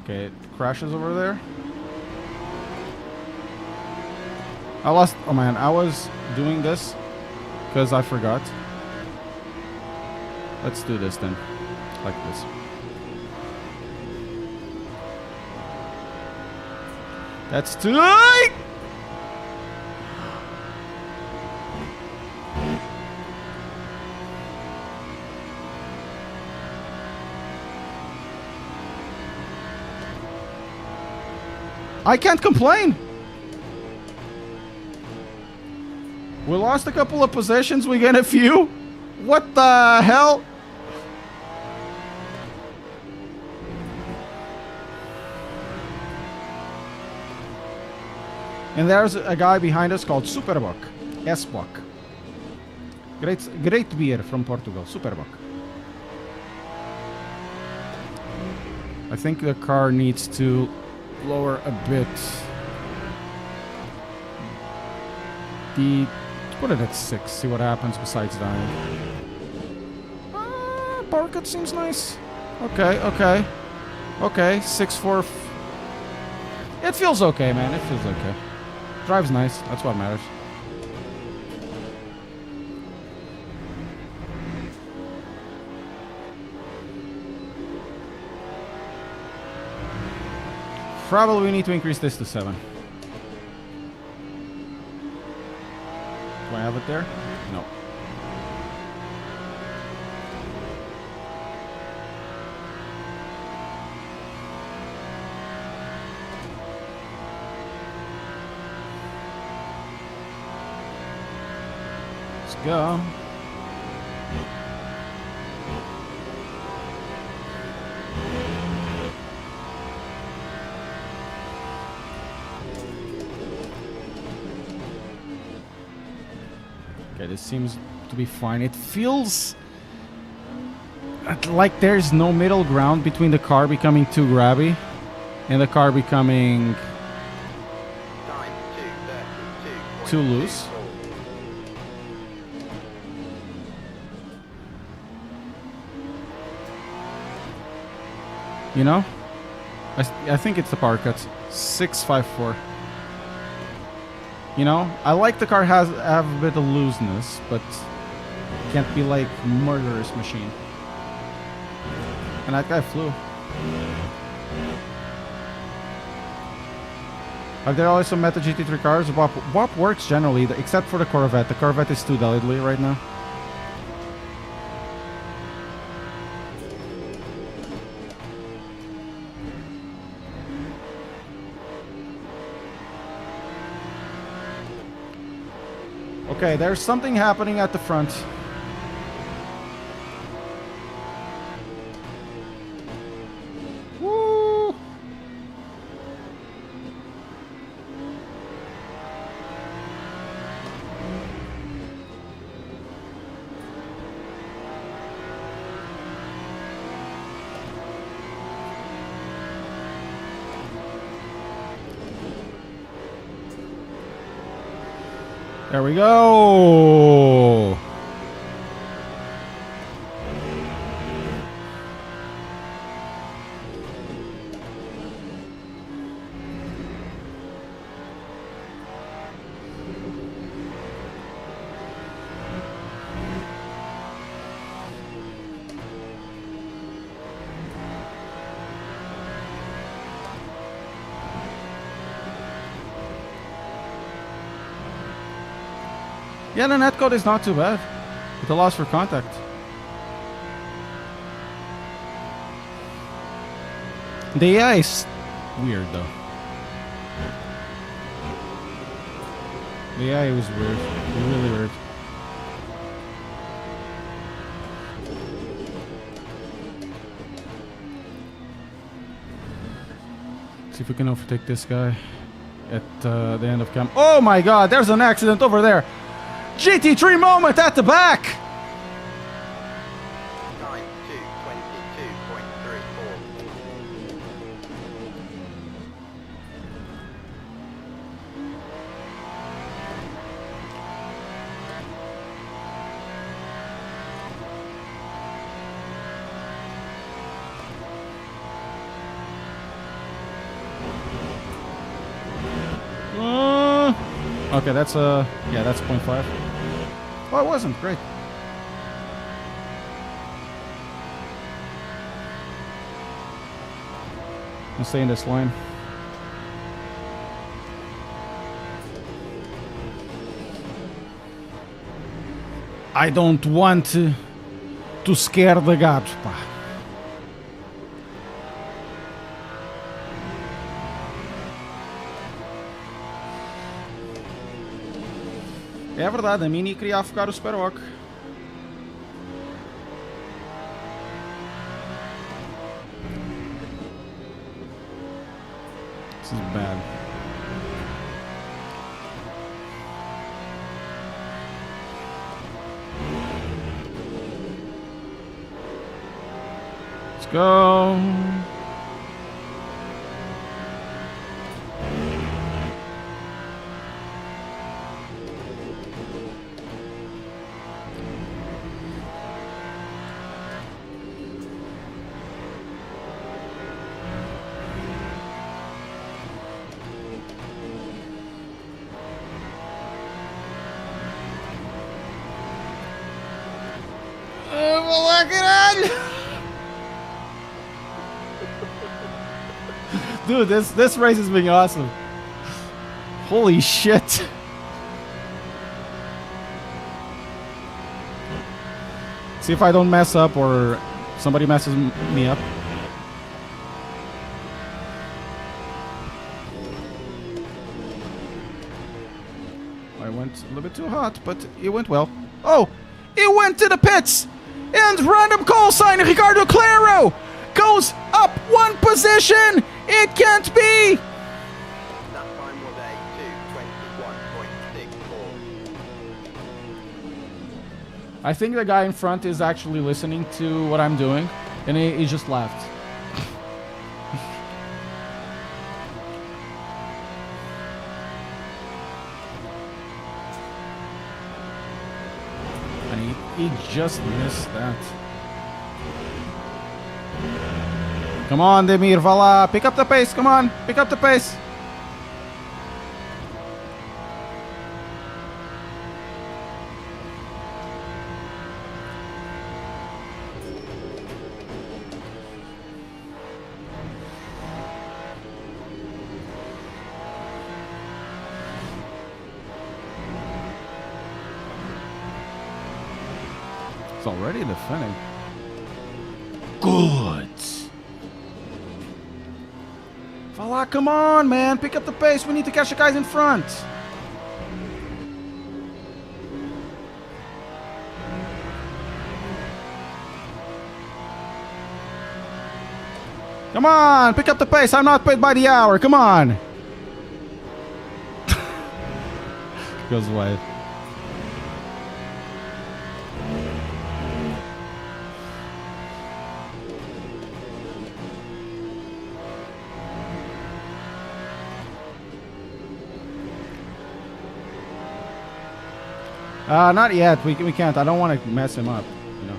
Okay, it crashes over there. I lost. Oh man, I was doing this because I forgot. Let's do this then. Like this. That's too light! I can't complain. We lost a couple of positions. We gained a few. What the hell? And there's a guy behind us called Superboc. S-Boc. Great beer from Portugal. Superboc. I think the car needs to lower a bit. Put it at 6. See what happens besides dying. Power cut seems nice. Okay. 6.4. It feels okay, man. It feels okay. Drives nice. That's what matters. Probably we need to increase this to 7. Do I have it there? No. Let's go. Okay, this seems to be fine. It feels like there's no middle ground between the car becoming too grabby and the car becoming too loose. You know? I think it's the power cuts. 6.54. You know, I like the car have a bit of looseness, but can't be like murderous machine. And that guy flew. Are there always some Meta GT3 cars? WAP works generally, except for the Corvette. The Corvette is too deadly right now. Okay, there's something happening at the front. Woo! There we go. Yeah, the netcode is not too bad. With the loss for contact. The AI is weird though. The AI was weird. Really weird. See if we can overtake this guy at the end of camp. Oh my god, there's an accident over there. GT3 moment at the back! Time 2:22.34. Okay, that's yeah, that's 0.5. Oh, it wasn't great. I'll stay in this line. I don't want to scare the gatos, pá. É verdade, a Mini queria afogar o Superwalk. This is bad. Let's go. Dude, this race has been awesome. Holy shit. See if I don't mess up or somebody messes me up. I went a little bit too hot, but it went well. Oh, it went to the pits! And random call sign Ricardo Claro goes up one position! It can't be! That time was a 2:21.64. I think the guy in front is actually listening to what I'm doing, and he just laughed. And he just missed that. Come on, Demir, vá lá. Pick up the pace, come on. Pick up the pace. It's already defending. Good. Fala, come on, man. Pick up the pace. We need to catch the guys in front. Come on, pick up the pace. I'm not paid by the hour. Come on. Goes wide. Not yet. We can't. I don't want to mess him up, you know.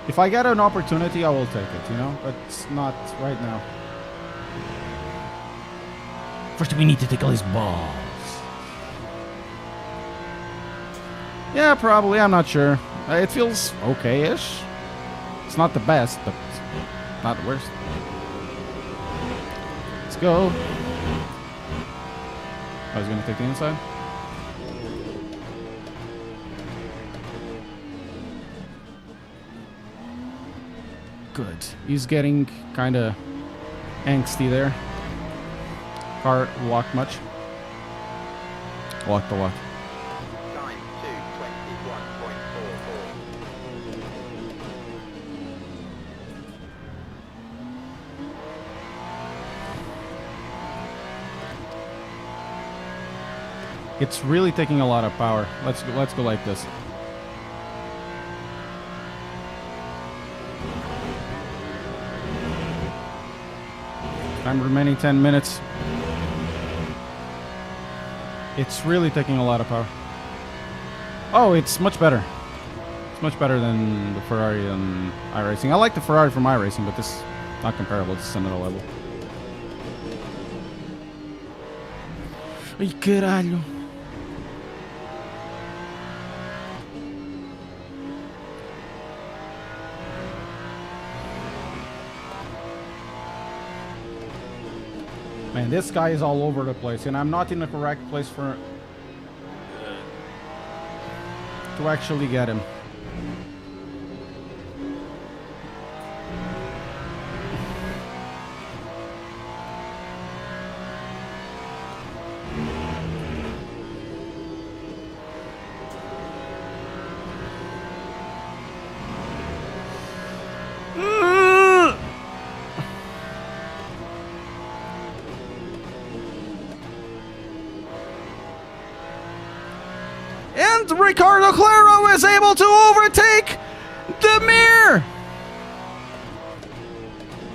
If I get an opportunity, I will take it, you know. But it's not right now. First, we need to tickle his balls. Yeah, probably. I'm not sure. It feels okay-ish. It's not the best, but not the worst. Let's go. I was going to take the inside. Good. He's getting kind of angsty there. Car walked much. Walked a lot. Time 2:21.44. It's really taking a lot of power. Let's go like this. Time remaining 10 minutes. It's really taking a lot of power. Oh, it's much better. It's much better than the Ferrari and iRacing. I like the Ferrari from iRacing, but this is not comparable. It's another level. Ai, caralho. Man, this guy is all over the place, and I'm not in the correct place for to actually get him. And Ricardo Claro is able to overtake the mirror.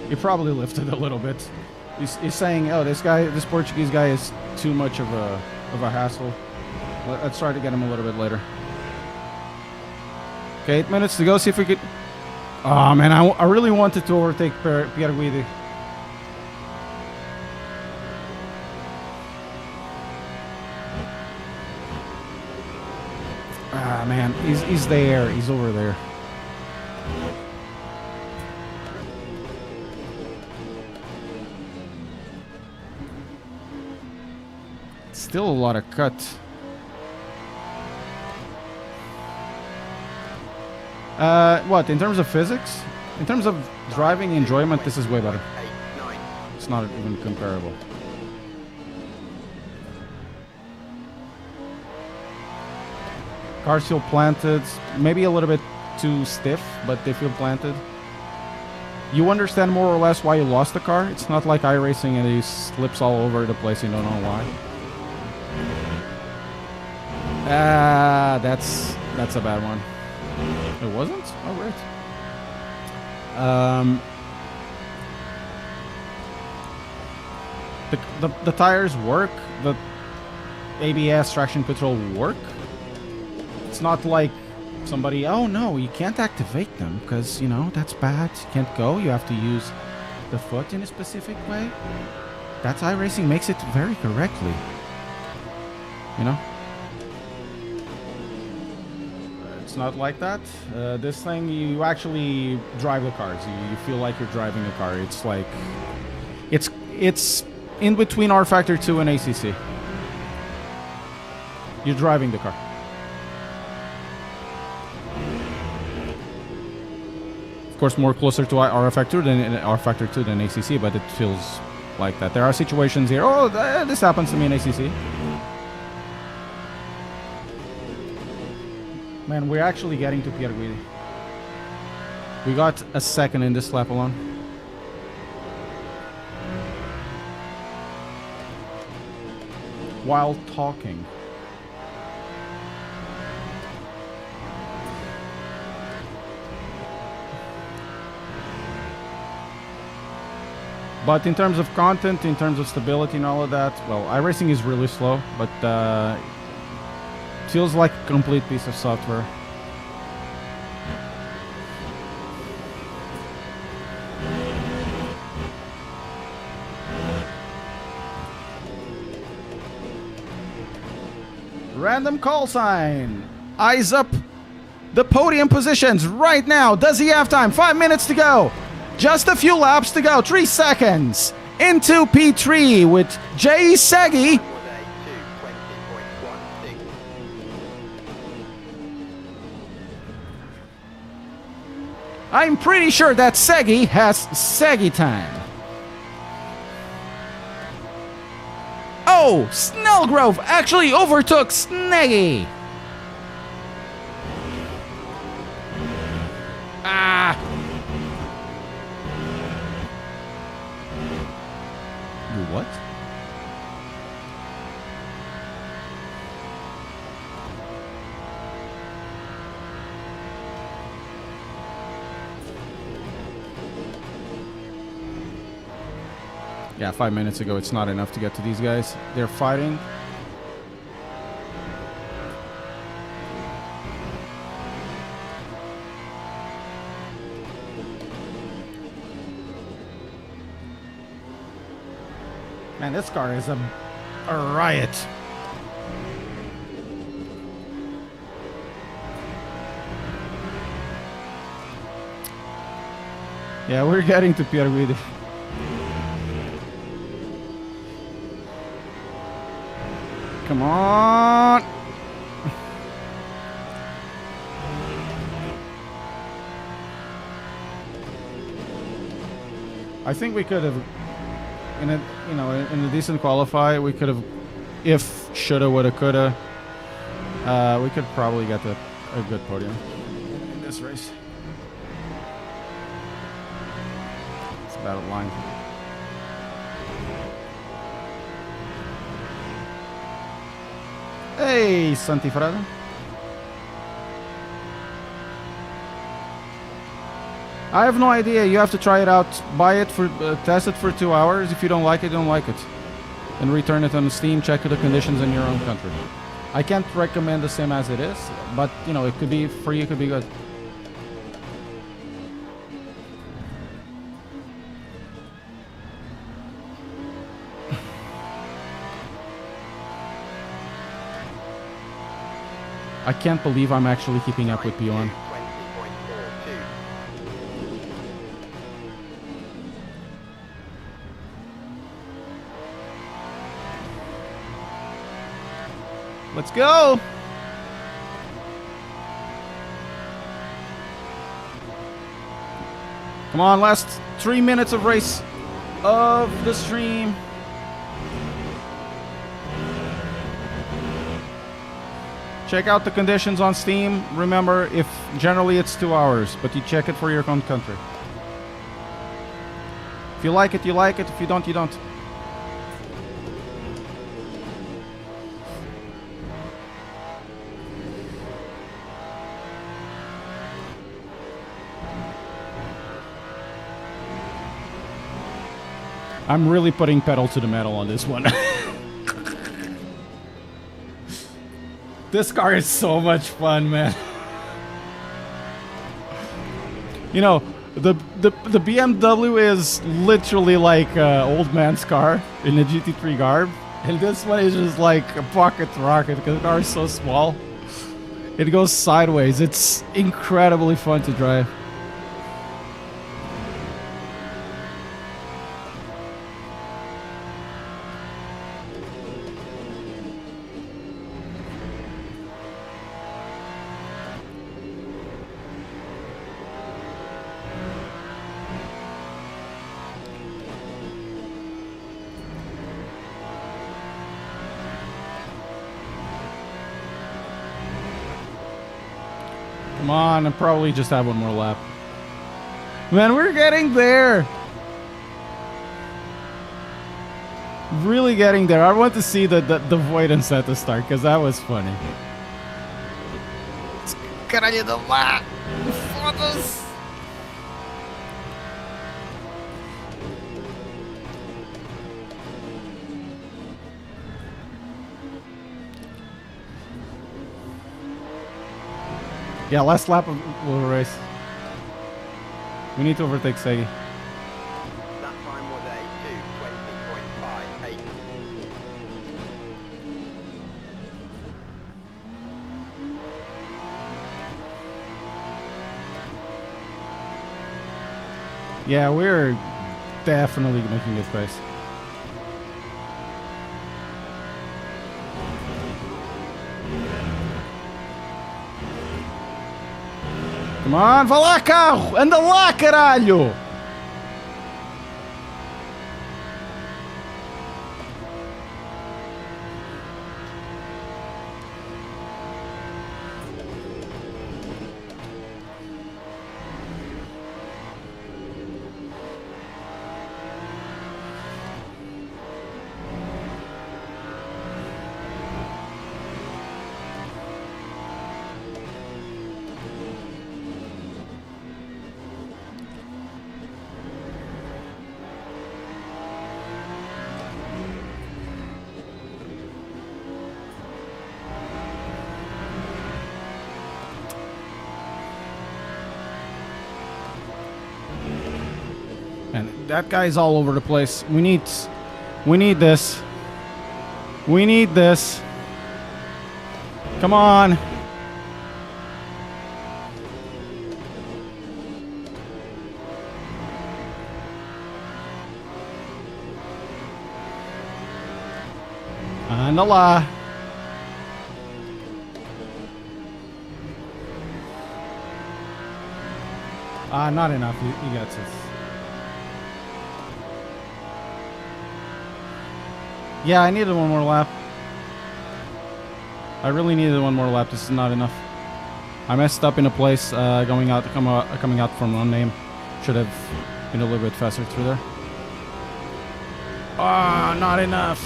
He probably lifted a little bit. He's saying, "Oh, this Portuguese guy is too much of a hassle. Let's try to get him a little bit later." Okay, 8 minutes to go. See if we could. Oh man, I really wanted to overtake Pierre Guidi. Ah man, he's there. He's over there. Still a lot of cut. What, in terms of physics? In terms of driving enjoyment, this is way better. It's not even comparable. Cars feel planted, maybe a little bit too stiff, but they feel planted. You understand more or less why you lost the car. It's not like iRacing and he slips all over the place, you don't know why. That's a bad one. It wasn't? Oh, right. The tires work. The ABS traction control work. It's not like somebody, oh no, you can't activate them because, you know, that's bad. You can't go. You have to use the foot in a specific way. That's iRacing makes it very correctly. You know? It's not like that. This thing, you actually drive the cars. You feel like you're driving a car. It's like, it's in between R Factor 2 and ACC. You're driving the car. Of course, more closer to R Factor than R Factor 2 than ACC, but it feels like that. There are situations here. Oh, this happens to me in ACC. Man, we're actually getting to Pierre Guidi. We got a second in this lap alone. While talking. But in terms of content, in terms of stability and all of that, well, iRacing is really slow, but feels like a complete piece of software. Random call sign. Eyes up the podium positions right now. Does he have time? 5 minutes to go. Just a few laps to go. 3 seconds into P3 with Jay Segui. I'm pretty sure that Segui has Segui time. Oh, Snellgrove actually overtook Sneggy. Ah. You what? Yeah, 5 minutes ago, it's not enough to get to these guys. They're fighting. Man, this car is a riot. Yeah, we're getting to Pierre Guidi. Come on. I think we could have, in a decent qualify, we could have, if shoulda, woulda, coulda, we could probably get a good podium in this race. It's a battle line. Hey, Santifrada. I have no idea. You have to try it out. Buy it for, test it for 2 hours. If you don't like it, don't like it. And return it on Steam. Check the conditions in your own country. I can't recommend the same as it is, but you know, it could be free. It could be good. I can't believe I'm actually keeping up with Bjorn. 20.42. Let's go! Come on, last 3 minutes of race of the stream. Check out the conditions on Steam. Remember, if generally it's 2 hours, but you check it for your own country. If you like it, you like it. If you don't, you don't. I'm really putting pedal to the metal on this one. This car is so much fun, man. You know, the BMW is literally like old man's car in the GT3 garb. And this one is just like a pocket rocket because the car is so small. It goes sideways. It's incredibly fun to drive. Come on, I'll probably just have one more lap. Man, we're getting there. Really getting there. I want to see the avoidance at the start, because that was funny. Caralho do mar! Foda-se! Yeah, last lap of the race. We need to overtake Segi. That time was a 2:20.58. Yeah, we're definitely making good pace. Come on, vai lá, carro! Anda lá, caralho! And that guy's all over the place. We need this. We need this. Come on. Anda lá. Not enough. He gets it. Yeah, I needed one more lap. I really needed one more lap. This is not enough. I messed up in a place coming out from one lane. Should have been a little bit faster through there. Ah, not enough.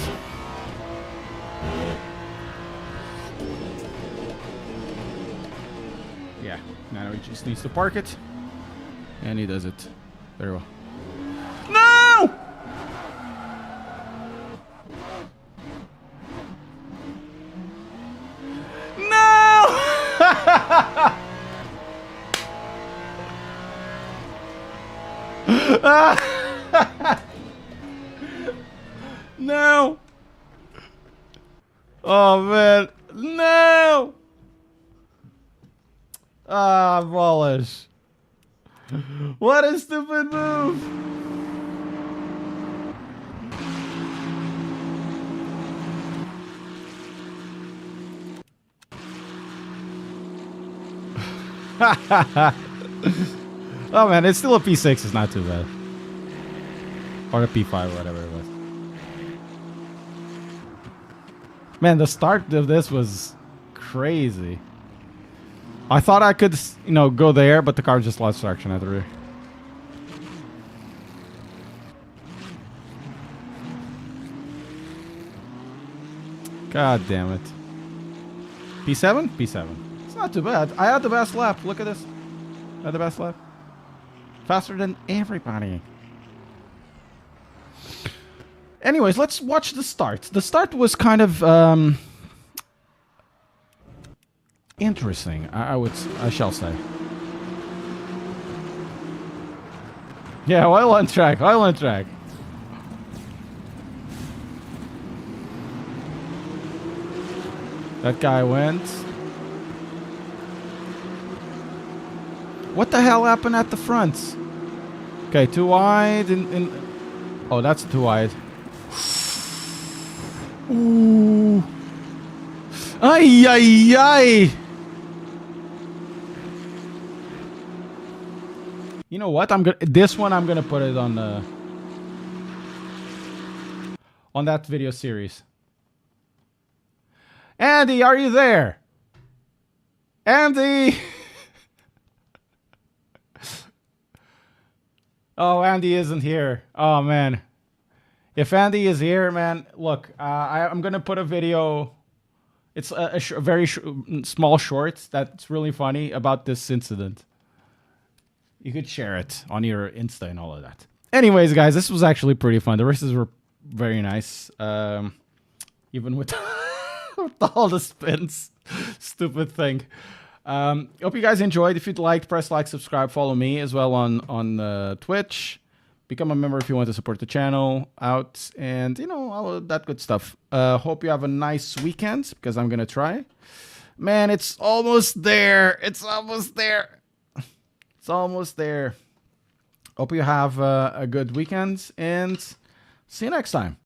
Yeah, now he just needs to park it. And he does it very well. No! No! Oh man, no! Bullish. What a stupid move! Oh man, it's still a P6, it's not too bad. Or a P5, whatever it was. Man, the start of this was crazy. I thought I could, you know, go there, but the car just lost traction at the rear. God damn it. P7? P7. It's not too bad. I had the best lap. Look at this. I had the best lap. Faster than everybody. Anyways, let's watch the start. The start was kind of interesting. I shall say. Yeah, well on track. Well on track. That guy went. What the hell happened at the front? Okay, too wide. Oh, that's too wide. Ooh. Ay, ay, ay. You know what? This one I'm gonna put it on the that video series. Andy, are you there? Andy. Oh, Andy isn't here. Oh man. If Andy is here, man, look, I'm gonna put a video. It's a very small short that's really funny about this incident. You could share it on your Insta and all of that. Anyways, guys, this was actually pretty fun. The races were very nice, even with, with all the spins. Stupid thing. Hope you guys enjoyed. If you'd like, press like, subscribe, follow me as well on Twitch. Become a member if you want to support the channel out, and you know, all of that good stuff. Hope you have a nice weekend, because I'm gonna try. Man, it's almost there. It's almost there. It's almost there. Hope you have a good weekend, and see you next time.